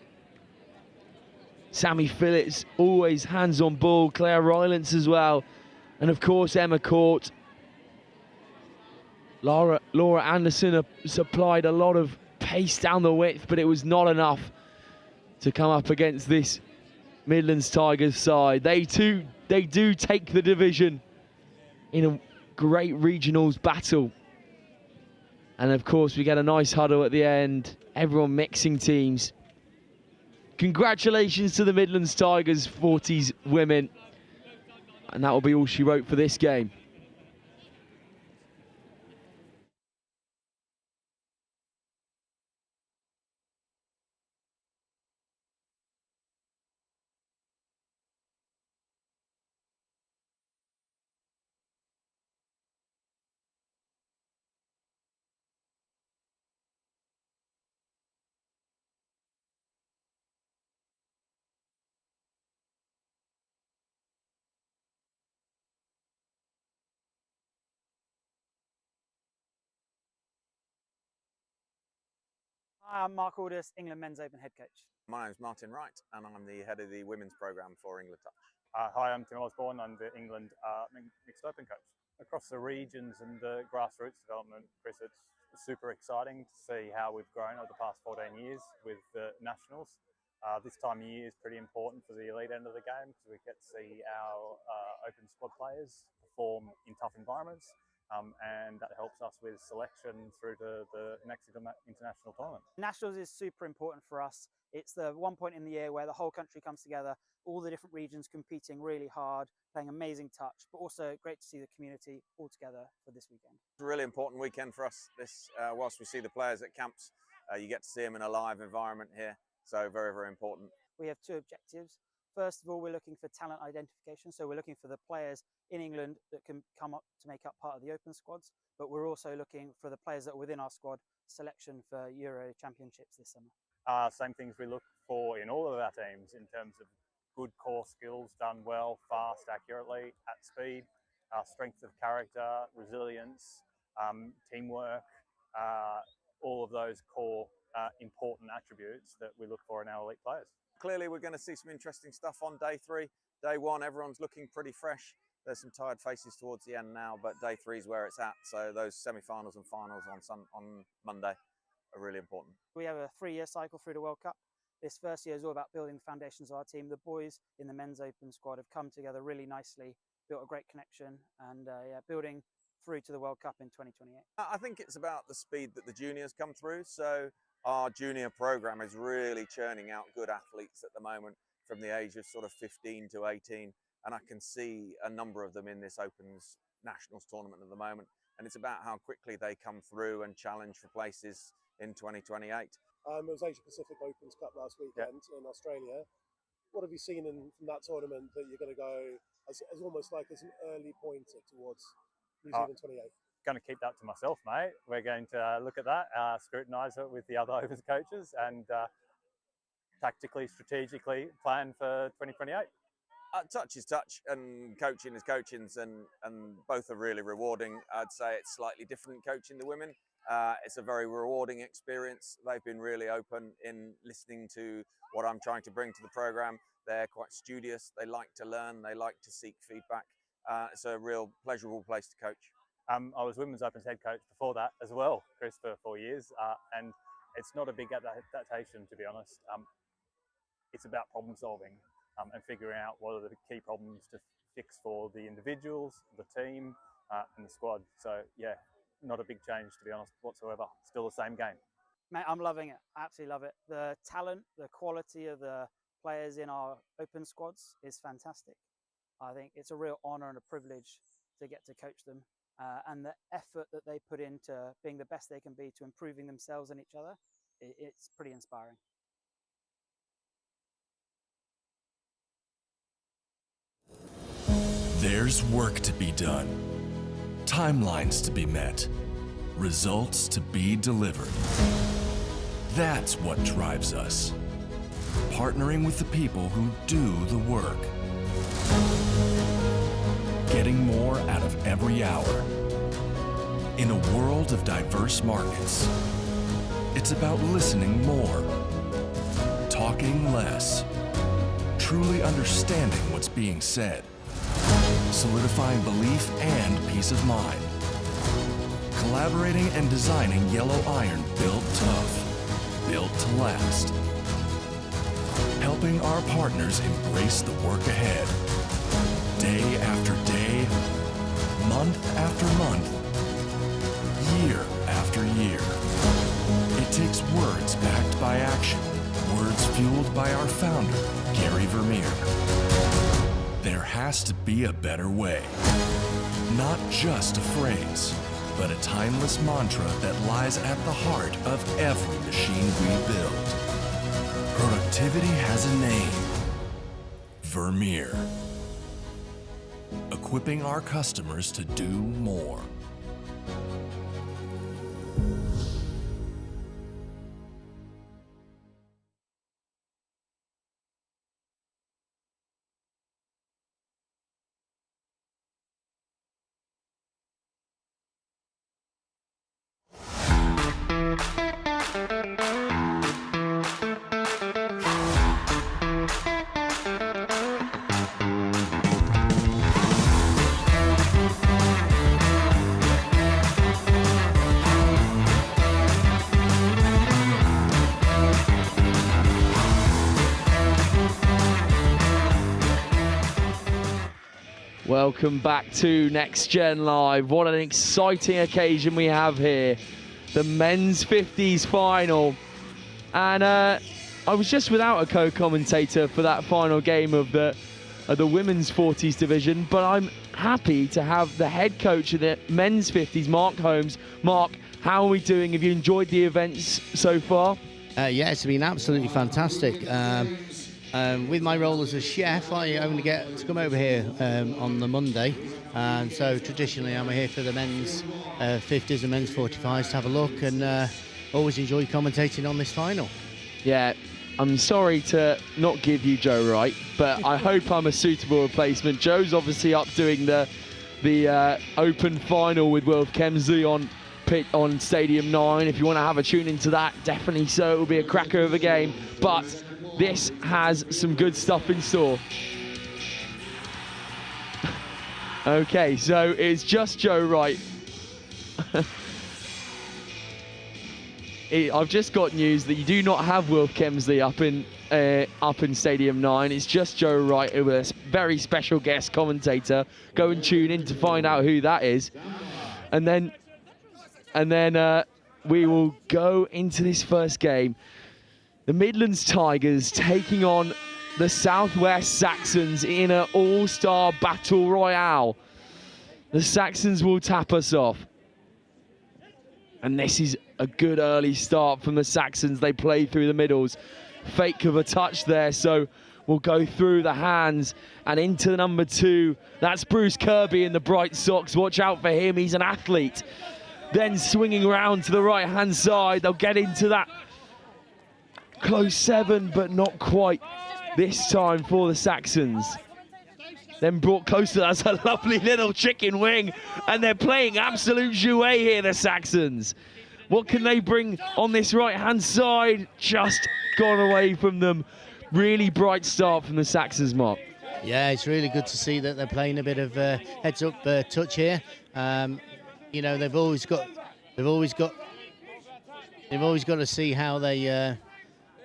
Speaker 9: Sammy Phillips, always hands on ball. Claire Rylance as well. And of course, Emma Court. Laura Anderson supplied a lot of pace down the width, but it was not enough to come up against this Midlands Tigers side. They do take the division in a great regionals battle. And of course, we get a nice huddle at the end, everyone mixing teams. Congratulations to the Midlands Tigers 40s women. And that will be all she wrote for this game.
Speaker 6: Hi, I'm Mark Aldous, England Men's Open head coach.
Speaker 5: My name's Martin Wright, and I'm the head of the women's programme for England Touch.
Speaker 4: Hi, I'm Tim Osborne. I'm the England Mixed Open coach. Across the regions and the grassroots development, Chris, it's super exciting to see how we've grown over the past 14 years with the nationals. This time of year is pretty important for the elite end of the game because we get to see our open squad players perform in tough environments. And that helps us with selection through to the next international tournament.
Speaker 6: Nationals is super important for us. It's the one point in the year where the whole country comes together, all the different regions competing really hard, playing amazing touch, but also great to see the community all together for this weekend.
Speaker 5: It's a really important weekend for us. This, whilst we see the players at camps, you get to see them in a live environment here. So very, very important.
Speaker 6: We have two objectives. First of all, we're looking for talent identification. So we're looking for the players in England that can come up to make up part of the open squads. But we're also looking for the players that are within our squad selection for Euro Championships this summer.
Speaker 4: Same things we look for in all of our teams in terms of good core skills done well, fast, accurately, at speed, strength of character, resilience, teamwork, all of those core important attributes that we look for in our elite players.
Speaker 5: Clearly, we're going to see some interesting stuff on day three. Day one, everyone's looking pretty fresh. There's some tired faces towards the end now, but day three is where it's at. So those semi-finals and finals on Monday are really important.
Speaker 6: We have a 3-year cycle through the World Cup. This first year is all about building the foundations of our team. The boys in the men's open squad have come together really nicely, built a great connection, and building through to the World Cup in 2028.
Speaker 5: I think it's about the speed that the juniors come through. So our junior program is really churning out good athletes at the moment from the age of sort of 15 to 18. And I can see a number of them in this Opens Nationals tournament at the moment. And it's about how quickly they come through and challenge for places in 2028.
Speaker 7: It was Asia Pacific Opens Cup last weekend in Australia. What have you seen from that tournament that you're going to go as almost like as an early pointer towards New Zealand 28?
Speaker 4: Going to keep that to myself, mate. We're going to look at that, scrutinise it with the other Opens coaches, and tactically, strategically plan for 2028.
Speaker 5: Touch is touch, and coaching is coaching, and both are really rewarding. I'd say it's slightly different coaching the women. It's a very rewarding experience. They've been really open in listening to what I'm trying to bring to the program. They're quite studious. They like to learn. They like to seek feedback. It's a real pleasurable place to coach.
Speaker 4: I was Women's Opens head coach before that as well, Chris, for 4 years, and it's not a big adaptation, to be honest. It's about problem solving and figuring out what are the key problems to fix for the individuals, the team, and the squad. So yeah, not a big change, to be honest, whatsoever. Still the same game.
Speaker 6: Mate, I'm loving it. I absolutely love it. The talent, the quality of the players in our open squads is fantastic. I think it's a real honour and a privilege to get to coach them. And the effort that they put into being the best they can be to improving themselves and each other, it's pretty inspiring.
Speaker 14: There's work to be done, timelines to be met, results to be delivered. That's what drives us. Partnering with the people who do the work. Getting more out of every hour. In a world of diverse markets, it's about listening more, talking less, truly understanding what's being said, solidifying belief and peace of mind, collaborating and designing yellow iron built tough, built to last, helping our partners embrace the work ahead, day after day, month after month, year after year. It takes words backed by action, words fueled by our founder, Gary Vermeer. There has to be a better way. Not just a phrase, but a timeless mantra that lies at the heart of every machine we build. Productivity has a name. Vermeer. Equipping our customers to do more.
Speaker 8: Welcome back to Next Gen Live. What an exciting occasion we have here. The men's 50s final. And I was just without a co-commentator for that final game of the women's 40s division, but I'm happy to have the head coach of the men's 50s, Mark Holmes. Mark, how are we doing? Have you enjoyed the events so far?
Speaker 16: Yeah, it's been absolutely fantastic. With my role as a chef, I only get to come over here on the Monday, and so traditionally I'm here for the men's 50s and men's 45s to have a look, and always enjoy commentating on this final.
Speaker 8: Yeah, I'm sorry to not give you Joe Wright, but I hope I'm a suitable replacement. Joe's obviously up doing the open final with Wilf Kemsley on Stadium 9. If you want to have a tune into that, definitely so. It will be a cracker of a game, but this has some good stuff in store. Okay, so it's just Joe Wright. I've just got news that you do not have Wilf Kemsley up in Stadium 9. It's just Joe Wright with a very special guest commentator. Go and tune in to find out who that is, and then we will go into this first game. The Midlands Tigers taking on the Southwest Saxons in an all-star battle royale. The Saxons will tap us off. And this is a good early start from the Saxons. They play through the middles. Fake of a touch there, so we'll go through the hands and into the number 2. That's Bruce Kirby in the bright socks. Watch out for him, he's an athlete. Then swinging around to the right-hand side, they'll get into that close 7, but not quite this time for the Saxons. Then brought closer, that's a lovely little chicken wing, and they're playing absolute jouet here, the Saxons. What can they bring on this right-hand side? Just gone away from them. Really bright start from the Saxons, Mark.
Speaker 16: Yeah, it's really good to see that they're playing a bit of heads-up touch here. you know, they've always got to see how they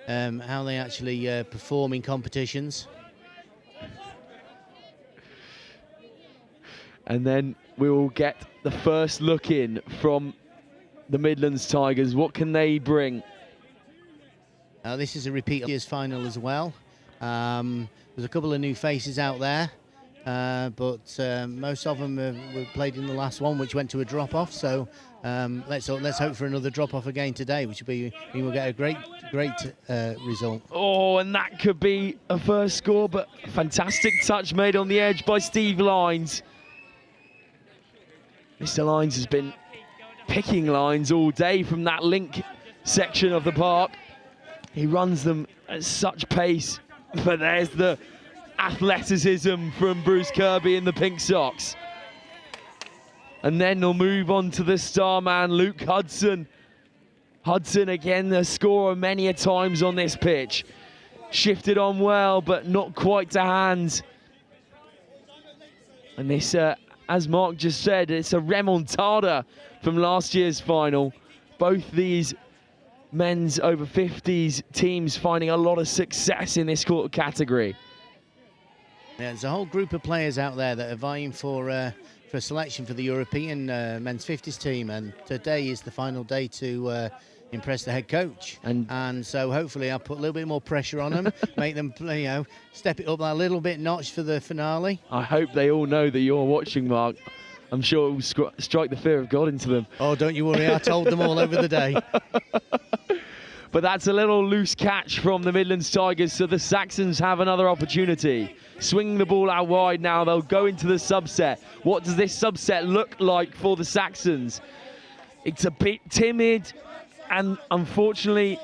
Speaker 16: actually perform in competitions.
Speaker 8: And then we will get the first look in from the Midlands Tigers. What can they bring?
Speaker 16: This is a repeat of year's final as well. There's a couple of new faces out there, but most of them were played in the last one, which went to a drop-off. So let's hope for another drop-off again today, which will be, we will get a great result.
Speaker 8: Oh, and that could be a first score, but a fantastic touch made on the edge by Steve Lines. Mr. Lines has been picking lines all day from that link section of the park. He runs them at such pace, but there's the athleticism from Bruce Kirby in the pink socks. And then they'll move on to the star man, Luke Hudson. Hudson, again, the scorer many a times on this pitch. Shifted on well, but not quite to hand. And this, as Mark just said, it's a remontada from last year's final. Both these men's over 50s teams finding a lot of success in this category.
Speaker 16: Yeah, there's a whole group of players out there that are vying for selection for the European men's 50s team, and today is the final day to impress the head coach. And so hopefully I'll put a little bit more pressure on them, make them, you know, step it up a little bit notch for the finale.
Speaker 8: I hope they all know that you're watching, Mark. I'm sure it will strike the fear of God into them.
Speaker 16: Oh, don't you worry, I told them all over the day.
Speaker 8: But that's a little loose catch from the Midlands Tigers, so the Saxons have another opportunity. Swinging the ball out wide now, they'll go into the subset. What does this subset look like for the Saxons? It's a bit timid, and unfortunately,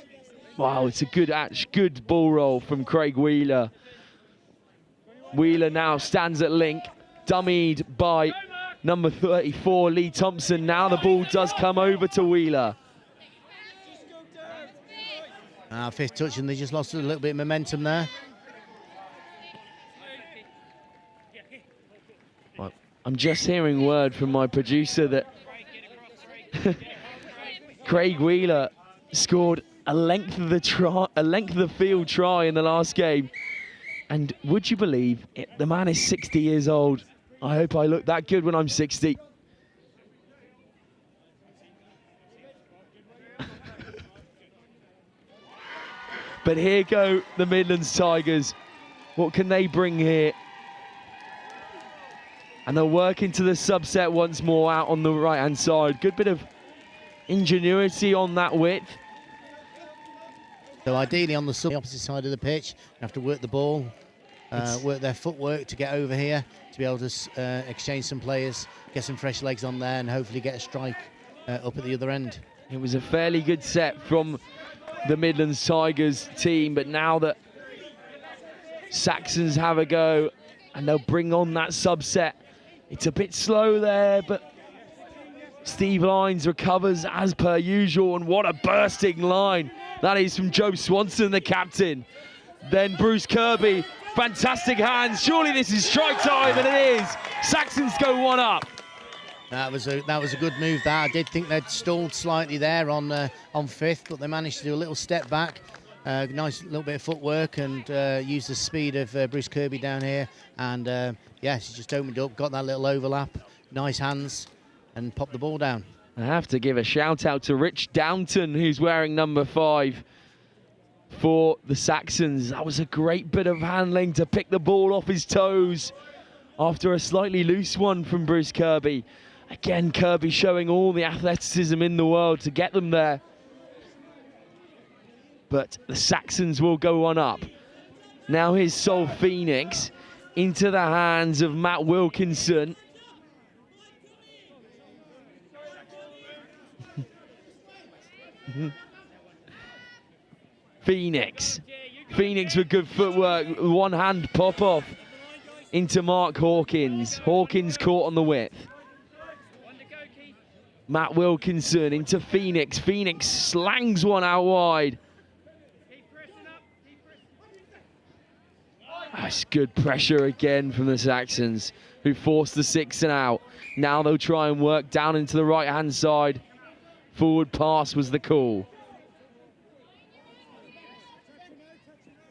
Speaker 8: wow, it's a good ball roll from Craig Wheeler. Wheeler now stands at link, dummied by number 34, Lee Thompson. Now the ball does come over to Wheeler.
Speaker 16: Fifth touch, and they just lost a little bit of momentum there.
Speaker 8: Well, I'm just hearing word from my producer that Craig Wheeler scored a length of the field try in the last game. And would you believe it, the man is 60 years old. I hope I look that good when I'm 60. But here go the Midlands Tigers. What can they bring here? And they'll work into the subset once more out on the right-hand side. Good bit of ingenuity on that width.
Speaker 16: So ideally on the opposite side of the pitch, you have to work the ball, work their footwork to get over here, to be able to exchange some players, get some fresh legs on there, and hopefully get a strike up at the other end.
Speaker 8: It was a fairly good set from the Midlands Tigers team, but now that Saxons have a go and they'll bring on that subset, it's a bit slow there, but Steve Lines recovers as per usual, and what a bursting line that is from Joe Swanson, the captain. Then Bruce Kirby, fantastic hands, surely this is strike time, and it is. Saxons go one up.
Speaker 16: That was a good move there. I did think they'd stalled slightly there on fifth, but they managed to do a little step back. Nice little bit of footwork, and use the speed of Bruce Kirby down here. And yes, he just opened up, got that little overlap, nice hands, and popped the ball down.
Speaker 8: I have to give a shout out to Rich Downton, who's wearing number 5 for the Saxons. That was a great bit of handling to pick the ball off his toes after a slightly loose one from Bruce Kirby. Again, Kirby showing all the athleticism in the world to get them there. But the Saxons will go one up. Now here's Sol Phoenix into the hands of Matt Wilkinson. Phoenix with good footwork, one hand pop off into Mark Hawkins. Hawkins caught on the width. Matt Wilkinson into Phoenix. Phoenix slangs one out wide.
Speaker 9: That's good pressure again from the Saxons, who forced the 6 and out. Now they'll try and work down into the right-hand side. Forward pass was the call.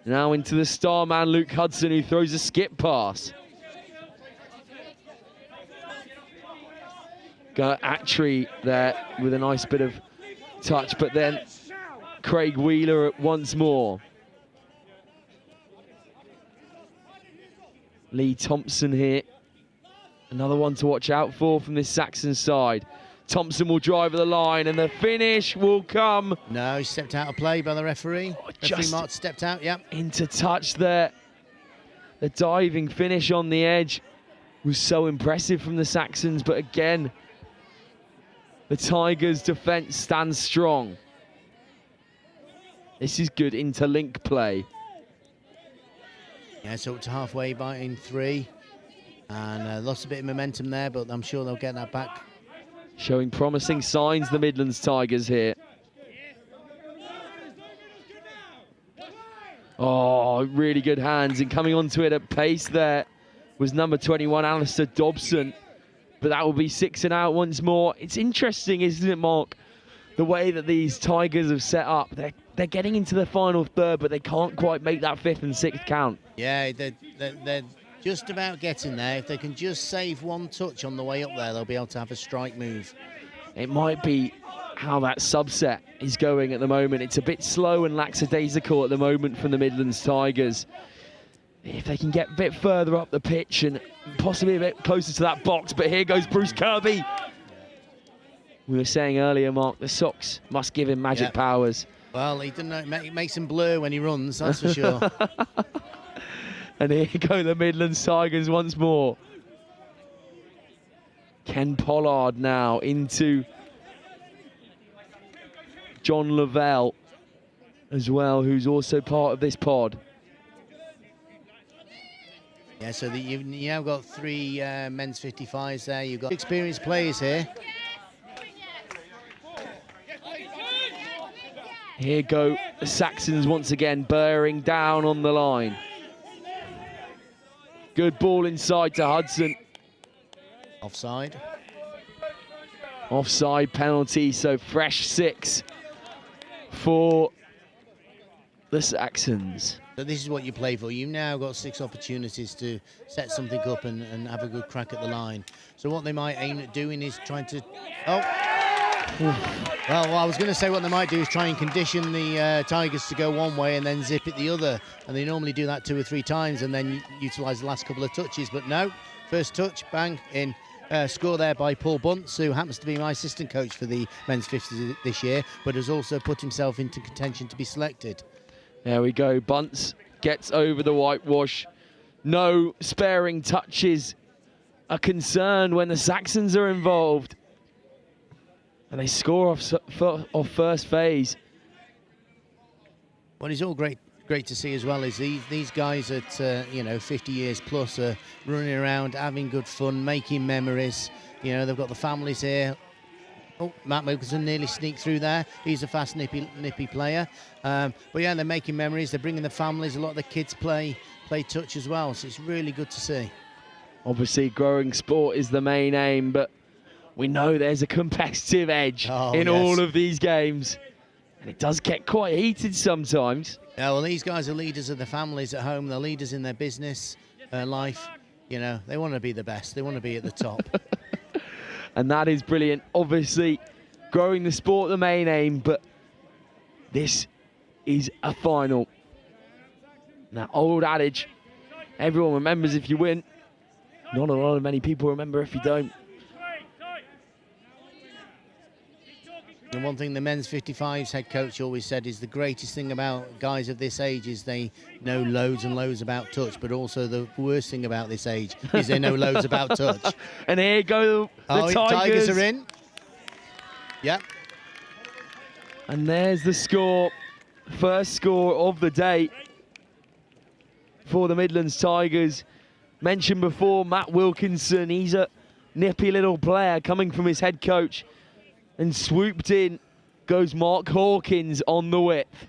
Speaker 9: Now into the star man, Luke Hudson, who throws a skip pass. Got Attree there with a nice bit of touch, but then Craig Wheeler once more. Lee Thompson here. Another one to watch out for from this Saxon side. Thompson will drive the line and the finish will come.
Speaker 16: No, he stepped out of play by the referee. Referee Mark stepped out, yep.
Speaker 9: Into touch there. The diving finish on the edge was so impressive from the Saxons, but again, the Tigers' defence stands strong. This is good interlink play.
Speaker 16: Yeah, so up to halfway by in 3. And lost a bit of momentum there, but I'm sure they'll get that back.
Speaker 9: Showing promising signs, the Midlands Tigers here. Oh, really good hands, and coming onto it at pace there was number 21, Alistair Dobson. But that will be 6 and out once more. It's interesting, isn't it, Mark? The way that these Tigers have set up. They're getting into the final third, but they can't quite make that 5th and 6th count.
Speaker 16: Yeah, they're just about getting there. If they can just save one touch on the way up there, they'll be able to have a strike move.
Speaker 9: It might be how that subset is going at the moment. It's a bit slow and lackadaisical at the moment from the Midlands Tigers. If they can get a bit further up the pitch and possibly a bit closer to that box, but here goes Bruce Kirby. We were saying earlier, Mark, the socks must give him magic powers.
Speaker 16: Well, he doesn't know, it makes him blur when he runs, that's for sure.
Speaker 9: And here go the Midlands Tigers once more. Ken Pollard now into John Lavelle as well, who's also part of this pod.
Speaker 16: Yeah, so you've now got 3 men's 55s there. You've got experienced players here.
Speaker 9: Here go the Saxons once again, bearing down on the line. Good ball inside to Hudson.
Speaker 16: Offside.
Speaker 9: Offside penalty, so fresh 6 for the Saxons.
Speaker 16: So this is what you play for. You've now got 6 opportunities to set something up and have a good crack at the line. So what they might aim at doing is trying to... Oh! Well, I was going to say what they might do is try and condition the Tigers to go one way and then zip it the other. And they normally do that 2 or 3 times and then utilise the last couple of touches. But no, first touch, bang, in. Score there by Paul Bunce, who happens to be my assistant coach for the men's 50s this year, but has also put himself into contention to be selected.
Speaker 9: There we go, Bunce gets over the whitewash. No sparing touches a concern when the Saxons are involved. And they score off first phase.
Speaker 16: What is all great to see as well is these guys at 50 years plus are running around, having good fun, making memories. You know, they've got the families here. Oh, Matt Wilkinson nearly sneaked through there. He's a fast, nippy player. But yeah, they're making memories. They're bringing the families. A lot of the kids play touch as well. So it's really good to see.
Speaker 9: Obviously, growing sport is the main aim, but we know there's a competitive edge in all of these games. And it does get quite heated sometimes.
Speaker 16: Yeah, well, these guys are leaders of the families at home. They're leaders in their business life. You know, they want to be the best. They want to be at the top.
Speaker 9: And that is brilliant. Obviously, growing the sport, the main aim, but this is a final. That old adage, everyone remembers if you win. Not a lot of many people remember if you don't.
Speaker 16: And one thing the men's 55s head coach always said is the greatest thing about guys of this age is they know loads and loads about touch, but also the worst thing about this age is they know loads about touch.
Speaker 9: And here go the Tigers.
Speaker 16: Tigers are in. Yep.
Speaker 9: And there's the score. First score of the day for the Midlands Tigers. Mentioned before, Matt Wilkinson. He's a nippy little player coming from his head coach. And swooped in goes Mark Hawkins on the width.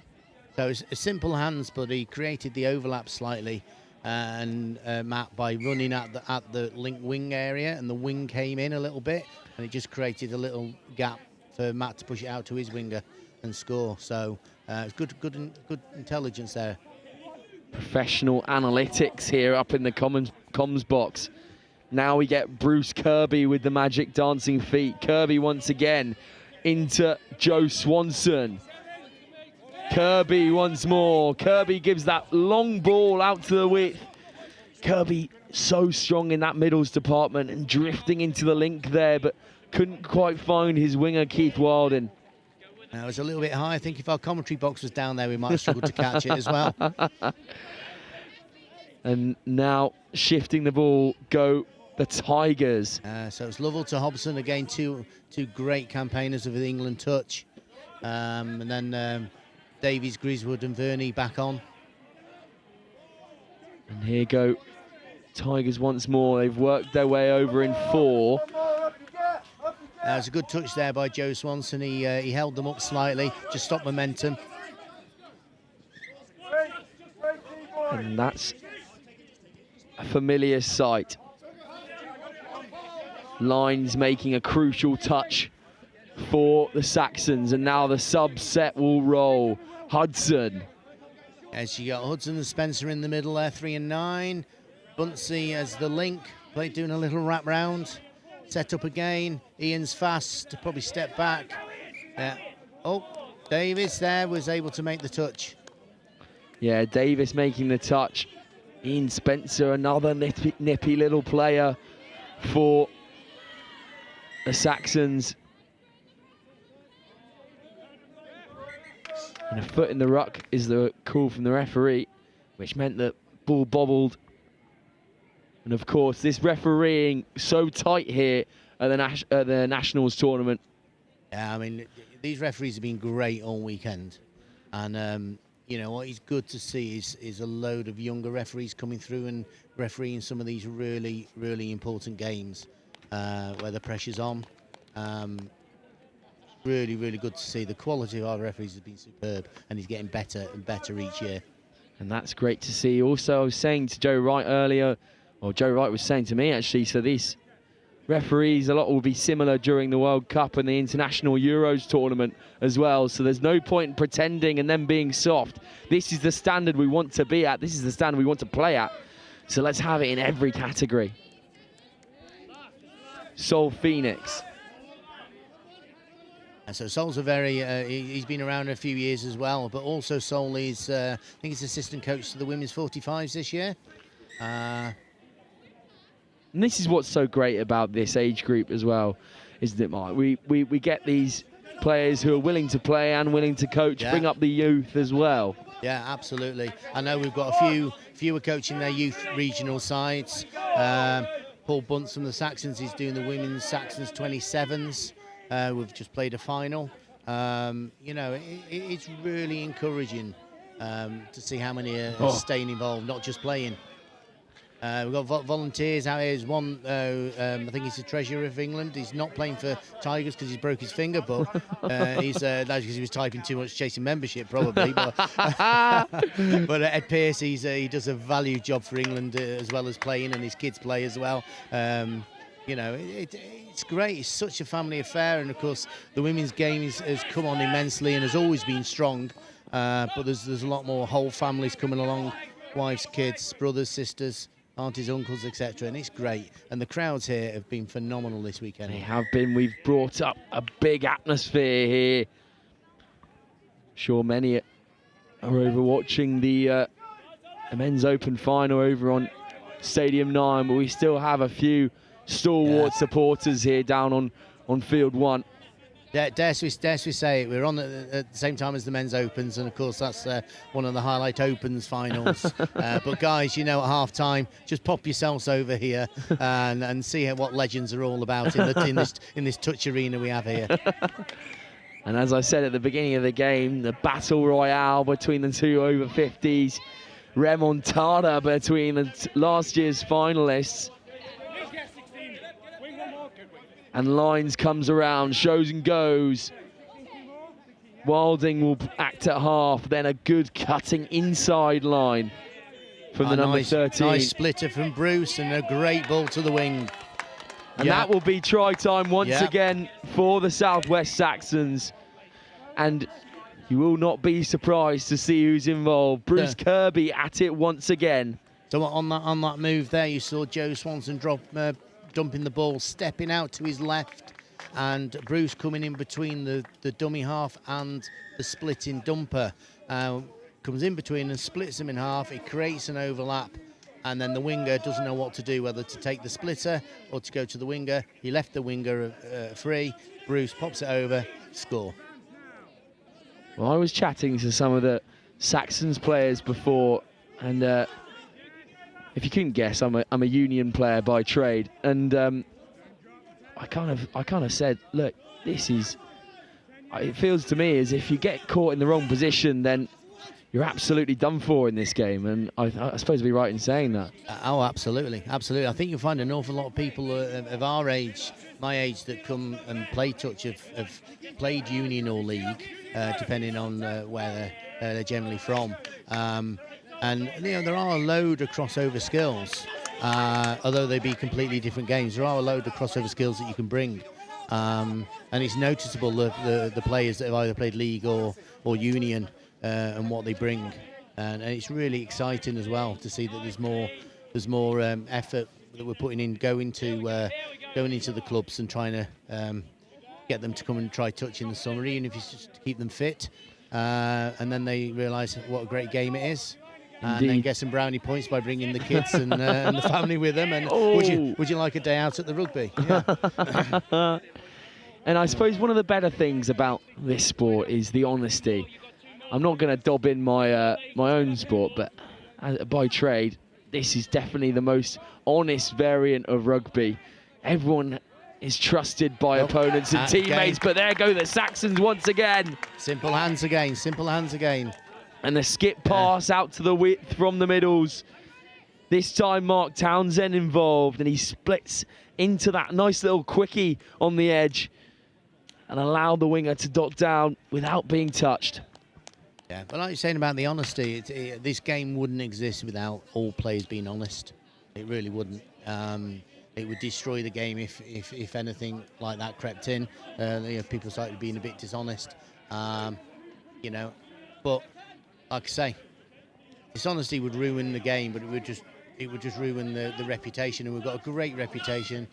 Speaker 16: So it's simple hands, but he created the overlap slightly. and Matt by running at the link wing area, and the wing came in a little bit, and it just created a little gap for Matt to push it out to his winger and score. So it's good intelligence there.
Speaker 1: Professional analytics here up in the comms box. Now we get Bruce Kirby with the magic dancing feet. Kirby once again into Joe Swanson. Kirby once more. Kirby gives that long ball out to the width. Kirby so strong in that middles department and drifting into the link there, but couldn't quite find his winger, Keith Wilden.
Speaker 16: It was a little bit high. I think if our commentary box was down there, we might have struggled to catch it as well.
Speaker 1: And now shifting the ball go the Tigers.
Speaker 16: So it's Lovell to Hobson, again, two great campaigners of the England touch. And then Davies, Griswood and Verney back on.
Speaker 1: And here go Tigers once more. They've worked their way over in 4.
Speaker 16: It was a good touch there by Joe Swanson. He held them up slightly, just stopped momentum.
Speaker 1: And that's a familiar sight. Lines making a crucial touch for the Saxons, and now the subset will roll. Hudson.
Speaker 16: As you got Hudson and Spencer in the middle there, 3 and 9. Buncy as the link, doing a little wrap round. Set up again. Ian's fast to probably step back. Oh, Davis there was able to make the touch.
Speaker 1: Yeah, Davis making the touch. Ian Spencer, another nippy little player for the Saxons. And a foot in the ruck is the call from the referee, which meant that ball bobbled. And of course, this refereeing so tight here at the Nationals tournament.
Speaker 16: Yeah, I mean, these referees have been great all weekend. And, you know, what is good to see is a load of younger referees coming through and refereeing some of these really, really important games where the pressure's on. Really, really good to see. The quality of our referees has been superb, and he's getting better and better each year.
Speaker 1: And that's great to see. Also, I was saying to Joe Wright earlier, or Joe Wright was saying to me actually, so these referees, a lot will be similar during the World Cup and the International Euros tournament as well. So there's no point in pretending and then being soft. This is the standard we want to be at. This is the standard we want to play at. So let's have it in every category. Sol Phoenix.
Speaker 16: And so Sol's a very, he's been around a few years as well, but also Sol is, I think he's assistant coach to the women's 45s this year.
Speaker 1: And this is what's so great about this age group as well, isn't it, Mark? We get these players who are willing to play and willing to coach, bring up the youth as well.
Speaker 16: Yeah, absolutely. I know we've got a few are coaching their youth regional sides. Paul Bunce from the Saxons is doing the women's Saxons 27s. We've just played a final. You know, it's really encouraging to see how many are staying involved, not just playing. We've got volunteers out here. There's one, I think he's the treasurer of England. He's not playing for Tigers because he's broke his finger, but that's because he was typing too much, chasing membership probably. But Ed Pearce, he does a value job for England as well as playing, and his kids play as well. You know, it's great. It's such a family affair, and of course the women's game has come on immensely and has always been strong. But there's a lot more whole families coming along, wives, kids, brothers, sisters, aunties, uncles, etc. And it's great. And the crowds here have been phenomenal this weekend.
Speaker 1: They have been. We've brought up a big atmosphere here. Sure, many are over watching the men's open final over on Stadium 9, but we still have a few stalwart supporters here down on Field 1.
Speaker 16: Dare we say it, we're on at the same time as the men's opens, and of course that's one of the highlight opens finals. But guys, you know, at half time, just pop yourselves over here and see what legends are all about in this touch arena we have here.
Speaker 1: And as I said at the beginning of the game, the battle royale between the two over 50s, remontada between the last year's finalists. And Lines comes around, shows and goes. Wilding will act at half, then a good cutting inside line. from the number
Speaker 16: nice,
Speaker 1: 13.
Speaker 16: Nice splitter from Bruce and a great ball to the wing.
Speaker 1: And that will be try time once again for the Southwest Saxons. And you will not be surprised to see who's involved. Bruce Kirby at it once again.
Speaker 16: So on that move there, you saw Joe Swanson dumping the ball, stepping out to his left, and Bruce coming in between the dummy half and the splitting dumper. Comes in between and splits them in half. It creates an overlap, and then the winger doesn't know what to do, whether to take the splitter or to go to the winger. He left the winger free. Bruce pops it over, score.
Speaker 1: Well, I was chatting to some of the Saxons players before, and if you couldn't guess, I'm a Union player by trade, and I kind of said, look, this is. It feels to me as if you get caught in the wrong position, then you're absolutely done for in this game, and I suppose I'd be right in saying that.
Speaker 16: Oh, absolutely, absolutely. I think you'll find an awful lot of people of our age, my age, that come and play touch have played Union or League, depending on where they're generally from. And there are a load of crossover skills, although they be completely different games. There are a load of crossover skills that you can bring, and it's noticeable the players that have either played League or Union. And what they bring, and it's really exciting as well to see that there's more effort that we're putting in going into the clubs and trying to get them to come and try touch in the summer, even if it's just to keep them fit, and then they realise what a great game it is. And then get some brownie points by bringing the kids and the family with them. And would you like a day out at the rugby? Yeah.
Speaker 1: And I suppose one of the better things about this sport is the honesty. I'm not going to dob in my own sport, but by trade, this is definitely the most honest variant of rugby. Everyone is trusted by opponents and teammates, but there go the Saxons once again.
Speaker 16: Simple hands again, simple hands again.
Speaker 1: And the skip pass out to the width from the middles. This time Mark Townsend involved, and he splits into that nice little quickie on the edge and allowed the winger to dot down without being touched.
Speaker 16: Yeah, but like you're saying about the honesty, this game wouldn't exist without all players being honest. It really wouldn't. It would destroy the game if anything like that crept in. People started being a bit dishonest. But like I say, dishonesty would ruin the game, but it would just ruin the reputation. And we've got a great reputation.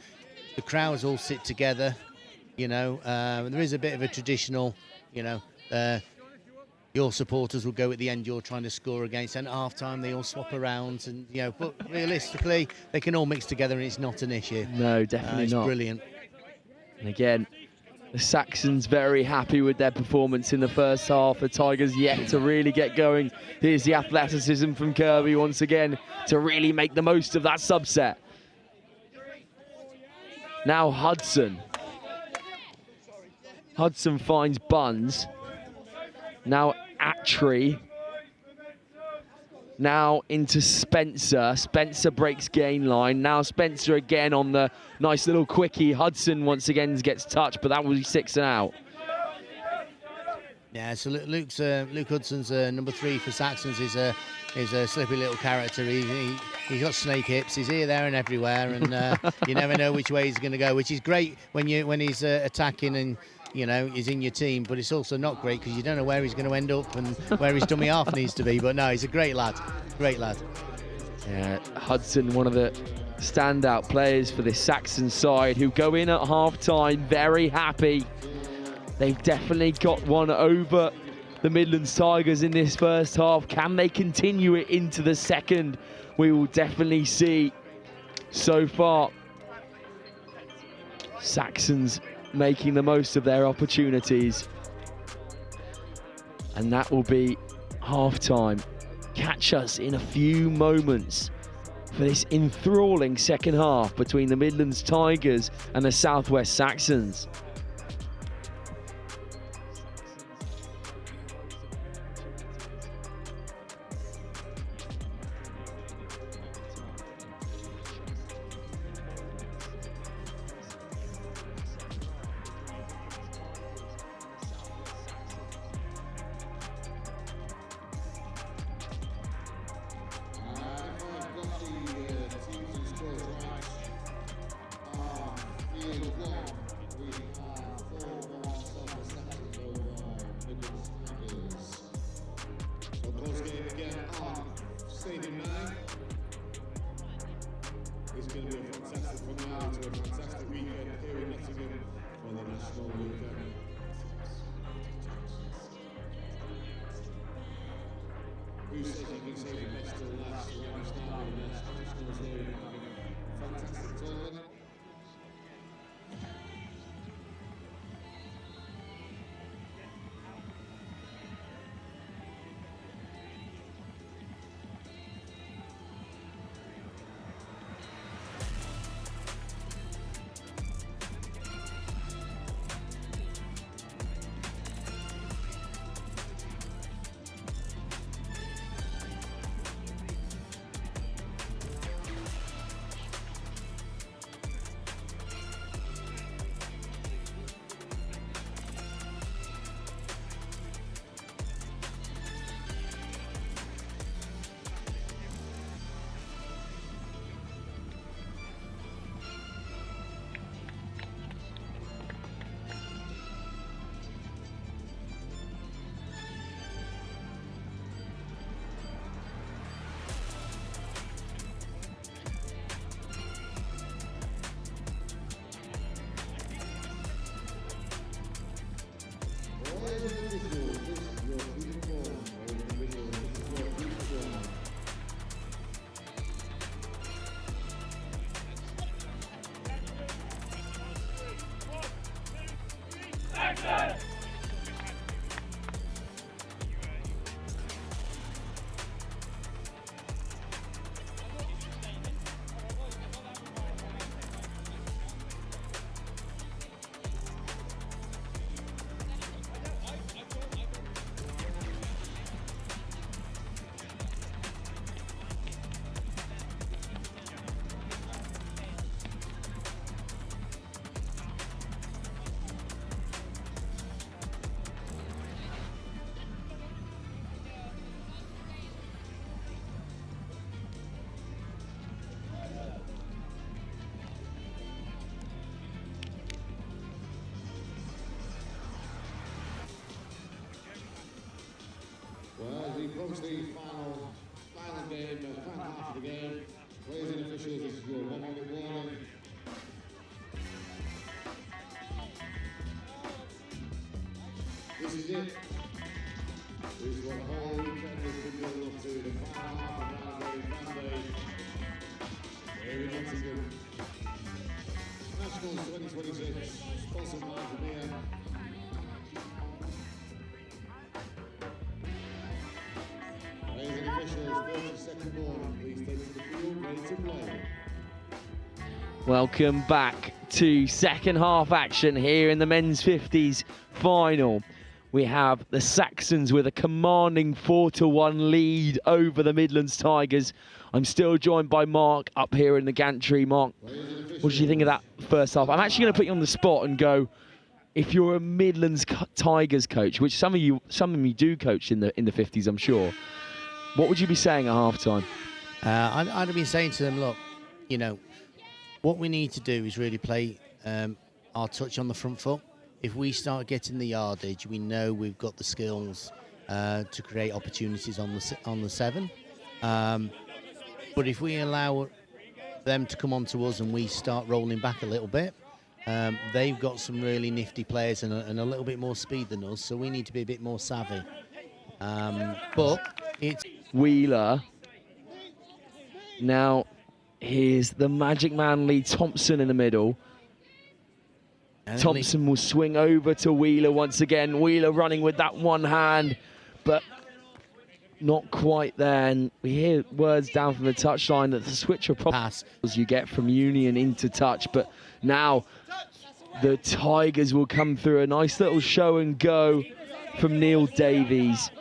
Speaker 16: The crowds all sit together. There is a bit of a traditional, your supporters will go at the end, you're trying to score against, and at half-time they all swap around, and but realistically they can all mix together and it's not an issue.
Speaker 1: No, definitely not.
Speaker 16: It's brilliant.
Speaker 1: And again, the Saxons very happy with their performance in the first half. The Tigers yet to really get going. Here's the athleticism from Kirby once again to really make the most of that subset. Now Hudson finds Buns. Now Attree. Now into Spencer. Spencer breaks gain line. Now Spencer again on the nice little quickie. Hudson once again gets touched, but that will be 6 and out.
Speaker 16: Yeah, so Luke Hudson's number 3 for Saxons is a slippy little character. He's got snake hips. He's here, there, and everywhere, and you never know which way he's going to go, which is great when he's attacking and he's in your team. But it's also not great because you don't know where he's going to end up and where his dummy half needs to be. But no, he's a great lad. Great lad.
Speaker 1: Yeah, Hudson, one of the standout players for this Saxon side, who go in at half-time very happy. They've definitely got one over the Midlands Tigers in this first half. Can they continue it into the second? We will definitely see. So far, Saxons making the most of their opportunities. And that will be half-time. Catch us in a few moments for this enthralling second half between the Midlands Tigers and the Southwest Saxons.
Speaker 3: Stadium 9. It's going to be a fantastic finale to a fantastic weekend here in Nottingham for the national weekend. Who says you can say the best till last when you start with the best? Just goes here and having a fantastic tournament. Well, as we approach the final game, final half of the game, players and officials, this is your 1 minute warning. This is it. This is what the whole weekend has been building up to, the final half of round game, Monday, here in Nottingham. Nationals 2026, sponsored by Vermeer.
Speaker 8: Welcome back to second half action here in the men's 50s final. We have the Saxons with a commanding 4-1 lead over the Midlands Tigers. I'm still joined by Mark up here in the gantry. Mark, what did you think of that first half? I'm actually going to put you on the spot and go, if you're a Midlands Tigers coach, which some of you do coach in the 50s, I'm sure, what would you be saying at half-time?
Speaker 16: I'd have been saying to them, look, you know, what we need to do is really play our touch on the front foot. If we start getting the yardage, we know we've got the skills to create opportunities on the 7. But if we allow them to come on to us and we start rolling back a little bit, they've got some really nifty players and a little bit more speed than us, so we need to be a bit more savvy. But it's
Speaker 8: Wheeler. Now, here's the Magic Man Lee Thompson in the middle. Thompson will swing over to Wheeler once again. Wheeler running with that one hand, but not quite there. And we hear words down from the touchline that the switcher pass as you get from Union into touch. But now the Tigers will come through. A nice little show and go from Neil Davies.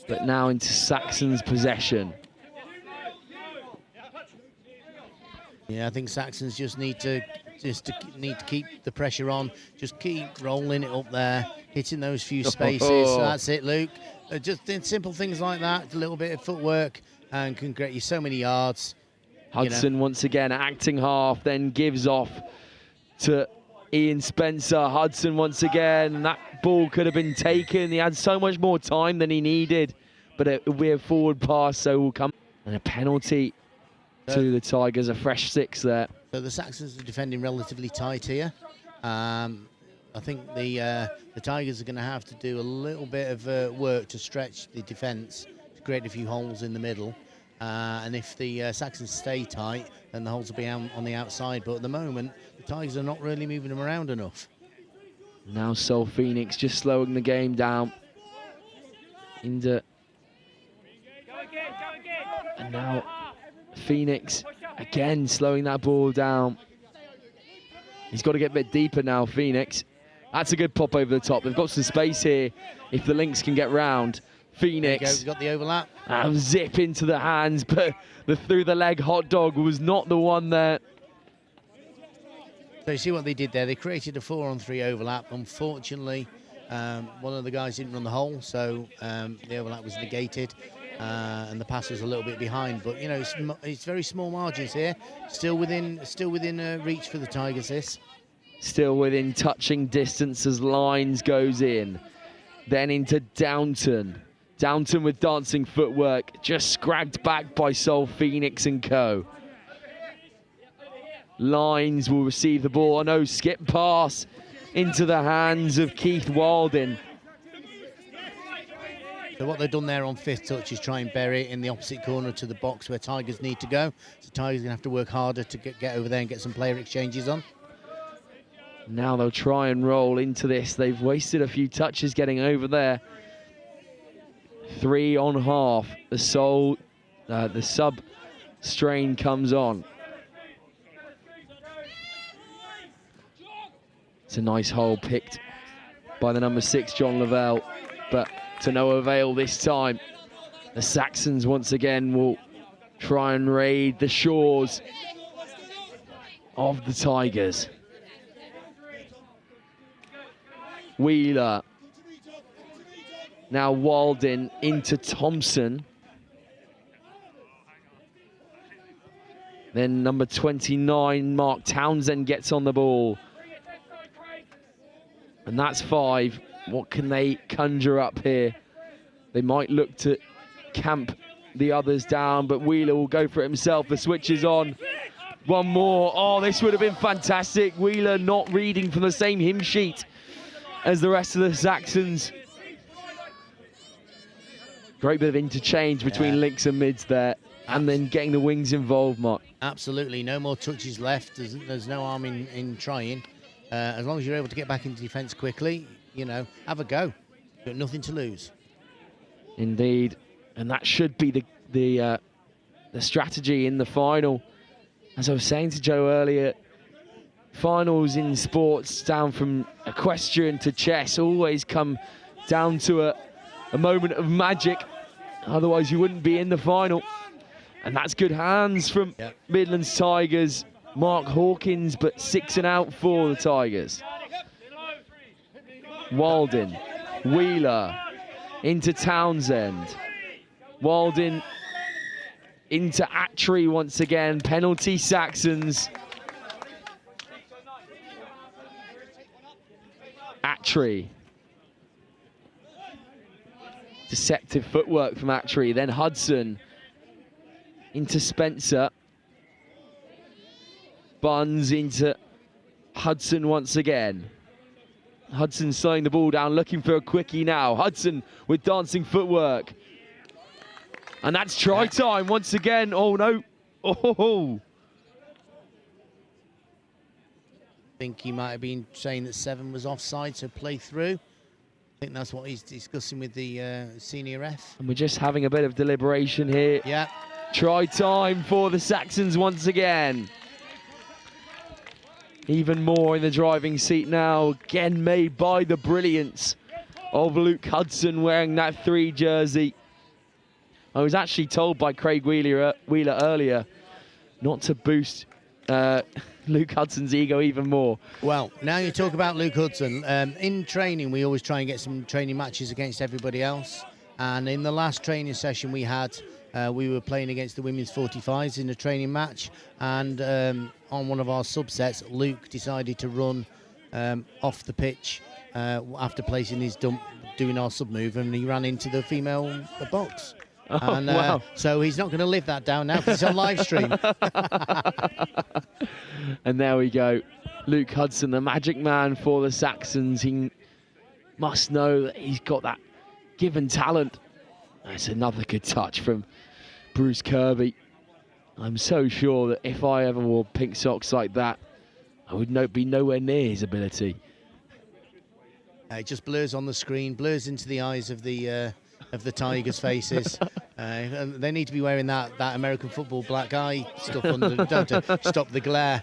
Speaker 8: But now into Saxon's possession.
Speaker 16: Yeah, I think Saxons just need to keep the pressure on, just keep rolling it up there, hitting those few spaces. That's it, Luke. Just simple things like that, a little bit of footwork, and can get you so many yards.
Speaker 8: Hudson once again acting half, then gives off to Ian Spencer. Hudson once again, that ball could have been taken. He had so much more time than he needed,
Speaker 9: but it'll be a forward pass, so will come. And a penalty to the Tigers, a fresh 6 there.
Speaker 16: So the Saxons are defending relatively tight here. I think the Tigers are going to have to do a little bit of work to stretch the defence, to create a few holes in the middle. And if the Saxons stay tight, then the holes will be on the outside. But at the moment, the Tigers are not really moving them around enough.
Speaker 9: Now Sol Phoenix just slowing the game down. And now Phoenix again slowing that ball down. He's got to get a bit deeper now, Phoenix. That's a good pop over the top. They've got some space here if the Lynx can get round. Phoenix.
Speaker 16: We've got the overlap.
Speaker 9: Zip into the hands, but the through the leg hot dog was not the one there.
Speaker 16: So you see what they did there? They created a 4-on-3 overlap. Unfortunately, one of the guys didn't run the hole, so the overlap was negated, and the pass was a little bit behind. But you know, it's very small margins here. Still within reach for the Tigers. This.
Speaker 9: Still within touching distance as Lines goes in. Then into Downton. Downton with dancing footwork, just scragged back by Sol Phoenix and co. Lines will receive the ball. No, skip pass into the hands of Keith Walding.
Speaker 16: So what they've done there on 5th touch is try and bury it in the opposite corner to the box where Tigers need to go. So Tigers are going to have to work harder to get over there and get some player exchanges on.
Speaker 9: Now they'll try and roll into this. They've wasted a few touches getting over there. 3 on half. The sub strain comes on. It's a nice hole picked by the number 6, John Lavelle, but to no avail this time. The Saxons once again will try and raid the shores of the Tigers. Wheeler. Now Walden into Thompson. Then number 29, Mark Townsend, gets on the ball. And that's 5. What can they conjure up here? They might look to camp the others down, but Wheeler will go for it himself. The switch is on. One more. Oh, this would have been fantastic. Wheeler not reading from the same hymn sheet as the rest of the Saxons. Great bit of interchange between Lynx and mids there, and then getting the wings involved, Mark.
Speaker 16: Absolutely, no more touches left. There's no harm in trying. As long as you're able to get back into defence quickly, you know, have a go. You've got nothing to lose.
Speaker 9: Indeed, and that should be the strategy in the final. As I was saying to Joe earlier, finals in sports, down from equestrian to chess, always come down to a moment of magic. Otherwise, you wouldn't be in the final. And that's good hands from Midlands Tigers. Mark Hawkins, but 6 and out for the Tigers. Walden, Wheeler, into Townsend. Walden into Attree once again. Penalty Saxons. Attree. Deceptive footwork from Attree. Then Hudson into Spencer. Buns into Hudson once again. Hudson slowing the ball down, looking for a quickie now. Hudson with dancing footwork. And that's try time once again. Oh, no. Oh.
Speaker 16: I think he might have been saying that 7 was offside, so play through. I think that's what he's discussing with the senior ref.
Speaker 9: And we're just having a bit of deliberation here.
Speaker 16: Yeah.
Speaker 9: Try time for the Saxons once again. Even more in the driving seat now, again made by the brilliance of Luke Hudson wearing that 3 jersey. I was actually told by Craig Wheeler earlier not to boost Luke Hudson's ego even more.
Speaker 16: Well, now you talk about Luke Hudson. In training, we always try and get some training matches against everybody else. And in the last training session we had, we were playing against the women's 45s in a training match, and on one of our subsets, Luke decided to run off the pitch after placing his dump, doing our sub move, and he ran into the female box.
Speaker 8: Oh,
Speaker 16: And
Speaker 8: wow.
Speaker 16: so he's not going to live that down now because it's on live stream.
Speaker 8: And there we go. Luke Hudson, the magic man for the Saxons. He must know that he's got that given talent. That's another good touch from Bruce Kirby. I'm so sure that if I ever wore pink socks like that, I would be nowhere near his ability.
Speaker 16: It just blurs on the screen, blurs into the eyes of the Tigers' faces. And they need to be wearing that American football black eye stuff under, don't they? Stop the glare.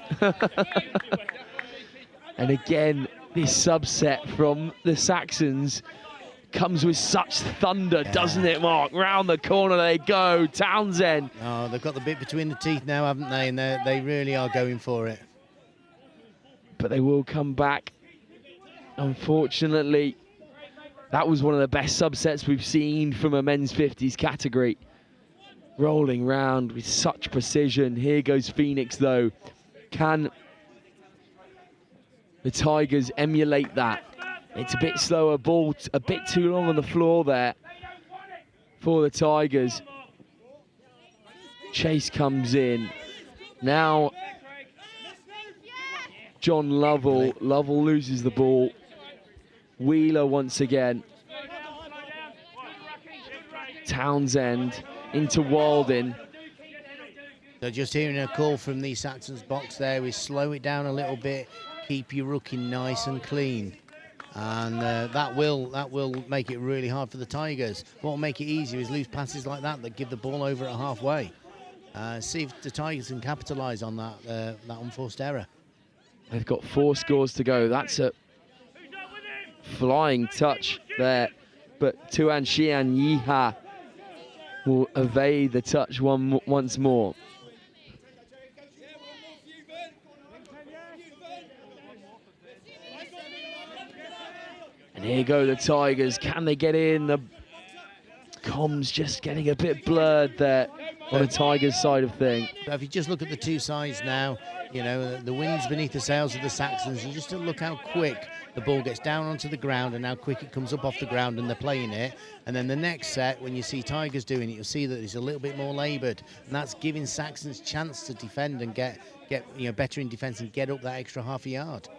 Speaker 8: And again, this subset from the Saxons comes with such thunder, doesn't it, Mark? Round the corner they go, Townsend.
Speaker 16: Oh, they've got the bit between the teeth now, haven't they? And they really are going for it.
Speaker 8: But they will come back. Unfortunately, that was one of the best subsets we've seen from a men's 50s category. Rolling round with such precision. Here goes Phoenix, though. Can the Tigers emulate that? It's a bit slower ball, a bit too long on the floor there for the Tigers. Chase comes in. Now, John Lovell. Lovell loses the ball. Wheeler once again. Townsend into Waldin.
Speaker 16: So just hearing a call from the Saxons box there, we slow it down a little bit, keep your rookie nice and clean. And that will make it really hard for the Tigers. What will make it easier is loose passes like that give the ball over at halfway. See if the Tigers can capitalise on that unforced error.
Speaker 8: They've got 4 scores to go. That's a flying touch there. But Tuan Xian Yiha will evade the touch once more. And here go the Tigers. Can they get in? The comms just getting a bit blurred there on the Tigers side of things.
Speaker 16: If you just look at the two sides now, you know, the wind's beneath the sails of the Saxons. You just look how quick the ball gets down onto the ground and how quick it comes up off the ground and they're playing it. And then the next set, when you see Tigers doing it, you'll see that it's a little bit more laboured. And that's giving Saxons chance to defend and get better in defence and get up that extra half a yard.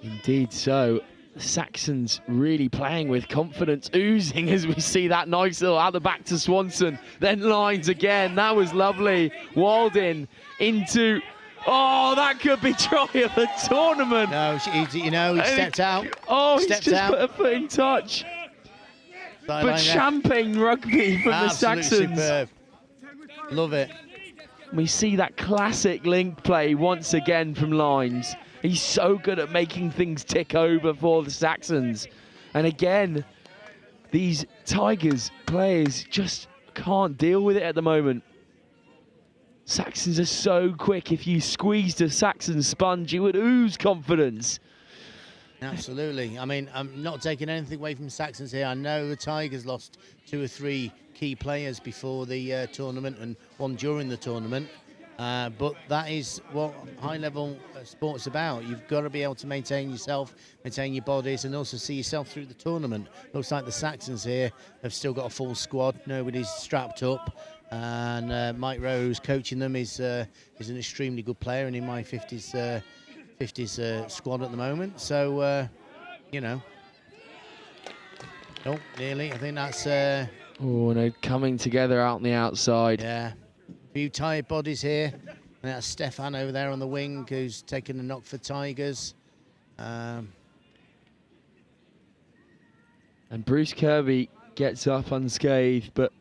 Speaker 8: Indeed so. The Saxons really playing with confidence, oozing as we see that nice little out the back to Swanson. Then lines again. That was lovely. Waldin into... Oh, that could be try of the tournament.
Speaker 16: No, he stepped out.
Speaker 8: Oh, he's
Speaker 16: stepped
Speaker 8: just
Speaker 16: out.
Speaker 8: put a foot in touch. But champagne rugby from the Saxons.
Speaker 16: Superb. Love it.
Speaker 8: We see that classic link play once again from Lines. He's so good at making things tick over for the Saxons. And again, these Tigers players just can't deal with it at the moment. Saxons are so quick. If you squeezed a Saxon sponge, you would ooze confidence.
Speaker 16: Absolutely. I mean, I'm not taking anything away from Saxons here. I know the Tigers lost 2 or 3 key players before the tournament and one during the tournament. But that is what high-level sport's about. You've got to be able to maintain yourself, maintain your bodies, and also see yourself through the tournament. Looks like the Saxons here have still got a full squad. Nobody's strapped up. And Mike Rose coaching them is an extremely good player and in my 50s squad at the moment. So, you know. Oh, nearly. I think that's...
Speaker 8: Oh, no, coming together out on the outside.
Speaker 16: Yeah. A few tired bodies here. And that's Stefan over there on the wing who's taken a knock for Tigers.
Speaker 8: And Bruce Kirby gets up unscathed, but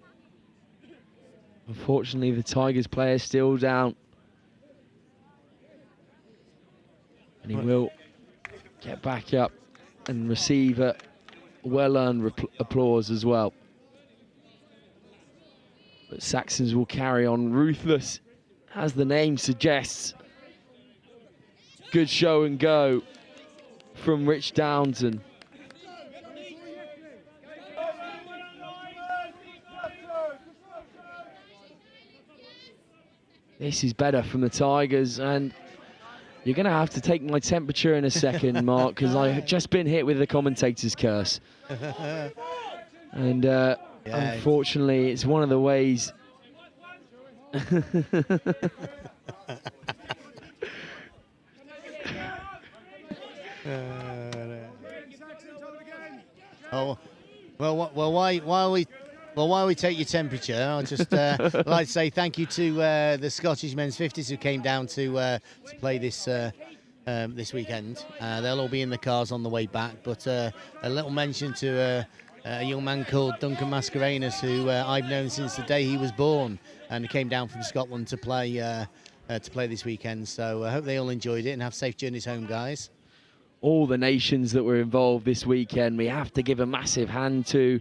Speaker 8: unfortunately the Tigers player is still down. And he will get back up and receive a well-earned applause as well. But Saxons will carry on ruthless, as the name suggests. Good show and go from Rich Downton. This is better from the Tigers, and You're going to have to take my temperature in a second, Mark, because I've just been hit with the commentator's curse. And unfortunately, it's one of the ways.
Speaker 16: Oh, while we take your temperature, I'll just like to say thank you to the Scottish men's 50s who came down to play this this weekend. They'll all be in the cars on the way back, but a little mention to a young man called Duncan Mascarenas, who I've known since the day he was born, and he came down from Scotland to play this weekend. So I hope they all enjoyed it and have safe journeys home, guys.
Speaker 8: All the nations that were involved this weekend, we have to give a massive hand to,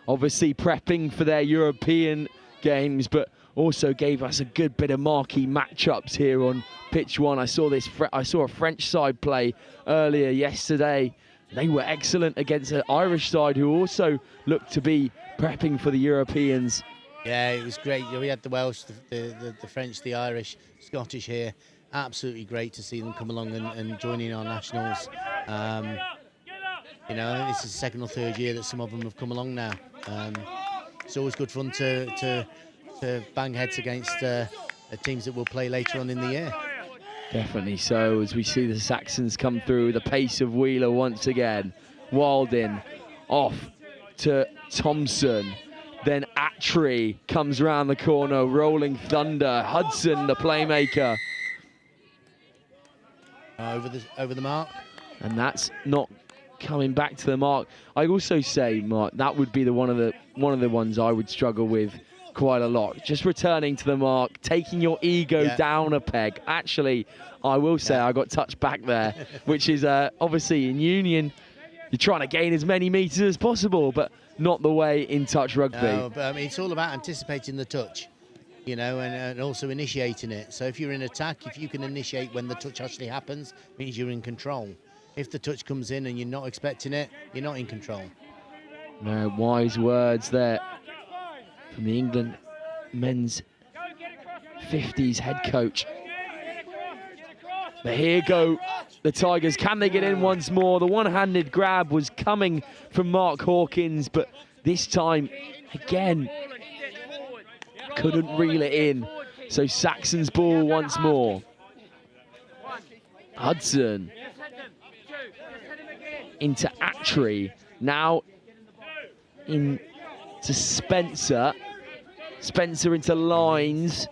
Speaker 8: obviously prepping for their European games, but also gave us a good bit of marquee matchups here on pitch one. I saw a French side play earlier yesterday. They were excellent against an Irish side who also looked to be prepping for the Europeans.
Speaker 16: Yeah, it was great. We had the Welsh, the French, the Irish, Scottish here. Absolutely great to see them come along and join in our nationals. You know, this is the second or third year that some of them have come along now. It's always good fun to bang heads against teams that will play later on in the year.
Speaker 8: Definitely so, as we see the Saxons come through, the pace of Wheeler once again. Wildin off to Thompson. Then Attree comes around the corner, rolling thunder. Hudson, the playmaker.
Speaker 16: Over the mark.
Speaker 8: And that's not coming back to the mark. I also say, Mark, that would be one of the ones I would struggle with quite a lot. Just returning to the mark, taking your ego down a peg. Actually, I will say I got touched back there, which is obviously in union, you're trying to gain as many meters as possible, but not the way in touch rugby.
Speaker 16: No, but I mean, it's all about anticipating the touch, you know, and also initiating it. So if you're in attack, if you can initiate when the touch actually happens, it means you're in control. If the touch comes in and you're not expecting it, you're not in control.
Speaker 8: No, wise words there from the England men's 50s head coach. But here go the Tigers. Can they get in once more? The one-handed grab was coming from Mark Hawkins, but this time, again, couldn't reel it in. So Saxon's ball once more. Hudson into Attree. Now into Spencer. Spencer into Lines.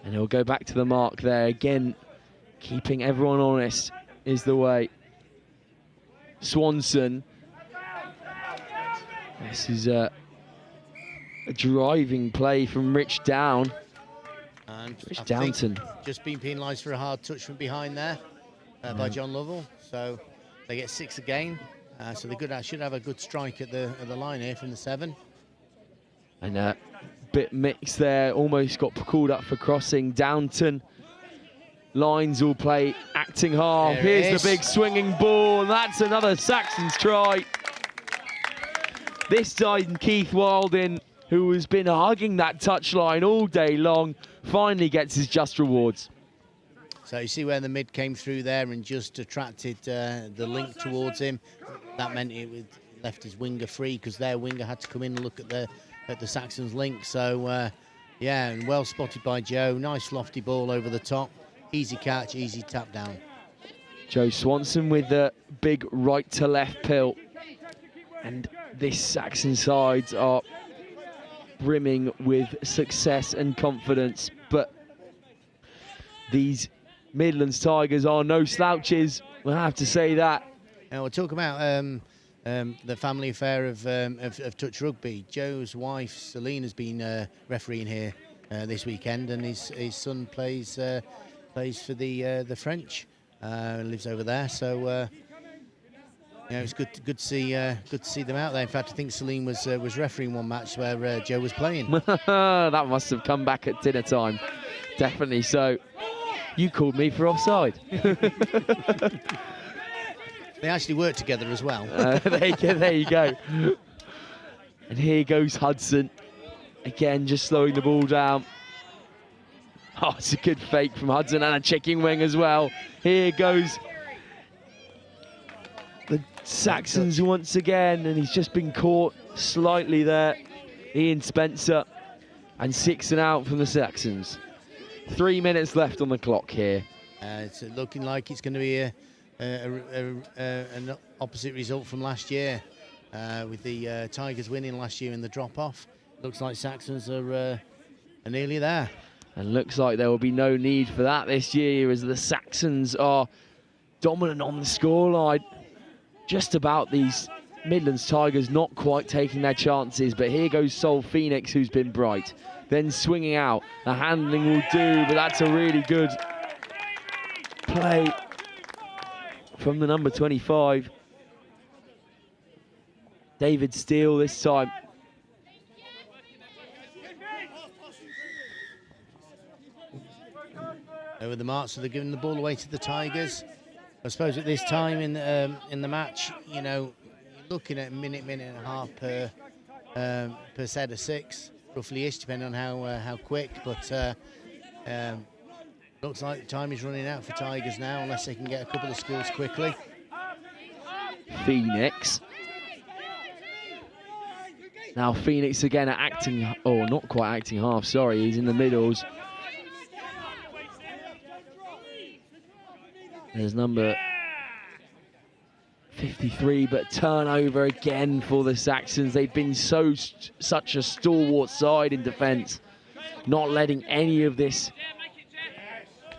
Speaker 8: And he'll go back to the mark there. Again, keeping everyone honest is the way. Swanson. This is a driving play from Rich Down.
Speaker 16: And
Speaker 8: Rich Downton.
Speaker 16: Just been penalised for a hard touch from behind there by John Lovell. So they get 6 again. So they should have a good strike at the line here from the 7.
Speaker 8: And bit mixed there, almost got called up for crossing. Downton. Lines will play acting half. Here's the big swinging ball, and that's another Saxons try. This time Keith Wildin, who has been hugging that touchline all day long, finally gets his just rewards.
Speaker 16: So you see where the mid came through there and just attracted the link towards him. That meant it left his winger free, because their winger had to come in and look at the Saxons link. So yeah, and well spotted by Joe. Nice lofty ball over the top. Easy catch, easy tap down.
Speaker 8: Joe Swanson with the big right to left pill. And this Saxon side are brimming with success and confidence. But these Midlands Tigers are no slouches. We'll have to say that.
Speaker 16: Now we'll talk about the family affair of touch rugby. Joe's wife Celine has been refereeing here this weekend, and his son plays for the French. Lives over there, so yeah, it's good to see them out there. In fact, I think Celine was refereeing one match where Joe was playing.
Speaker 8: That must have come back at dinner time, definitely. So you called me for offside.
Speaker 16: They actually work together as well.
Speaker 8: There you go. And here goes Hudson. Again, just slowing the ball down. Oh, it's a good fake from Hudson and a chicken wing as well. Here goes the Saxons once again, and he's just been caught slightly there. Ian Spencer, and 6 and out from the Saxons. 3 minutes left on the clock here.
Speaker 16: It's looking like it's going to be an opposite result from last year, with the Tigers winning last year in the drop-off. Looks like Saxons are nearly there.
Speaker 8: And looks like there will be no need for that this year, as the Saxons are dominant on the scoreline. Just about these Midlands Tigers not quite taking their chances, but here goes Sol Phoenix, who's been bright. Then swinging out, the handling will do, but that's a really good play from the number 25. David Steele this time.
Speaker 16: Over the mark, so they're giving the ball away to the Tigers. I suppose at this time in the match, you know, you're looking at a minute and a half per set of 6, roughly-ish, depending on how quick. But looks like time is running out for Tigers now, unless they can get a couple of scores quickly.
Speaker 8: Phoenix. Now Phoenix again are acting, oh, not quite acting half, sorry, he's in the middles. There's number 53, but turnover again for the Saxons. They've been such a stalwart side in defence, not letting any of this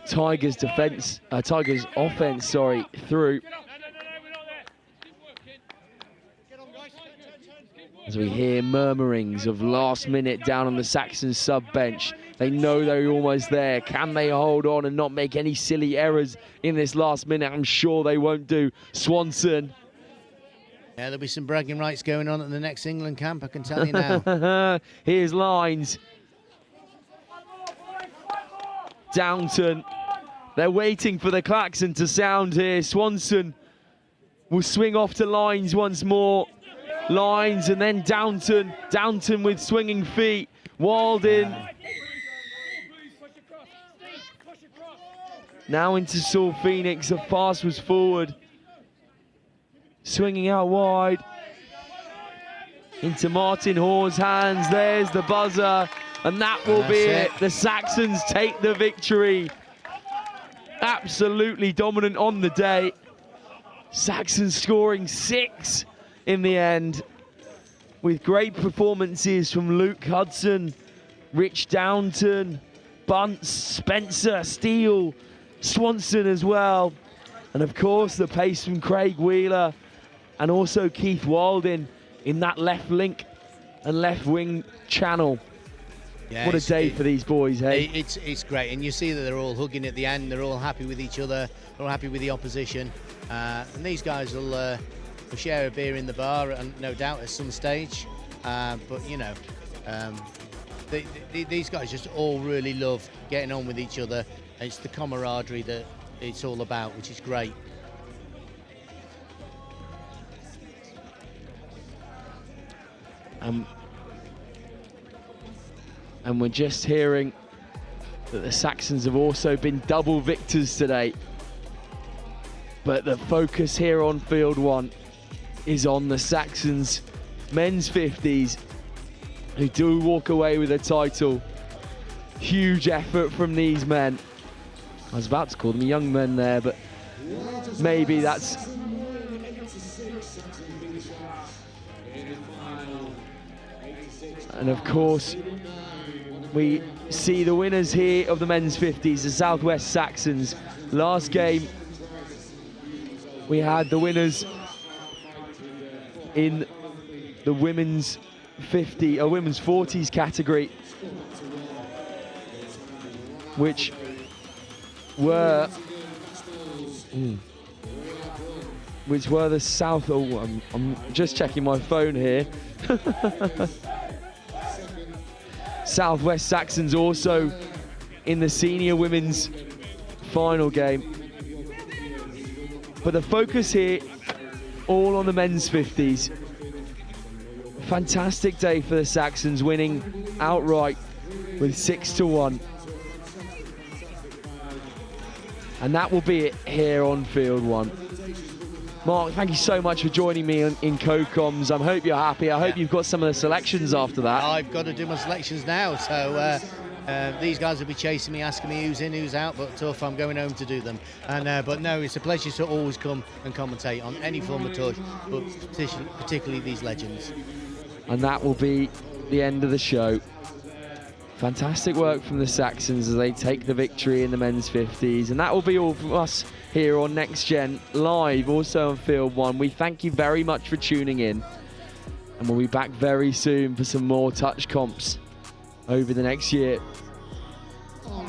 Speaker 8: Tigers offence, sorry, through. As we hear murmurings of last minute down on the Saxons sub bench. They know they're almost there. Can they hold on and not make any silly errors in this last minute? I'm sure they won't do. Swanson.
Speaker 16: Yeah, there'll be some bragging rights going on at the next England camp, I can tell you now.
Speaker 8: Here's Lines. Downton. They're waiting for the klaxon to sound here. Swanson will swing off to Lines once more. Lines and then Downton. Downton with swinging feet. Walden. Now into Saul Phoenix. The pass was forward. Swinging out wide. Into Martin Hoare's hands. There's the buzzer. And that will be it. The Saxons take the victory. Absolutely dominant on the day. Saxons scoring 6 in the end, with great performances from Luke Hudson, Rich Downton, Bunce, Spencer, Steele, Swanson as well. And of course the pace from Craig Wheeler and also Keith Walden in that left link and left wing channel. Yeah, what a day for these boys, hey?
Speaker 16: It's great, and you see that they're all hugging at the end. They're all happy with each other. They're all happy with the opposition. And these guys will share a beer in the bar, and no doubt at some stage. But you know, these guys just all really love getting on with each other. It's the camaraderie that it's all about, which is great.
Speaker 8: And we're just hearing that the Saxons have also been double victors today. But the focus here on field 1 is on the Saxons men's 50s, who do walk away with a title. Huge effort from these men. I was about to call them young men there, but maybe that's... And of course, we see the winners here of the men's 50s, the Southwest Saxons. Last game, we had the winners in the women's 50 or women's 40s category, which were the South. Oh, I'm just checking my phone here. Southwest Saxons also in the senior women's final game. But the focus here, all on the men's 50s. Fantastic day for the Saxons, winning outright with 6-1. And that will be it here on Field 1. Mark, thank you so much for joining me in co-coms. I hope you're happy. I hope you've got some of the selections after that.
Speaker 16: I've got to do my selections now, so these guys will be chasing me, asking me who's in, who's out, but tough, I'm going home to do them. And but no, it's a pleasure to always come and commentate on any form of touch, but particularly these legends.
Speaker 8: And that will be the end of the show. Fantastic work from the Saxons as they take the victory in the men's 50s. And that will be all from us here on Next Gen Live, also on Field 1. We thank you very much for tuning in. And we'll be back very soon for some more touch comps over the next year.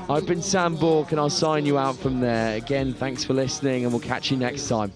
Speaker 8: I've been Sam Bork and I'll sign you out from there. Again, thanks for listening and we'll catch you next time.